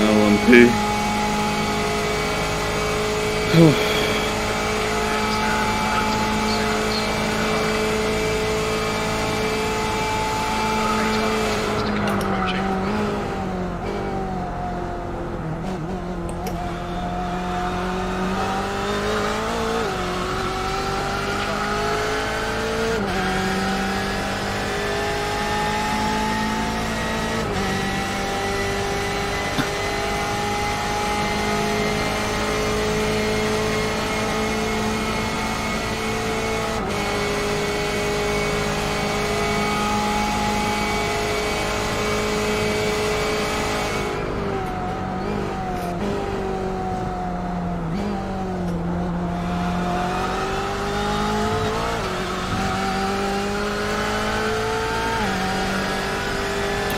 LMP.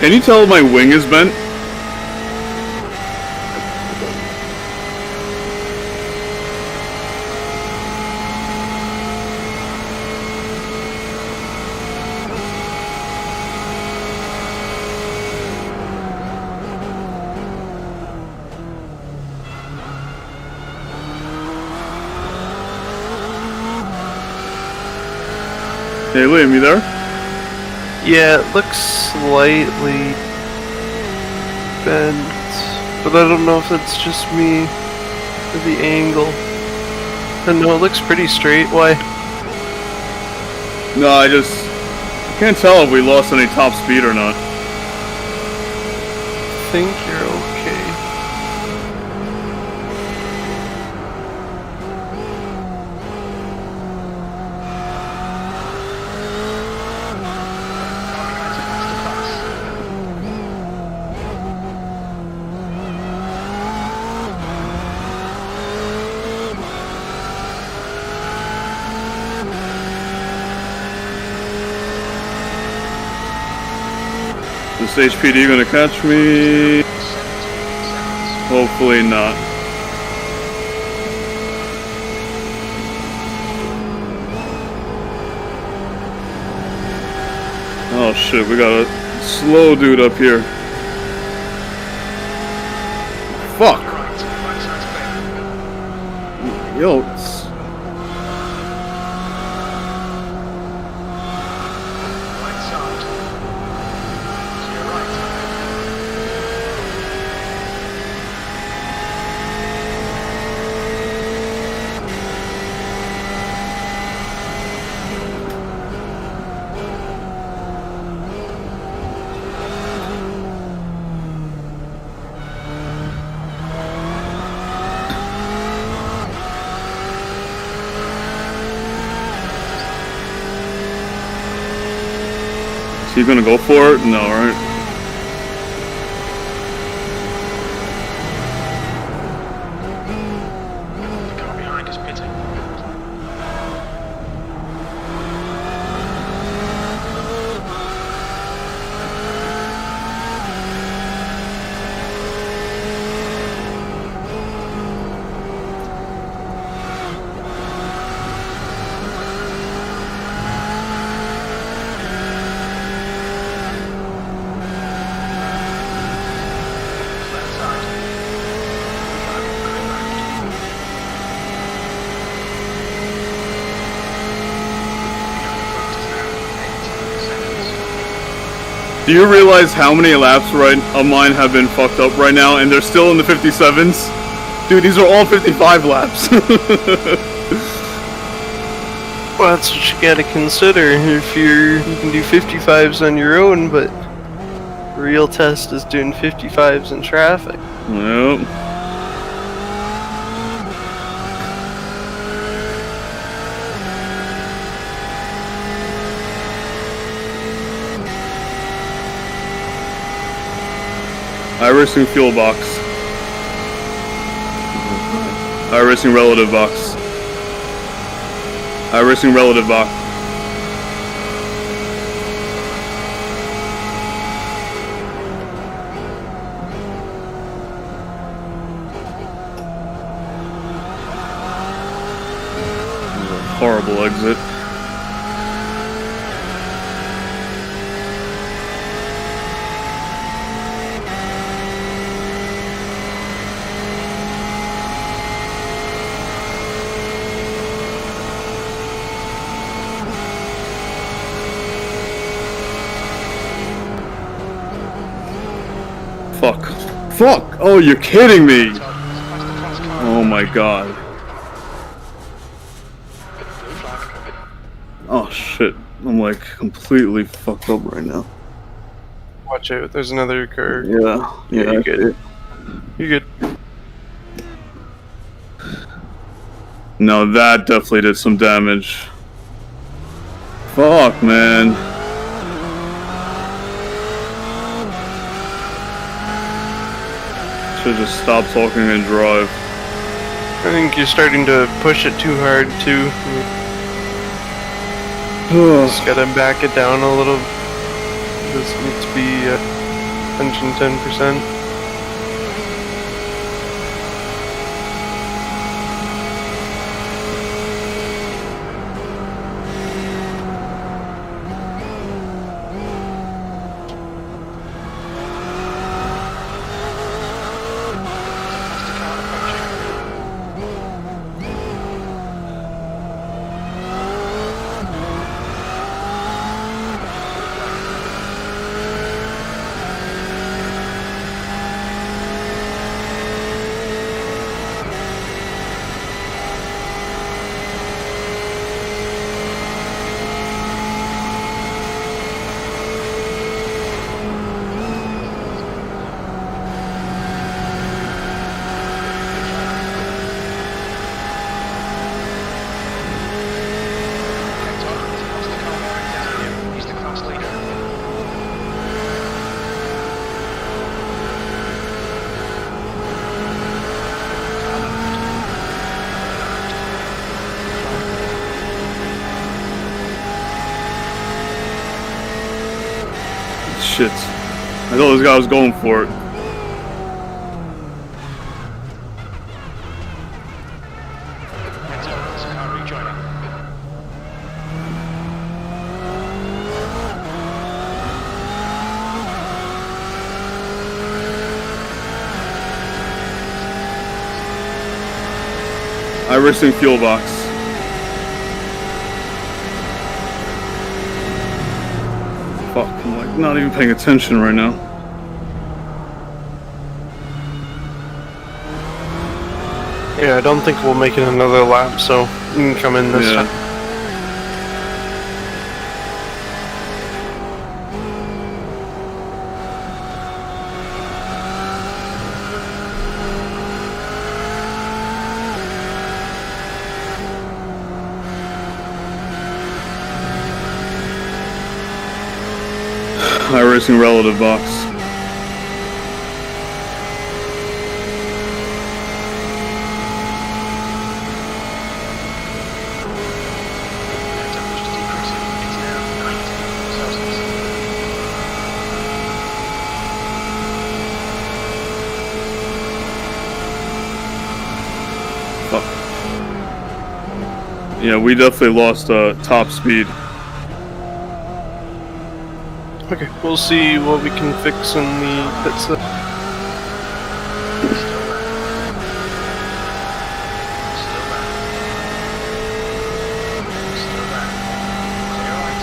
Can you tell my wing is bent? Hey Liam, you there? Yeah, it looks slightly. bent, but I don't know if it's just me or the angle. And no, it looks pretty straight. Why? No, I can't tell if we lost any top speed or not. I think you're okay. Is HPD gonna catch me? Hopefully not. Oh shit, we got a slow dude up here. Fuck! Yo, is he gonna go for it? No, right? The car behind is pitting. Left side. Driving coming left. Behind the front is now 8 seconds. Do you realize how many laps of mine have been fucked up right now, and they're still in the 57s? Dude, these are all 55 laps. Well, that's what you gotta consider. If you can do 55s on your own, but the real test is doing 55s in traffic. Yep. iRacing fuel box. iRacing relative box. iRacing relative box. Horrible exit. Fuck. Fuck! Oh, you're kidding me! Oh my god. Oh shit. I'm like completely fucked up right now. Watch out, there's another car. Yeah. Yeah, you're good. You're good. No, that definitely did some damage. Fuck, man. Should just stop talking and drive. I think you're starting to push it too hard, too. Just gotta back it down a little. This needs to be 110%. shit. I thought this guy was going for it. There's a car rejoining. iRacing fuel box. Fuck, I'm like not even paying attention right now. Yeah, I don't think we'll make it another lap, so you can come in this time. iRacing relative box. Temperature's decreasing. It's now 19 Celsius. Fuck. Yeah, we definitely lost top speed. Okay, we'll see what we can fix in the pit stop. Still there. Still there. Still there. Clear right.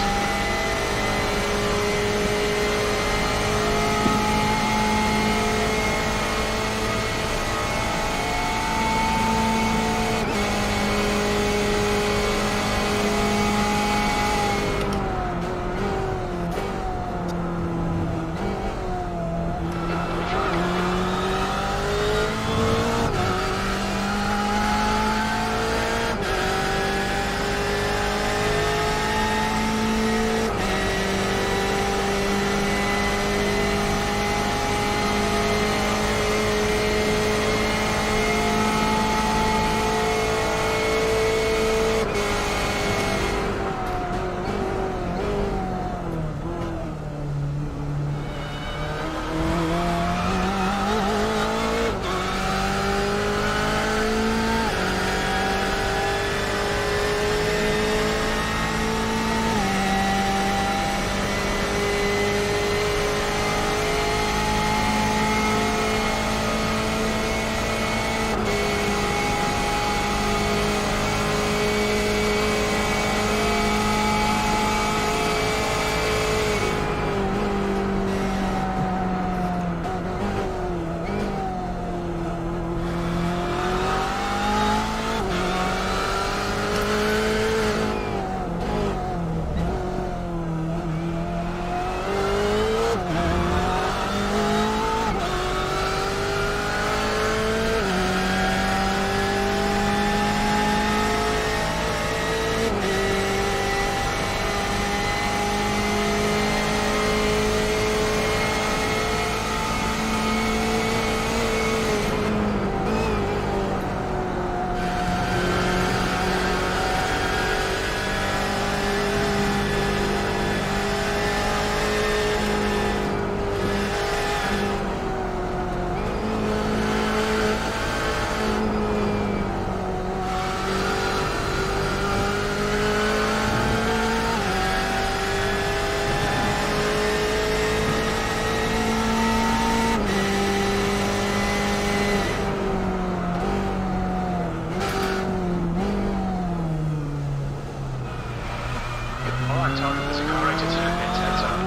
Alright, Todd, there's a car ready to turn in 10 zone.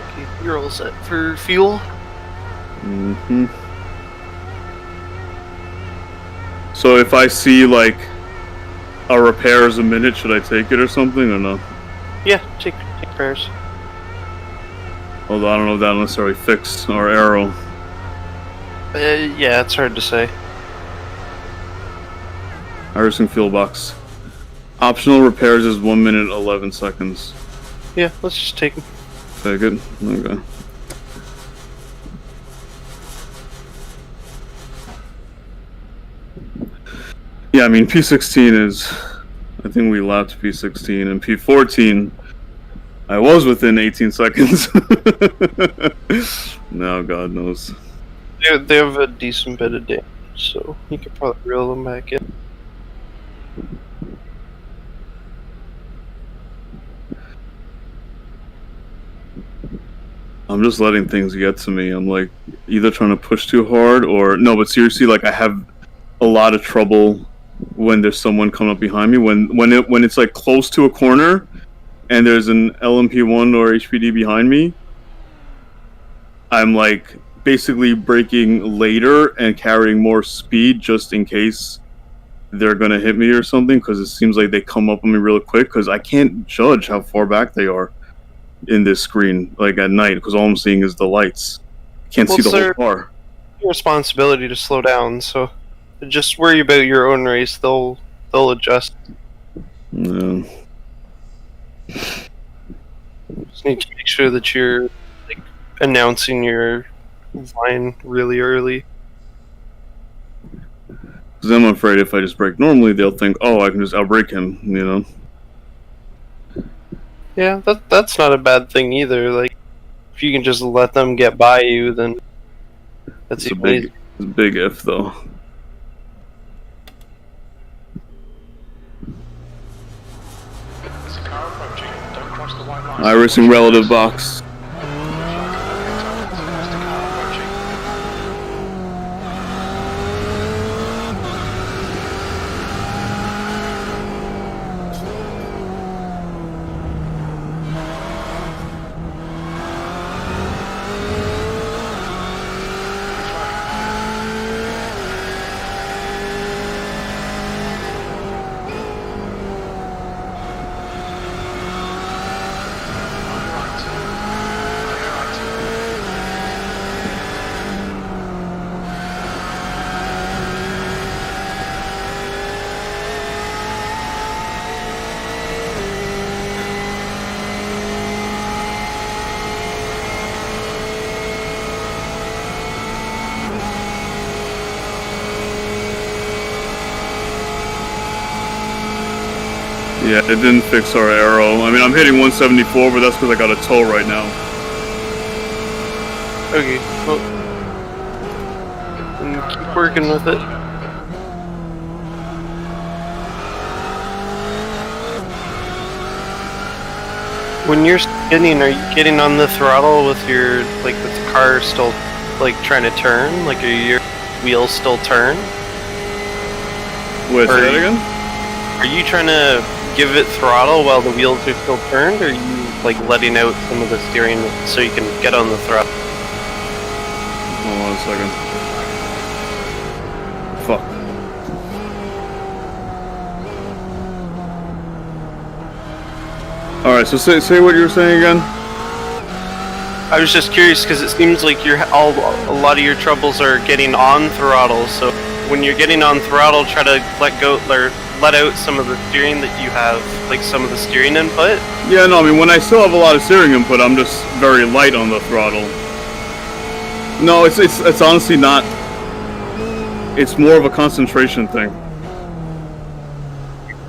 Okay, you're all set for fuel. Mm-hmm. So if I see like a repairs a minute, should I take it or something or no? Yeah, take repairs. Although I don't know if that'll necessarily fix our arrow. Yeah, it's hard to say. iRacing fuel box. Optional repairs is 1 minute 11 seconds. Yeah, let's just take them. Take it? Okay. Yeah, I mean P16 is I think we lapped P16 and P14. I was within 18 seconds. Now God knows. They have a decent bit of damage, so you could probably reel them back in. I'm just letting things get to me. I'm like either trying to push too hard or no, but seriously, like I have a lot of trouble when there's someone coming up behind me. When it's like close to a corner and there's an LMP1 or HPD behind me, I'm like basically braking later and carrying more speed just in case they're gonna hit me or something, because it seems like they come up on me real quick because I can't judge how far back they are in this screen, like at night, because all I'm seeing is the lights. Can't see the whole car. Your responsibility to slow down, so just worry about your own race. They'll adjust. Yeah. Just need to make sure that you're like announcing your line really early. Because I'm afraid if I just brake normally, they'll think, oh, I can just outbrake him, you know? Yeah, that's not a bad thing either. Like, if you can just let them get by you, then that's It's a big if, though. There's a car approaching. Don't cross the white line. iRacing relative box. There's a car approaching. Yeah, it didn't fix our arrow. I mean, I'm hitting 174, but that's because I got a tow right now. Okay, well, then keep working with it. When you're spinning, are you getting on the throttle with your, like, with the car still, like, trying to turn? Like, are your wheels still turn? Wait, say that again? Are you trying to give it throttle while the wheels are still turned, or are you, like, letting out some of the steering so you can get on the throttle? Hold on a second. Fuck. Alright, so say what you were saying again? I was just curious because it seems like a lot of your troubles are getting on throttle. So when you're getting on throttle, try to let out some of the steering that you have, like some of the steering input. Yeah, no, I mean, when I still have a lot of steering input, I'm just very light on the throttle. No, it's honestly not. It's more of a concentration thing.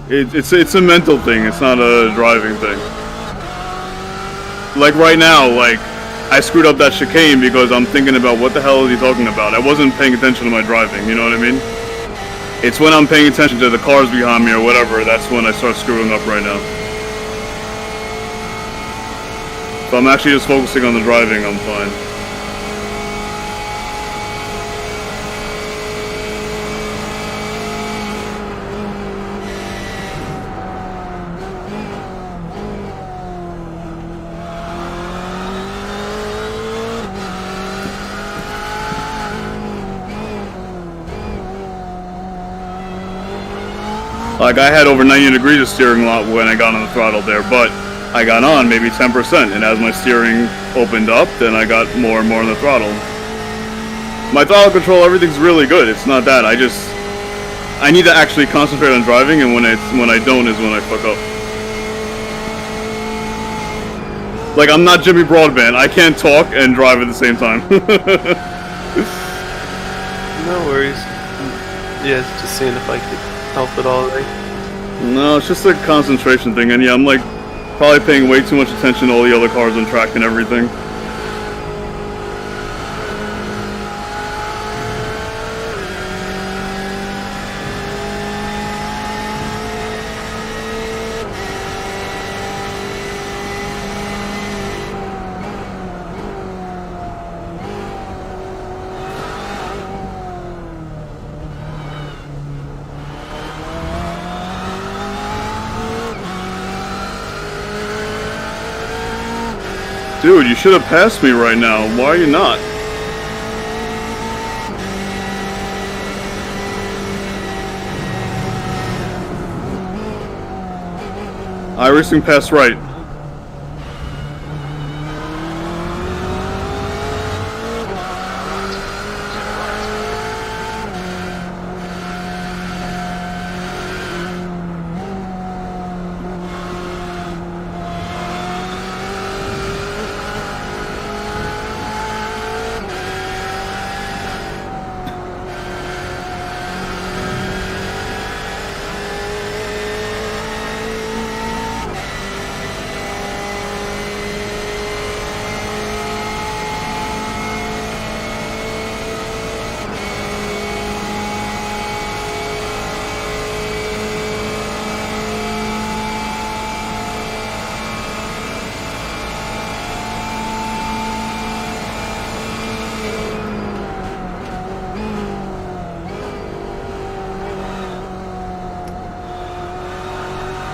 It's a mental thing. It's not a driving thing. Like right now, like I screwed up that chicane because I'm thinking about what the hell is he talking about. I wasn't paying attention to my driving. You know what I mean? It's when I'm paying attention to the cars behind me or whatever. That's when I start screwing up right now. If I'm actually just focusing on the driving, I'm fine. Like, I had over 90 degrees of steering lock when I got on the throttle there, but I got on maybe 10%, and as my steering opened up, then I got more and more on the throttle. My throttle control, everything's really good. It's not that. I need to actually concentrate on driving, and when I don't is when I fuck up. Like, I'm not Jimmy Broadbent. I can't talk and drive at the same time. No worries. Yeah, just seeing if I could help at all. Right? No, it's just a concentration thing, and yeah, I'm like probably paying way too much attention to all the other cars on track and everything. Dude, you should have passed me right now. Why are you not? iRacing pass right.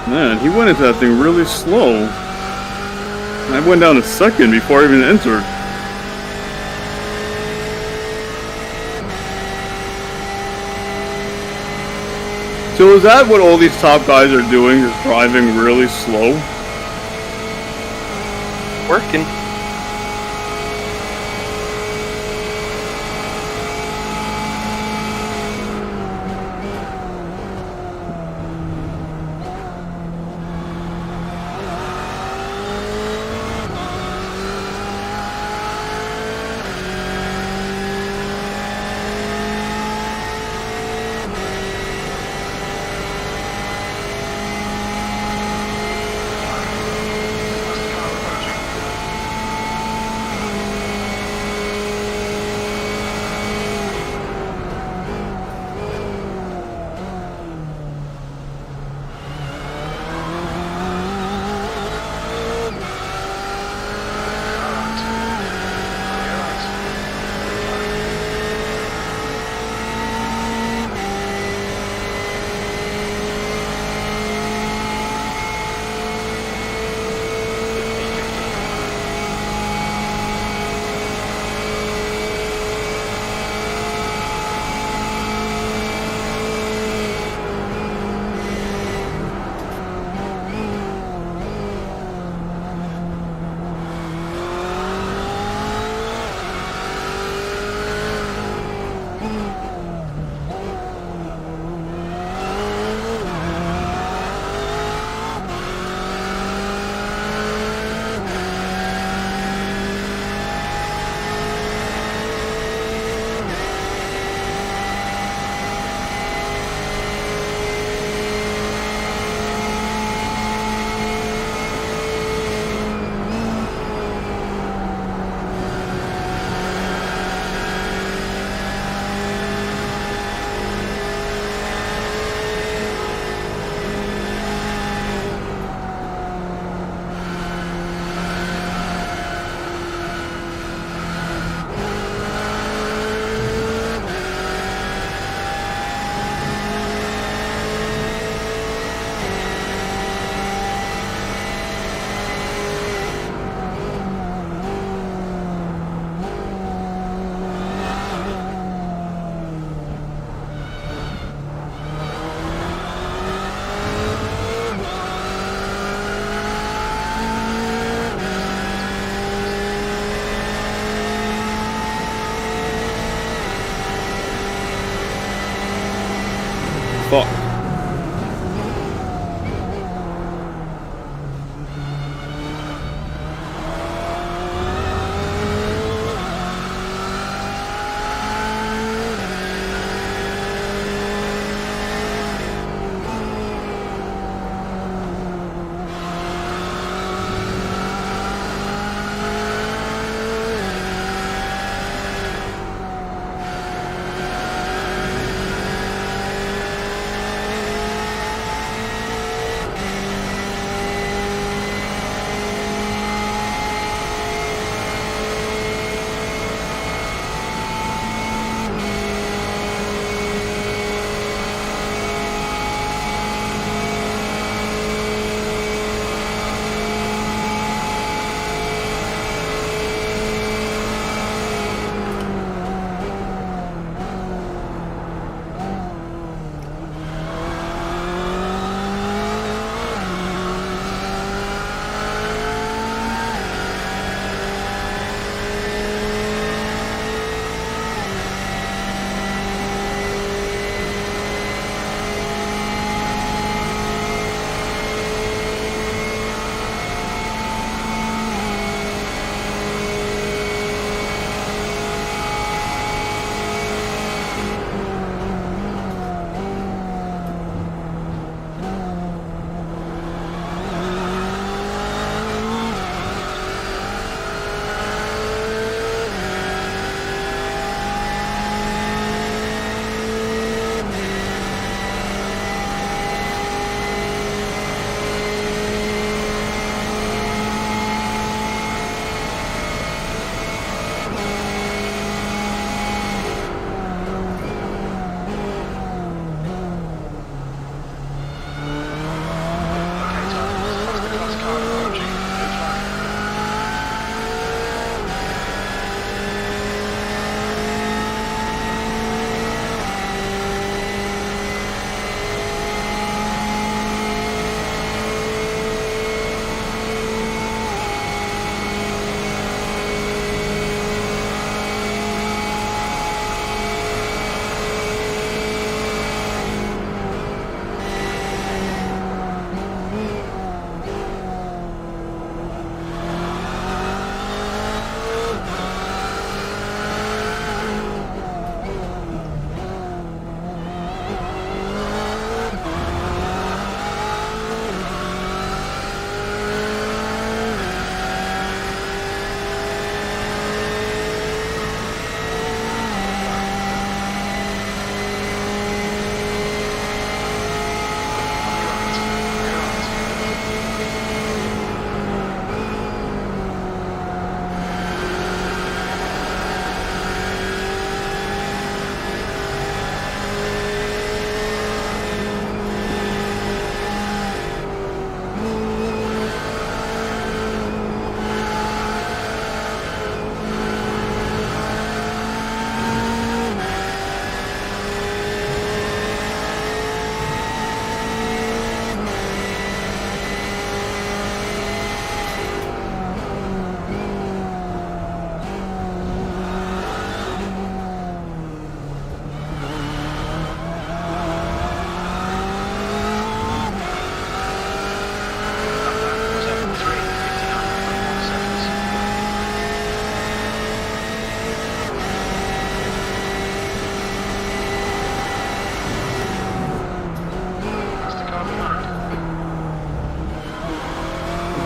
Man, he went into that thing really slow. I went down a second before I even entered. So is that what all these top guys are doing, is driving really slow? Working. Fuck.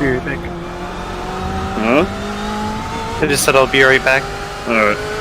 Be right back. Huh? I just said I'll be right back. Alright.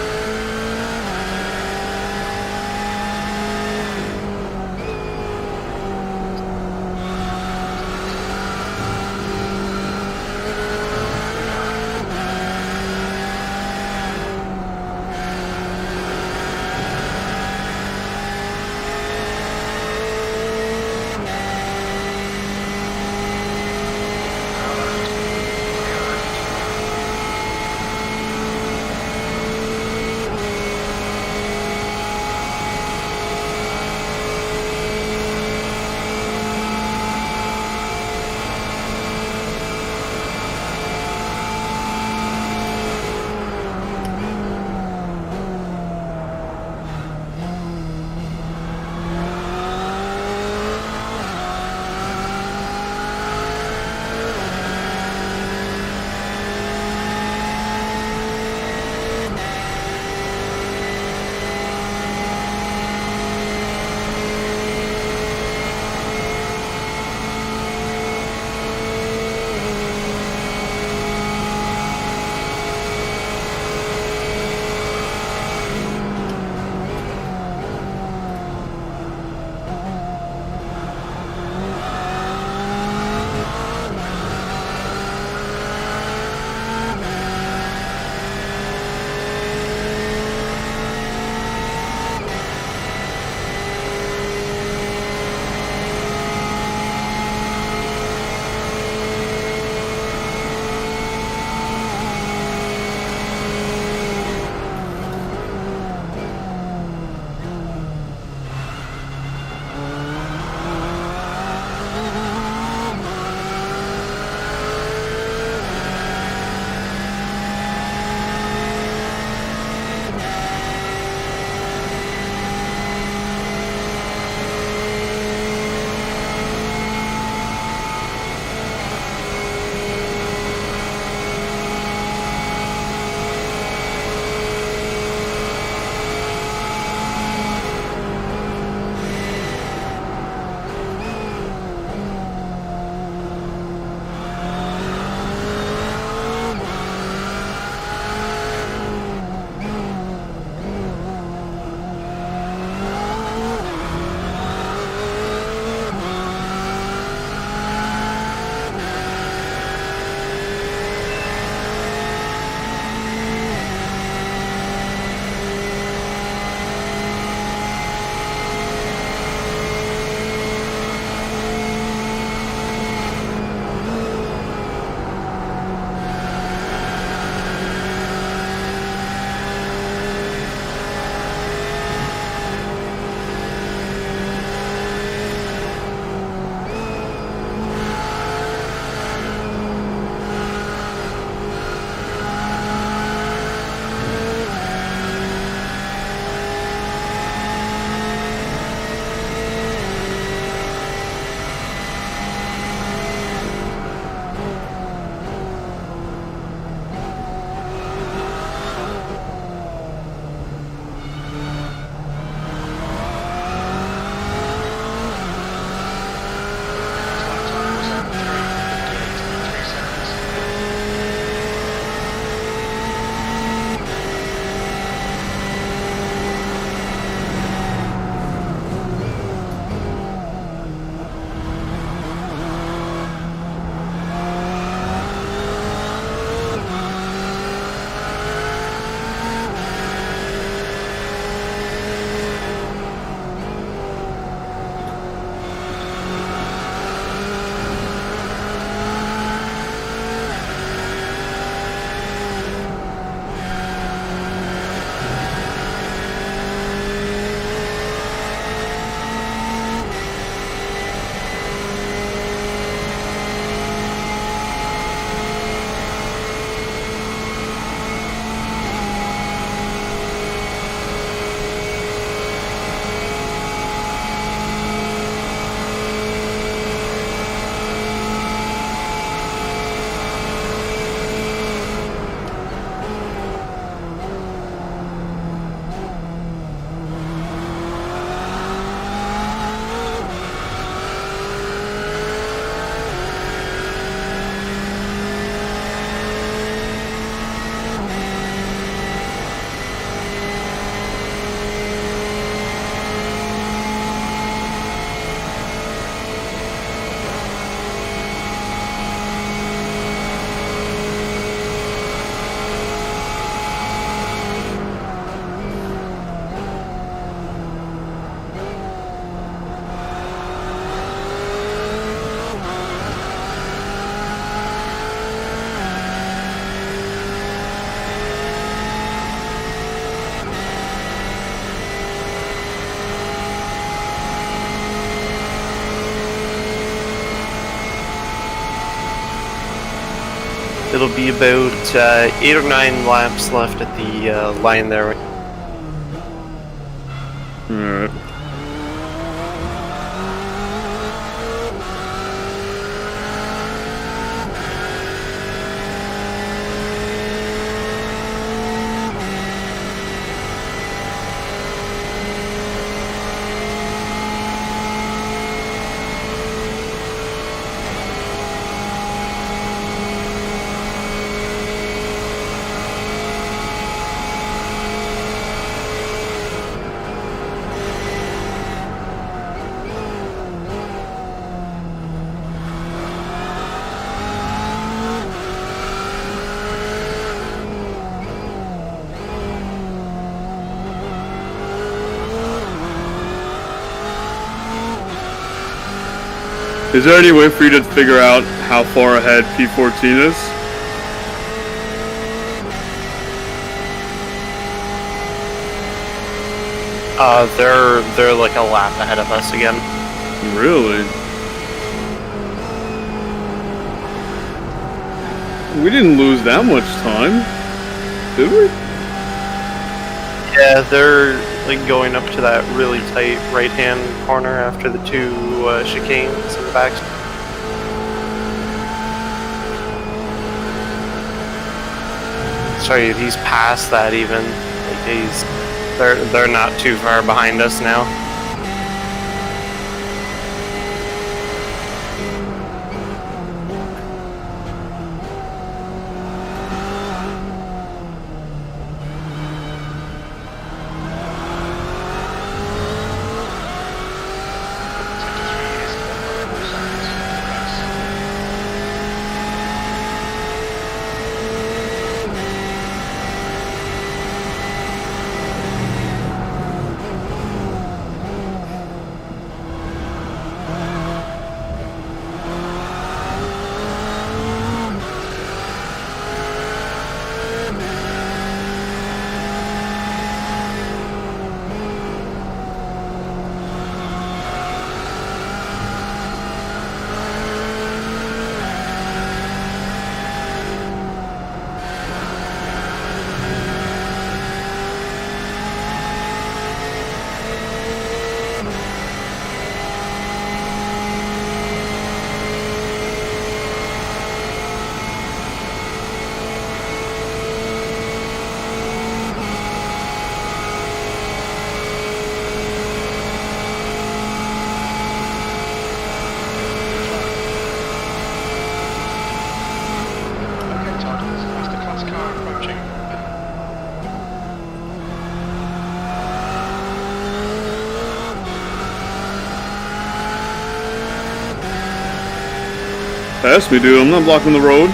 It'll be about 8 or 9 laps left at the line there. Alright. Is there any way for you to figure out how far ahead P14 is? They're like a lap ahead of us again. Really? We didn't lose that much time, did we? Yeah, they're like going up to that really tight right-hand corner after the 2 chicanes in the back. Sorry, he's past that even. Like they're not too far behind us now. Okay, Todd, that's the class car approaching. Pass me, dude. I'm not blocking the road.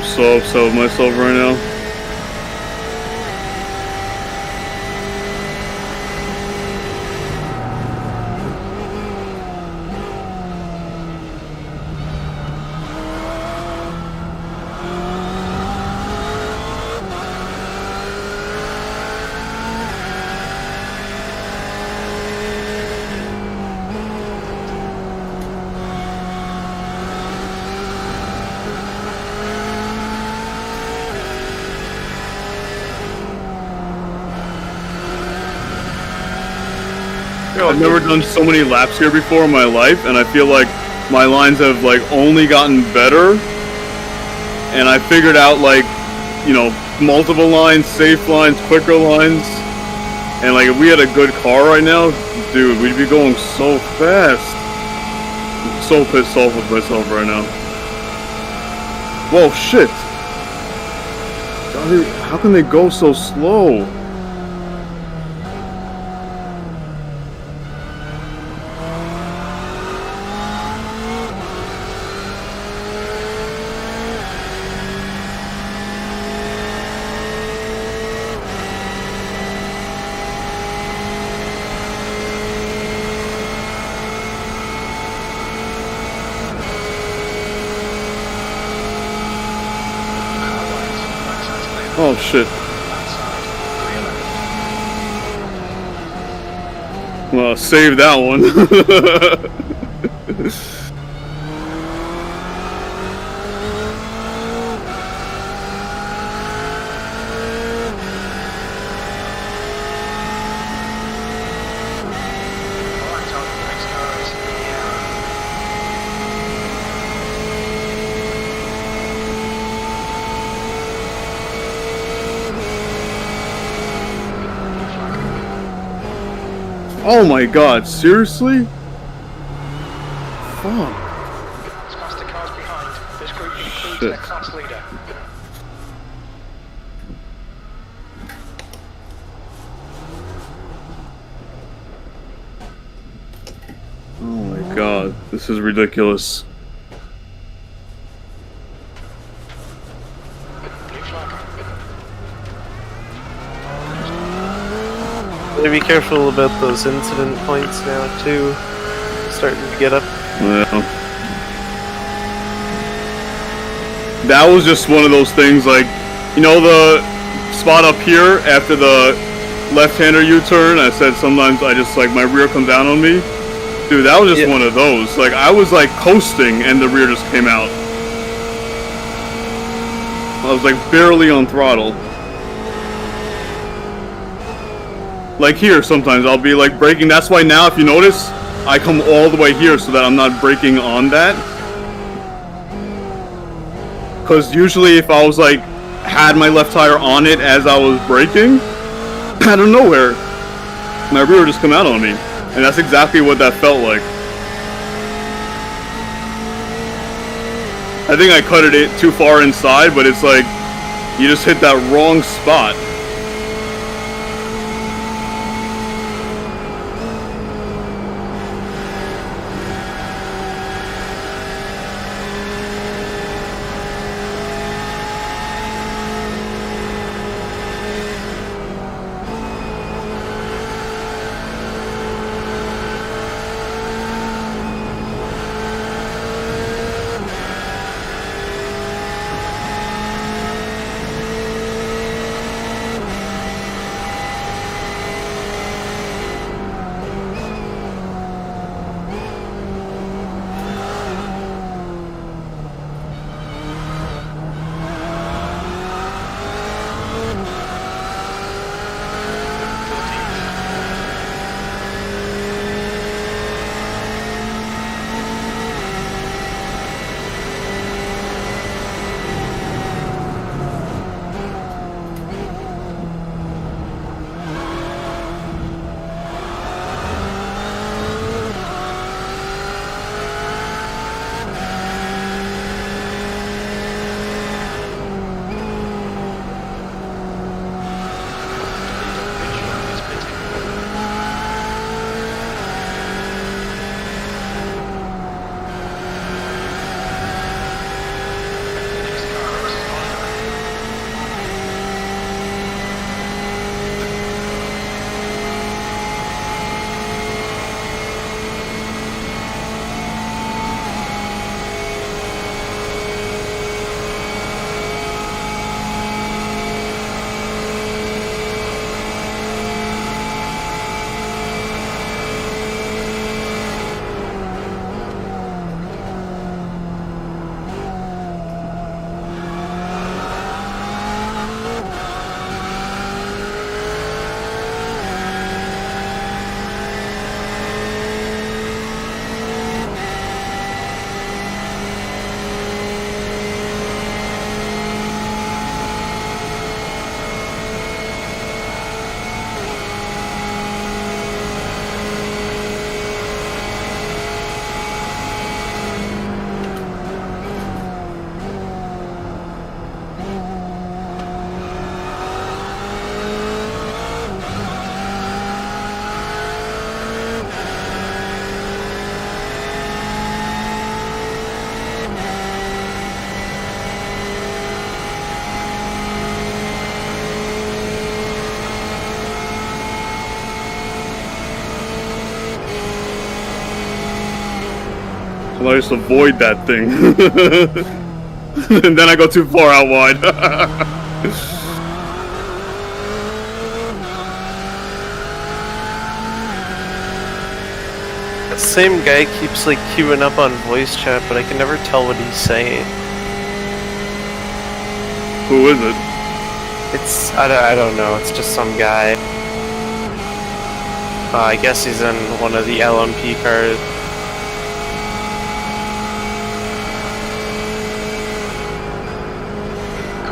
so upset with myself right now. I've never done so many laps here before in my life, and I feel like my lines have like only gotten better. And I figured out like, you know, multiple lines, safe lines, quicker lines. And like if we had a good car right now, dude, we'd be going so fast. I'm so pissed off with myself right now. Whoa, shit. How can they go so slow? Oh shit. Well, save that one. Oh my god, seriously? Fuck. It's past the cars behind. This group includes their class leader. Oh my god, this is ridiculous. Be careful about those incident points now too. Starting to get up. Yeah. That was just one of those things, like, you know the spot up here after the left-hander U-turn, I said sometimes I just, like, my rear comes down on me? Dude, that was just one of those. Like, I was, like, coasting and the rear just came out. I was, like, barely on throttle. Like here, sometimes I'll be like braking. That's why now, if you notice, I come all the way here so that I'm not braking on that. Because usually if I was like, had my left tire on it as I was braking, out of nowhere, my rear would just come out on me. And that's exactly what that felt like. I think I cut it too far inside, but it's like, you just hit that wrong spot. Well, I just avoid that thing. And then I go too far out wide. That same guy keeps like queuing up on voice chat, but I can never tell what he's saying. Who is it? It's I don't know. It's just some guy. I guess he's in one of the LMP cars.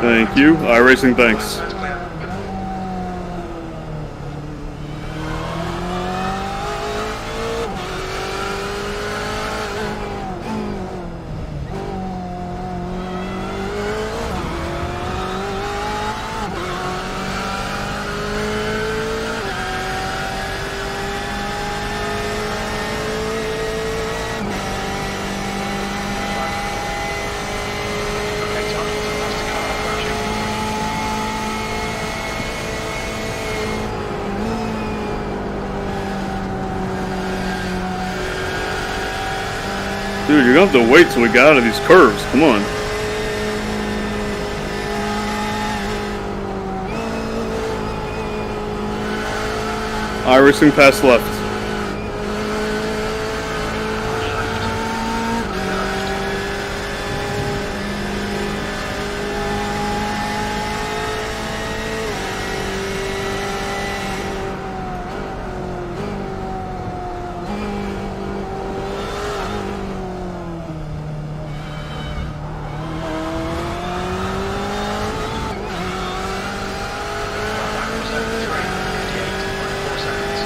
Thank you. iRacing, thanks. That's clear. Okay, Todd, that's the car approaching. Dude, you're gonna have to wait till we get out of these curves. Come on. iRacing pass left. Zone 3, 58.4 seconds.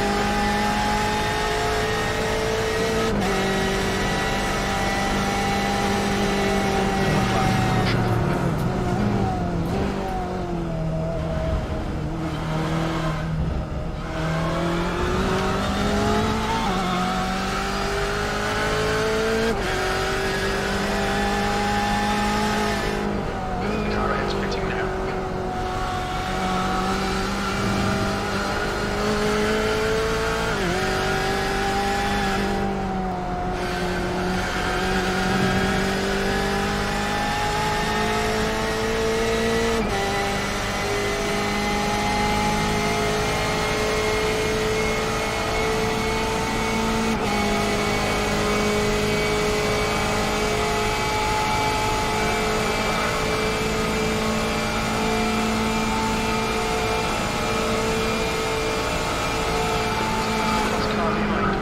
The car ahead's pitting now. Last car behind.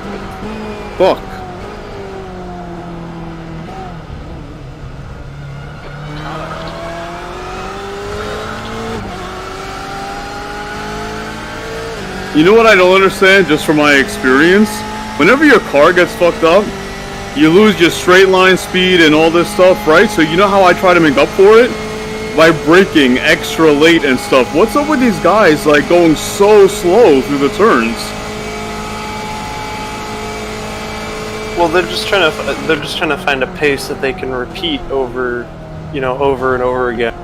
Fuck. Car left. You know what I don't understand, just from my experience? Whenever your car gets fucked up, you lose your straight line speed and all this stuff, right? So you know how I try to make up for it? By braking extra late and stuff. What's up with these guys, like, going so slow through the turns? Well, they're just trying to find a pace that they can repeat over, over and over again.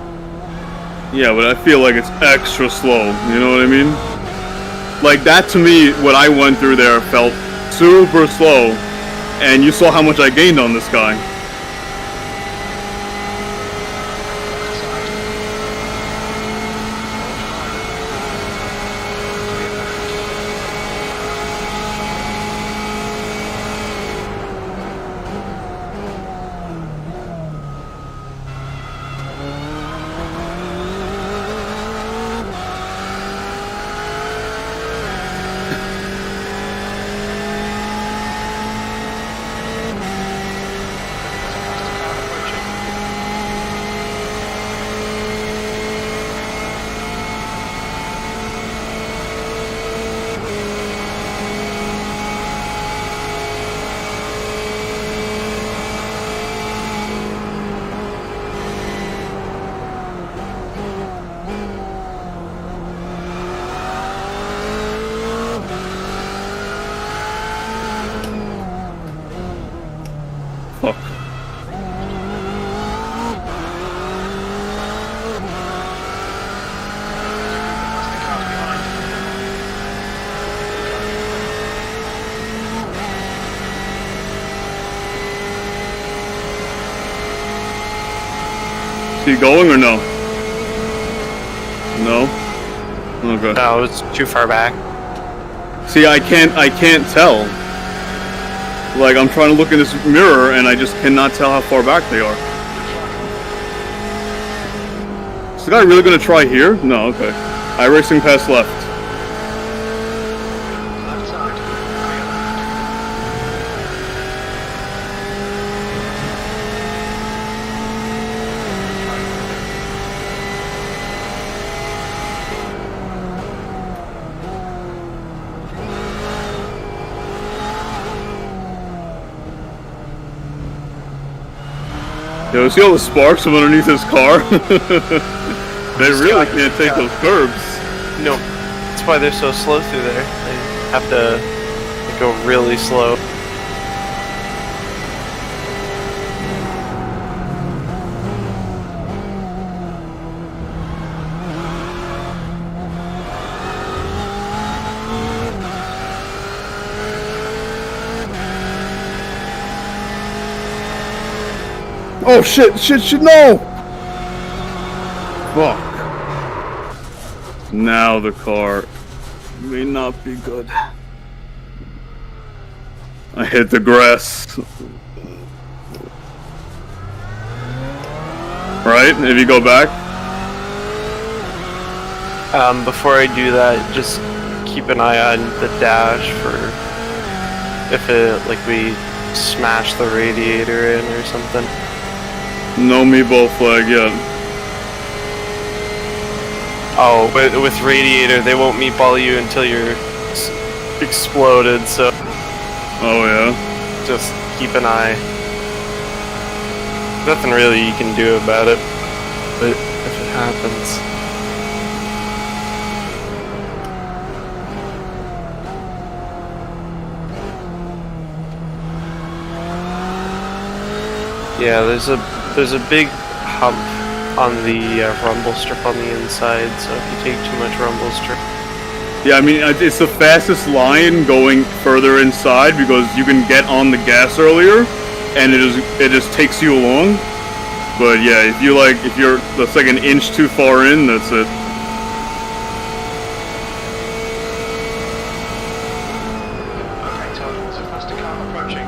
Yeah, but I feel like it's extra slow, you know what I mean? Like, that to me, what I went through there felt super slow, and you saw how much I gained on this guy. Left side. Is he going or no? No? Okay. No, it's too far back. See, I can't tell. Like, I'm trying to look in this mirror and I just cannot tell how far back they are. Is the guy really gonna try here? No, okay. iRacing pass left. Left side. Clear left. Yo, see all the sparks from underneath his car? They really can't take those curbs. No, that's why they're so slow through there. They have to go really slow. Oh shit, no! Fuck. Now the car may not be good. I hit the grass. Right? If you go back? Before I do that, just keep an eye on the dash for if we smash the radiator in or something. No meatball flag yet. Oh, but with radiator, they won't meatball you until you're exploded, so Oh yeah? just keep an eye. Nothing really you can do about it, but if it happens. Yeah, there's a big hump on the rumble strip on the inside, so if you take too much rumble strip. Yeah, I mean, it's the fastest line going further inside because you can get on the gas earlier, and it just takes you along. But yeah, if you're that's like an inch too far in, that's it. Okay, Todd, there's a faster car approaching.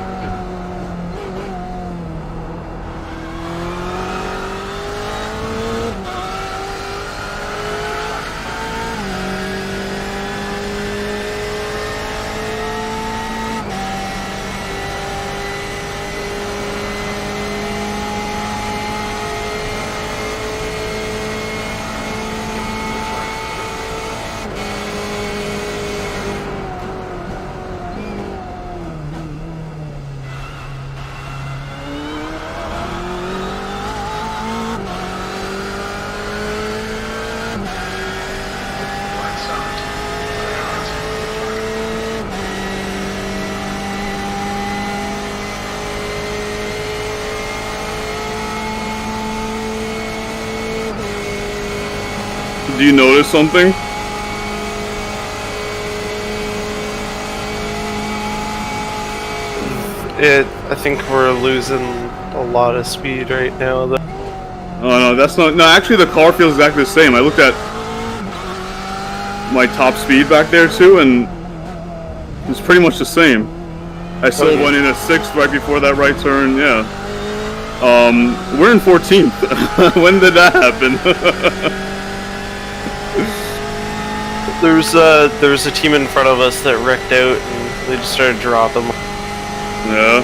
Right side. Clear right. Do you notice something? I think we're losing a lot of speed right now, though. Oh no, that's not. No, actually, the car feels exactly the same. I looked at my top speed back there too, and it's pretty much the same. I still Okay. went in a 6th right before that right turn. Yeah. We're in 14th. When did that happen? There was a team in front of us that wrecked out, and they just started dropping. Yeah.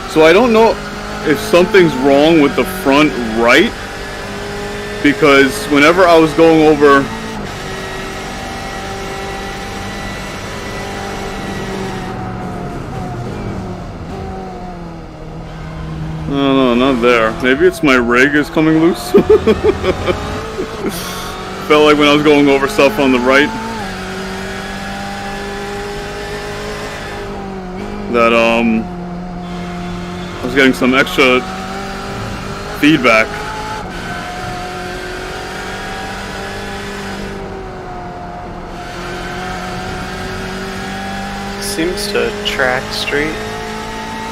So I don't know. if something's wrong with the front right, because whenever I was going over no, not there. Maybe it's my rig is coming loose. Felt like when I was going over stuff on the right that I was getting some extra feedback. Seems to track straight.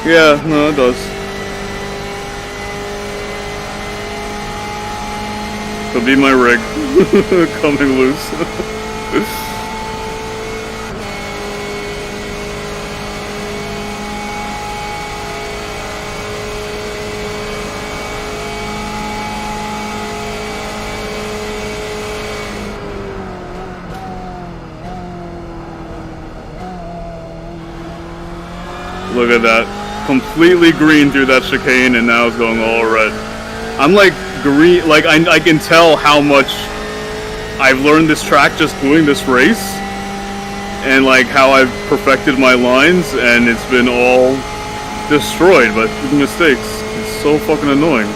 Yeah, no, it does. Could be my rig coming loose. Look at that. Completely green through that chicane and now it's going all red. I'm like green, like I can tell how much I've learned this track just doing this race. And like how I've perfected my lines and it's been all destroyed by mistakes. It's so fucking annoying.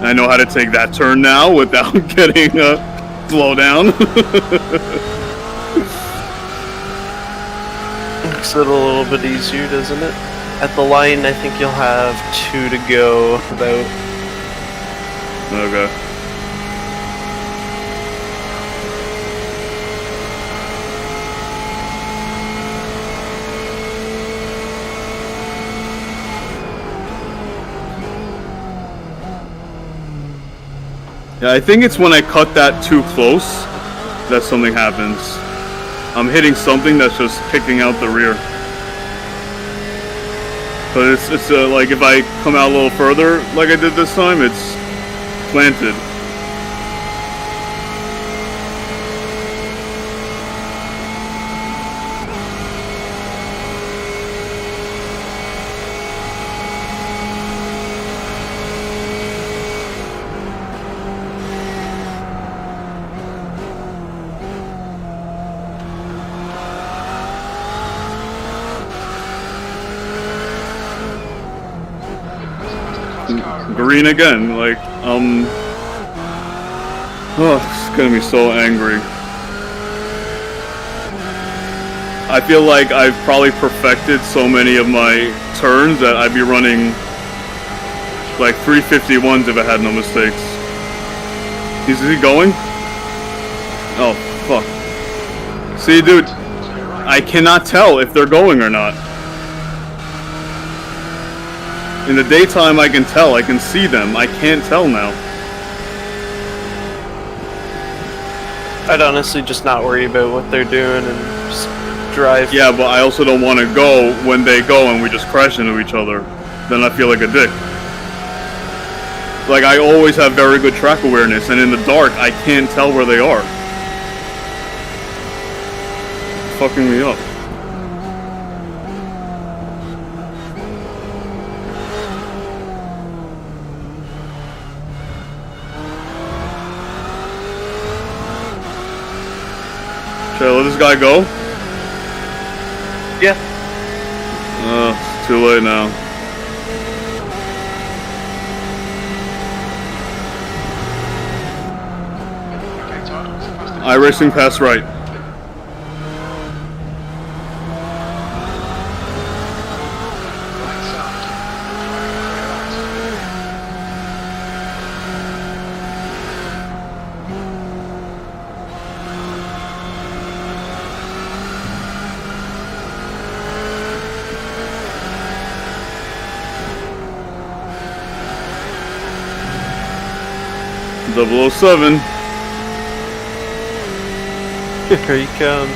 I know how to take that turn now without getting slow down. Makes it a little bit easier, doesn't it? At the line, I think you'll have 2 to go about. Okay. Yeah, I think it's when I cut that too close that something happens. I'm hitting something that's just kicking out the rear. But it's like if I come out a little further, like I did this time, it's planted. Green again, like, oh, it's gonna be so angry. I feel like I've probably perfected so many of my turns that I'd be running like 351s if I had no mistakes. Is he going? Oh, fuck. See, dude, I cannot tell if they're going or not. In the daytime I can tell, I can see them. I can't tell now. I'd honestly just not worry about what they're doing and just drive. Yeah, but I also don't want to go when they go and we just crash into each other. Then I feel like a dick. Like, I always have very good track awareness, and in the dark, I can't tell where they are. It's fucking me up. Should I let this guy go? Yeah. It's too late now. Okay, Todd, what's the fastest? iRacing pass right. Right side. Double 007. Here you come.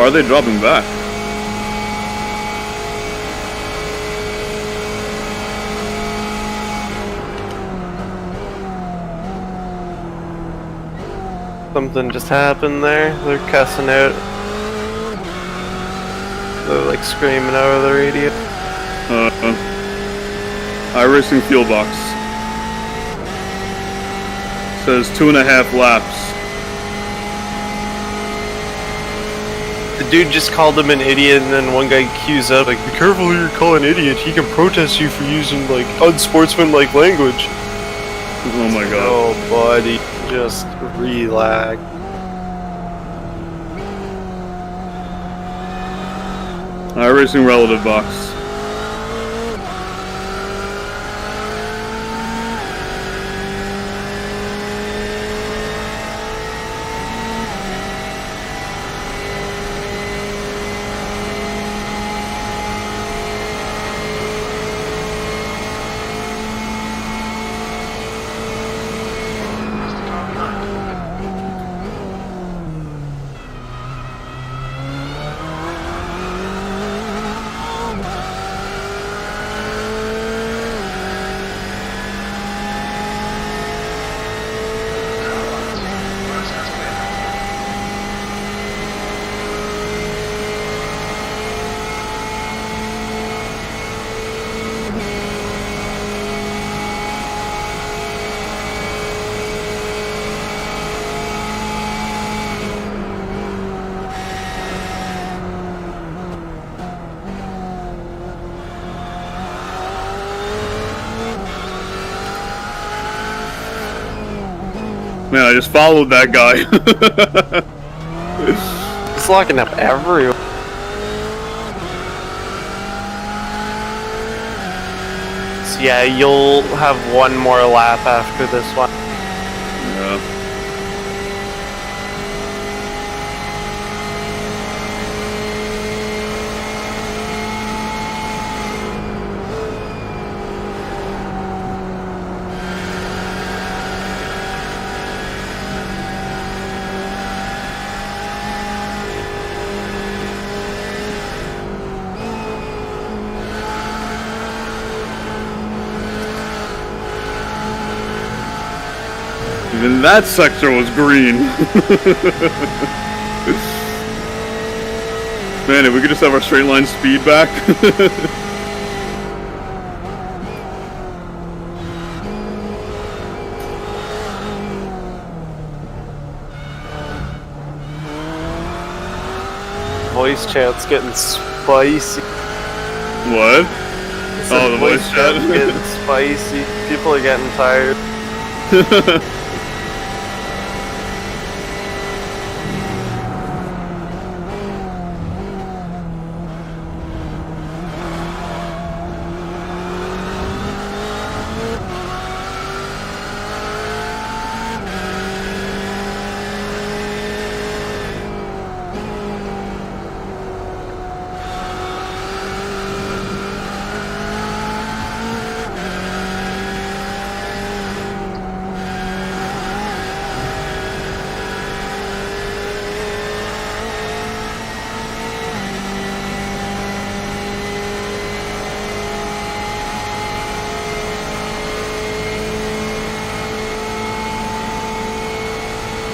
Why are they dropping back? Something just happened there. They're cussing out. They're like screaming over the radio. iRacing fuel box. Says 2.5 laps. The dude just called him an idiot, and then one guy cues up like, "Be careful who you're calling idiot. He can protest you for using like unsportsmanlike language." Oh my god. Oh, buddy, just relax. iRacing relative box. Where's the car behind? Where's that clear? Man, I just followed that guy. It's locking up everyone. So yeah, you'll have one more lap after this one. Yeah. Even that sector was green. Man, if we could just have our straight line speed back. Voice chat's getting spicy. What? Said Oh, the voice chat? chat's getting spicy. People are getting tired.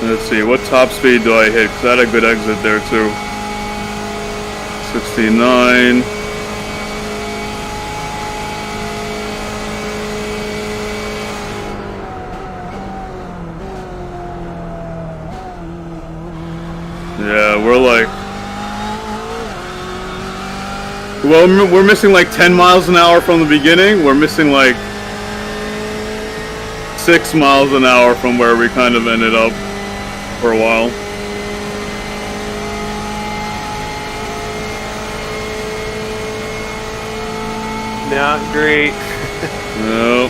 Let's see, what top speed do I hit? Because I had a good exit there too. 69. Yeah, we're like... Well, we're missing like 10 miles an hour from the beginning. We're missing like 6 miles an hour from where we kind of ended up for a while. Not great. No.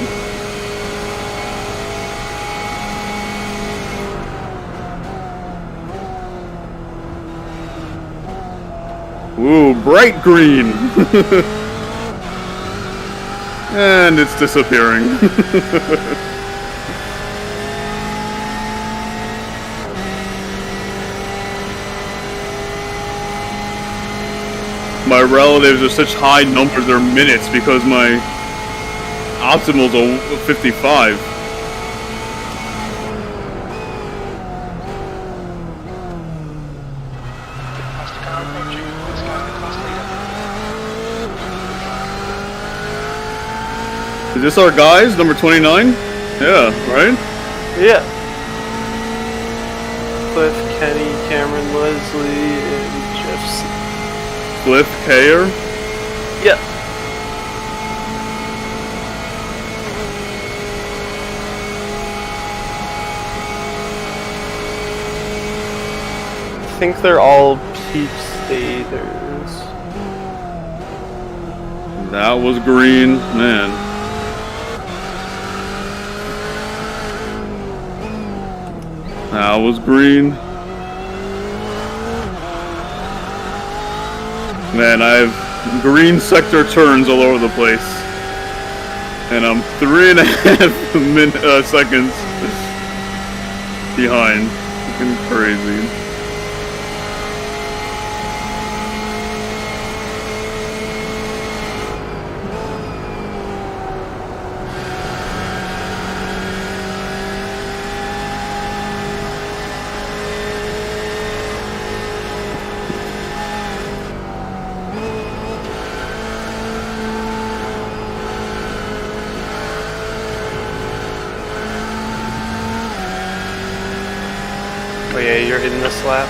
Ooh, bright green. And it's disappearing. my relatives are such high numbers, they're minutes, because my optimal's a 55. Past the car approaching. This guy's the class leader. Is this our guys, number 29? Yeah, right? Yeah. Cliff, Kenny, Cameron, Leslie, and Jeff. Cliff, Kayer? Yeah. I think they're all peep staters. That was green, man. That was green. Man, I have green sector turns all over the place. And I'm 3.5 seconds behind. Fucking crazy. Oh yeah, you're in this lap.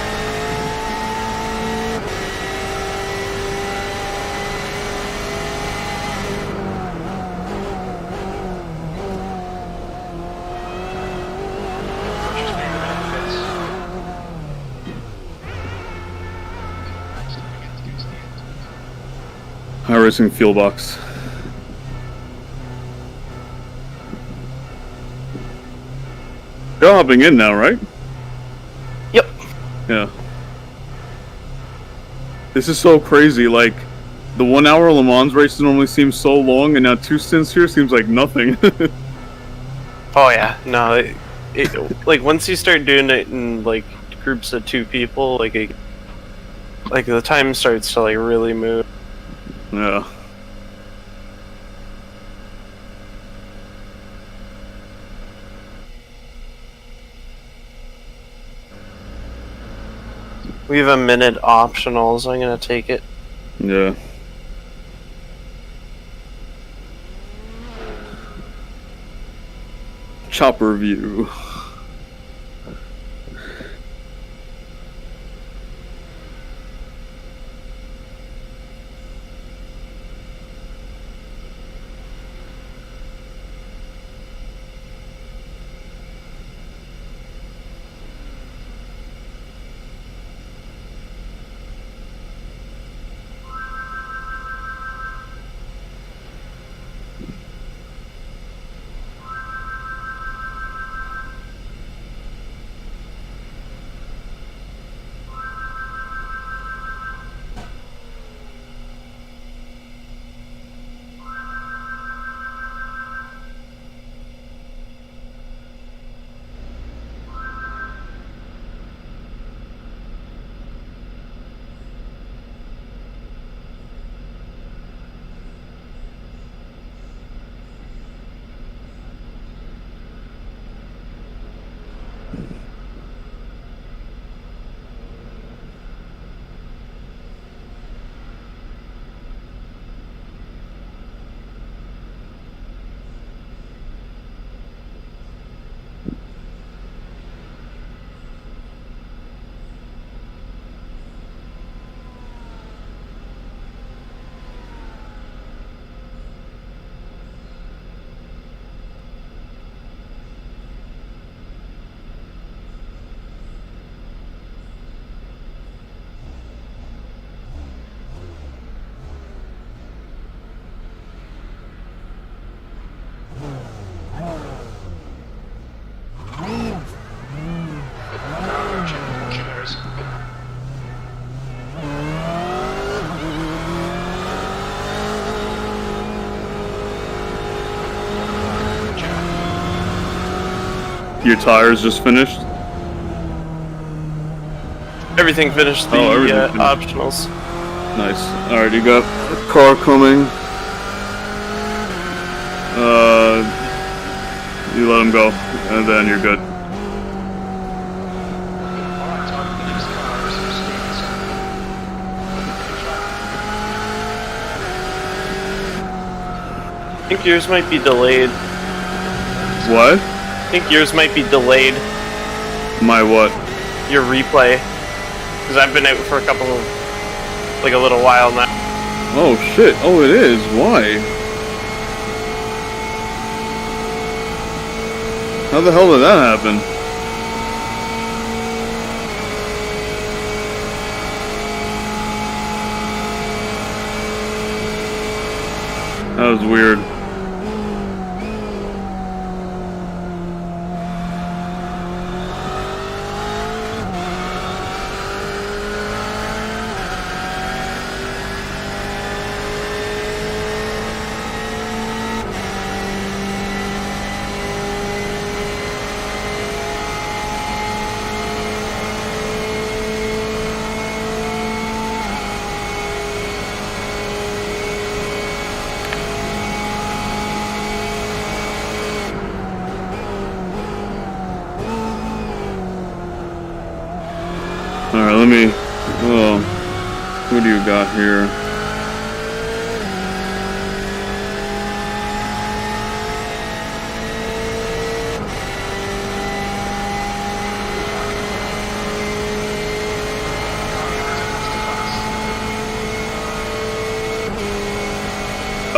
Just being the benefits. High racing fuel box. You're hopping in now, right? Yep. Yeah. This is so crazy, like, the 1 hour Le Mans race normally seems so long, and now 2 stints here seems like nothing. Oh yeah, no, like once you start doing it in like groups of 2 people, like the time starts to like really move. Yeah. We have a minute optional, so I'm gonna take it. Yeah. Chopper view. Killers. Your tires just finished? Everything finished the Oh, everything finished. optionals. Nice. Alright, you got a car coming. You let him go, and then you're good. Alright, Todd, the next car is Stevenson. I think yours might be delayed. What? I think yours might be delayed. My what? Your replay. Because I've been out for a little while now. Oh shit, oh it is, why? How the hell did that happen? That was weird. Alright, let me... Oh, what do you got here?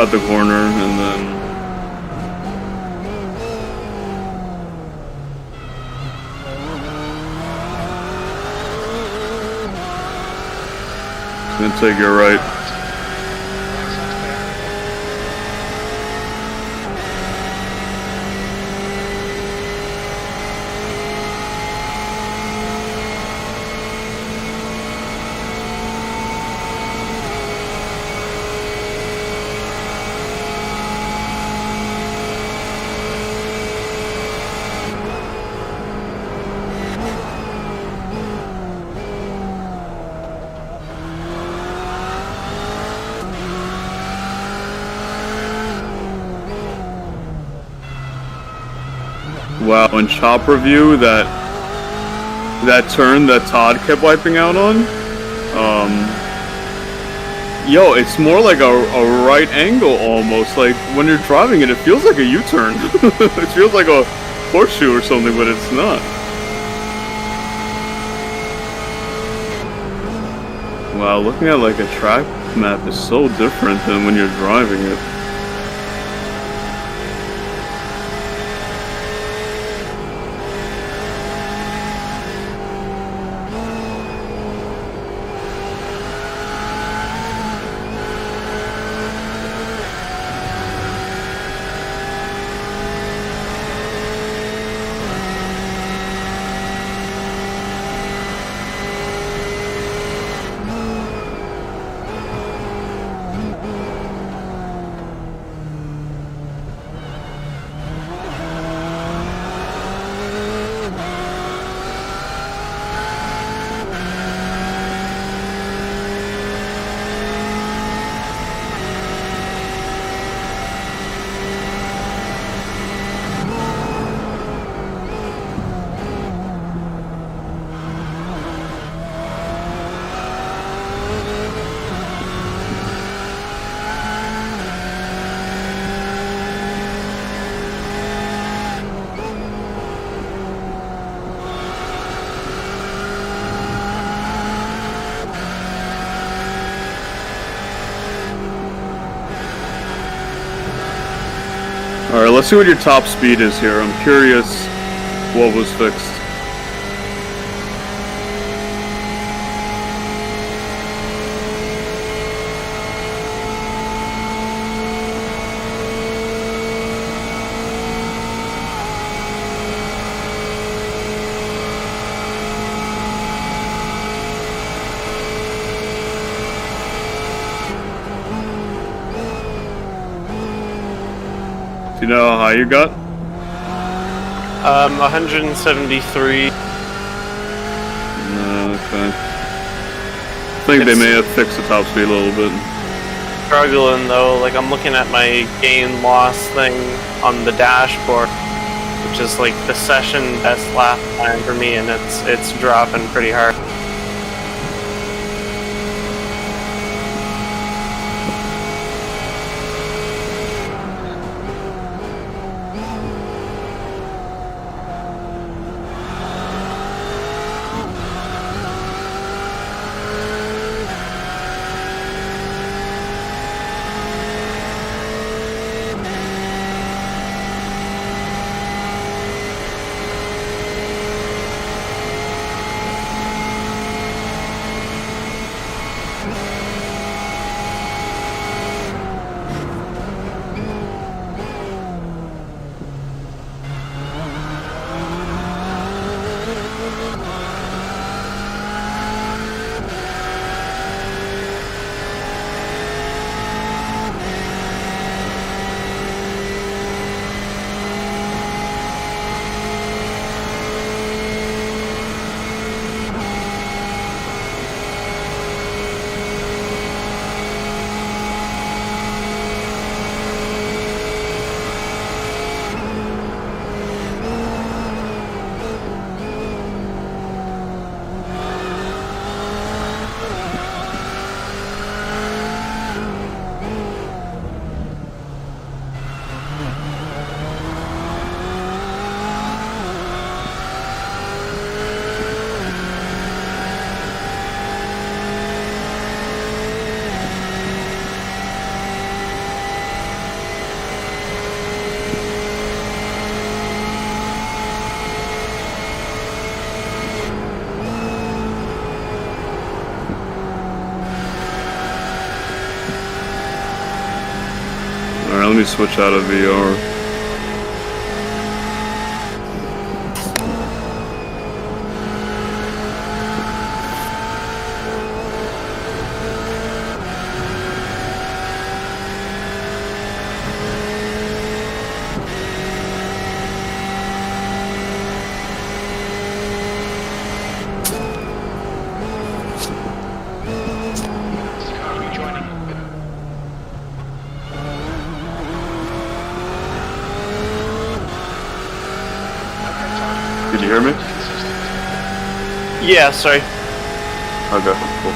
At the corner, and then... Gonna take your right. Wow, in chop review, that turn that Todd kept wiping out on, yo, it's more like a right angle almost. Like when you're driving it, it feels like a U-turn. It feels like a horseshoe or something, but it's not. Wow, looking at like a track map is so different than when you're driving it. Alright, let's see what your top speed is here. I'm curious what was fixed. Do you know how high you got? 173. Okay. think they may have fixed the top speed a little bit. Struggling though, like I'm looking at my gain loss thing on the dashboard, which is like the session best lap time for me, and it's dropping pretty hard. Alright, let me switch out of VR. Did you hear me? Yeah, sorry. Okay, cool.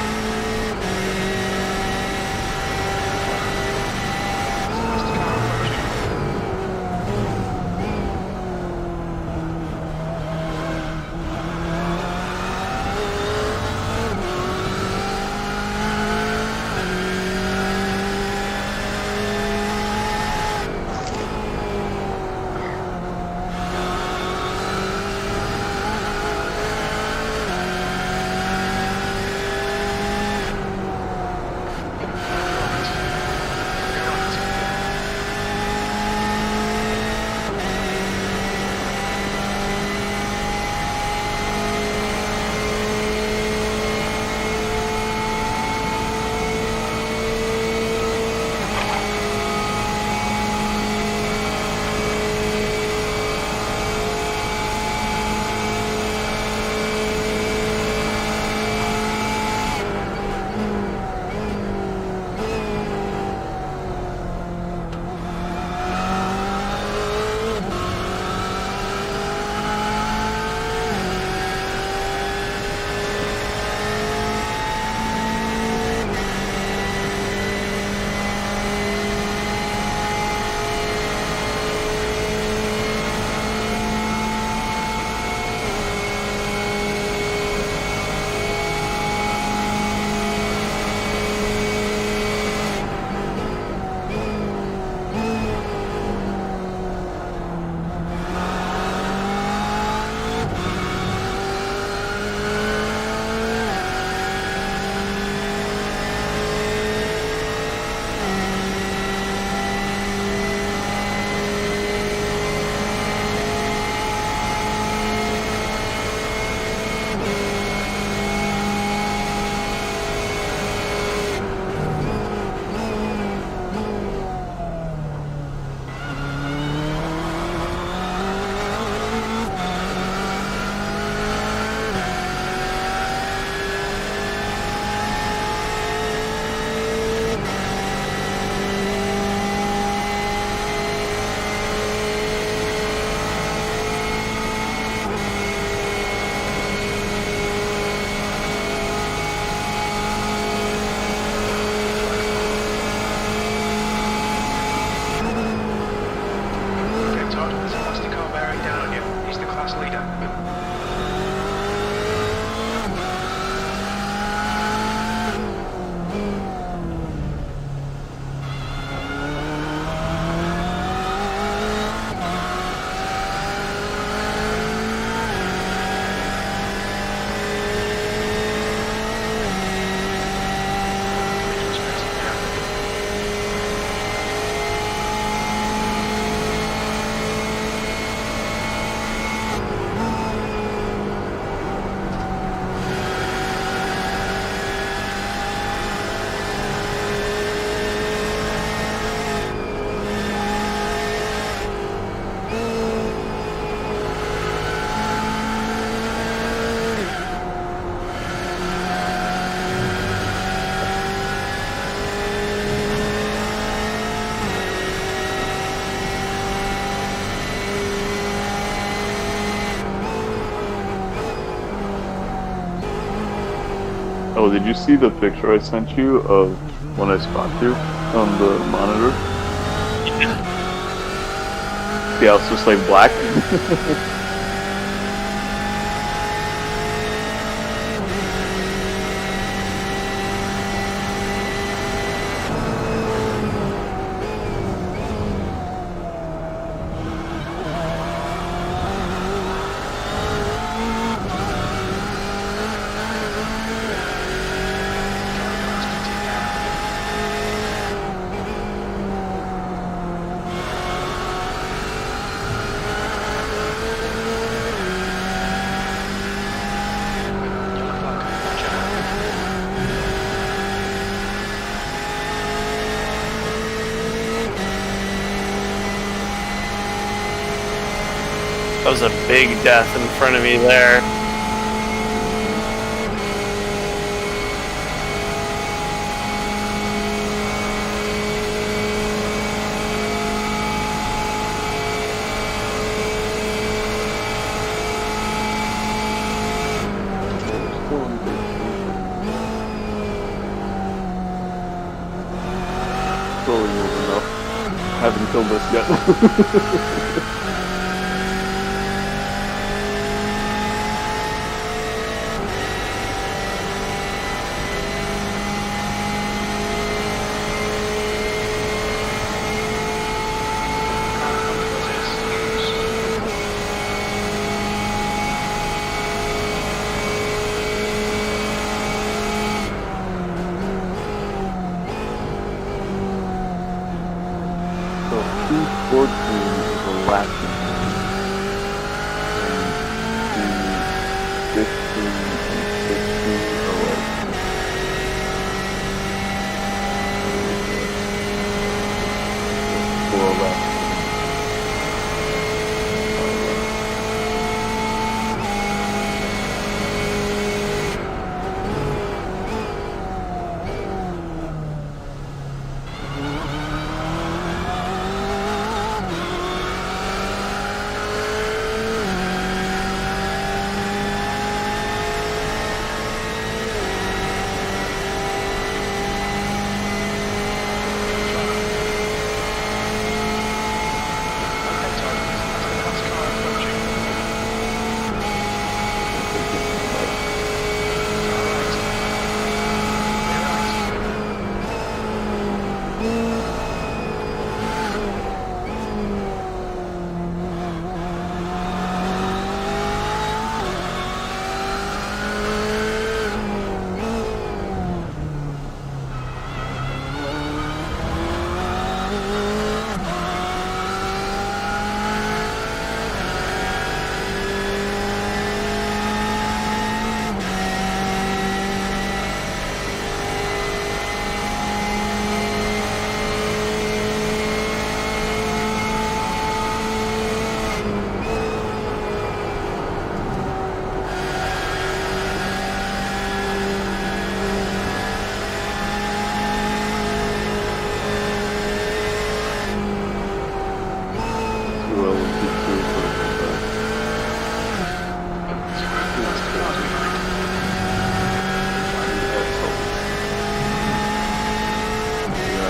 Oh, did you see the picture I sent you of when I spot you on the monitor? Yeah. Yeah, it's just like black. That was a big death in front of me there. Slowly moving up. Haven't killed us yet. So 214 is a lap and 215 and 16 are like four laps.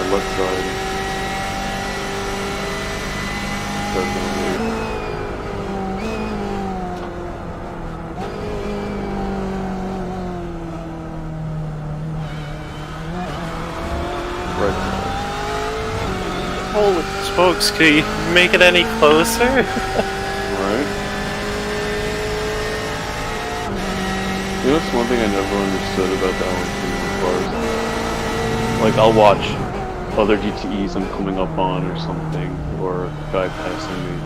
Left side. Right side. Holy smokes, could you make it any closer? Right. You know, that's one thing I never understood about the LMP cars. Like, I'll watch other GTEs I'm coming up on or something, or a guy passing me,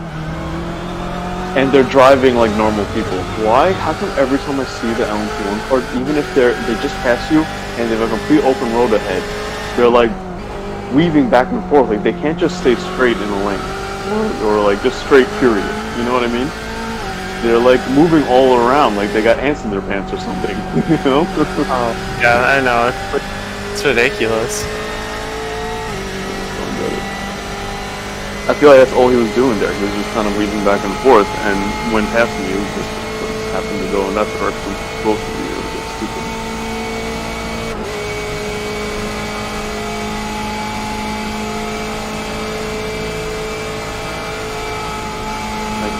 and they're driving like normal people. Why? How come every time I see the LMP1 car, even if they just pass you and they have a complete open road ahead, they're like weaving back and forth, like they can't just stay straight in a lane, or like just straight period, you know what I mean? They're like moving all around, like they got ants in their pants or something, you know? Oh, yeah, I know, it's ridiculous. I feel like that's all he was doing there. He was just kind of weaving back and forth, and when passing you, just happened to go in that direction. Supposed to be a bit stupid.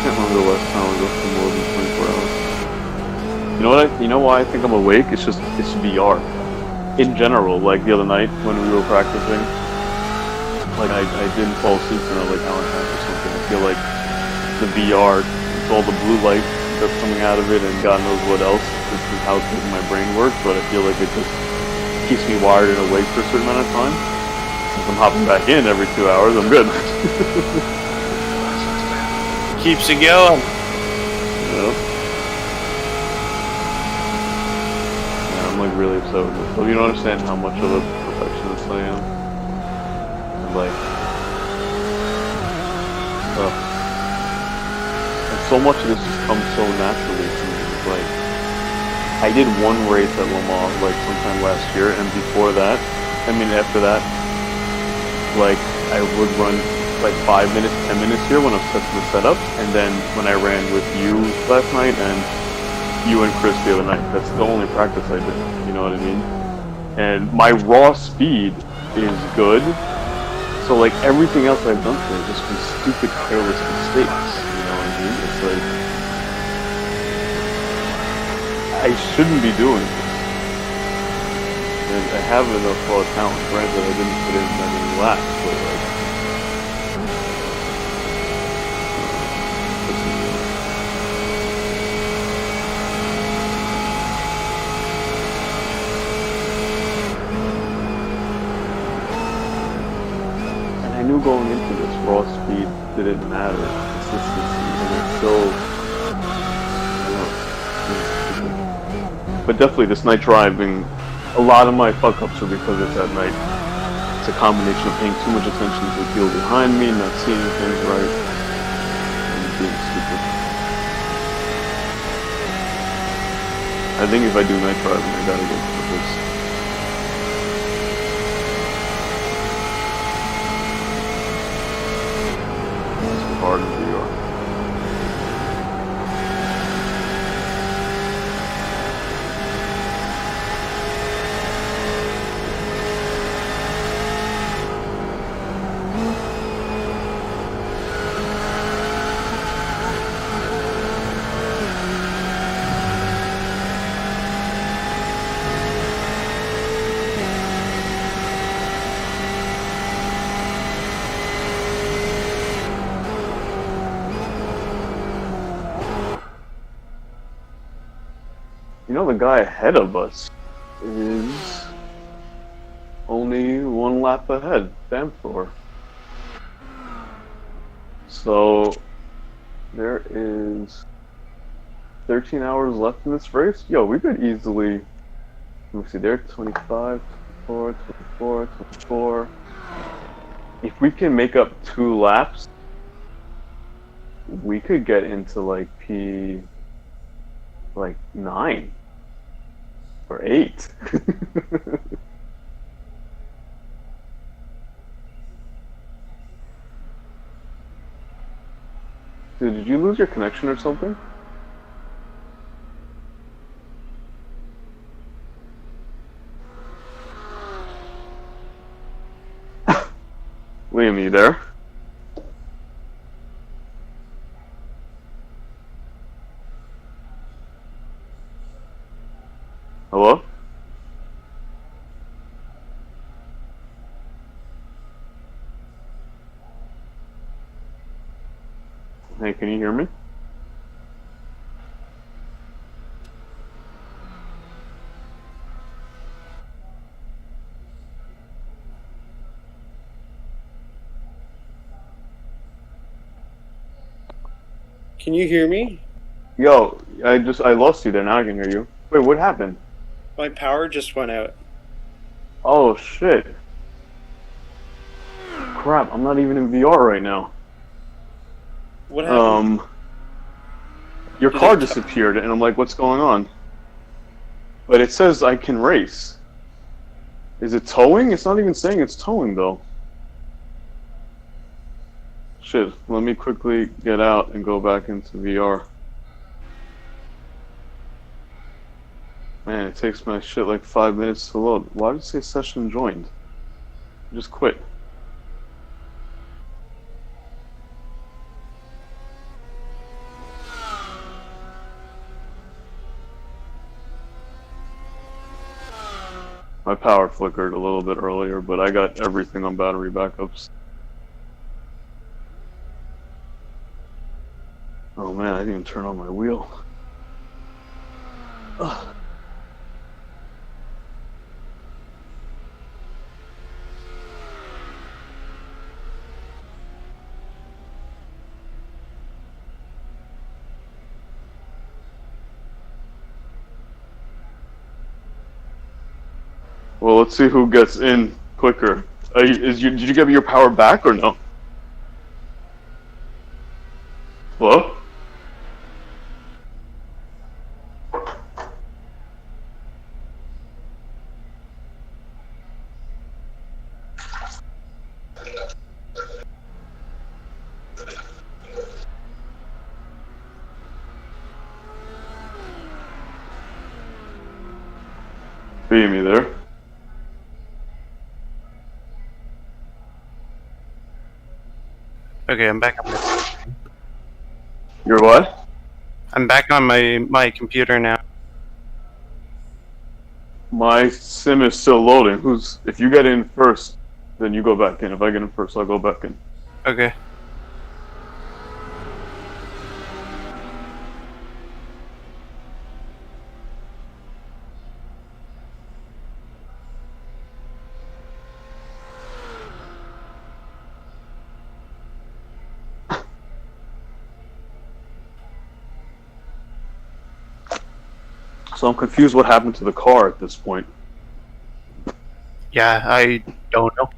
can't remember the last time I was up for more than 24 hours. You know what? You know why I think I'm awake? It's VR. In general, like the other night when we were practicing, like I didn't fall asleep for like an hour and a half or something. I feel like the VR, with all the blue light that's coming out of it, and God knows what else, this is how my brain works. But I feel like it just keeps me wired and awake for a certain amount of time. If I'm hopping back in every 2 hours, I'm good. Keeps you going. Yep. Yeah, I'm like really upset with this. You don't understand how much of a perfectionist I am. And like, and so much of this just comes so naturally to me. It's like, I did one race at LeMan like sometime last year, and before that, after that, like I would run like 5 minutes, 10 minutes here when I'm setting the setup, and then when I ran with you last night and you and Chris the other night, that's the only practice I did, you know what I mean? And my raw speed is good, so like everything else I've done today has just been stupid, careless mistakes, you know what I mean? It's like, I shouldn't be doing this. And I have enough raw talent, granted I didn't put in that many laps, but like, I knew going into this, raw speed didn't matter, consistency, and it's still, but definitely this night driving, a lot of my fuck-ups are because it's at night. It's a combination of paying too much attention to the people behind me, not seeing things right, and being stupid. I think if I do night driving, I gotta go for this. Hard in New York. You know, the guy ahead of us is only 1 lap ahead, damn sure. So there is 13 hours left in this race. Yo, we could easily, let me see, they're 25, 24, 24, 24. If we can make up 2 laps, we could get into like P9 or 8. Dude, did you lose your connection or something? Liam, you there? Hello? Hey, can you hear me? Can you hear me? Yo, I lost you there, now I can hear you. Wait, what happened? My power just went out. Oh shit. Crap, I'm not even in VR right now. What happened? Your car disappeared and I'm like, what's going on? But it says I can race. Is it towing? It's not even saying it's towing though. Shit, let me quickly get out and go back into VR. Man, it takes my shit like 5 minutes to load. Why did it say session joined? Just quit. My power flickered a little bit earlier, but I got everything on battery backups. Oh man, I didn't even turn on my wheel. Ugh. Well, let's see who gets in quicker. Did you get your power back or no? Hello? Are me there? Okay, I'm back on my... You're what? I'm back on my computer now. My sim is still loading. If you get in first, then you go back in. If I get in first, I'll go back in. Okay. So I'm confused what happened to the car at this point. Yeah, I don't know.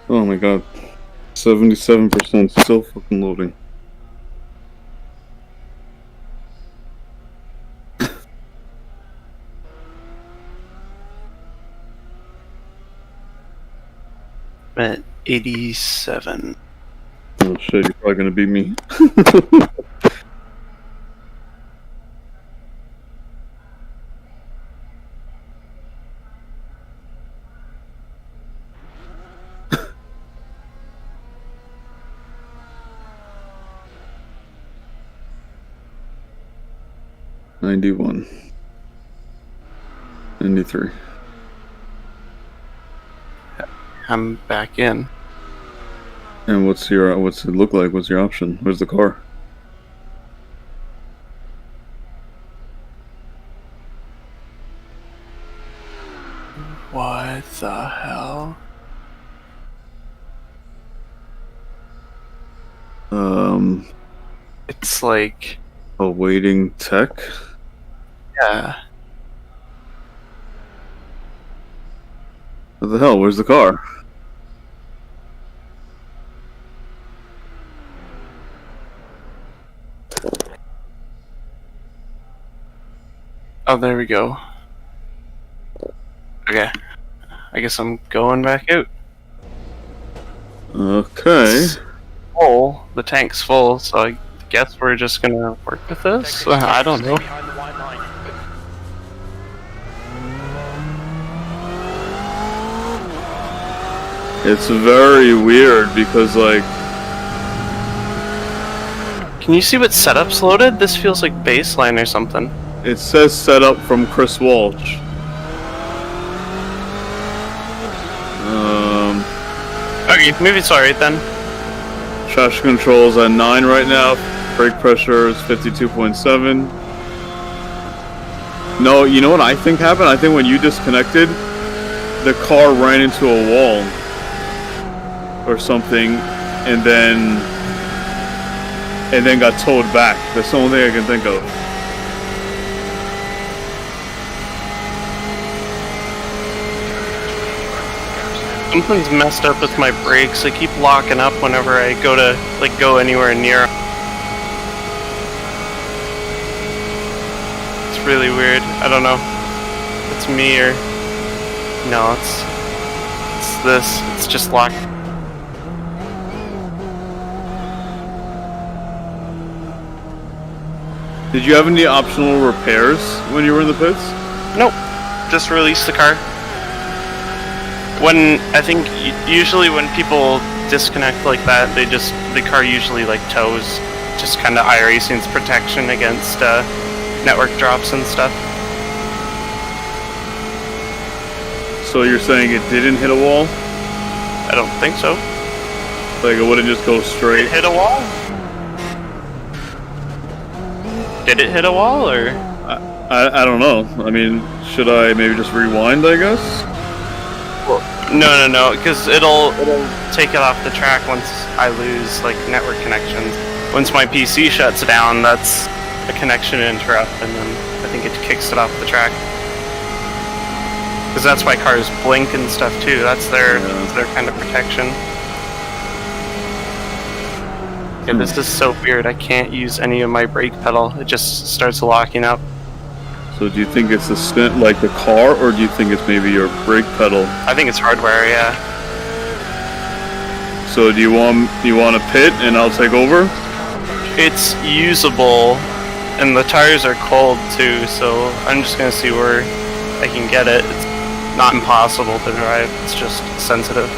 Oh my god. 77% still fucking loading. I'm at 87. Oh shit, you're probably gonna beat me. $91. 93. I'm back in. And what's it look like? What's your option? Where's the car? What the hell? It's like... awaiting tech? Yeah. What the hell? Where's the car? Oh, there we go. Okay. I guess I'm going back out. Okay. It's full. The tank's full, so I guess we're just gonna work with this? I don't know. Behind the white line. It's very weird because, like... Can you see what setup's loaded? This feels like baseline or something. It says set up from Chris Walsh. Okay, maybe it's alright then. Traction controls at 9 right now. Brake pressure is 52.7. No, you know what I think happened? I think when you disconnected, the car ran into a wall or something, and then got towed back. That's the only thing I can think of. Something's messed up with my brakes. I keep locking up whenever I go to go anywhere near. It's really weird. I don't know. It's me or no. It's this. It's just locked. Did you have any optional repairs when you were in the pits? Nope. Just release the car. When I think usually when people disconnect like that, the car usually like tows. Just kind of iRacing's protection against network drops and stuff. So you're saying it didn't hit a wall? I don't think so. Like it wouldn't just go straight? It hit a wall? Did it hit a wall or? I don't know. I mean, should I maybe just rewind, I guess? Well, no, because it'll take it off the track once I lose like network connections. Once my PC shuts down, that's a connection interrupt, and then I think it kicks it off the track. Because that's why cars blink and stuff too. That's their kind of protection. Yeah, this is so weird. I can't use any of my brake pedal. It just starts locking up. So do you think it's the stint like the car, or do you think it's maybe your brake pedal? I think it's hardware, yeah. So do you want to pit and I'll take over? It's usable, and the tires are cold too, so I'm just gonna see where I can get it. It's not impossible to drive, it's just sensitive.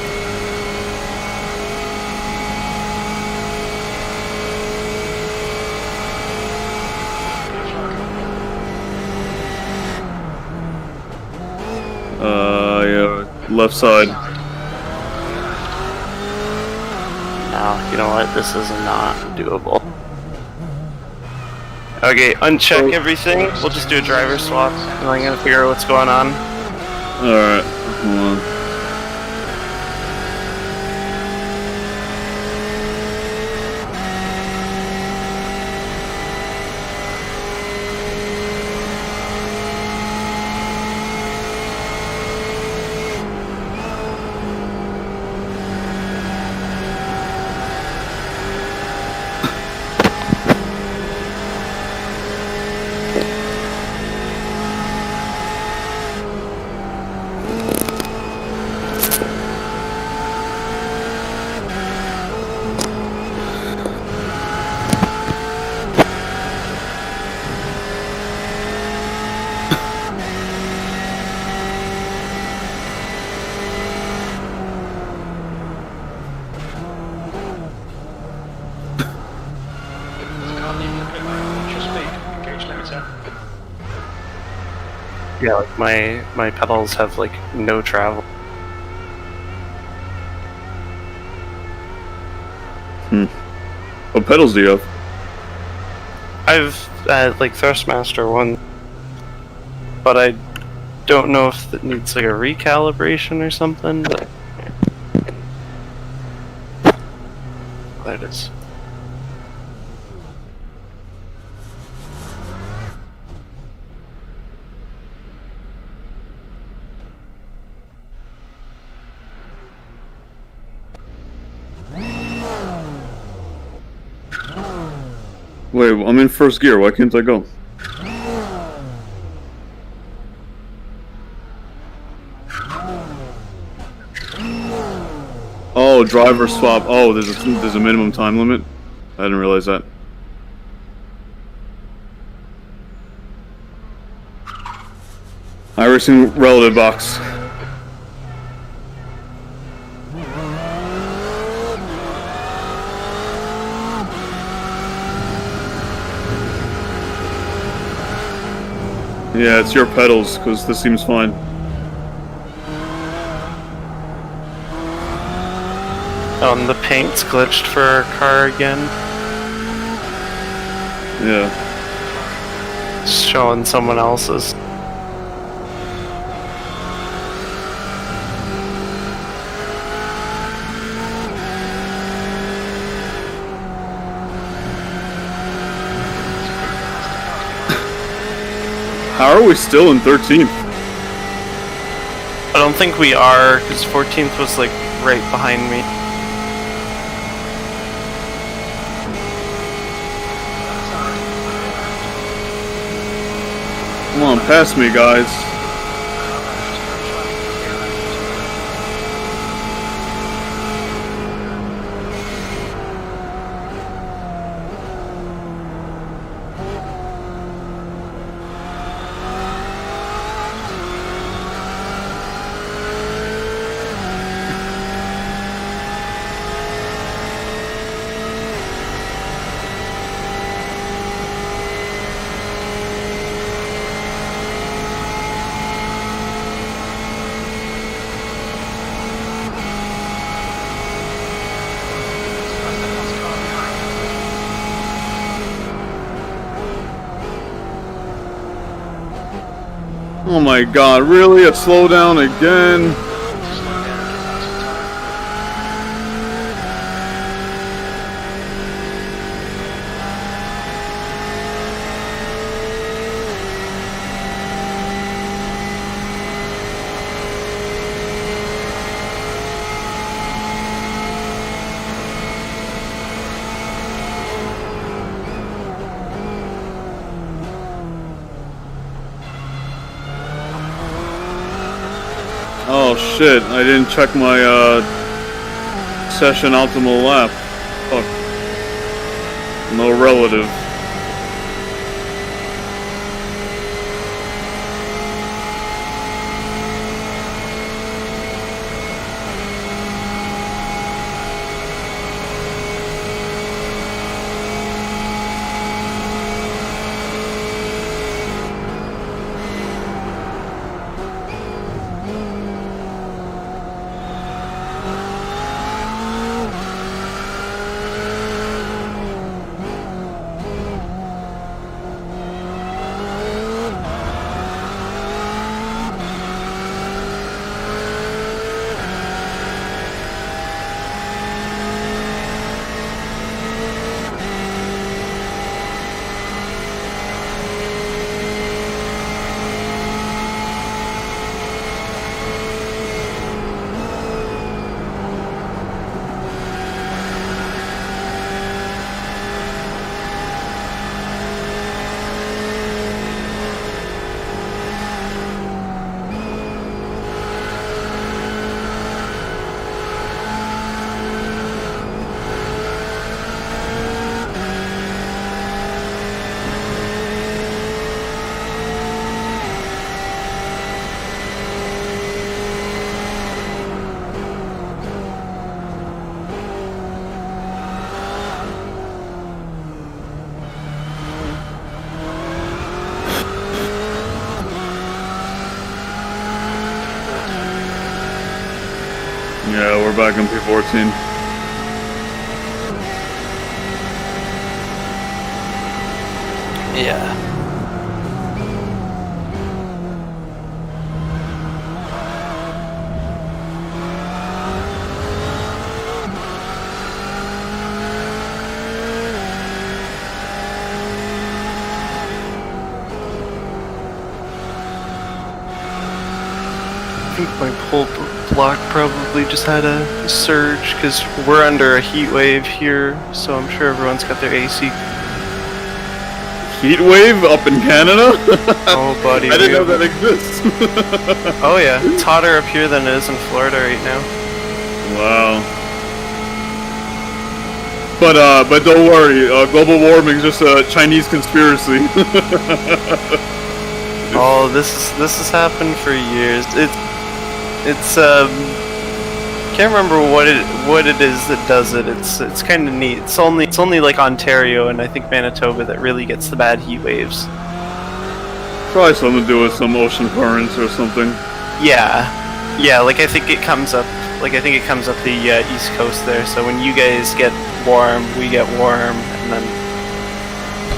Yeah, left side. No, you know what? This is not doable. Okay, uncheck everything. We'll just do a driver swap, and I'm gonna figure out what's going on. Alright, hold on. Yeah, like my pedals have like no travel. What pedals do you have? I've like Thrustmaster 1, but I don't know if it needs like a recalibration or something. But there it is. Wait, I'm in first gear. Why can't I go? Oh, driver swap. Oh, there's a minimum time limit. I didn't realize that. iRacing relative box. Yeah, it's your pedals, because this seems fine. The paint's glitched for our car again. Yeah. It's showing someone else's. How are we still in 13th? I don't think we are, because 14th was like right behind me. Come on, pass me, guys. Oh my god, really? A slowdown again? Oh shit, I didn't check my session optimal lap. Fuck. No relative. Yeah, we're back in P14. Yeah. I think my pole block probably just had a surge because we're under a heat wave here, so I'm sure everyone's got their AC. Heat wave up in Canada? Oh, buddy. I didn't know that exists. Oh yeah, it's hotter up here than it is in Florida right now. Wow. But don't worry, global warming is just a Chinese conspiracy. Oh, this has happened for years. It's can't remember what it is that does it. It's kind of neat. It's only like Ontario and I think Manitoba that really gets the bad heat waves. Probably something to do with some ocean currents or something. Yeah. Like I think it comes up. Like I think it comes up the East Coast there. So when you guys get warm, we get warm, and then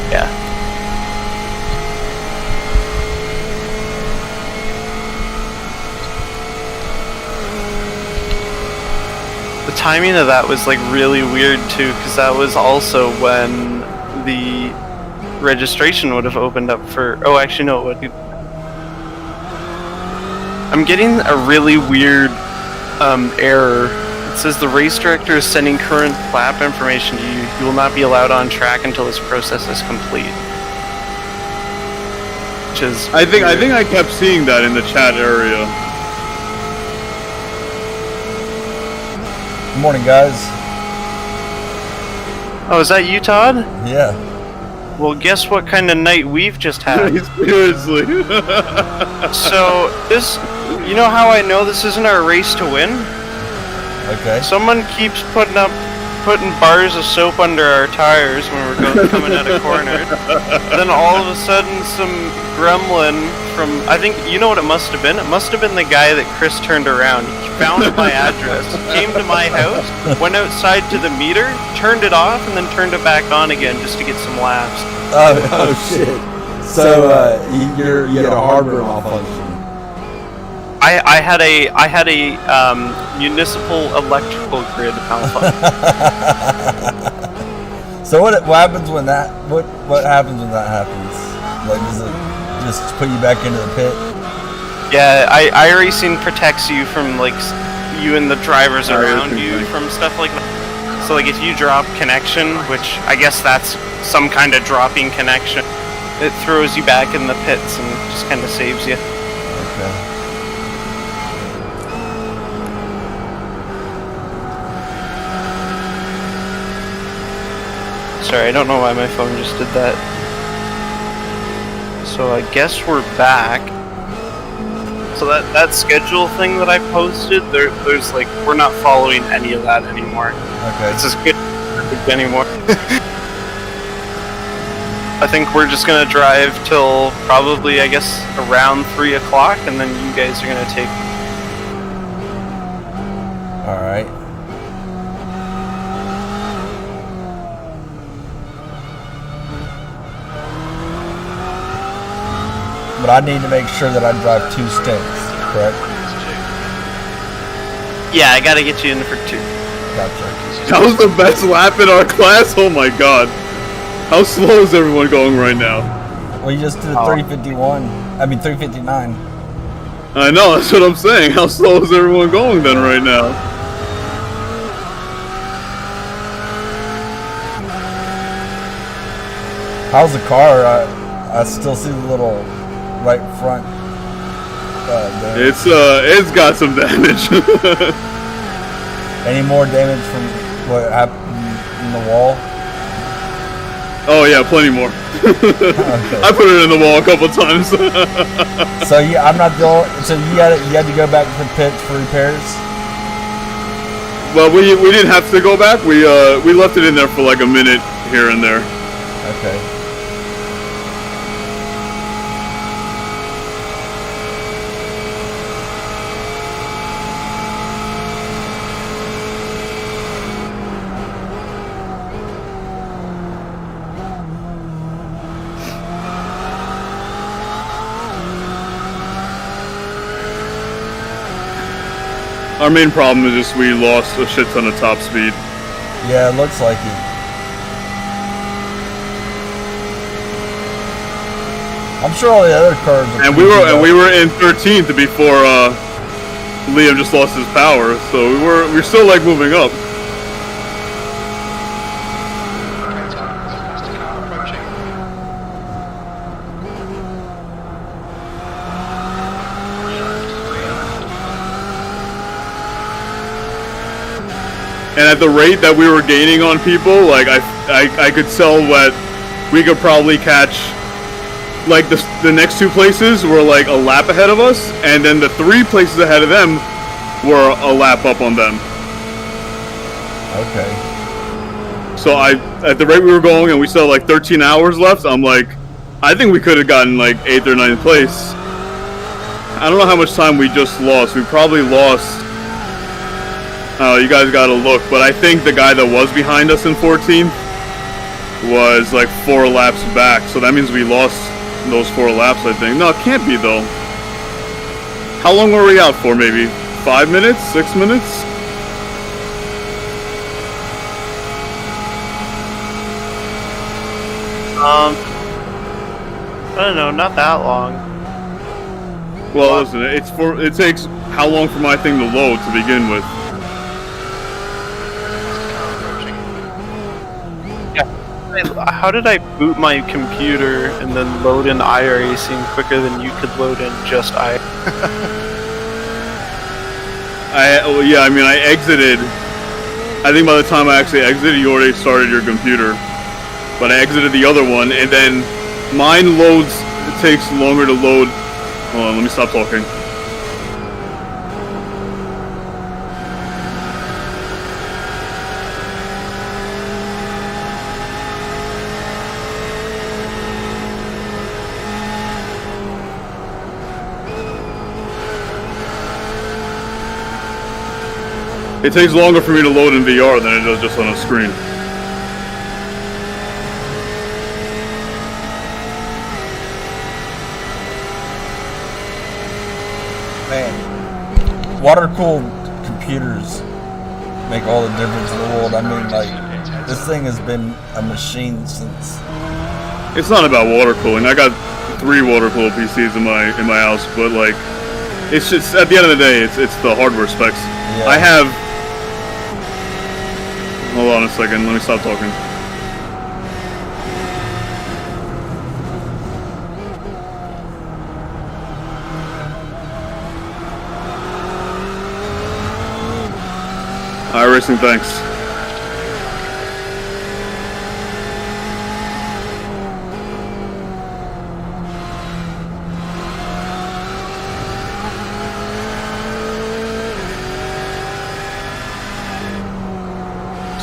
yeah. The timing of that was like really weird too, because that was also when the registration would have opened up for. Oh, actually no, it would. I'm getting a really weird error. It says the race director is sending current lap information to you. You will not be allowed on track until this process is complete. Which is I think I kept seeing that in the chat area. Good morning, guys. Oh, is that you, Todd? Yeah. Well, guess what kind of night we've just had. Seriously. So, this... You know how I know this isn't our race to win? Okay. Someone keeps putting bars of soap under our tires when we're coming out of corners. Then all of a sudden, some gremlin from... I think... You know what it must have been? It must have been the guy that Chris turned around. He found my address, came to my house, went outside to the meter, turned it off, and then turned it back on again just to get some laps. Oh shit. So you had a hardware malfunction. I had a municipal electrical grid malfunction. So what happens when that what happens when that happens? Like, does it just put you back into the pit? Yeah, iRacing protects you from like you and the drivers around you from stuff like that. So like if you drop connection, which I guess that's some kind of dropping connection, it throws you back in the pits and just kind of saves you. Okay. Sorry, I don't know why my phone just did that. So I guess we're back. So that schedule thing that I posted, there's like, we're not following any of that anymore. Okay. It's as good anymore. I think we're just gonna drive till probably, I guess, around 3 o'clock, and then you guys are gonna take... Alright. But I need to make sure that I drive 2 stints, correct? Yeah, I gotta get you in for 2. Gotcha. That was the best lap in our class. Oh my god. How slow is everyone going right now? Well, you just did a 351. I mean 359. I know, that's what I'm saying. How slow is everyone going then right now? How's the car? I still see the little right front. There. It's got some damage. Any more damage from what happened in the wall? Oh yeah, plenty more. Okay. I put it in the wall a couple times. So yeah, I'm not the only, so you had to go back to the pits for repairs? Well, we didn't have to go back. We left it in there for like a minute here and there. Okay. Our main problem is just we lost a shit ton of top speed. Yeah, it looks like it. I'm sure all the other cars are And we were in 13th before Liam just lost his power, so we're still like moving up. Okay, Todd, fastest car approaching. And at the rate that we were gaining on people, like I could tell that we could probably catch, like the next 2 places were like a lap ahead of us, and then the 3 places ahead of them were a lap up on them. Okay. So at the rate we were going, and we still had like 13 hours left, I'm like, I think we could have gotten like 8th or 9th place. I don't know how much time we just lost. We probably lost. You guys gotta look, but I think the guy that was behind us in 14th was like 4 laps back, so that means we lost those 4 laps, I think. No, it can't be though. How long were we out for? Maybe 5 minutes? 6 minutes? I don't know, not that long. Well, listen, it takes how long for my thing to load to begin with? How did I boot my computer and then load in iRacing quicker than you could load in just I? Yeah, I mean, I exited. I think by the time I actually exited, you already started your computer. But I exited the other one, and then mine loads. It takes longer to load. Hold on, let me stop talking. It takes longer for me to load in VR than it does just on a screen. Man, water-cooled computers make all the difference in the world. I mean, like, this thing has been a machine since... It's not about water cooling. I got 3 water-cooled PCs in my house, but like, it's just at the end of the day, it's the hardware specs. Yeah. I have. Hold on a second. Let me stop talking. iRacing, thanks.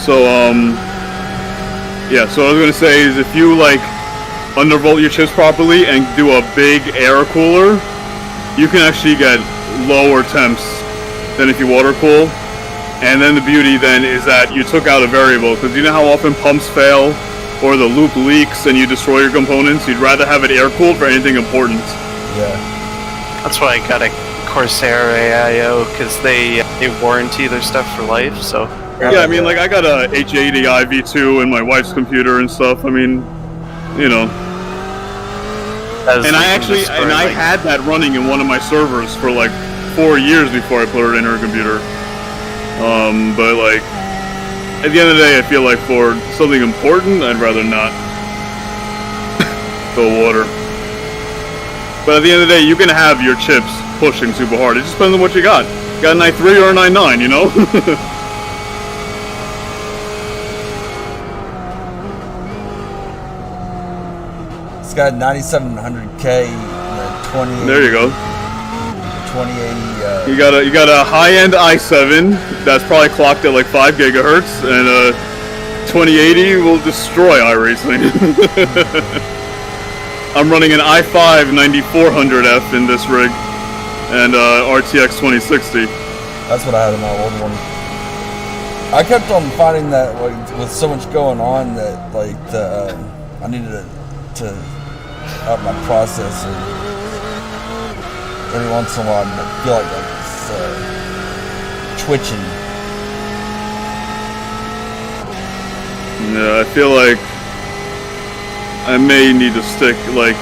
So, yeah, so what I was going to say is if you, like, undervolt your chips properly and do a big air cooler, you can actually get lower temps than if you water cool. And then the beauty then is that you took out a variable, because you know how often pumps fail or the loop leaks and you destroy your components? You'd rather have it air cooled for anything important. Yeah. That's why I got a Corsair AIO, because they warranty their stuff for life, so... Yeah, I mean, like, I got a H80i V2 in my wife's computer and stuff. I mean, you know. And I had that running in one of my servers for like 4 years before I put it in her computer. But like, at the end of the day, I feel like for something important, I'd rather not go water. But at the end of the day, you can have your chips pushing super hard. It just depends on what you got. You got an i3 or an i9, you know? It's got 9700K, 20. There you go. 2080. You got a high-end i7 that's probably clocked at like 5 gigahertz, and a 2080 will destroy iRacing. I'm running an i5 9400F in this rig, and RTX 2060. That's what I had in my old one. I kept on finding that like, with so much going on that like I needed to up my processor. Every once in a while, I feel like it's twitching. Yeah, I feel like I may need to stick like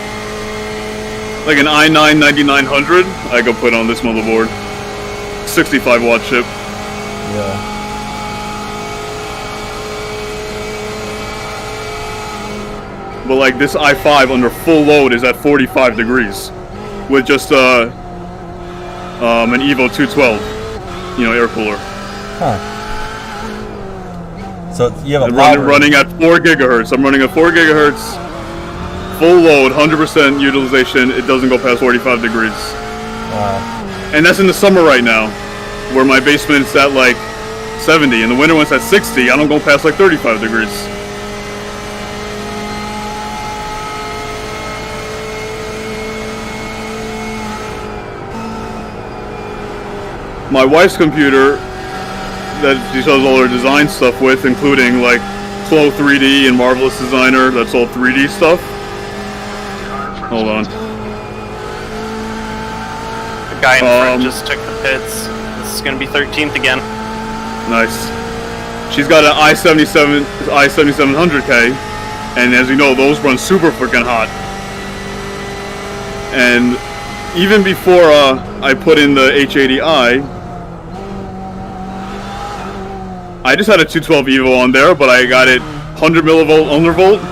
an i9 9900 I could put on this motherboard. 65 watt chip. Yeah. But like this i5 under full load is at 45 degrees with just an Evo 212, you know, air cooler. Huh. So you have a running at 4 gigahertz. I'm running at 4 gigahertz, full load, 100% utilization. It doesn't go past 45 degrees. Wow. And that's in the summer right now, where my basement's at like 70, and the winter when it's at 60, I don't go past like 35 degrees. My wife's computer that she does all her design stuff with, including like Flow 3D and Marvelous Designer, that's all 3D stuff. Hold on. The guy in front just took the pits. This is going to be 13th again. Nice. She's got an i700K, and as you know, those run super freaking hot. And even before I put in the H80i, I just had a 212 Evo on there, but I got it 100 millivolt undervolt,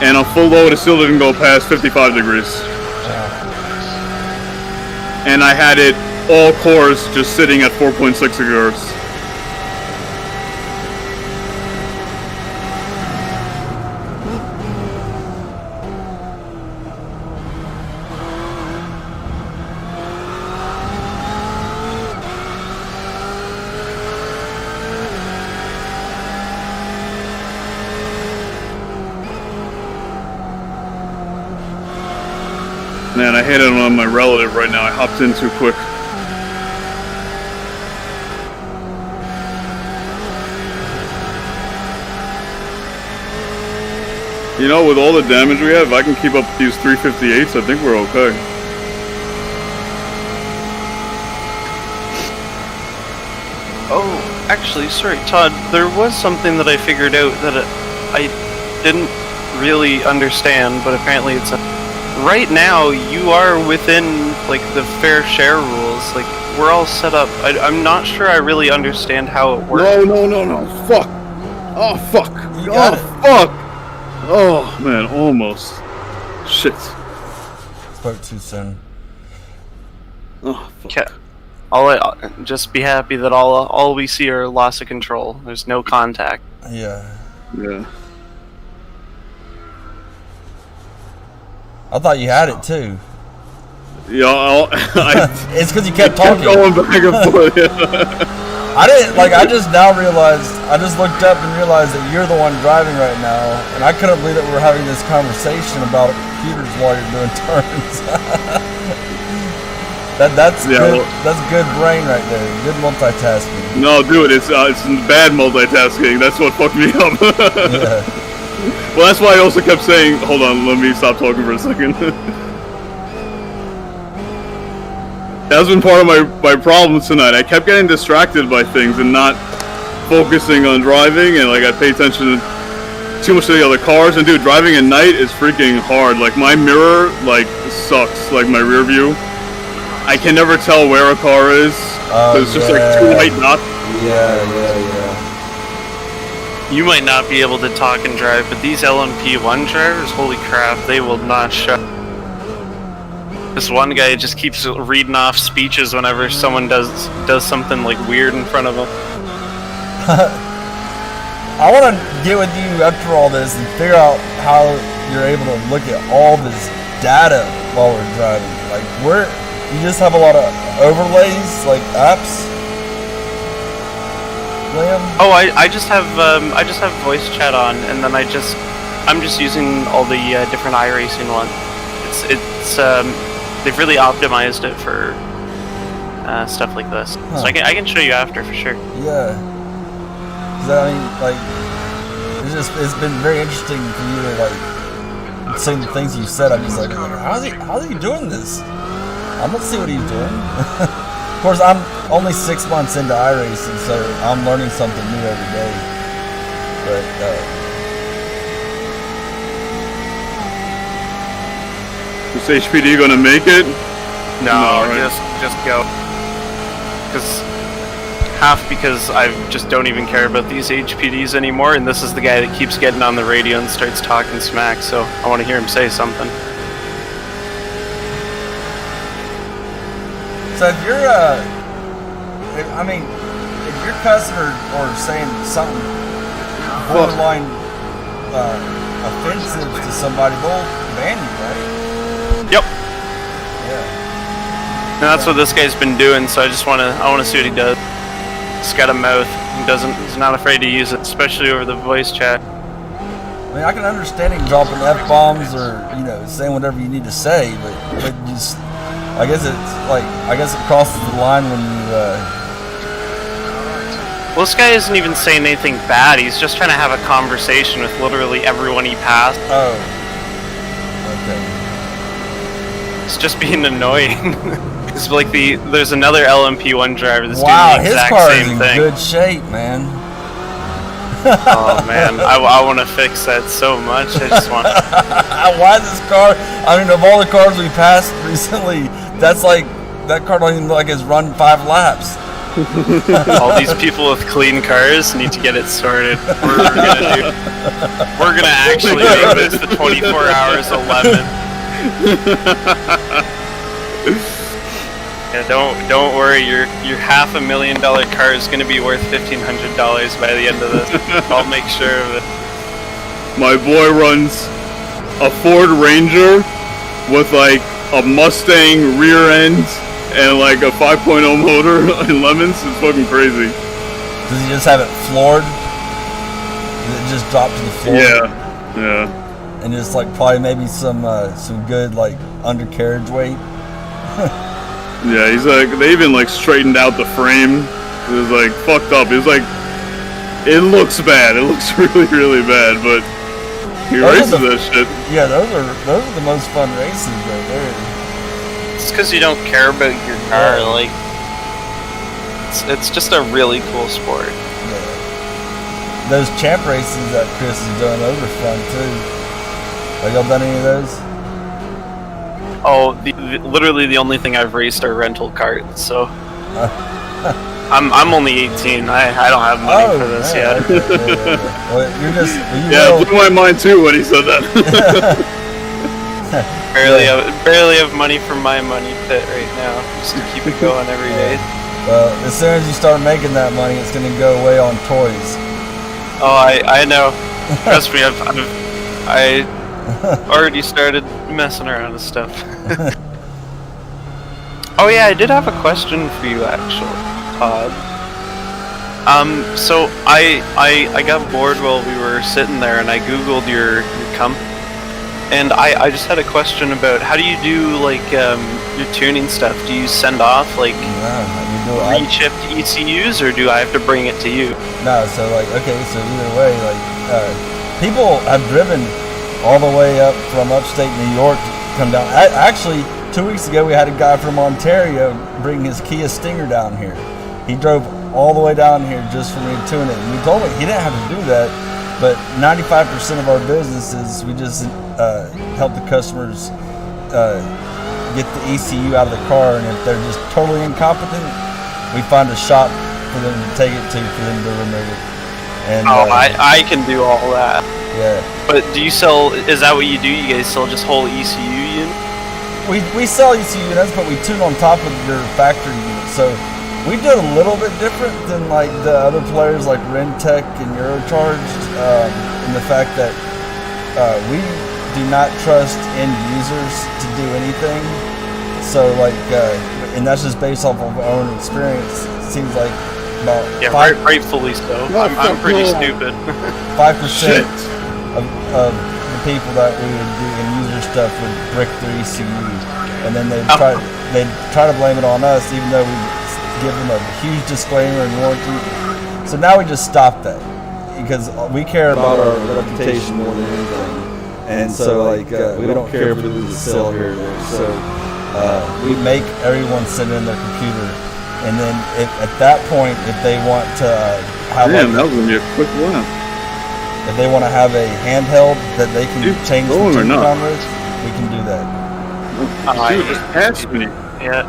and on full load it still didn't go past 55 degrees. And I had it all cores just sitting at 4.6 gigahertz. Man, I hate it on my relative right now. I hopped in too quick. You know, with all the damage we have, if I can keep up these 358s, I think we're okay. Oh, actually, sorry, Todd. There was something that I figured out that I didn't really understand, but apparently it's a... Right now, you are within, like, the fair share rules. Like, we're all set up. I'm not sure I really understand how it works. No. Fuck. Oh, fuck. You got it. Fuck. Oh, man, almost. Shit. Spoke too soon. Oh, fuck. Okay. I'll just be happy that all we see are loss of control. There's no contact. Yeah. Yeah. I thought you had it too. Yeah, It's because you kept talking. Going back and forth. Yeah. I didn't, like, I just now realized, I just looked up and realized that you're the one driving right now, and I couldn't believe that we're having this conversation about computers while you're doing turns. That's Yeah, good. That's good brain right there. Good multitasking. No, dude, it's bad multitasking. That's what fucked me up. Yeah. Well, that's why I also kept saying, hold on, let me stop talking for a second. That's been part of my problems tonight. I kept getting distracted by things and not focusing on driving, and like I pay attention too much to the other cars. And dude, driving at night is freaking hard. Like my mirror, like, sucks. Like my rear view, I can never tell where a car is. It's just like two white dots. Yeah. You might not be able to talk and drive, but these LMP1 drivers, holy crap, they will not shut. This one guy just keeps reading off speeches whenever someone does something like weird in front of him. I want to get with you after all this and figure out how you're able to look at all this data while we're driving. Like, you just have a lot of overlays, like apps. Liam? Oh, I just have voice chat on, and then I'm just using all the different iRacing ones. It's they've really optimized it for stuff like this. Huh. So I can show you after for sure. Yeah. 'Cause I mean, like, it's been very interesting for you to like say the things you said. I'm just like, how's he doing this? I'm gonna see what he's doing. Of course, I'm only 6 months into iRacing, so I'm learning something new every day. But Is HPD gonna make it? No, right? just go. Because I just don't even care about these HPDs anymore, and this is the guy that keeps getting on the radio and starts talking smack, so I want to hear him say something. so if you're if you're cussing or saying something borderline offensive to somebody, they'll ban you, right? Yep. Yeah. And that's what this guy's been doing, so I want to see what he does. He's got a mouth. He's not afraid to use it, especially over the voice chat. I mean, I can understand him dropping F-bombs or, saying whatever you need to say, but just, I guess it crosses the line when you, Well, this guy isn't even saying anything bad. He's just trying to have a conversation with literally everyone he passed. oh, okay. It's just being annoying. It's like there's another LMP1 driver that's Wow, doing the his exact car is same in thing. good shape, man. Oh man, I want to fix that so much. I just want. Why is this car? I mean, of all the cars we passed recently, That's like, that car don't even look like it's run 5 laps. All these people with clean cars need to get it sorted. We're gonna actually make this the 24 hours of LeMan. Yeah, don't worry. Your $500,000 car is gonna be worth $1,500 by the end of this. I'll make sure of it. My boy runs a Ford Ranger with like a Mustang rear end and like a 5.0 motor in LeMans. It's fucking crazy. Does he just have it floored? Does it just drop to the floor? Yeah. And just like probably maybe some good like undercarriage weight. Yeah, he's like, they even like straightened out the frame. It was like fucked up. It was like, it looks bad. It looks really, really bad, but he races that shit. Yeah, those are the most fun races right there. It's because you don't care about your car. Like, it's just a really cool sport. Yeah. Those champ races that Chris is doing, those are fun too. Have y'all done any of those? Oh, literally the only thing I've raced are rental carts. So I'm only 18. I don't have money for this yet. Okay. Yeah. Well, you're just it blew my mind too when he said that. barely have money for my money pit right now, just to keep it going every day. Well, as soon as you start making that money, it's going to go away on toys. Oh, I know. Trust me, I already started messing around with stuff. Oh yeah, I did have a question for you actually, Todd. So I got bored while we were sitting there, and I googled your company, and I just had a question about how do you do like your tuning stuff? Do you send off like re-chipped ECUs, or do I have to bring it to you? No, so like okay, so either way, like people have driven all the way up from upstate New York to come down. Actually, 2 weeks ago we had a guy from Ontario bring his Kia Stinger down here. He drove all the way down here just for me to tune it. And we told him he didn't have to do that, but 95% of our businesses, we just help the customers get the ECU out of the car, and if they're just totally incompetent, we find a shop for them to take it to for them to remove it. And, I can do all that. Yeah. But do you sell, is that what you do? You guys sell just whole ECU units? We sell ECU units, but we tune on top of your factory unit. So we do it a little bit different than like the other players like Rentec and Eurocharged, in the fact that we do not trust end users to do anything. So like, and that's just based off of our own experience. It seems like about rightfully so. I'm pretty stupid. 5% of the people that we would do end user stuff would brick their ECU, and then they'd try to blame it on us, even though we give them a huge disclaimer and warranty. So now we just stop that because we care about our reputation more than anything, and so like we don't care if we lose a sale here or there. So we make everyone send in their computer, and then at that point, if they want to have that was gonna be a quick lap. If they want to have a handheld that they can change the tuning on with, we can do that. Dude, just passed me. Yeah.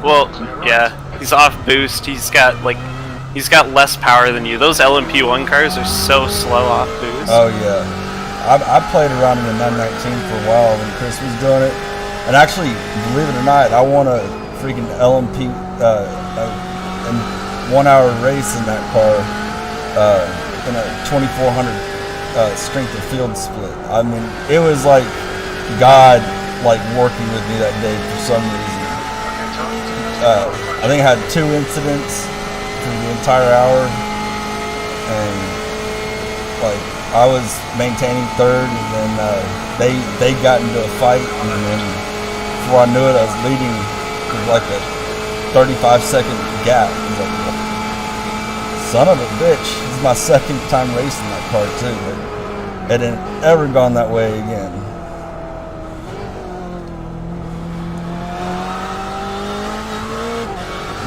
Well, yeah. He's off boost. He's got less power than you. Those LMP1 cars are so slow off boost. Oh yeah. I played around in the 919 for a while when Chris was doing it, and actually, believe it or not, I won a freaking LMP in 1 hour race in that car in a 2400 strength of field split. I mean, it was like God like working with me that day for some reason. I think I had 2 incidents for the entire hour, and like I was maintaining third, and then they got into a fight, and then before I knew it, I was leading with like a 35-second gap. I was like, son of a bitch! This is my second time racing that car too. It hadn't ever gone that way again.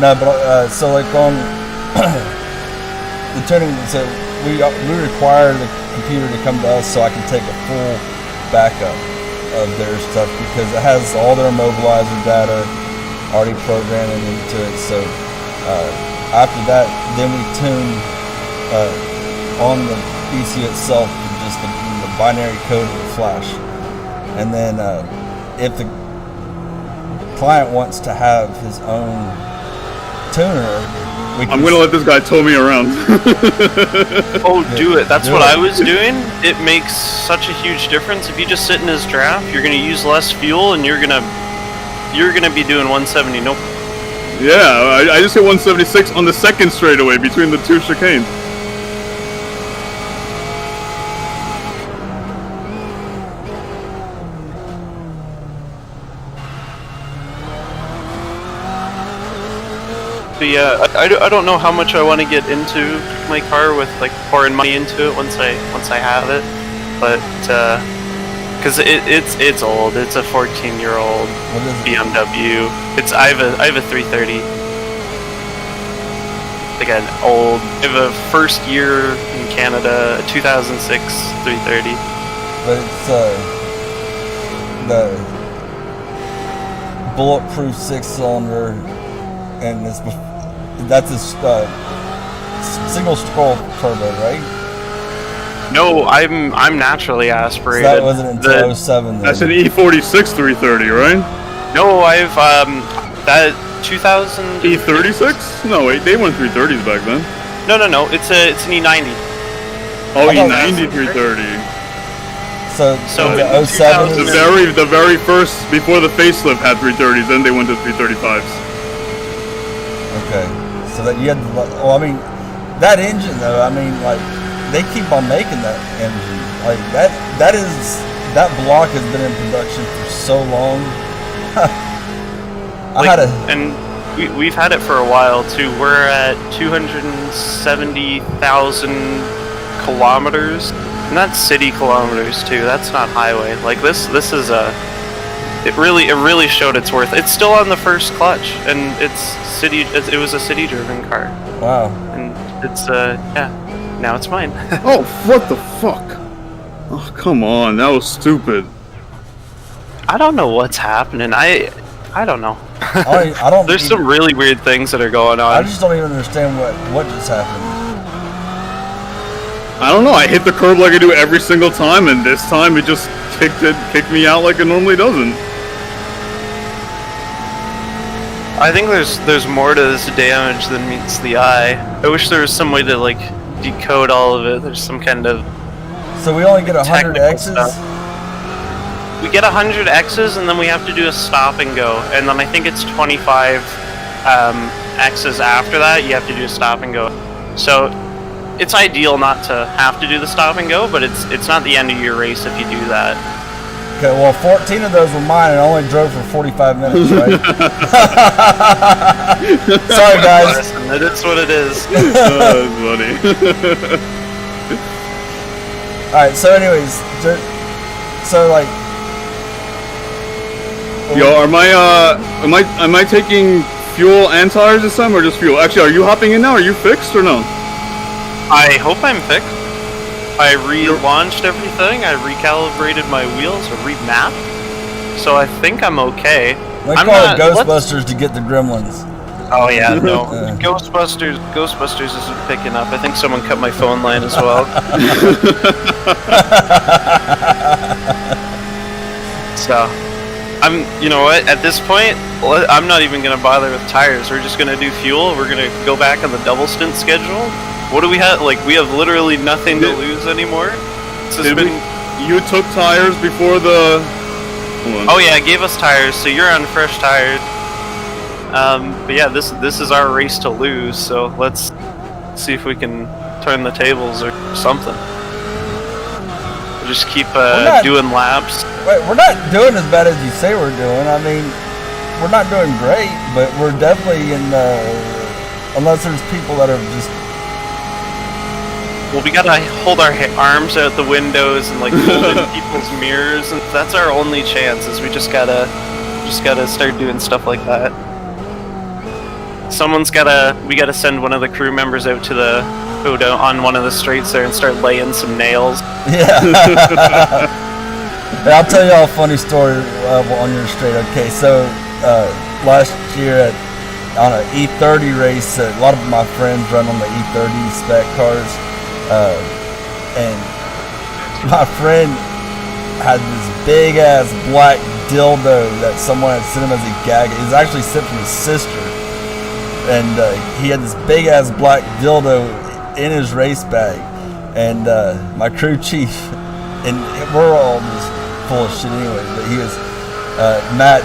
No, but so like on the tuning, so we require the computer to come to us so I can take a full backup of their stuff because it has all their immobilizer data, already programming into it. So after that, then we tune on the ECU itself just the binary code of the flash. And then if the client wants to have his own tuner, I'm going to let this guy tow me around. Oh, do it. That's what I was doing. It makes such a huge difference. If you just sit in his draft, you're going to use less fuel, and you're gonna be doing 170. Nope. Yeah, I just hit 176 on the second straightaway between the two chicanes. But yeah, I don't know how much I want to get into my car with like pouring money into it once I have it, but because it's old. It's a 14-year-old BMW. I have a 330. Like an old. I have a first year in Canada, a 2006 330. But it's the bulletproof 6-cylinder, and that's a single scroll turbo, right? No, I'm naturally aspirated. So that wasn't until 07 then. That's an E46 330, right? No, I've that 2000 E36? No, wait, they went 330s back then. No, it's an E90. Oh, E90 330. So the 07 The very first, before the facelift, had 330s, then they went to 335s. Okay, so that you had, well, I mean, that engine though, I mean, like, they keep on making that engine. Like, that block has been in production for so long. And we've had it for a while too. We're at 270,000 kilometers, and that's city kilometers too. That's not highway. Like this is a. It really showed its worth. It's still on the first clutch, and it was a city-driven car. Wow. And it's yeah. Now it's mine. Oh, what the fuck? Oh, come on, that was stupid. I don't know what's happening. I don't know. I don't. There's some really weird things that are going on. I just don't even understand what just happened. I don't know. I hit the curb like I do every single time, and this time it just kicked me out like it normally doesn't. I think there's more to this damage than meets the eye. I wish there was some way to like decode all of it. There's some kind of. So we only get 100 X's. We get 100 X's, and then we have to do a stop and go, and then I think it's 25 X's after that. You have to do a stop and go. So it's ideal not to have to do the stop and go, but it's not the end of your race if you do that. Okay, well, 14 of those were mine, and I only drove for 45 minutes, right? Sorry, guys. Listen, it is what it is. That's funny. All right. So, anyways, so like. Yo, am I taking fuel and tires this time, or just fuel? Actually, are you hopping in now? Are you fixed or no? I hope I'm fixed. I relaunched everything. I recalibrated my wheels, or remapped. So I think I'm okay. They call it Ghostbusters to get the gremlins. Oh yeah, no. Ghostbusters isn't picking up. I think someone cut my phone line as well. So, you know what? At this point, I'm not even gonna bother with tires. We're just gonna do fuel. We're gonna go back on the double stint schedule. What do we have? Like, we have literally nothing to lose anymore. You took tires before the. Oh yeah, I gave us tires. So you're on fresh tires. But yeah, this is our race to lose. So let's see if we can turn the tables or something. We'll just keep doing laps. Wait, we're not doing as bad as you say we're doing. I mean, we're not doing great, but we're definitely in the. Unless there's people that are just. Well, we gotta hold our arms out the windows and like hold in people's mirrors, and that's our only chance. Is we just gotta start doing stuff like that. We gotta send one of the crew members out to the on one of the straights there and start laying some nails. Yeah. I'll tell you all a funny story on your straight. Okay, so last year on an E30 race. A lot of my friends run on the E30 spec cars, and my friend had this big ass black dildo that someone had sent him as a gag. It was actually sent from his sister, and he had this big ass black dildo in his race bag. And my crew chief, and we're all just full of shit anyway, but he was Matt,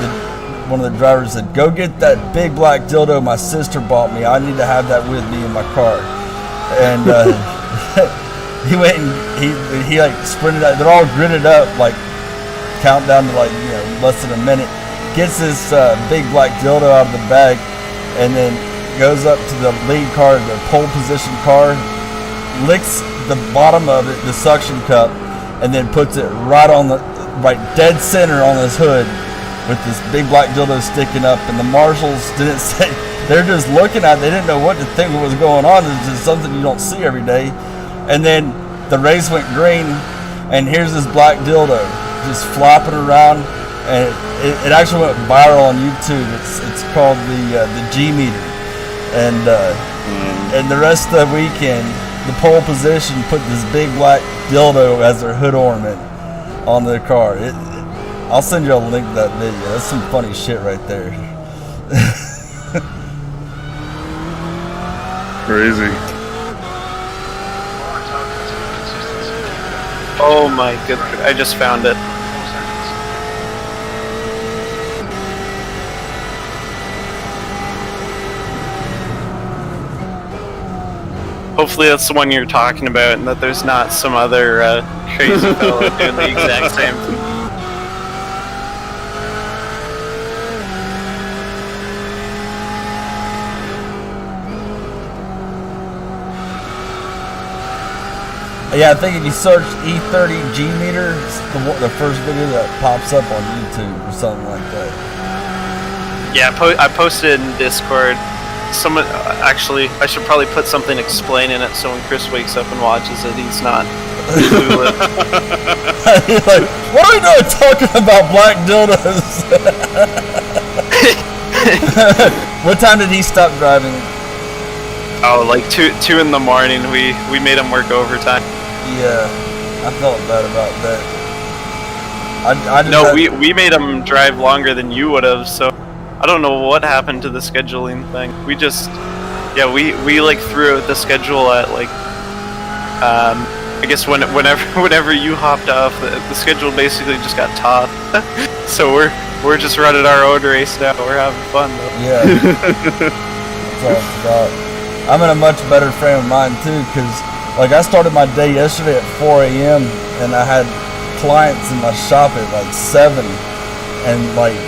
one of the drivers, said, "Go get that big black dildo my sister bought me. I need to have that with me in my car." And he went and he like sprinted out. They're all gridded up, like countdown to like, you know, less than a minute. Gets this big black dildo out of the bag, and then goes up to the lead car, the pole position car, licks the bottom of it, the suction cup, and then puts it right dead center on his hood with this big black dildo sticking up. And the marshals didn't say, they're just looking at it, they didn't know what to think was going on. It's just something you don't see every day. And then the race went green, and here's this black dildo just flopping around, and it actually went viral on YouTube. It's called the G meter, and the rest of the weekend, the pole position put this big black dildo as their hood ornament on their car. I'll send you a link to that video. That's some funny shit right there. Crazy. Oh my goodness, I just found it. Hopefully that's the one you're talking about, and that there's not some other crazy fellow doing the exact same thing. Yeah, I think if you search E30 G meter, it's the first video that pops up on YouTube or something like that. Yeah, I posted in Discord. Someone actually, I should probably put something explaining it so when Chris wakes up and watches it, he's not clueless. He's like, what are we doing talking about black dildos? What time did he stop driving? Oh, like 2 in the morning. We made him work overtime. Yeah, I felt bad about that. We made him drive longer than you would have, so I don't know what happened to the scheduling thing. We just, yeah, we like threw out the schedule at like, I guess whenever you hopped off, the schedule basically just got topped. So we're just running our own race now. We're having fun though. Yeah, that's all it's about. I'm in a much better frame of mind too, because like I started my day yesterday at 4 a.m. and I had clients in my shop at like 7, and like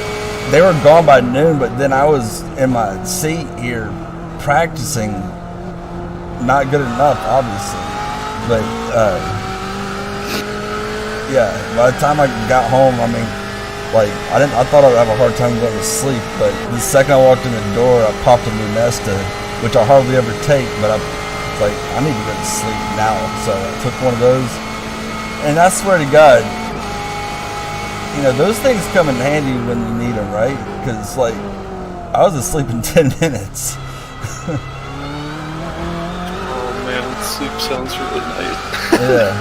they were gone by noon, but then I was in my seat here practicing. Not good enough, obviously, but yeah, by the time I got home, I mean, like I thought I would have a hard time going to sleep, but the second I walked in the door, I popped a Lunesta, which I hardly ever take, but I was like, I need to go to sleep now, so I took one of those, and I swear to God, you know, those things come in handy when you need them, right? Because like, I was asleep in 10 minutes. Oh man, sleep sounds really nice. Yeah.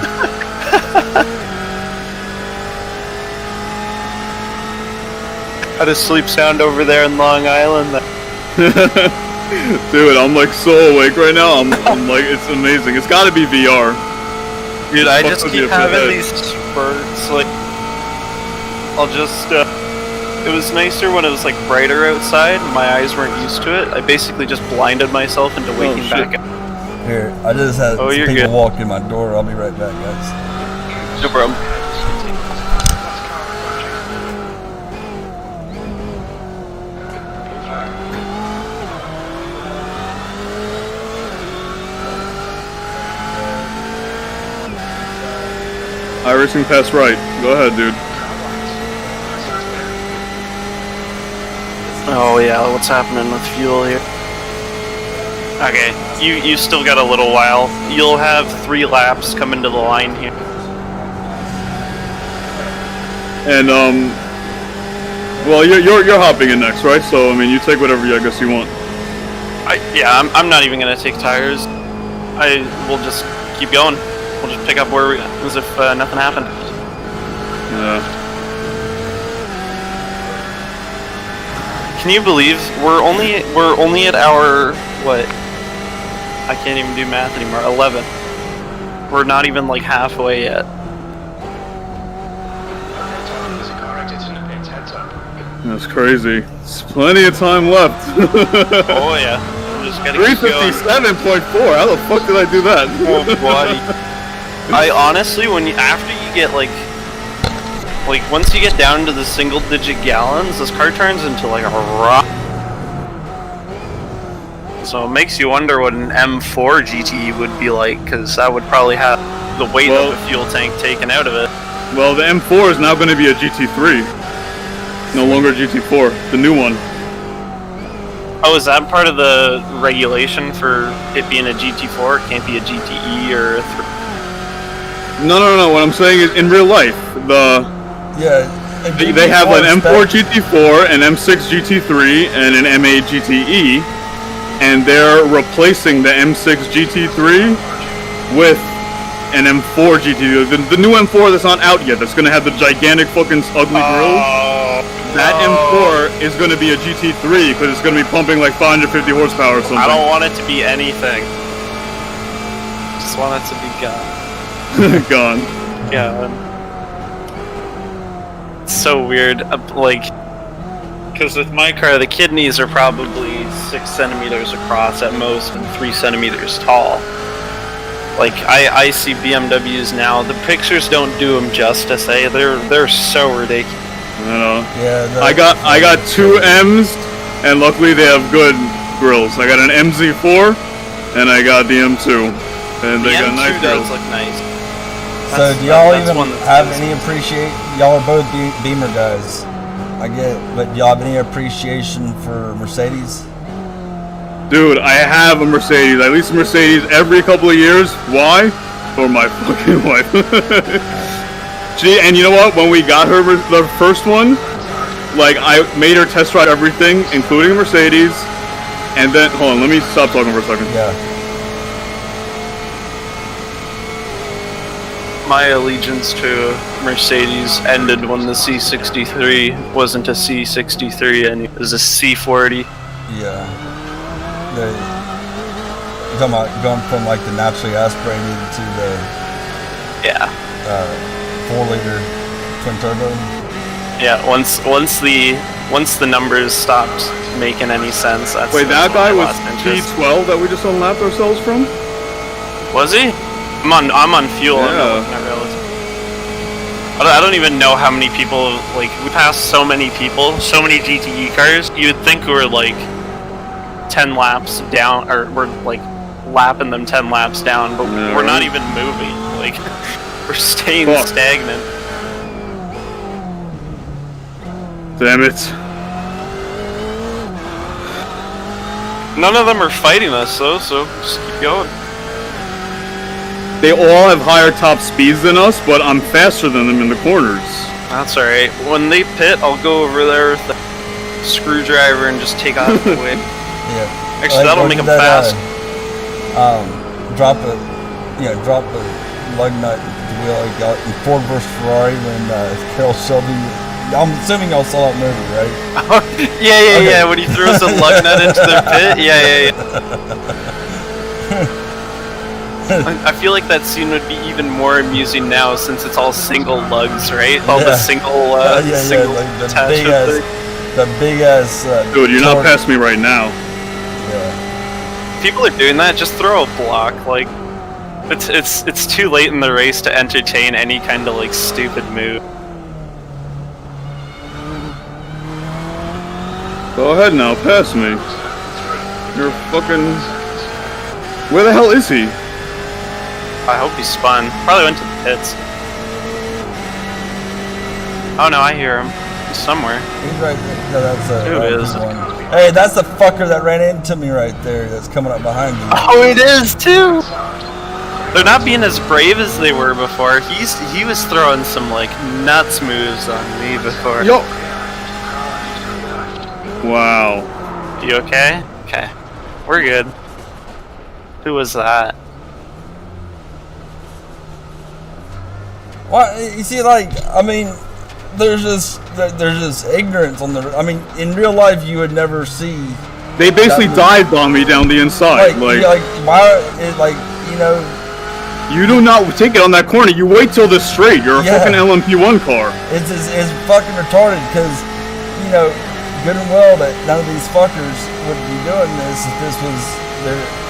How does sleep sound over there in Long Island? Dude, I'm like so awake right now. I'm like, it's amazing. It's gotta be VR. Dude, I just keep having these spurts, like, I'll just, it was nicer when it was like brighter outside and my eyes weren't used to it. I basically just blinded myself into waking back up. Here, I just had some people good. walk in my door. I'll be right back, guys. No problem. Irising past right. Go ahead, dude. Oh yeah, what's happening with fuel here? Okay, you still got a little while. You'll have 3 laps coming to the line here. And Well, you're hopping in next, right? So I mean, you take whatever I guess you want. I'm not even gonna take tires. We'll just keep going. We'll just pick up where we as if nothing happened. Yeah. Can you believe we're only at our what? I can't even do math anymore. 11. We're not even like halfway yet. There's a car exit in the pits, heads up. That's crazy. There's plenty of time left. Oh yeah. I'm just gotta keep going. 357.4. How the fuck did I do that? Oh buddy. I honestly, after you get like once you get down to the single-digit gallons, this car turns into like a rock. So it makes you wonder what an M4 GTE would be like, because that would probably have the weight of the fuel tank taken out of it. Well, the M4 is now going to be a GT3. No longer GT4, the new one. Oh, is that part of the regulation for it being a GT4? It can't be a GTE or a No. What I'm saying is, in real life, they have an M4 GT4, an M6 GT3, and an M8 GTE, and they're replacing the M6 GT3 with an M4 GT3. The new M4 that's not out yet, that's going to have the gigantic fucking ugly grill. That M4 is going to be a GT3 because it's going to be pumping like 550 horsepower or something. I don't want it to be anything. Just want it to be gone. Gone. Yeah. It's so weird. Because with my car, the kidneys are probably 6 centimeters across at most and 3 centimeters tall. Like I see BMWs now. The pictures don't do them justice. They're so ridiculous. Yeah. I got 2 M's, and luckily they have good grills. I got an MZ4, and I got the M2, and they got nice grills. Does look nice. So do y'all even have any appreciation? Y'all are both Beamer guys. I get it, but do y'all have any appreciation for Mercedes? Dude, I have a Mercedes. I lease a Mercedes every couple of years. Why? For my fucking wife. And you know what? When we got her the first one, like I made her test ride everything, including a Mercedes. And then, hold on, let me stop talking for a second. Yeah. My allegiance to Mercedes ended when the C63 wasn't a C63 and it was a C40. Yeah. You're talking about going from like the naturally aspirated to the 4-liter twin turbo. Yeah, once the numbers stopped making any sense. That's wait, that guy was T12 that we just unlapped ourselves from? Was he? I'm on fuel. Yeah. I don't even know how many people, like, we passed so many people, so many GTE cars, you would think we were, like, 10 laps down, or we're, like, lapping them 10 laps down, but we're not even moving, like, we're staying stagnant. Damn it. None of them are fighting us, though, so just keep going. They all have higher top speeds than us, but I'm faster than them in the corners. That's alright. When they pit, I'll go over there with the screwdriver and just take off the way. Yeah. Actually, that'll make them fast. Drop a lug nut wheel like in Ford vs Ferrari when Carroll Shelby. I'm assuming y'all saw that movie, right? Yeah. When he throws a lug nut into their pit. Yeah. I feel like that scene would be even more amusing now since it's all single lugs, right? All the single single attachment. The big ass. Dude, you're not past me right now. Yeah. People are doing that. Just throw a block. Like, it's too late in the race to entertain any kind of like stupid move. Go ahead now, pass me. You're fucking. Where the hell is he? I hope he spun. Probably went to the pits. Oh no, I hear him. He's somewhere. He's right there. No, that's a one. Hey, that's the fucker that ran into me right there. That's coming up behind me. Oh, it is too. They're not being as brave as they were before. He was throwing some like nuts moves on me before. Yo, Wow. You okay? Okay. We're good. Who was that? Well, you see, like, I mean, there's just ignorance on the. I mean, in real life, you would never see. They basically dived on me down the inside. Like why? Like, you know. You do not take it on that corner. You wait till this straight. You're a fucking LMP1 car. It's fucking retarded because, you know, good and well that none of these fuckers would be doing this if this was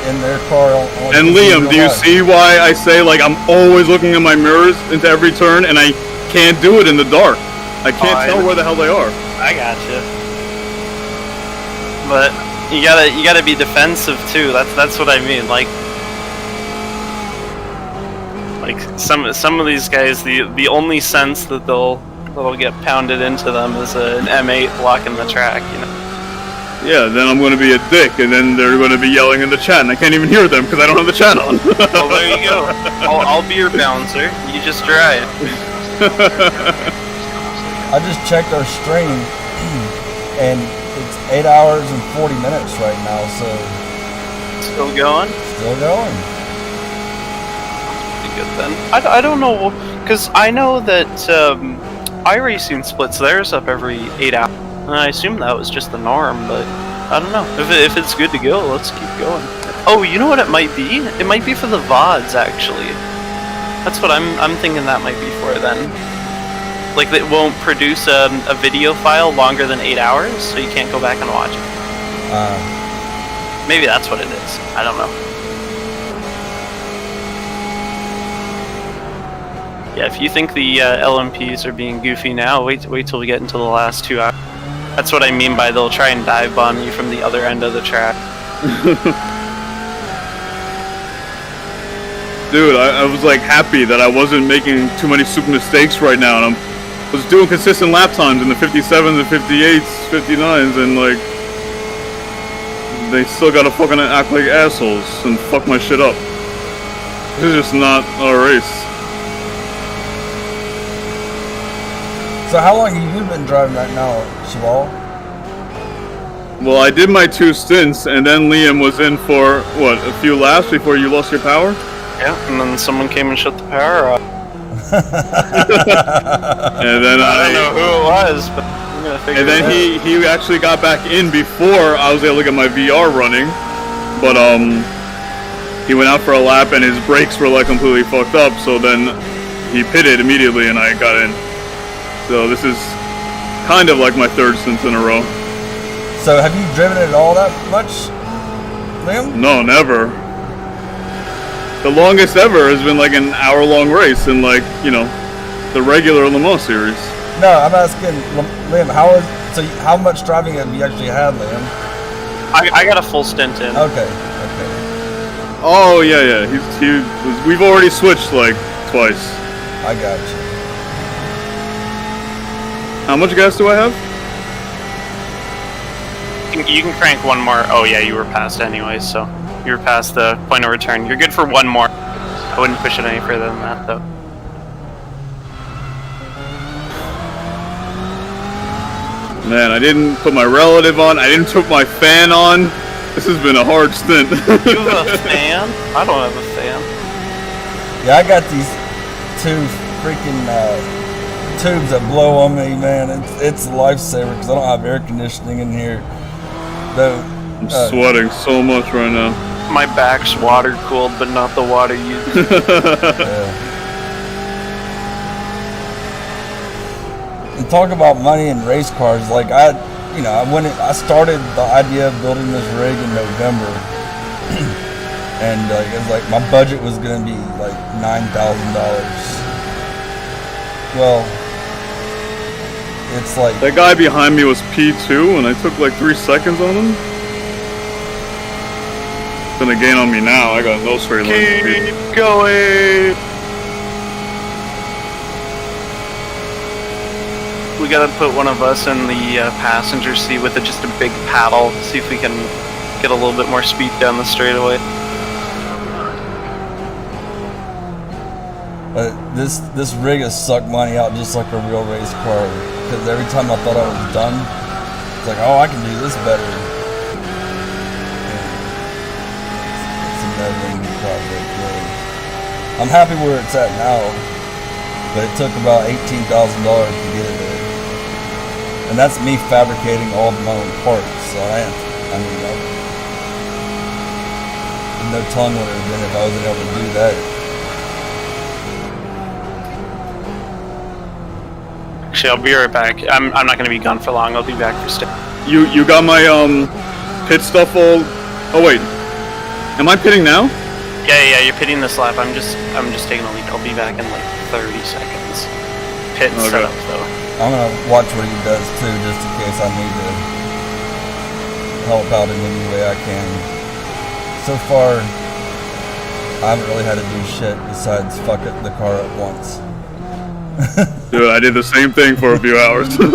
in their car. And Liam, do you see why I say, like, I'm always looking in my mirrors into every turn and I can't do it in the dark? I can't tell where the hell they are. I gotcha. But you gotta be defensive too. That's what I mean. Like some of these guys, the only sense that they'll get pounded into them is an M8 blocking the track, you know. Yeah, then I'm going to be a dick, and then they're going to be yelling in the chat, and I can't even hear them because I don't have the chat on. Well, there you go. I'll be your bouncer. You just drive. I just checked our stream, and it's 8 hours and 40 minutes right now, so... Still going? Still going. Pretty good then. I don't know, because I know that iRacing splits theirs up every 8 hours. And I assume that was just the norm, but I don't know. If it's good to go, let's keep going. Oh, you know what it might be? It might be for the VODs, actually. That's what I'm thinking that might be for then. Like, it won't produce a video file longer than 8 hours, so you can't go back and watch it. Maybe that's what it is. I don't know. Yeah, if you think the LMPs are being goofy now, wait till we get into the last 2 hours. That's what I mean by they'll try and dive bomb you from the other end of the track. Dude, I was like happy that I wasn't making too many stupid mistakes right now, and I was doing consistent lap times in the 57s and 58s, 59s, and like they still gotta fucking act like assholes and fuck my shit up. This is just not a race. So how long have you been driving right now, Shaibal? Well, I did my 2 stints, and then Liam was in for, what, a few laps before you lost your power? Yeah, and then someone came and shut the power off. And then I don't know who it was, but I'm gonna figure it out. And then he actually got back in before I was able to get my VR running, but he went out for a lap and his brakes were like completely fucked up, so then he pitted immediately and I got in. So this is kind of like my 3rd stint in a row. So have you driven it all that much, Liam? No, never. The longest ever has been like an hour-long race in like, you know, the regular Le Mans series. No, I'm asking Liam, how much driving have you actually had, Liam? I got a full stint in. Okay. Oh yeah. We've already switched like twice. I got you. How much gas do I have? You can crank one more. Oh yeah, you were past anyway, so you were past the point of return. You're good for one more. I wouldn't push it any further than that, though. Man, I didn't put my relative on. I didn't put my fan on. This has been a hard stint. You have a fan? I don't have a fan. Yeah, I got these 2 freaking tubes that blow on me, man. It's a lifesaver because I don't have air conditioning in here. I'm sweating so much right now. My back's water cooled, but not the water used. Yeah. And talk about money and race cars. Like I started the idea of building this rig in November, and it was like my budget was gonna be like $9,000. Well, it's like that guy behind me was P2, and I took like 3 seconds on him. It's gonna gain on me now. I got no straight line. Keep going. We gotta put one of us in the passenger seat with just a big paddle. See if we can get a little bit more speed down the straightaway. But this rig has sucked money out just like a real race car. Because every time I thought I was done, It's like, oh, I can do this better. It's a never-ending project, really. I'm happy where it's at now, but it took about $18,000 to get it there. And that's me fabricating all of my own parts, so no telling what it would have been if I wasn't able to do that. Actually, I'll be right back. I'm not going to be gone for long. I'll be back for stay. You got my pit stuff all. Oh wait, am I pitting now? Yeah, you're pitting this lap. I'm just taking a leak. I'll be back in like 30 seconds. Pit setup though. I'm gonna watch what he does too, just in case I need to help out in any way I can. So far, I haven't really had to do shit besides fuck it the car up once. Dude, I did the same thing for a few hours. You're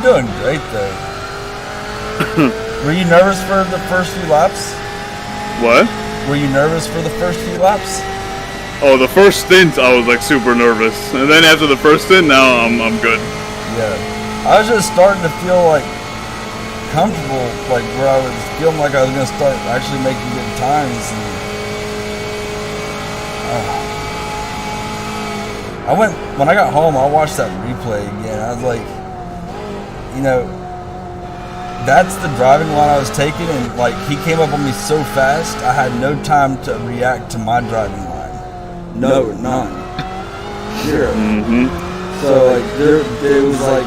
doing great though. Were you nervous for the first few laps? What? Were you nervous for the first few laps? Oh, the first stint I was like super nervous, and then after the first stint, now I'm good. Yeah, I was just starting to feel like comfortable, like where I was feeling like I was gonna start actually making good times. And, when I got home, I watched that replay again. I was like, you know, that's the driving line I was taking, and like he came up on me so fast, I had no time to react to my driving line. No, none. Zero. Mm-hmm. So like it was like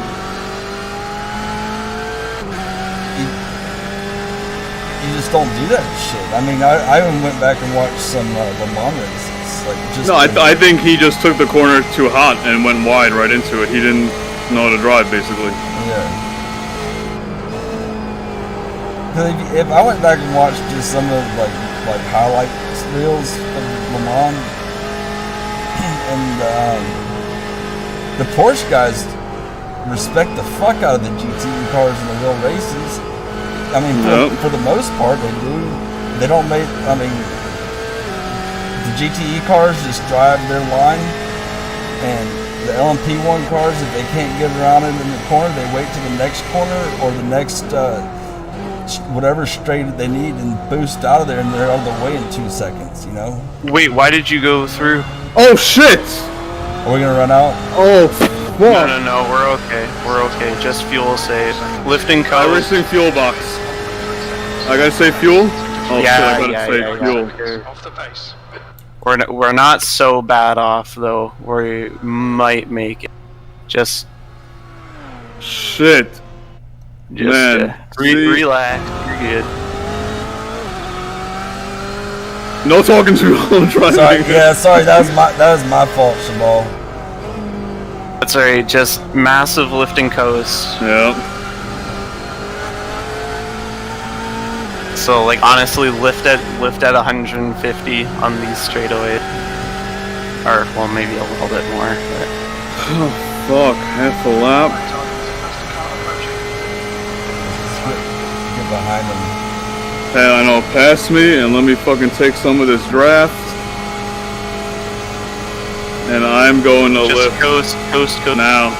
you just don't do that shit. I mean, I even went back and watched some LeMan races. Like just no, I think he just took the corner too hot and went wide right into it. He didn't know how to drive, basically. Yeah. Because if I went back and watched just some of like highlight reels of LeMan, and the Porsche guys respect the fuck out of the GTE cars in the real races. I mean, for the most part, they do. They don't make. I mean, the GTE cars just drive their line, and the LMP1 cars, if they can't get around it in the corner, they wait to the next corner or the next whatever straight they need and boost out of there, and they're out of the way in 2 seconds. You know. Wait, why did you go through? Oh shit! Are we gonna run out? Oh. Fuck. No, we're okay. We're okay. Just fuel save. Lifting I covers. racing fuel box. I gotta say fuel? Oh Yeah, shit, I gotta yeah, say yeah, fuel. yeah. Off the pace. We're not so bad off though. We might make it. Just Shit. Man. Relax. You're good. No talking to on driving. Sorry, that was my fault, Shaibal. That's alright. Just massive lifting coast. Yeah. So like honestly, lift at 150 on these straightaways, or well maybe a little bit more. But. Oh fuck, half a lap. Get behind him. Hey, I know, pass me and let me fucking take some of this draft. And I'm going to Just lift. coast Now.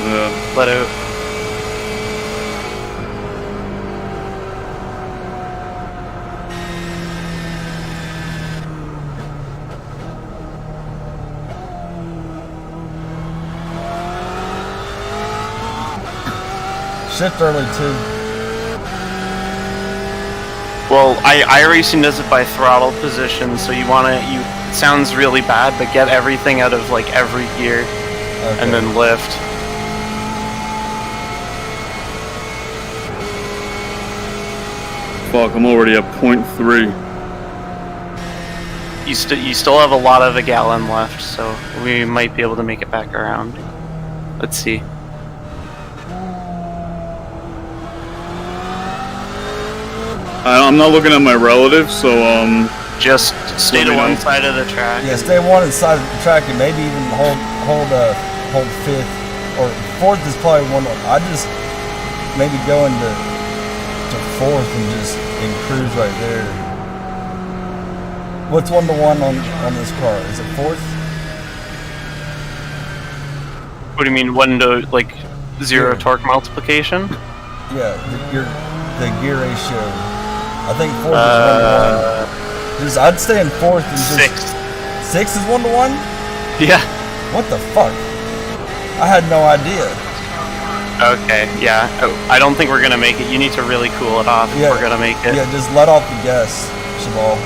Yeah. Let out. Shift early too. Well, iRacing does it by throttle position, so it sounds really bad, but get everything out of like every gear, and then lift. Fuck, I'm already at 0.3. You still have a lot of a gallon left, so we might be able to make it back around. Let's see. I'm not looking at my relatives, so Just stay to one side of the track. Yeah, stay one side of the track and maybe even hold fifth or fourth is probably one. I just maybe go into fourth and cruise right there. What's 1-to-1 on this car? Is it fourth? What do you mean 1 to like Zero Yeah. torque multiplication. Yeah, the gear ratio. I think 4th is 1-to-1. Just I'd stay in 4th and just 6. 6 is 1-to-1. Yeah. What the fuck? I had no idea. Okay. Yeah. Oh, I don't think we're gonna make it. You need to really cool it off Yeah. if we're gonna make it. Yeah, just let off the gas, Shaibal.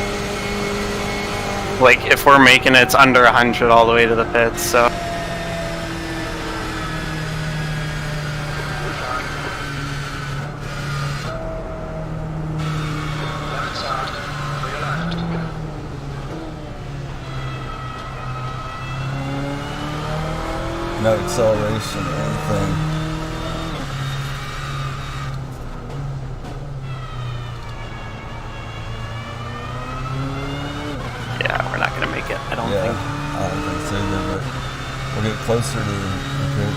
Like if we're making it, it's under 100 all the way to the pits. So. Left side. Clear left. No acceleration or anything. Yeah, we're not gonna make it. I don't Yeah, think. I don't think so either, but we'll get closer to the pit.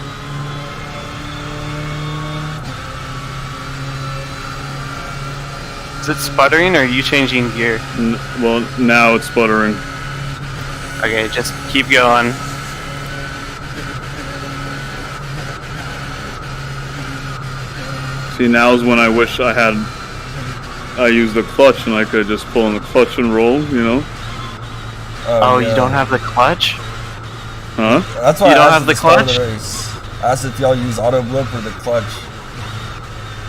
Is it sputtering or are you changing gear? Well, now it's sputtering. Okay, just keep going. See, now is when I wish I used the clutch and I could just pull in the clutch and roll, you know? Oh, yeah. you don't have the clutch? Huh? That's why You I don't asked have at the start of clutch? race. I asked if y'all use auto blip or the clutch.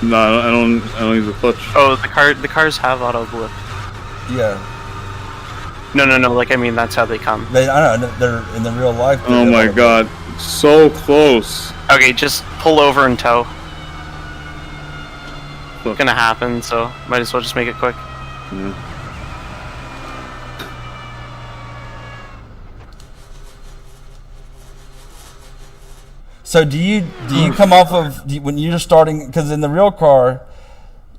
No, I don't use the clutch. Oh, the cars have auto blip. Yeah, No, like I mean that's how they come. I know they're in the real life. Oh my god, so close. Okay, just pull over and tow. Look. It's gonna happen, so might as well just make it quick. Yeah. So do you come off of when you're starting? Because in the real car,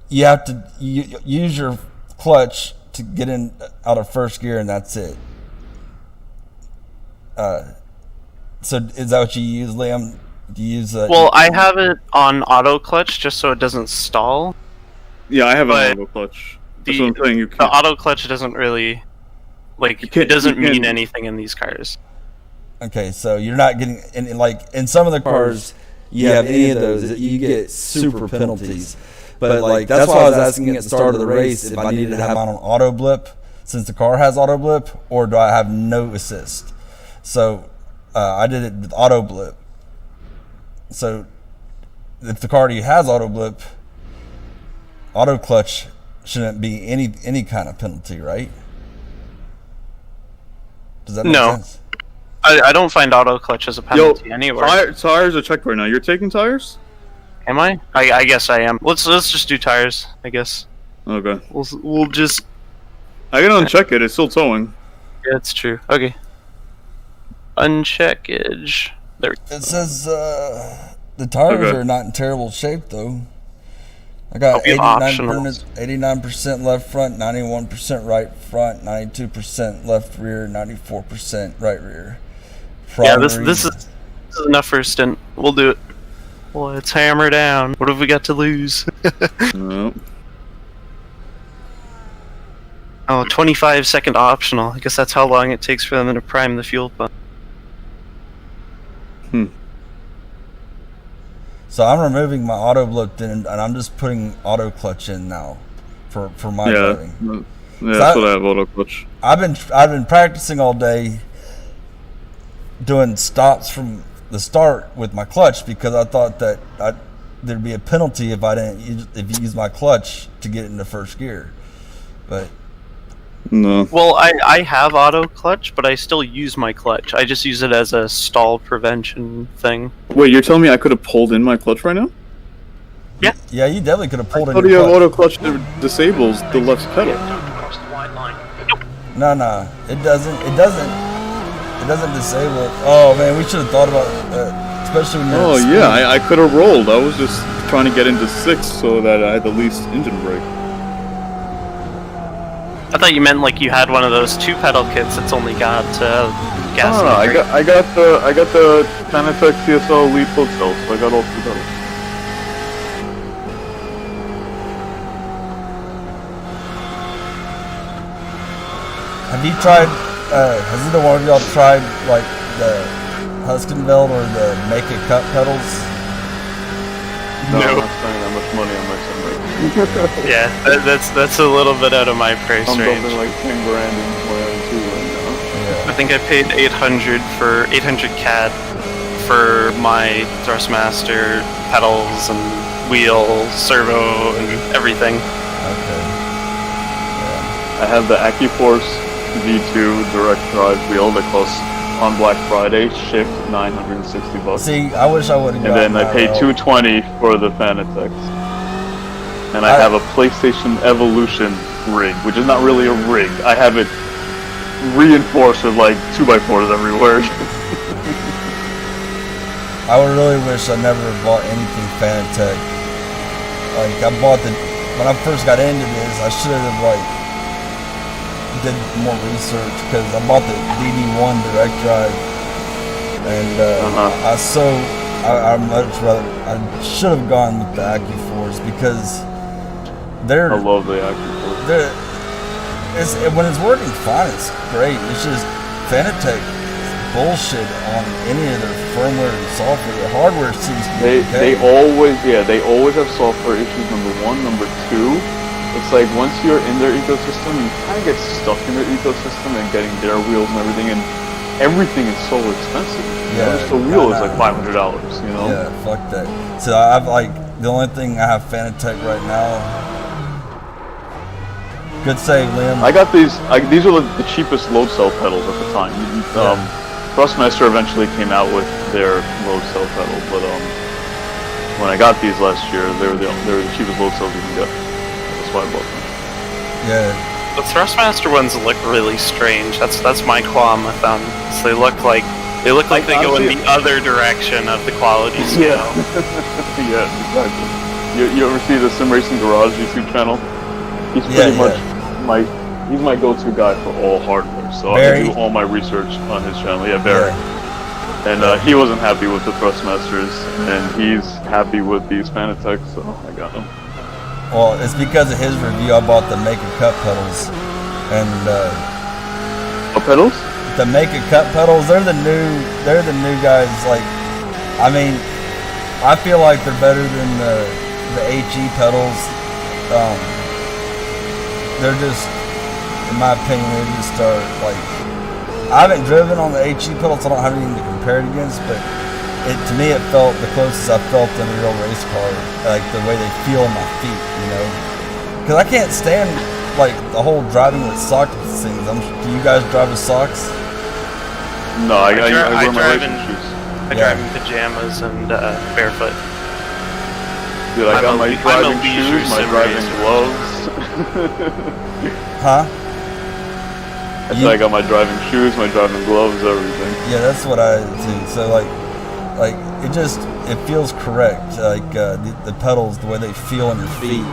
you have to use your clutch to get in out of first gear, and that's it. So is that what you use, Liam? Do you use? Well, I have it on auto clutch just so it doesn't stall. Yeah, I have But an auto clutch. That's what I'm saying. You The can't. auto clutch doesn't really, like, can't- it doesn't you can't- mean anything in these cars. Okay, so you're not getting in some of the cars. You have any of those, you get super penalties. But like that's why I was asking at the start of the race if I needed to have mine on auto blip since the car has auto blip, or do I have no assist? So I did it with auto blip. So if the car already has auto blip, auto clutch shouldn't be any kind of penalty, right? Does that make No. sense? I don't find auto clutch as a Yo, penalty anywhere. tires are checked right now. You're taking tires? Am I? I guess I am. Let's just do tires. I guess Okay. we'll just. I can uncheck it. It's still towing. Yeah, it's true. Okay. Uncheckage. There. It says the tires Okay. are not in terrible shape though. I got Oh, optional. 89% left front, 91% right front, 92% left rear, 94% right rear. Yeah, this is enough for a stint. We'll do it. Let's hammer down. What have we got to lose? No. Oh, 25-second optional. I guess that's how long it takes for them to prime the fuel pump. So I'm removing my auto blip and I'm just putting auto clutch in now for my Yeah. driving. Yeah, that's what I have auto clutch. I've been practicing all day doing stops from the start with my clutch because I thought that there'd be a penalty if I didn't use my clutch to get into first gear. But No. Well, I have auto clutch, but I still use my clutch. I just use it as a stall prevention thing. Wait, you're telling me I could have pulled in my clutch right now? yeah, you definitely could have pulled in How do your you have clutch. auto clutch that disables the left pedal? Don't cross the white line. No, it doesn't disable it. Oh man, we should have thought about that, especially when you're Oh at yeah, speed. I could have rolled. I was just trying to get into 6 so that I had the least engine brake. I thought you meant like you had one of those 2-pedal kits that's only got gas. No, and brake. I got the Canatech TSL Elite Float Cell, so I got all 3 pedals. Have you tried? Has either one of y'all tried like the Huskenveld or the Make a Cut pedals? spending that much money on my sim rig. Yeah, that's a little bit out of my price I'm range. dumping like 10 grand in my M2 right now. I think I paid 800 CAD for my Thrustmaster pedals and wheel, servo, and everything. Okay. I have the AccuForce V2 direct drive wheel that costs on Black Friday shipped $960. See, I wish I would have. And then I paid $220 for the Fanatec. And I have a PlayStation Evolution rig, which is not really a rig. I have it reinforced with like 2x4s everywhere. I would really wish I never bought anything Fanatec. Like I bought when I first got into this, I should have like did more research because I bought the DD1 direct drive, and I much rather I should have gone with the AccuForce because I love the AccuForce. When it's working fine, it's great. It's just Fanatec bullshit on any of their firmware and software. Their hardware seems to be they always have software issues. Number one, number two, it's like once you're in their ecosystem, you kind of get stuck in their ecosystem and getting their wheels and everything is so expensive. Yeah, just a wheel is like $500. You know. Yeah, fuck that. So I've like the only thing I have Fanatec right now. Good save, Liam. I got these. These are the cheapest load cell pedals at the time. Thrustmaster eventually came out with their load cell pedal, but when I got these last year, they were the cheapest load cells you can get. That's why I bought them. Yeah. The Thrustmaster ones look really strange. That's my qualm with them. So they look like they go in the other direction of the quality scale. Yeah, exactly. You ever see the Sim Racing Garage YouTube channel? He's pretty much he's my go-to guy for all hardware. So Barry? I do all my research on his channel. Yeah, Barry. And he wasn't happy with the Thrustmasters, and he's happy with these Fanatec, so I got them. Well, it's because of his review I bought the Make a Cut pedals, and What pedals? the Make a Cut pedals. They're the new guys. Like, I mean, I feel like they're better than the HE pedals. They're just, in my opinion, they just are like. I haven't driven on the HE pedals, so I don't have anything to compare it against. But to me, it felt the closest I felt in a real race car, like the way they feel in my feet, you know. Because I can't stand like the whole driving with socks things. Do you guys drive with socks? No, I wear my racing shoes. I drive in pajamas and barefoot. Dude, I got my driving shoes, my driving gloves. Huh? I got my driving shoes, my driving gloves, everything. Yeah, that's what I do. So like it feels correct. Like the pedals, the way they feel on your feet,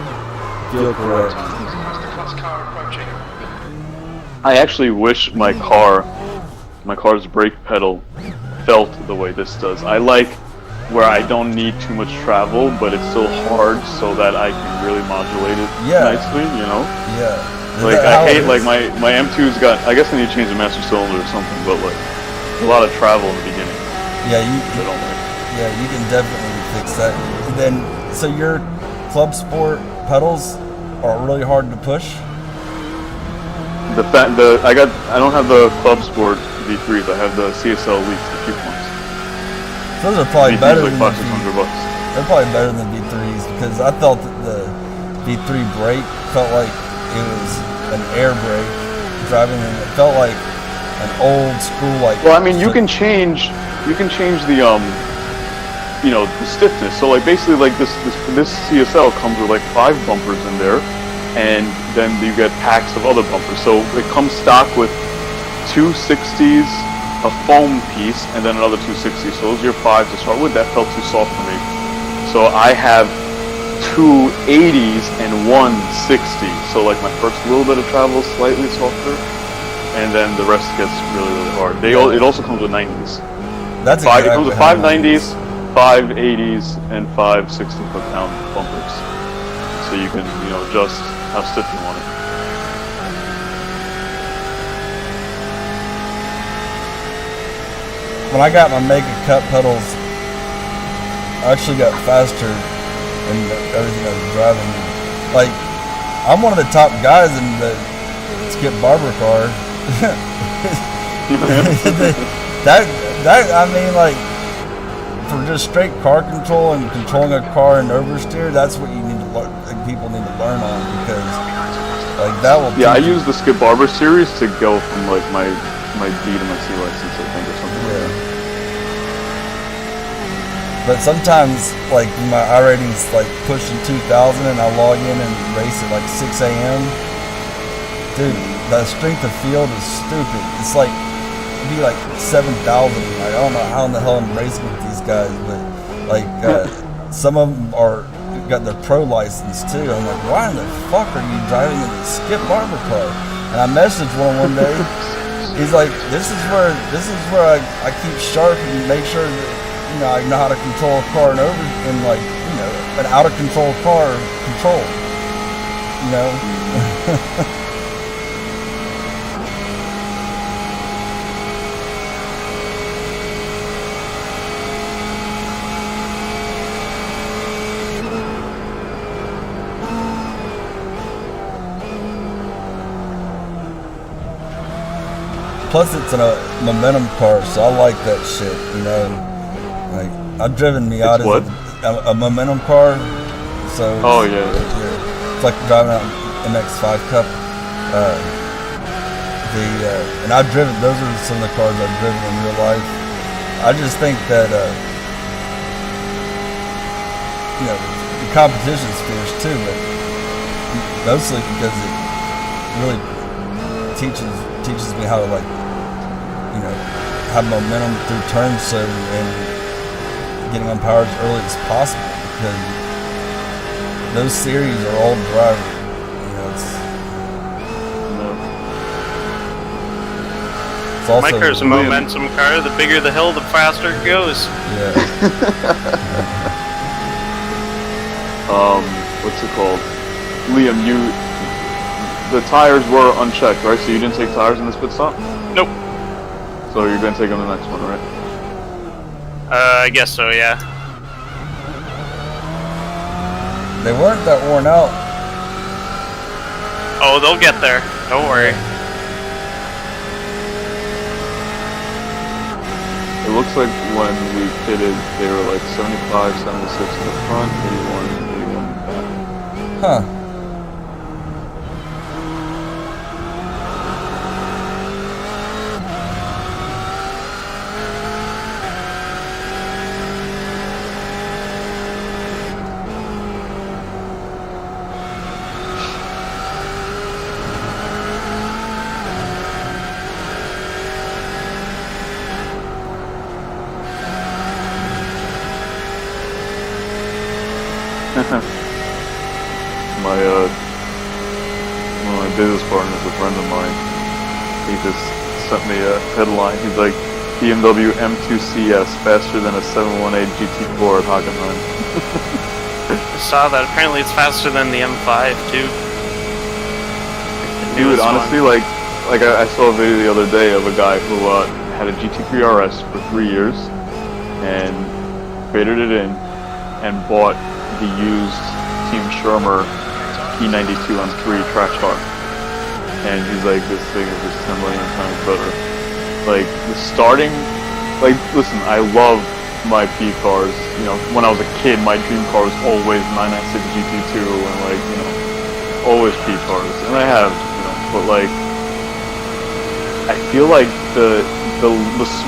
feel correct. How's the class car approaching? I actually wish my car's brake pedal felt the way this does. I like where I don't need too much travel, but it's still hard so that I can really modulate it nicely, you know? Yeah. Like, I hate, like, my M2's got, I guess I need to change the master cylinder or something, but, like, a lot of travel in the beginning. Yeah, I don't like. Yeah, you can definitely fix that. And then, so your Club Sport pedals are really hard to push? I don't have the Club Sport V3s, I have the CSL Elites, the cheap ones. Those are probably V3's better like than $500-600. They're probably better than the V3s because I felt that the V3 brake felt like it was an air brake driving, and it felt like an old school like. Well, I mean, you can change the you know, the stiffness. So like basically like this CSL comes with like 5 bumpers in there, and then you get packs of other bumpers. So it comes stock with 2 60s, a foam piece, and then another 260. So those are your 5s to start with. That felt too soft for me. So I have 2 80s and 1 60. So like my first little bit of travel is slightly softer, and then the rest gets really, really hard. It also comes with 90s. That's it comes with 5 90s, 5 80s, and 5 60-foot-pound bumpers. So you can, you know, adjust how stiff you want it. When I got my Make a Cut pedals, I actually got faster and everything I was driving. Like, I'm one of the top guys in the Skip Barber car. I mean, like, for just straight car control and controlling a car and oversteer, that's what you need to learn. Like, people need to learn on, because like that will. Yeah, I use the Skip Barber series to go from like my D to my C license, I think, or something like that. But sometimes, like, my iRating's like pushing 2,000, and I log in and race at like 6 a.m. Dude, the strength of field is stupid. It's like, it'd be like 7,000. Like, I don't know how in the hell I'm racing with these guys, but like some of them got their pro license too. I'm like, why in the fuck are you driving in the Skip Barber car? And I messaged one day. He's like, this is where I keep sharp and make sure that, you know, I know how to control a car and like, you know, an out of control car control. You know. Plus, it's in a momentum car, so I like that shit, you know. Like, I've driven Miatas, what? A momentum car, so. Oh, yeah. It's like driving an MX-5 Cup. And I've driven, those are some of the cars I've driven in real life. I just think that, you know, the competition's fierce too, but mostly because it really teaches me how to, like, you know, have momentum through turns, so, and getting on power as early as possible, because those series are all driver. You know, it's also, my car's a momentum car. The bigger the hill, the faster it goes. Yeah. What's it called? Liam, the tires were unchecked, right? So you didn't take tires in this pit stop? Nope. So you're gonna take on the next one, right? I guess so, yeah. They weren't that worn out. Oh, they'll get there. Don't worry. It looks like when we pitted, they were like 75, 76 in the front, 81 in the back. Huh. One of my business partners, a friend of mine, he just sent me a headline. He's like, BMW M2CS faster than a 718 GT4 at Hockenheim. I saw that. Apparently it's faster than the M5, too. Dude, honestly, like I saw a video the other day of a guy who had a GT3 RS for 3 years and faded it in and bought the used Team Shermer E92 on 3 track car. And he's like, this thing is just 10 million times better. Like, the starting, like, listen, I love my P cars. You know, when I was a kid, my dream car was always 996 GT2 and, like, you know, always P cars. And I have, you know, but, like, I feel like the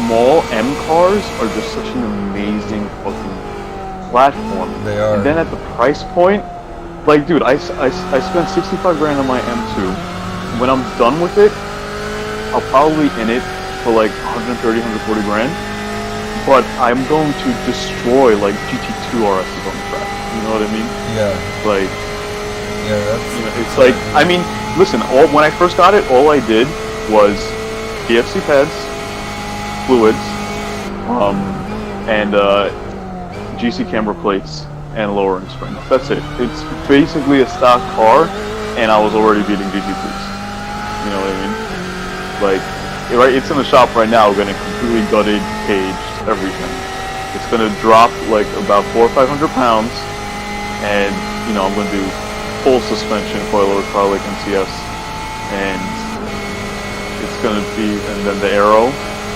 small M cars are just such an amazing fucking platform. They are. And then at the price point, like, dude, I spent 65 grand on my M2. When I'm done with it, I'll probably in it for like 130, 140 grand. But I'm going to destroy like GT2 RSs on the track. You know what I mean? Yeah. Like, yeah, that's. You know, it's like, I mean, listen. When I first got it, all I did was PFC pads, fluids, and GC camber plates and lowering springs. That's it. It's basically a stock car, and I was already beating GT3s. You know what I mean? Like, right? It's in the shop right now, getting completely gutted, caged, everything. It's gonna drop like about 400 or 500 pounds, and I'm going to do full suspension coilover car like MCS, and it's going to be, and then the aero,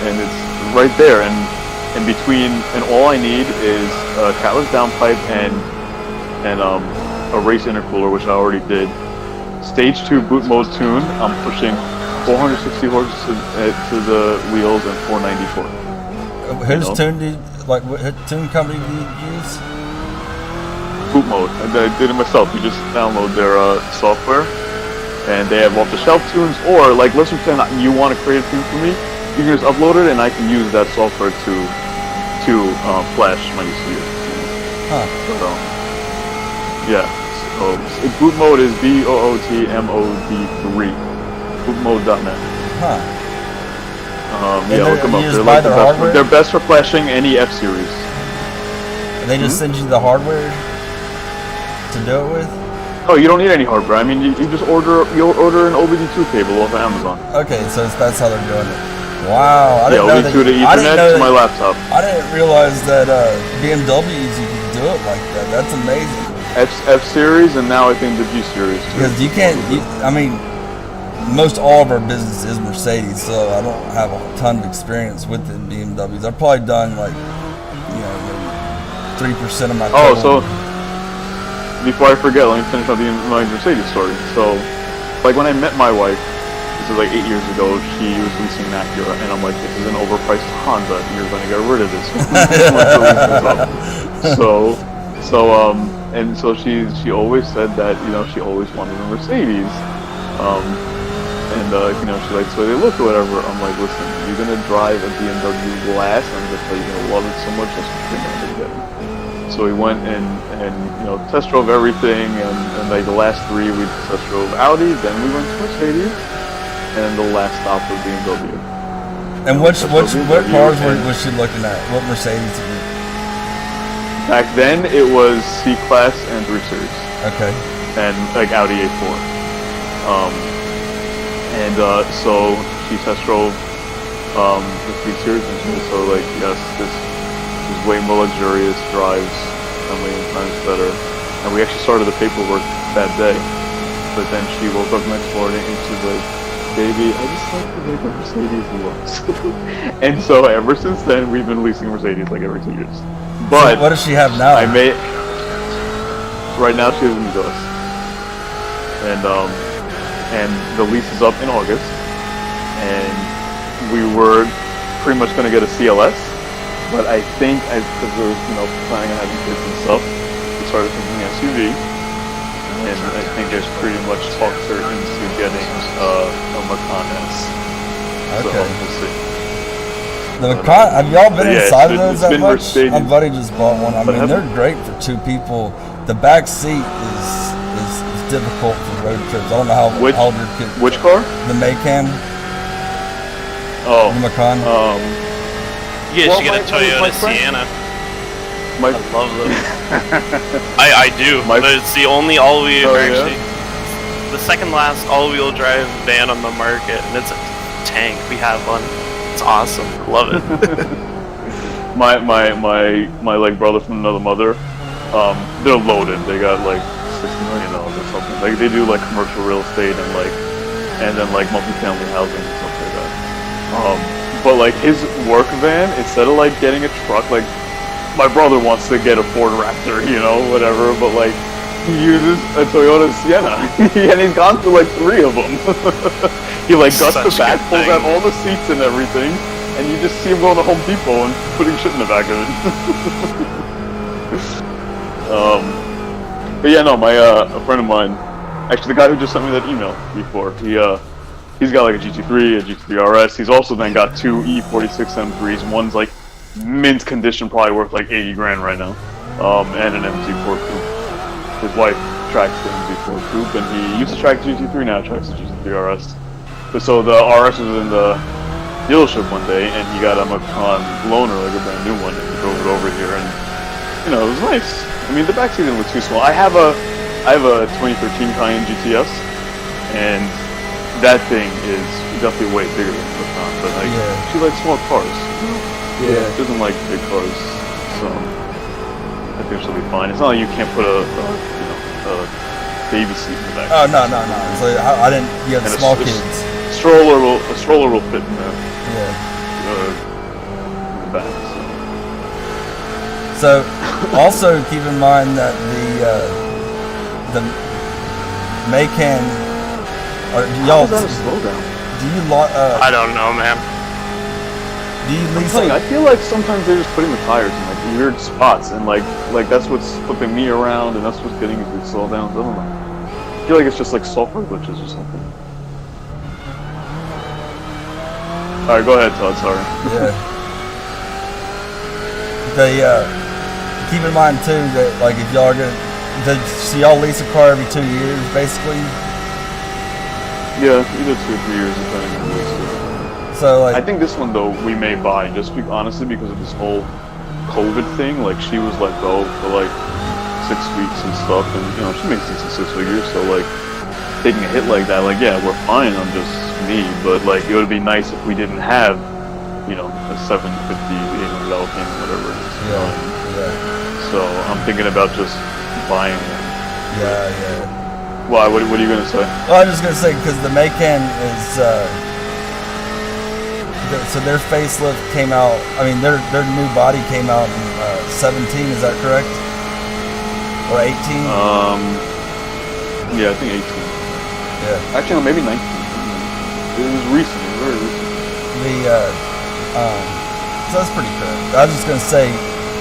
and it's right there, and in between, and all I need is a catalyst downpipe and a race intercooler, which I already did. Stage 2 boot mode tune, I'm pushing 460 horses to the wheels and 494. Whose tune what tune company do you use? Boot mode. I did it myself. You just download their software, and they have off-the-shelf tunes. Or like, let's pretend you want to create a tune for me. You can just upload it, and I can use that software to flash my ECU. Huh. So, yeah. So boot mode is BOOTMOD3. Bootmode.net. Huh. Yeah, look them up. They're like they're best for flashing any F series. And they just send you the hardware to do it with? Oh, you don't need any hardware. I mean, you just order an OBD2 cable off of Amazon. Okay, so that's how they're doing it. Wow, I didn't know that. OBD2 to Ethernet to my laptop. I didn't realize that BMWs you could do it like that. That's amazing. F series, and now I think the G series too. Because you can't. I mean, most all of our business is Mercedes, so I don't have a ton of experience with the BMWs. I've probably done like, maybe 3% of my. Oh, so before I forget, let me finish up my Mercedes story. So, like when I met my wife, this is like 8 years ago, she was leasing an Acura, and I'm like, this is an overpriced Honda, you're gonna get rid of this. So she always said that, she always wanted a Mercedes. She likes the way they look or whatever. I'm like, listen, you're gonna drive a BMW last, I'm gonna tell you, you're gonna love it so much, that's what you're gonna get. So we went and test drove everything, and like the last 3 we test drove Audi, then we went to Mercedes, and the last stop was BMW. And what cars was she looking at? What Mercedes did you? Back then it was C-Class and 3 Series. Okay. And like Audi A4. So she test drove the 3 Series, and so like, yes, this is way more luxurious, drives a million times better. And we actually started the paperwork that day. But then she woke up next morning and she's like, baby, I just like the way the Mercedes looks. And so ever since then, we've been leasing Mercedes like every 2 years. But so what does she have now? Right now she lives with us. And the lease is up in August. And we were pretty much going to get a CLS. But I think, because we were planning on having kids and stuff, we started thinking SUV. And I think there's pretty much talks her into getting a Macan S. Okay. So we'll see. The Macan, have y'all been inside of those that much? Mercedes. My buddy just bought one. I mean, they're great for 2 people. The back seat is difficult for road trips. I don't know how old your kid. Which car? The Macan. Oh. The Macan. You guys should get a Toyota Sienna. I love those. I do, but it's the only all-wheel, actually, the second last all-wheel drive van on the market, and it's a tank. We have one. It's awesome. I love it. my like brother from another mother, they're loaded. They got like $60 million or something. Like they do like commercial real estate and then like multifamily housing and stuff like that. But like his work van, instead of like getting a truck, like my brother wants to get a Ford Raptor, whatever, but like he uses a Toyota Sienna, and he's gone through like 3 of them. He like guts the back, pulls out all the seats and everything, and you just see him going to Home Depot and putting shit in the back of it. But yeah, no, a friend of mine, actually the guy who just sent me that email before, he's got like a GT3, a GT3 RS. He's also then got 2 E46 M3s. One's like mint condition, probably worth like 80 grand right now, and an MZ4 coupe. His wife tracks the MZ4 coupe, and he used to track the GT3, now tracks the GT3 RS. But so the RS was in the dealership one day, and he got a Macan loaner, like a brand new one, and he drove it over here, and it was nice. I mean, the backseat didn't look too small. I have a 2013 Cayenne GTS, and that thing is definitely way bigger than the Macan, but like, she likes small cars. Yeah. She doesn't like big cars, so. I think she'll be fine. It's not like you can't put a baby seat in the back. Oh no. So I didn't. You have And small a kids. stroller will fit in there. Yeah. In the back. So also keep in mind that the Macan. Or y'all. How's that a slowdown? Do you I don't know, man. do you I'm lease? telling you, I feel like sometimes they're just putting the tires in like weird spots, and like that's what's flipping me around, and that's what's getting me through slowdowns. I don't know. I feel like it's just like software glitches or something. All right, go ahead, Todd. Sorry. Yeah. They keep in mind too that like if y'all are gonna, so y'all lease a car every 2 years basically. Yeah, either 2 or 3 years depending on the lease. So like I think this one though we may buy honestly because of this whole COVID thing. Like she was let go for like 6 weeks and stuff, and you know she makes this in 6 figures. So like taking a hit like that, like yeah, we're fine on just me, but like it would be nice if we didn't have, you know, a $750, $800 payment, whatever it is. yeah. So I'm thinking about just buying one. Yeah. Why? What are you gonna say? Well, I'm just gonna say because the Macan is so their facelift came out. I mean, their new body came out in 17. Is that correct? Or 18? Yeah, I think 18. Yeah. Actually, no, maybe 19. It was recent. It was very recent. So that's pretty correct. I was just gonna say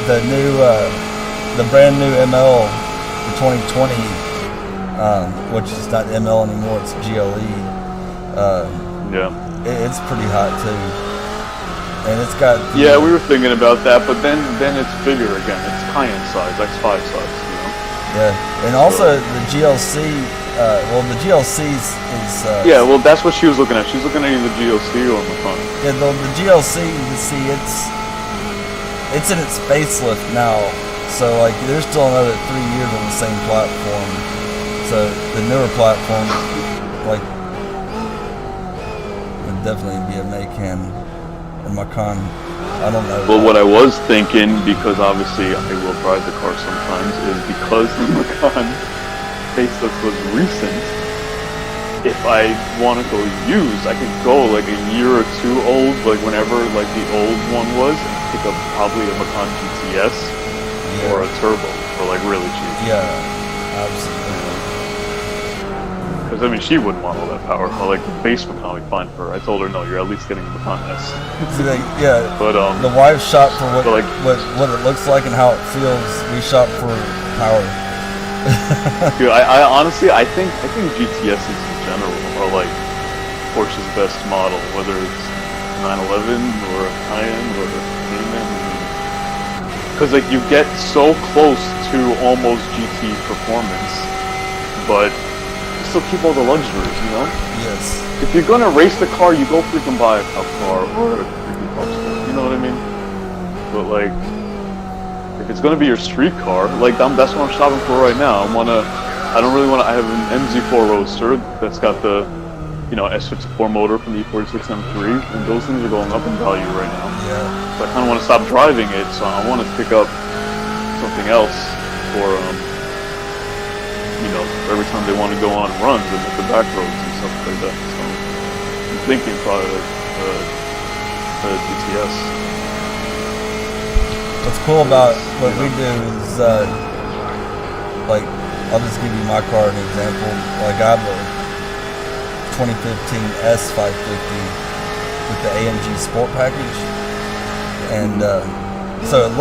the new, the brand new ML for 2020, which is not ML anymore. It's GLE. Yeah. It's pretty hot too, and it's got. Yeah, we were thinking about that, but then it's bigger again. It's Cayenne size, X5 size, you know. Yeah, and also the GLC. The GLC is. Yeah, well, that's what she was looking at. She's looking at either GLC or Macan. Yeah, the GLC. You see, it's in its facelift now, so like there's still another 3 years on the same platform. So the newer platform, like. Definitely be a Macan or Macan. I don't know. Well, what I was thinking, because obviously I will drive the car sometimes, is because the Macan facelift was recent. If I want to go used, I could go like a year or two old, like whenever like the old one was, and pick up probably a Macan GTS or a turbo for like really cheap. Yeah, absolutely. Because I mean, she wouldn't want all that power. Like the base Macan would be fine for her. I told her, no, you're at least getting the Macan S. See, like, yeah. But the wife shop for what it looks like and how it feels. We shop for power. Dude, I honestly, I think GTSs in general are like Porsche's best model, whether it's 911 or a Cayenne or a Cayman. Because like you get so close to almost GT performance, but still keep all the luxuries, you know? Yes. If you're gonna race the car, you go freaking buy a cup car or a freaking car sport, you know what I mean? But like, if it's gonna be your street car, like that's what I'm shopping for right now. I have an MZ4 Roadster that's got the, you know, S54 motor from the E46 M3, and those things are going up in value right now. Yeah. So I kind of want to stop driving it, so I want to pick up something else for, you know, every time they want to go on runs and hit the back roads and stuff like that. So I'm thinking probably like a GTS. What's cool about what we do is, like, I'll just give you my car an example. Like, I have a 2015 S550 with the AMG Sport package, and so it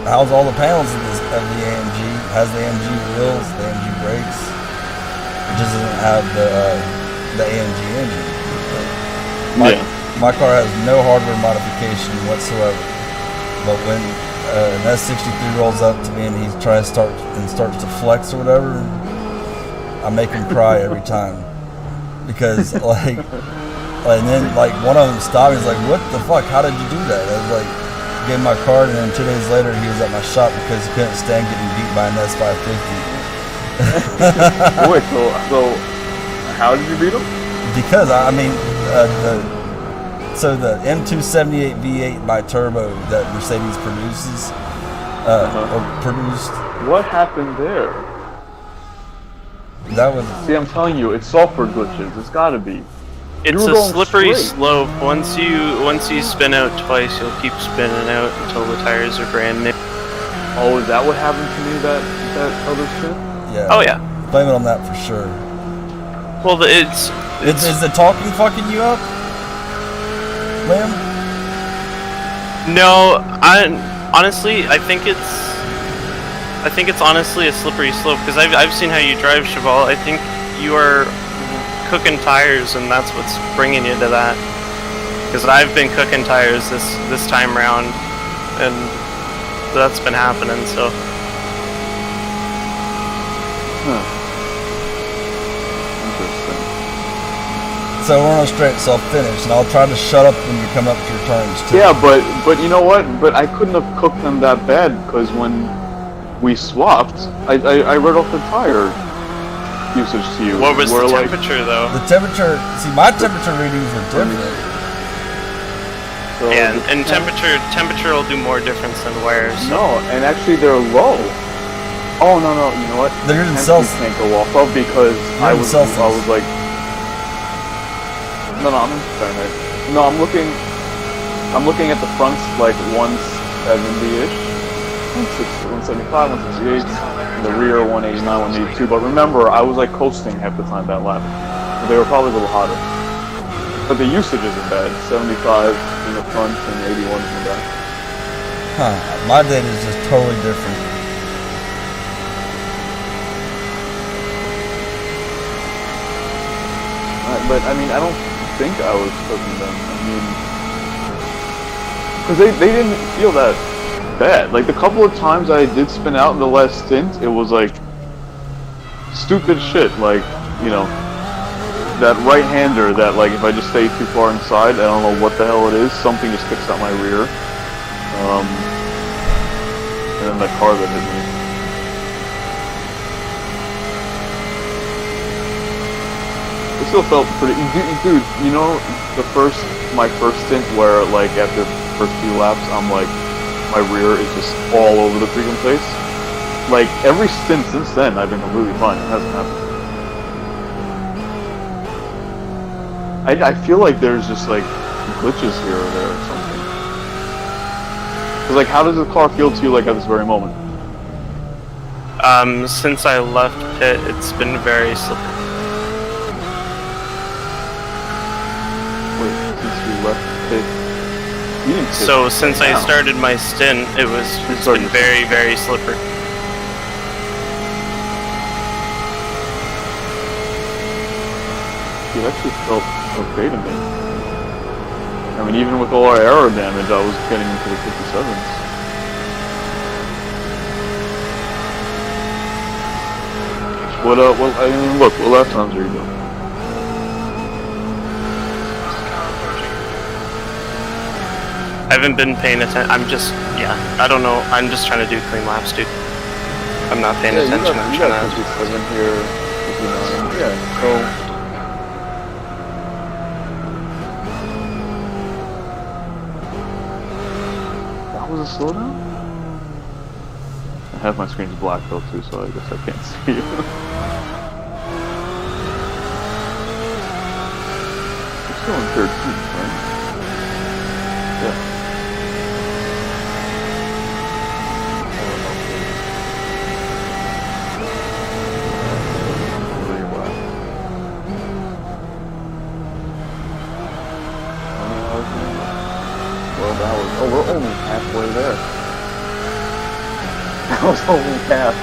has all the panels of the AMG, has the AMG wheels, the AMG brakes. It just doesn't have the AMG engine. My car has no hardware modification whatsoever. But when an S63 rolls up to me and he starts to flex or whatever, I make him cry every time. Because like, and then like one of them stopped. He's like, "What the fuck? How did you do that?" I was like, gave him my card, and then 2 days later he was at my shop because he couldn't stand getting beat by an S550. Wait, so how did you beat him? Because I mean, the M278 V8 bi-turbo that Mercedes produces or produced. What happened there? That was See, I'm telling you, it's software glitches. It's gotta be. It's You were a going slippery straight. slope. Once you spin out twice, you'll keep spinning out until the tires are brand new. Oh, is that what happened to me that other spin? yeah. Oh yeah. Blame it on that for sure. Well, it's Is the talking fucking you up, Liam? no. Honestly, I think it's honestly a slippery slope because I've seen how you drive, Shaibal. I think you are cooking tires, and that's what's bringing you to that. Because I've been cooking tires this time round, and that's been happening. So. Interesting. So we're on a straight, so I'll finish, and I'll try to shut up when you come up to your turns too. Yeah, but you know what? But I couldn't have cooked them that bad because when we swapped, I read off the tire usage to you. What was the Where, temperature though? The temperature. See, my temperature readings were different. So Yeah, the and temperature will do more difference than wear. So. No, and actually they're low. Oh no, you know what? They're in Temps Celsius. we can't go off of because They're I in was Celsius. like, no, I'm in Fahrenheit. No, I'm looking at the fronts like 170-ish, 175, 168, and the rear 189, 182. But remember, I was like coasting half the time that lap. So they were probably a little hotter. But the usage isn't bad. 75 in the front and 81 in the back. Huh? My data is just totally different. But I mean, I don't think I was cooking them. I mean, because they didn't feel that bad. Like the couple of times I did spin out in the last stint, it was like stupid shit. Like, you know, that right-hander that like if I just stay too far inside, I don't know what the hell it is. Something just sticks out my rear. And then the car that hit me. It still felt pretty, dude. You know, my first stint where like after the first few laps, I'm like, my rear is just all over the freaking place. Like every stint since then, I've been completely fine. It hasn't happened. I feel like there's just like glitches here or there or something. Cause like, how does the car feel to you like at this very moment? Since I left pit, it's been very slippery. Since you left pit, you didn't pit So since I now. started my stint, it's been very, very slippery. It actually felt okay to me. I mean, even with all our aero damage, I was getting into the 57s. What I mean, look, what lap times are you doing? I haven't been paying attention. I don't know. I'm just trying to do clean laps, dude. I'm not paying attention. I'm You trying got to. 57 here, 59. Yeah, so. That was a slowdown? Half my screen's black though too, so I guess I can't see you. You're still in 13th, right? Yeah. Really black. Well, that was. Oh, we're only halfway there. That was only half.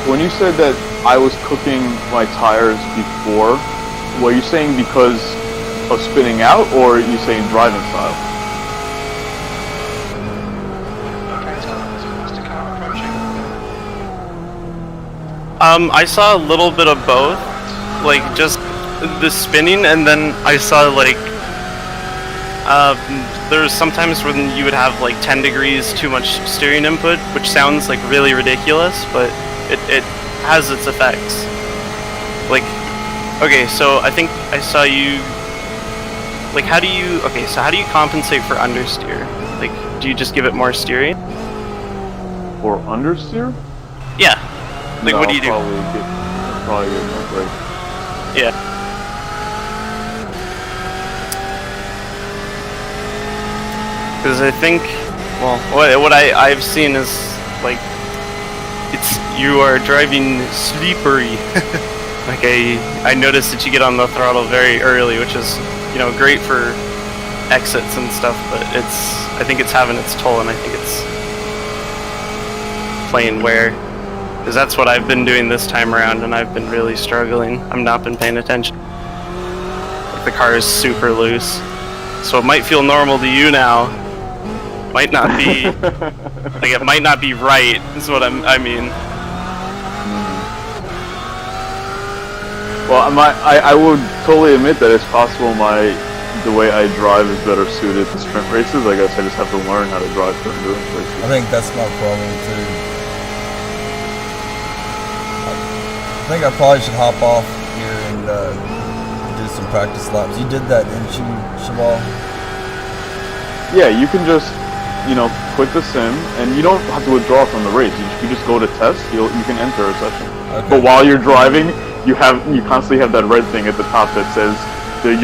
when you said that I was cooking my tires before, were you saying because of spinning out, or are you saying driving style? Okay, it's the car approaching. I saw a little bit of both, like just the spinning, and then I saw like there's sometimes when you would have like 10 degrees too much steering input, which sounds like really ridiculous, but it has its effects. Like, okay, so I think I saw you, like, how do you compensate for understeer? Like, do you just give it more steering? Or understeer? Yeah. Like, No, what do you do? I'll probably get more brake. Yeah. Because I think, well, what I've seen is, like, you are driving slippery. Like, I noticed that you get on the throttle very early, which is, you know, great for exits and stuff, but I think it's having its toll, and I think it's playing wear. Because that's what I've been doing this time around, and I've been really struggling. I've not been paying attention. Like, the car is super loose. So it might feel normal to you now. Might not be, like, it might not be right, is what I mean. Well, I would totally admit that it's possible the way I drive is better suited to sprint races. I guess I just have to learn how to drive for endurance races. I think that's my problem too. I think I probably should hop off here and do some practice laps. You did that, didn't you, Shaibal? Yeah, you can just, you know, quit the sim, and you don't have to withdraw from the race. You just go to test. You can enter a session. Okay. But while you're driving, you constantly have that red thing at the top that says the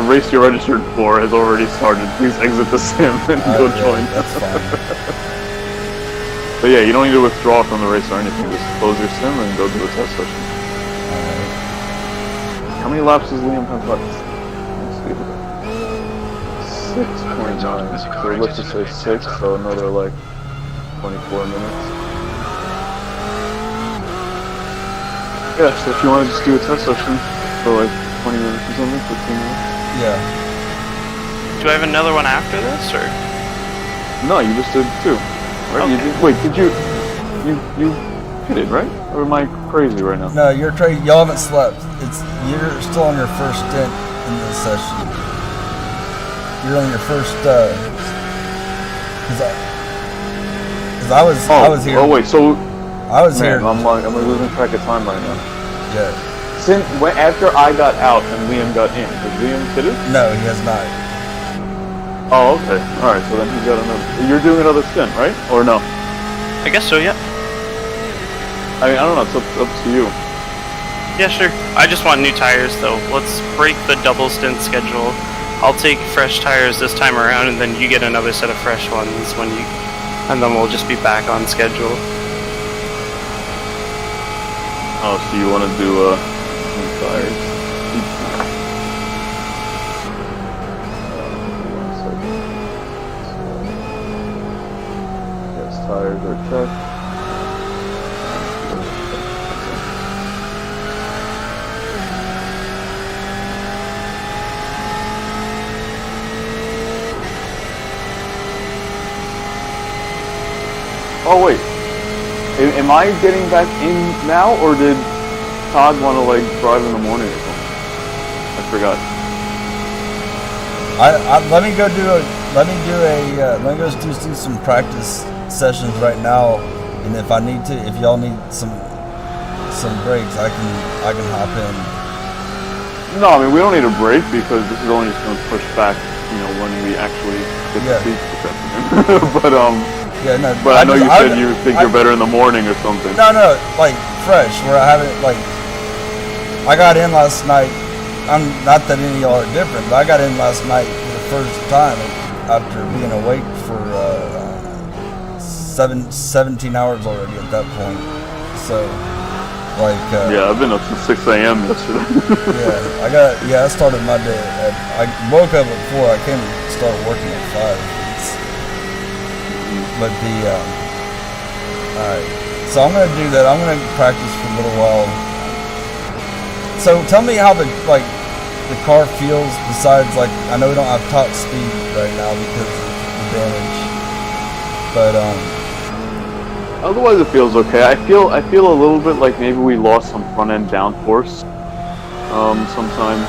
race you're registered for has already started. Please exit the sim and go join. That's fine. But yeah, you don't need to withdraw from the race or anything. Just close your sim and go do a test session. Alright. How many laps does Liam have left? Let's see. 6.9. So let's just say 6, so another like 24 minutes. Yeah, so if you want to just do a test session for like 20 minutes or something, 15 minutes. Yeah. Do I have another one after this, or? No, you just did 2. Right? Okay. You did, wait, did you hit it, right? Or am I crazy right now? No, you're crazy. Y'all haven't slept. You're still on your first stint in this session. You're on your first. Cause I was here. Oh wait, so I was man, here. I'm losing track of time right now. Yeah. After I got out and Liam got in, has Liam hit it? No, he has not. Oh, okay. All right, so then he's got another. You're doing another stint, right? Or no? I guess so, yeah. I mean, I don't know. It's up to you. Yeah, sure. I just want new tires, though. Let's break the double stint schedule. I'll take fresh tires this time around, and then you get another set of fresh ones and then we'll just be back on schedule. Oh, so you want to do new tires? Yes, tires are checked. Oh wait, am I getting back in now, or did Todd want to like drive in the morning or something? I forgot. Let me go do some practice sessions right now, and if y'all need some breaks, I can hop in. No, I mean we don't need a break because this is only just going to push back, you know, when we actually get the seats this afternoon. But yeah, no. But I know you said you think you're better in the morning or something. No, like fresh. Where I haven't I got in last night. I'm not that any of y'all are different, but I got in last night for the first time after being awake for 17 hours already at that point. So, like. Yeah, I've been up since 6 a.m. yesterday. I started my day. I woke up at 4. I came and started working at 5. But alright, So I'm gonna do that. I'm gonna practice for a little while. So tell me how the car feels. Besides, like, I know we don't have top speed right now because of the damage, but Otherwise, it feels okay. I feel a little bit like maybe we lost some front end downforce. Sometimes,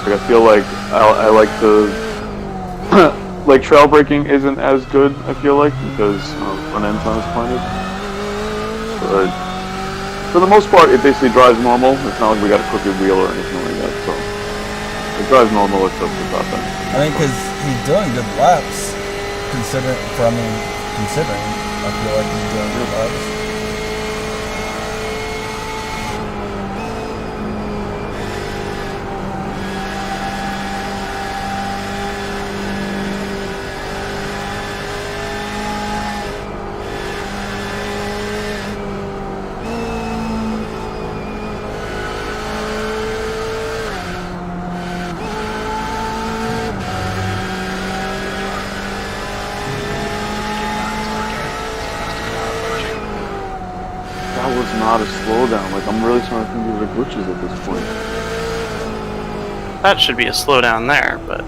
like, I feel like I like to like trail braking isn't as good. I feel like because front end's not as pointed. But for the most part, it basically drives normal. It's not like we got a crooked wheel or anything like that. So it drives normal except for top end. I mean, because he's doing good laps, considering. I feel like he's doing good laps. That was not a slowdown. Like, I'm really starting to think these are glitches at this point. That should be a slowdown there, but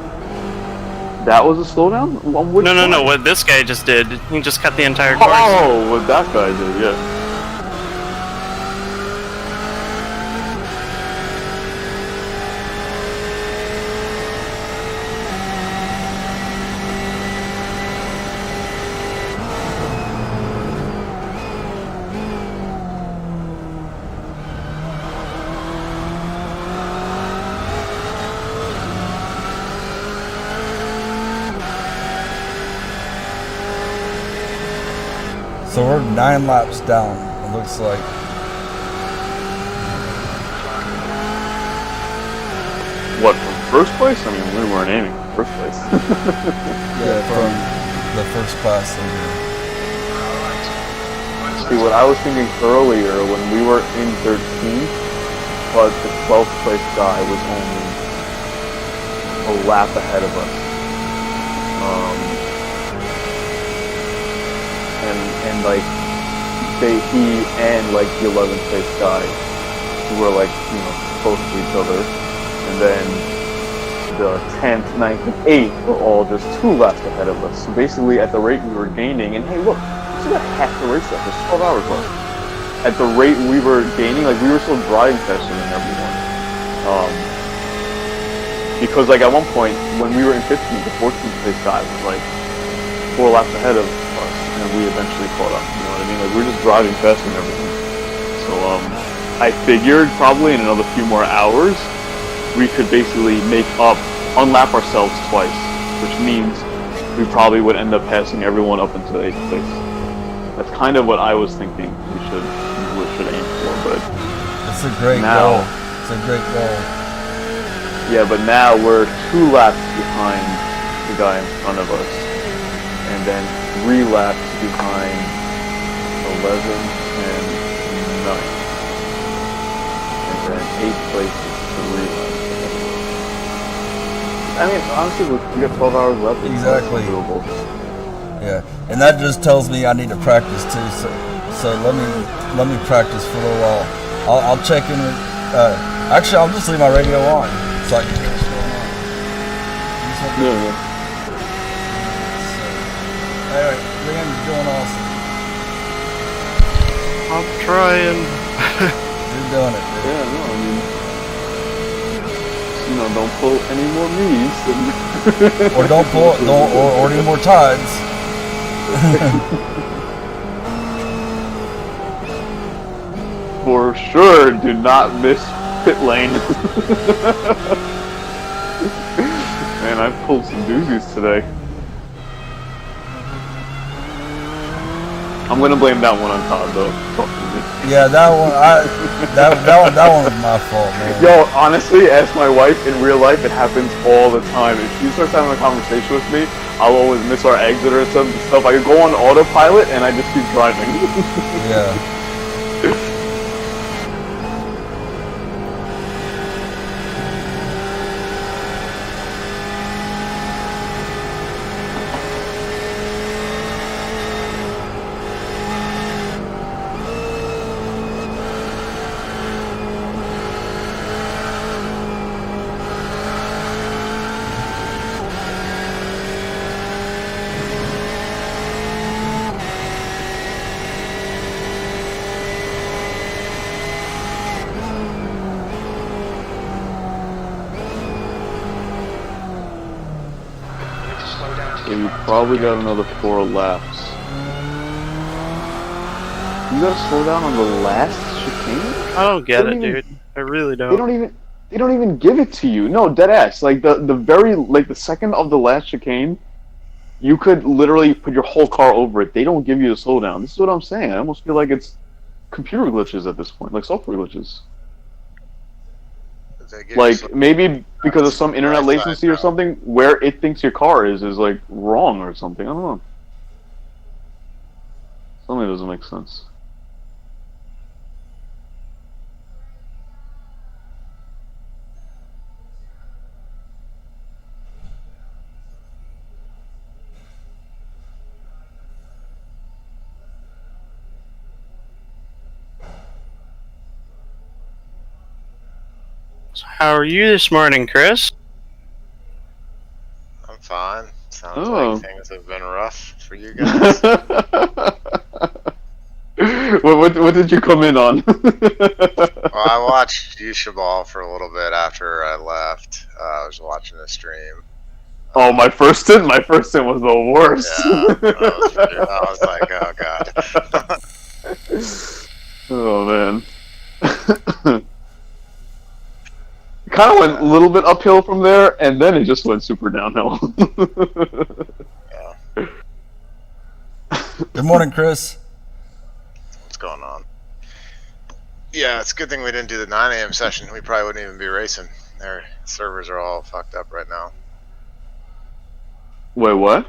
That was a slowdown? On which no. side? What this guy just did, he just cut the entire course. Oh, what that guy did, yeah. So we're 9 laps down, it looks like. What, from first place? I mean, we weren't aiming for first place. Yeah, from the first class. See, what I was thinking earlier when we were in 13th, but the 12th place guy was only a lap ahead of us. And like, he and like the 11th place guy were like, you know, close to each other. And then the 10th, 9th, and 8th were all just 2 laps ahead of us. So basically, at the rate we were gaining, and hey, look, we still got half the race left. There's 12 hours left. At the rate we were gaining, like, we were still driving faster than everyone. Because, like, at one point, when we were in 15th, the 14th place guy was like 4 laps ahead of us, and we eventually caught up. You know what I mean? Like, we were just driving faster than everything. So, I figured probably in another few more hours, we could basically unlap ourselves twice, which means we probably would end up passing everyone up into 8th place. That's kind of what I was thinking we should aim for, but It's a great goal. It's a great goal. yeah, but now we're 2 laps behind the guy in front of us, and then 3 laps behind 11 and 9, and then 8th place is 3 laps. I mean, honestly, we got 12 hours left. Exactly. It's doable. Yeah, and that just tells me I need to practice too. So let me practice for a little while. I'll check in with. Actually, I'll just leave my radio on so I can hear what's going on. Yeah. Anyway, Liam's doing awesome. I'm trying. You're doing it, dude. Yeah, no, I mean, you know, don't pull any more me's. Or don't or any more Todds. For sure, do not miss pit lane. Man, I've pulled some doozies today. I'm gonna blame that one on Todd, though. Yeah, that one was my fault, man. Yo, honestly, ask my wife. In real life, it happens all the time. If she starts having a conversation with me, I'll always miss our exit or some stuff. I could go on autopilot and I just keep driving. Yeah. So you probably got another 4 laps. You gotta slow down on the last chicane? I don't get They it, don't even- dude. I really They don't. don't even give it to you. No, dead ass. Like the very like the second of the last chicane, you could literally put your whole car over it. They don't give you the slowdown. This is what I'm saying. I almost feel like it's computer glitches at this point, like software glitches. Like maybe because of some internet latency or something, where it thinks your car is like wrong or something. I don't know. Something doesn't make sense. So how are you this morning, Chris? I'm fine. Sounds Oh. like things have been rough for you guys. what did you come in on? Well, I watched you, Shaibal, for a little bit after I left. I was watching the stream. Oh, my first stint was the worst. Yeah, I was like, oh god. Oh man. Kind of went a little bit uphill from there, and then it just went super downhill. Yeah. Good morning, Chris. What's going on? Yeah, it's a good thing we didn't do the 9 a.m. session. We probably wouldn't even be racing. Their servers are all fucked up right now. Wait, what?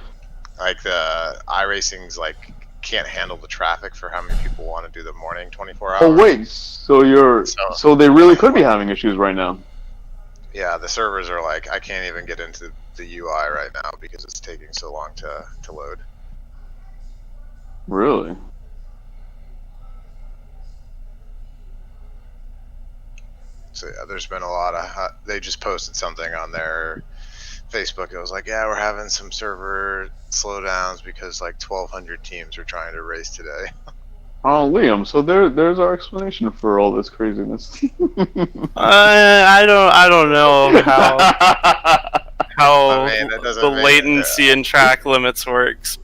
Like the iRacing's like can't handle the traffic for how many people want to do the morning 24 hours. Oh wait, so they really could be having issues right now. Yeah, the servers are like, I can't even get into the UI right now because it's taking so long to load. Really? So yeah, there's been a lot of, they just posted something on their Facebook. It was like, yeah, we're having some server slowdowns because like 1,200 teams are trying to race today. Oh, Liam. So there's our explanation for all this craziness. I don't know how I mean, that doesn't the mean- latency and track limits works.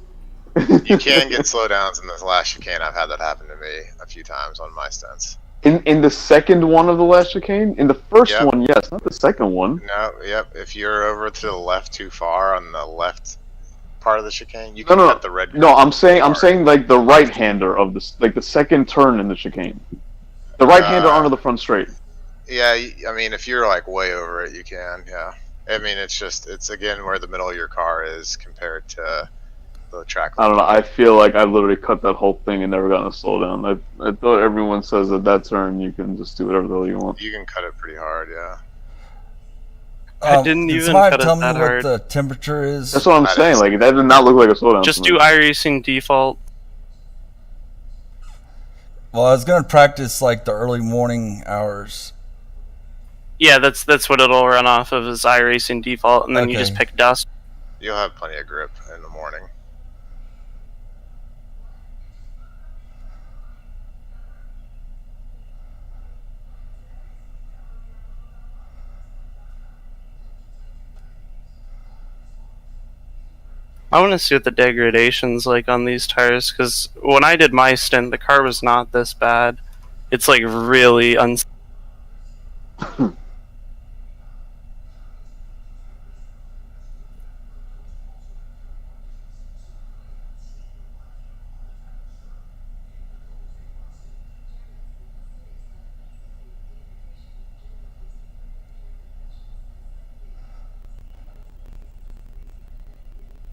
You can get slowdowns in this last chicane. I've had that happen to me a few times on my stunts. In the second one of the last chicane? In the first Yep. one, yes, not the second one. No, yep. If you're over to the left too far on the left part of the chicane, you No, can no, cut the red. no. I'm saying like the right-hander of this, like the second turn in the chicane. The right-hander onto the front straight. Yeah, I mean, if you're like way over it, you can. Yeah. I mean, it's again where the middle of your car is compared to the track. I don't know. I feel like I literally cut that whole thing and never gotten a slowdown. I thought everyone says that turn you can just do whatever the hell you want. You can cut it pretty hard, yeah. I didn't Can even somebody cut it tell me that what hard. the temperature is? That's what I'm saying. Like that did not look like a slowdown. Just to do me. iRacing default. Well, I was gonna practice like the early morning hours. Yeah, that's what it'll run off of is iRacing default, and then you just Okay. pick dust. You'll have plenty of grip in the morning. I want to see what the degradation's like on these tires, because when I did my stint, the car was not this bad. It's like really